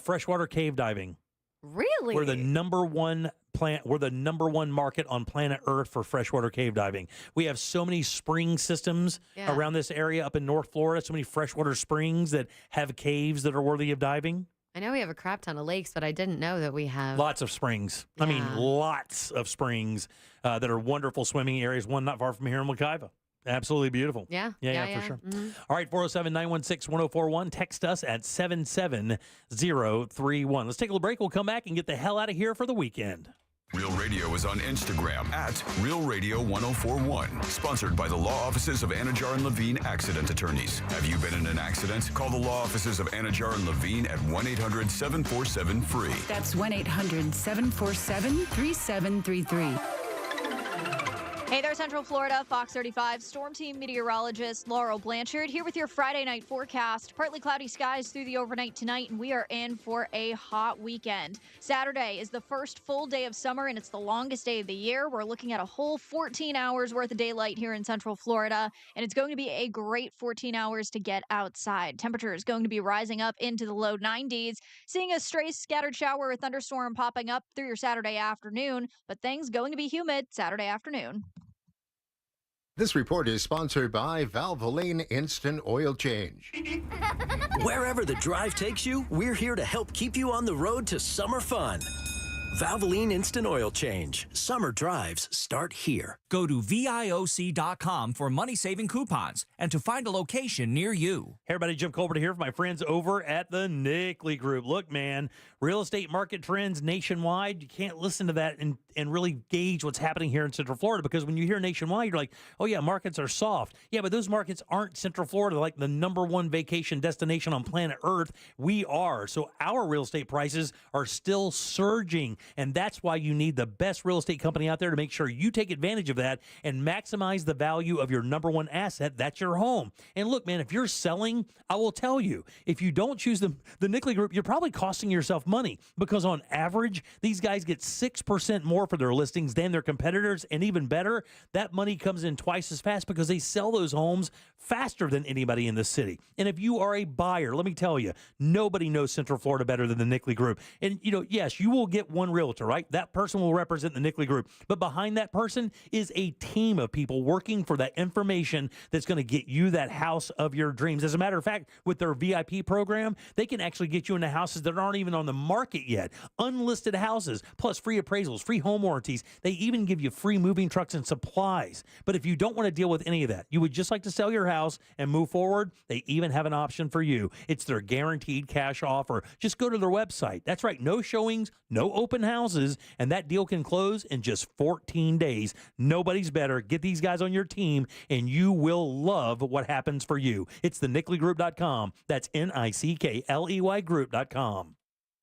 Freshwater cave diving. Really? We're the number 1 We're the number 1 market on planet Earth for freshwater cave diving. We have so many spring systems around this area up in North Florida, so many freshwater springs that have caves that are worthy of diving. I know we have a crap ton of lakes, but I didn't know that we have Lots of springs. I mean, lots of springs that are wonderful swimming areas, one not far from here in Wekiva. Absolutely beautiful. Yeah, for sure. Mm-hmm. All right, 407-916-1041. Text us at 77031. Let's take a little break. We'll come back and get the hell out of here for the weekend. Real Radio is on Instagram at Real Radio 1041. Sponsored by the law offices of Anajar and Levine Accident Attorneys. Have you been in an accident? Call the law offices of Anajar and Levine at 1-800-747-FREE. That's 1-800-747-3733. Hey there, Central Florida, Fox 35 Storm Team meteorologist Laurel Blanchard here with your Friday night forecast. Partly cloudy skies through the overnight tonight, and we are in for a hot weekend. Saturday is the first full day of summer, and it's the longest day of the year. We're looking at a whole 14 hours worth of daylight here in Central Florida, and it's going to be a great 14 hours to get outside. Temperature is going to be rising up into the low 90s, seeing a stray scattered shower or thunderstorm popping up through your Saturday afternoon, but things going to be humid Saturday afternoon. This report is sponsored by Valvoline Instant Oil Change. Wherever the drive takes you, we're here to help keep you on the road to summer fun. Valvoline Instant Oil Change. Summer drives start here. Go to VIOC.com for money-saving coupons and to find a location near you. Hey everybody, Jim Colbert here for my friends over at the Nickley Group. Look, man, real estate market trends nationwide, you can't listen to that and really gauge what's happening here in Central Florida, because when you hear nationwide, you're like, oh yeah, markets are soft. Yeah, but those markets aren't Central Florida, like the #1 vacation destination on planet Earth. We are. So our real estate prices are still surging, and that's why you need the best real estate company out there to make sure you take advantage of that and maximize the value of your #1 asset. That's your home. And look, man, if you're selling, I will tell you, if you don't choose the Nickley Group, you're probably costing yourself money, because on average, these guys get 6% more for their listings than their competitors, and even better, that money comes in twice as fast because they sell those homes faster than anybody in the city. And if you are a buyer, let me tell you, nobody knows Central Florida better than the Nickley Group. And, you know, yes, you will get one realtor, right? That person will represent the Nickley Group. But behind that person is a team of people working for that information that's going to get you that house of your dreams. As a matter of fact, with their VIP program, they can actually get you into houses that aren't even on the market yet. Unlisted houses, plus free appraisals, free home warranties. They even give you free moving trucks and supplies. But if you don't want to deal with any of that, you would just like to sell your house and move forward, they even have an option for you. It's their guaranteed cash offer. Just go to their website. That's right, no showings, no open houses, and that deal can close in just 14 days. Nobody's better. Get these guys on your team, and you will love what happens for you. It's the NickleyGroup.com. That's NICKLEY Group.com.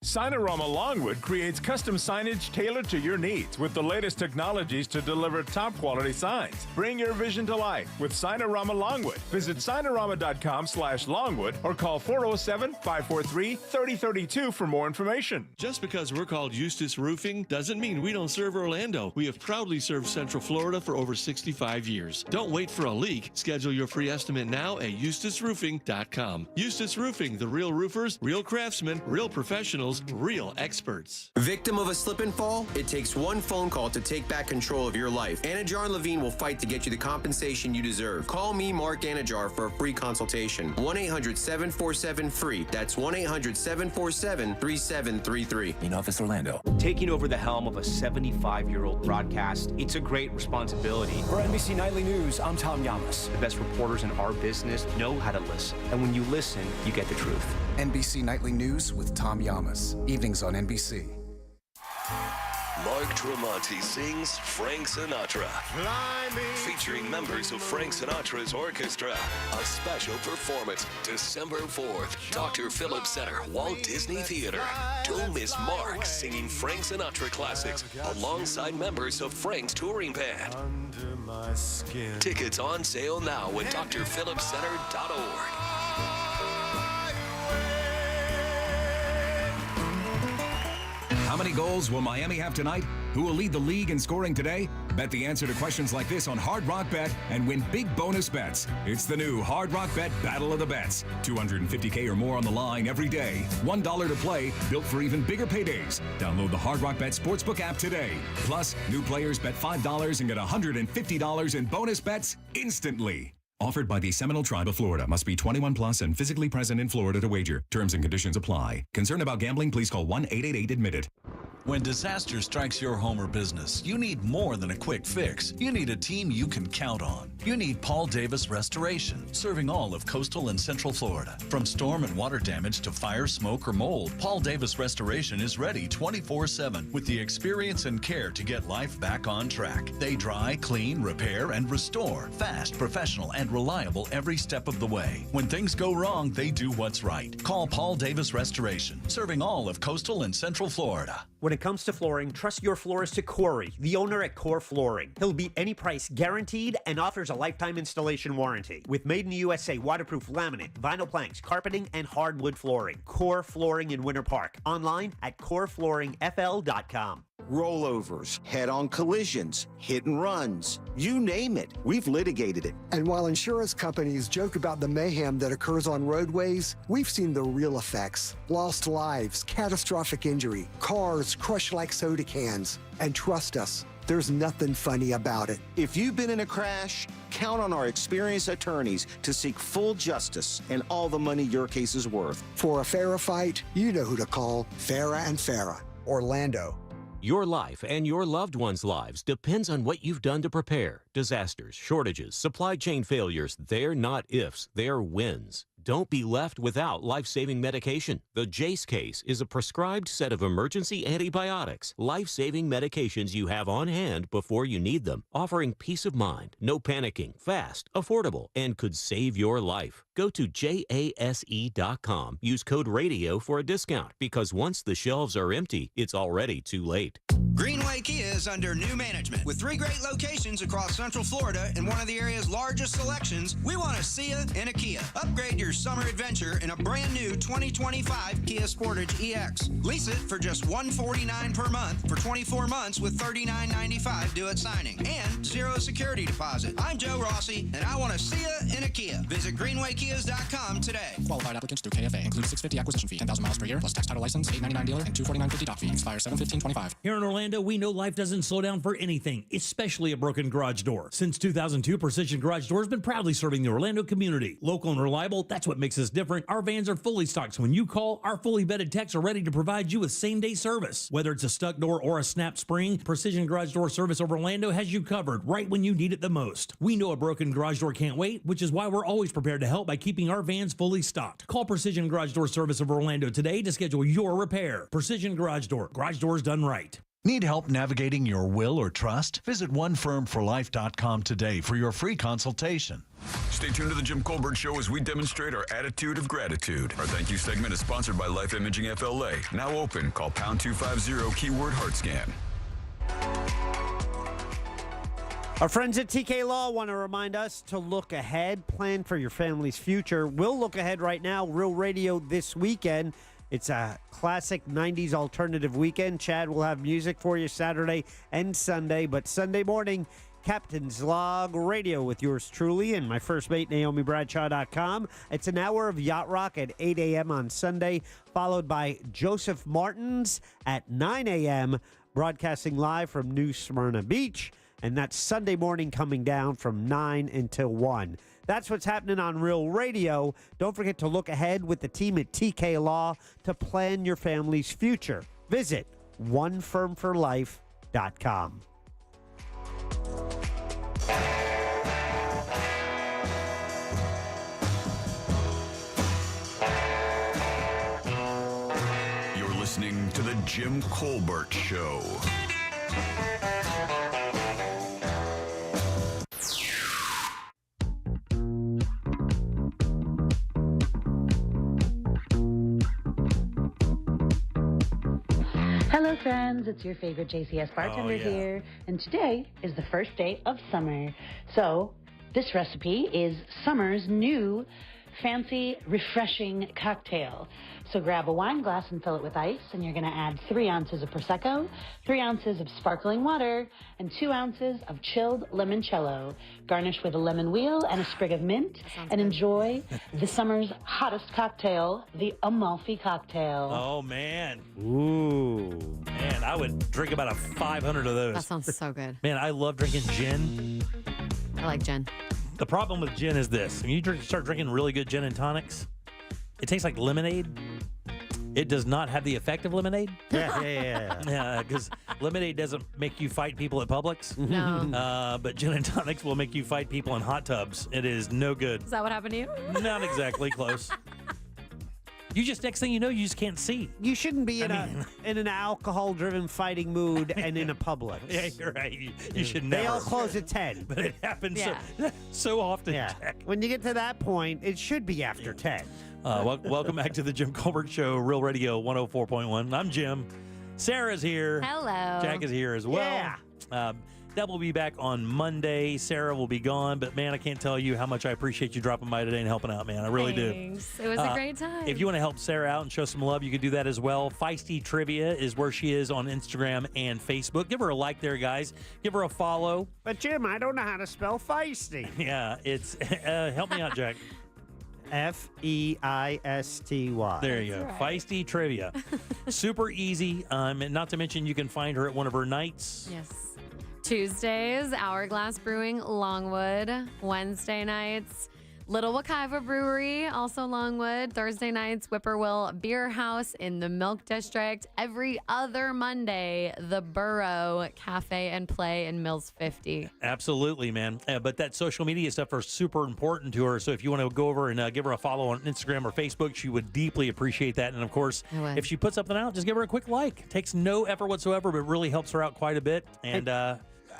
Signarama Longwood creates custom signage tailored to your needs with the latest technologies to deliver top-quality signs. Bring your vision to life with Signarama Longwood. Visit Signarama.com/Longwood or call 407-543-3032 for more information. Just because we're called Eustace Roofing doesn't mean we don't serve Orlando. We have proudly served Central Florida for over 65 years. Don't wait for a leak. Schedule your free estimate now at EustaceRoofing.com. Eustace Roofing, the real roofers, real craftsmen, real professionals, real experts. Victim of a slip and fall? It takes one phone call to take back control of your life. Anajar and Levine will fight to get you the compensation you deserve. Call me, Mark Anajar, for a free consultation. 1-800-747-FREE. That's 1-800-747-3733. In Office Orlando. Taking over the helm of a 75-year-old broadcast, it's a great responsibility. For NBC Nightly News, I'm Tom Llamas. The best reporters in our business know how to listen. And when you listen, you get the truth. NBC Nightly News with Tom Llamas. Evenings on NBC. Mark Tremonti sings Frank Sinatra. Featuring members of Frank Sinatra's orchestra. A special performance, December 4th, Dr. Phillips Center, Walt Disney Theater. Don't miss Mark singing Frank Sinatra classics alongside members of Frank's touring band. Tickets on sale now at drphillipscenter.org. How many goals will Miami have tonight? Who will lead the league in scoring today? Bet the answer to questions like this on Hard Rock Bet and win big bonus bets. It's the new Hard Rock Bet Battle of the Bets. $250K or more on the line every day. $1 to play, built for even bigger paydays. Download the Hard Rock Bet Sportsbook app today. Plus, new players bet $5 and get $150 in bonus bets instantly. Offered by the Seminole Tribe of Florida. Must be 21 plus and physically present in Florida to wager. Terms and conditions apply. Concerned about gambling? Please call 1-888-ADMIT-IT. When disaster strikes your home or business, you need more than a quick fix. You need a team you can count on. You need Paul Davis Restoration, serving all of coastal and central Florida. From storm and water damage to fire, smoke, or mold, Paul Davis Restoration is ready 24/7 with the experience and care to get life back on track. They dry, clean, repair, and restore. Fast, professional, and reliable every step of the way. When things go wrong, they do what's right. Call Paul Davis Restoration, serving all of coastal and central Florida. When it comes to flooring, trust your florist to Corey, the owner at Core Flooring. He'll beat any price guaranteed and offers a lifetime installation warranty with made in the USA waterproof laminate, vinyl planks, carpeting, and hardwood flooring. Core Flooring in Winter Park. Online at coreflooringfl.com. Rollovers, head-on collisions, hit and runs, you name it, we've litigated it. And while insurance companies joke about the mayhem that occurs on roadways, we've seen the real effects. Lost lives, catastrophic injury, cars crushed like soda cans. And trust us, there's nothing funny about it. If you've been in a crash, count on our experienced attorneys to seek full justice and all the money your case is worth. For a Farrah fight, you know who to call. Farrah and Farrah, Orlando. Your life and your loved ones' lives depends on what you've done to prepare. Disasters, shortages, supply chain failures, they're not ifs, they're wins. Don't be left without life-saving medication. The JACE case is a prescribed set of emergency antibiotics, life-saving medications you have on hand before you need them, offering peace of mind, no panicking, fast, affordable, and could save your life. Go to JASE.com. Use code RADIO for a discount because once the shelves are empty, it's already too late. Greenway Kia is under new management. With 3 great locations across Central Florida and one of the area's largest selections, we want to see you in a Kia. Upgrade your summer adventure in a brand new 2025 Kia Sportage EX. Lease it for just $149 per month for 24 months with $39.95 due at signing and 0 security deposit. I'm Joe Rossi, and I want to see you in a Kia. Visit GreenwayKias.com today. Qualified applicants through KFA. Includes $650 acquisition fee, 10,000 miles per year, plus tax title license, $899 dealer, and $249.50 doc fee. Expires 7/15/25. Here in Orlando, we know life doesn't slow down for anything, especially a broken garage door. Since 2002, Precision Garage Door has been proudly serving the Orlando community. Local and reliable, that's what makes us different. Our vans are fully stocked, so when you call, our fully vetted techs are ready to provide you with same-day service. Whether it's a stuck door or a snap spring, Precision Garage Door Service of Orlando has you covered right when you need it the most. We know a broken garage door can't wait, which is why we're always prepared to help by keeping our vans fully stocked. Call Precision Garage Door Service of Orlando today to schedule your repair. Precision Garage doors done right. Need help navigating your will or trust? Visit onefirmforlife.com today for your free consultation. Stay tuned to the Jim Colbert Show as we demonstrate our attitude of gratitude. Our thank you segment is sponsored by Life Imaging FLA. Now open. Call pound 250 keyword heart scan. Our friends at TK Law want to remind us to look ahead, plan for your family's future. We'll look ahead right now. Real Radio this weekend. It's a classic 90s alternative weekend. Chad will have music for you Saturday and Sunday, but Sunday morning, Captain's Log Radio with yours truly and my first mate, NaomiBradshaw.com. It's an hour of Yacht Rock at 8 a.m. on Sunday, followed by Joseph Martin's at 9 a.m., broadcasting live from New Smyrna Beach. And that's Sunday morning coming down from 9 until 1. That's what's happening on Real Radio. Don't forget to look ahead with the team at TK Law to plan your family's future. Visit onefirmforlife.com. You're listening to The Jim Colbert Show. Hello friends, it's your favorite JCS bartender here, and today is the first day of summer. So this recipe is summer's new fancy, refreshing cocktail. So grab a wine glass and fill it with ice, and you're gonna add 3 ounces of Prosecco, 3 ounces of sparkling water, and 2 ounces of chilled limoncello. Garnish with a lemon wheel and a sprig of mint, and enjoy the summer's hottest cocktail, the Amalfi cocktail. Oh, man. Ooh. Man, I would drink about 500 of those. That sounds so good. Man, I love drinking gin. I like gin. The problem with gin is this. When you start drinking really good gin and tonics, it tastes like lemonade. It does not have the effect of lemonade. Yeah, because lemonade doesn't make you fight people at Publix. No. But gin and tonics will make you fight people in hot tubs. It is no good. Is that what happened to you? Not exactly close. You just, next thing you know, you just can't see. You shouldn't be in an alcohol-driven fighting mood and in a Publix. Yeah, you're right. You should never. They all close at 10. But it happens so often, Jack. When you get to that point, it should be after 10. Welcome back to the Jim Colbert Show, Real Radio 104.1. I'm Jim. Sarah's here. Hello. Jack is here as well. Yeah. Deb will be back on Monday. Sarah will be gone. But, man, I can't tell you how much I appreciate you dropping by today and helping out, man. I really Thanks. It was a great time. If you want to help Sarah out and show some love, you can do that as well. Feisty Trivia is where she is on Instagram and Facebook. Give her a like there, guys. Give her a follow. But, Jim, I don't know how to spell feisty. Yeah, it's help me out, Jack. Feisty. There you go. Right. Feisty Trivia. Super easy. And not to mention, you can find her at one of her nights. Yes. Tuesdays, Hourglass Brewing, Longwood. Wednesday nights, Little Wekiva Brewery, also Longwood. Thursday nights, Whippoorwill Beer House in the Milk District. Every other Monday, the Burrow Cafe and Play in Mills 50. Absolutely, man. But that social media stuff are super important to her. So if you want to go over and give her a follow on Instagram or Facebook, she would deeply appreciate that. And of course, if she puts something out, just give her a quick like. It takes no effort whatsoever, but really helps her out quite a bit.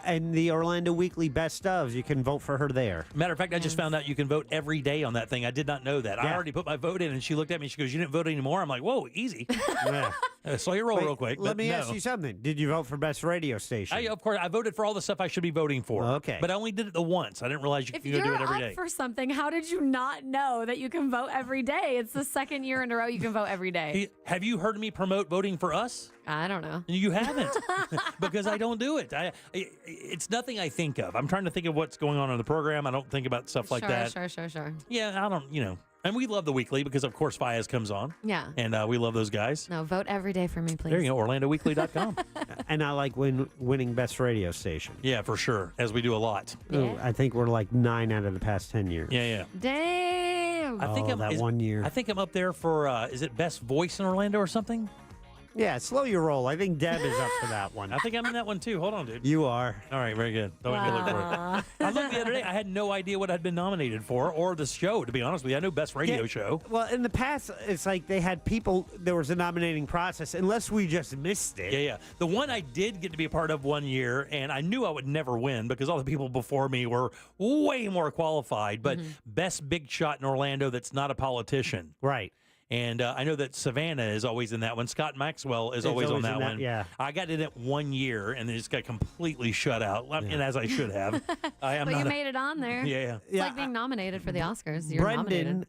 And the Orlando Weekly Best Ofs, you can vote for her there. Matter of fact, I just found out you can vote every day on that thing. I did not know that. I already put my vote in, and she looked at me. She goes, "You didn't vote anymore?" I'm like, "Whoa, easy." Yeah. Slow your roll Wait, real quick. Let me ask you something. Did you vote for Best Radio Station? Of course, I voted for all the stuff I should be voting for. Okay. But I only did it the once. I didn't realize you If could go do you're it every up day. for something, how did you not know that you can vote every day? It's the second year in a row you can vote every day. Hey, have you heard me promote voting for us? I don't know. You haven't, because I don't do it. It's nothing I think of. I'm trying to think of what's going on in the program. I don't think about stuff like that. Sure. Yeah, I don't, And we love the weekly because, of course, Fiaz comes on. Yeah. And we love those guys. No, vote every day for me, please. There you go, OrlandoWeekly.com. And I like winning Best Radio Station. Yeah, for sure, as we do a lot. Ooh, I think we're like 9 out of the past 10 years. Yeah. Damn. I think that 1 year. I think I'm up there for, is it Best Voice in Orlando or something? Yeah, slow your roll. I think Deb is up for that one. I think I'm in that one too. Hold on, dude. You are. All right, very good. Don't make me look for it. I looked the other day. I had no idea what I'd been nominated for or the show, to be honest with you. I knew Best Radio Show. Well, in the past, it's like they had people, there was a nominating process, unless we just missed it. Yeah. The one I did get to be a part of 1 year, and I knew I would never win because all the people before me were way more qualified, but Best Big Shot in Orlando that's not a politician. Right. And I know that Savannah is always in that one. Scott Maxwell is always on that one. Yeah. I got in it 1 year and then just got completely shut out, and as I should have. But you made it on there. Yeah. It's like being nominated for the Oscars. You're nominated.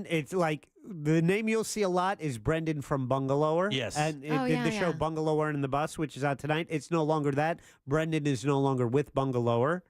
It's like the name you'll see a lot is Brendan from Bungalower. Yes. And it did the show Bungalower in the Bus, which is out tonight. It's no longer that. Brendan is no longer with Bungalower.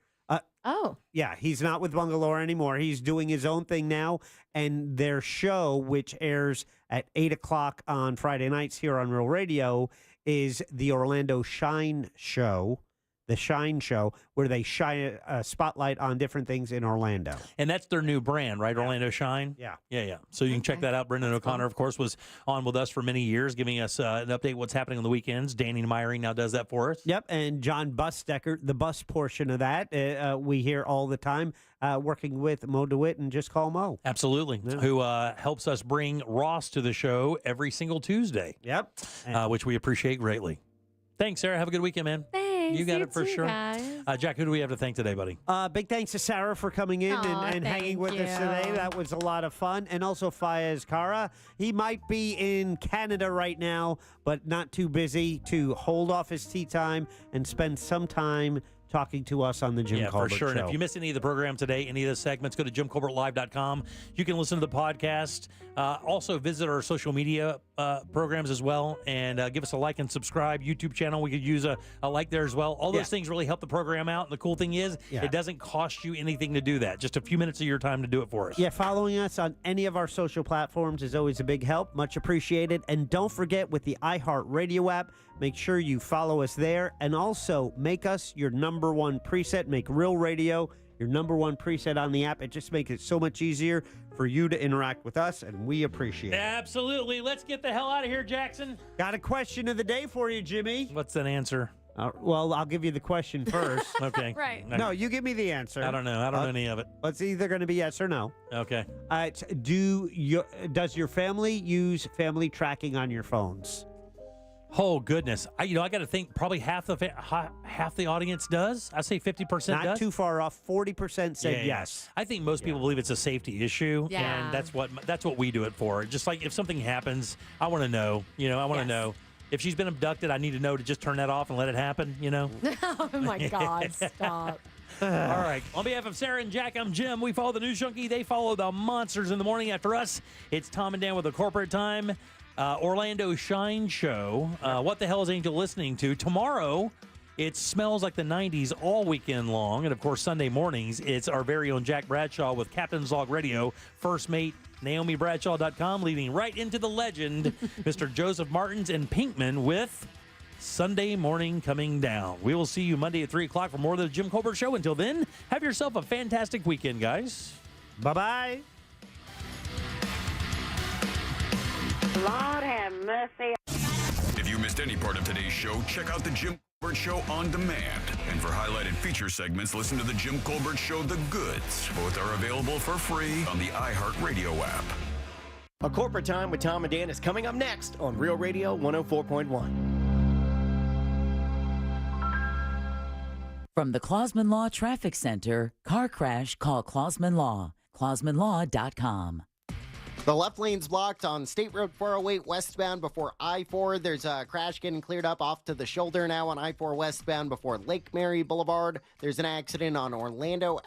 Yeah, he's not with Bungalower anymore. He's doing his own thing now. And their show, which airs at 8 o'clock on Friday nights here on Real Radio, is the Orlando Shine Show. The Shine Show, where they shine a spotlight on different things in Orlando. And that's their new brand, right? Orlando Shine? Yeah. So you can check that out. Brendan O'Connor, of course, was on with us for many years, giving us an update what's happening on the weekends. Danny Myring now does that for us. Yep, and John Busdecker, the bus portion of that, we hear all the time, working with Mo DeWitt and Just Call Mo. Absolutely. Yeah. Who helps us bring Ross to the show every single Tuesday. Yep. Which we appreciate greatly. Thanks, Sarah. Have a good weekend, man. Thanks. You got it for too, sure. Guys. Jack, who do we have to thank today, buddy? Big thanks to Sarah for coming in and hanging with us today. That was a lot of fun. And also Fayez Kara. He might be in Canada right now, but not too busy to hold off his tea time and spend some time talking to us on the Jim Colbert for sure. Show. And if you missed any of the program today, any of the segments, go to JimColbertLive.com. You can listen to the podcast. Also visit our social media programs as well, and give us a like and subscribe. YouTube channel, we could use a like there as well. All those things really help the program out. And the cool thing is, it doesn't cost you anything to do that. Just a few minutes of your time to do it for us. Yeah, following us on any of our social platforms is always a big help. Much appreciated. And don't forget, with the iHeartRadio app, make sure you follow us there. And also make us your #1 preset. Make Real Radio your #1 preset on the app. It just makes it so much easier for you to interact with us, and we appreciate it. Absolutely. Let's get the hell out of here, Jackson. Got a question of the day for you, Jimmy. What's that answer? Well, I'll give you the question first. Okay. Right. No, you give me the answer. I don't know. I don't know any of it. It's either going to be yes or no. Okay. Does your family use family tracking on your phones? Oh goodness! I got to think. Probably half the audience does. I say 50% does. Not too far off. 40% said yes. I think most people believe it's a safety issue, Yeah. and that's what we do it for. Just like if something happens, I want to know. I want to know. If she's been abducted, I need to know to just turn that off and let it happen. Oh my God! Stop. All right. On behalf of Sarah and Jack, I'm Jim. We follow the News Junkie. They follow the monsters in the morning. After us, it's Tom and Dan with the Corporate Time. Orlando Shine Show. What the hell is Angel listening to? Tomorrow, it smells like the 90s all weekend long. And, of course, Sunday mornings, it's our very own Jack Bradshaw with Captain's Log Radio, First Mate, NaomiBradshaw.com, leading right into the legend, Mr. Joseph Martins and Pinkman with Sunday Morning Coming Down. We will see you Monday at 3 o'clock for more of the Jim Colbert Show. Until then, have yourself a fantastic weekend, guys. Bye-bye. Lord have mercy. If you missed any part of today's show, check out the Jim Colbert Show on demand. And for highlighted feature segments, listen to the Jim Colbert Show The Goods. Both are available for free on the iHeartRadio app. A Corporate Time with Tom and Dan is coming up next on Real Radio 104.1. From the Clausman Law Traffic Center, car crash, call Clausman Law. ClausmanLaw.com. The left lane's blocked on State Road 408 westbound before I-4. There's a crash getting cleared up off to the shoulder now on I-4 westbound before Lake Mary Boulevard. There's an accident on Orlando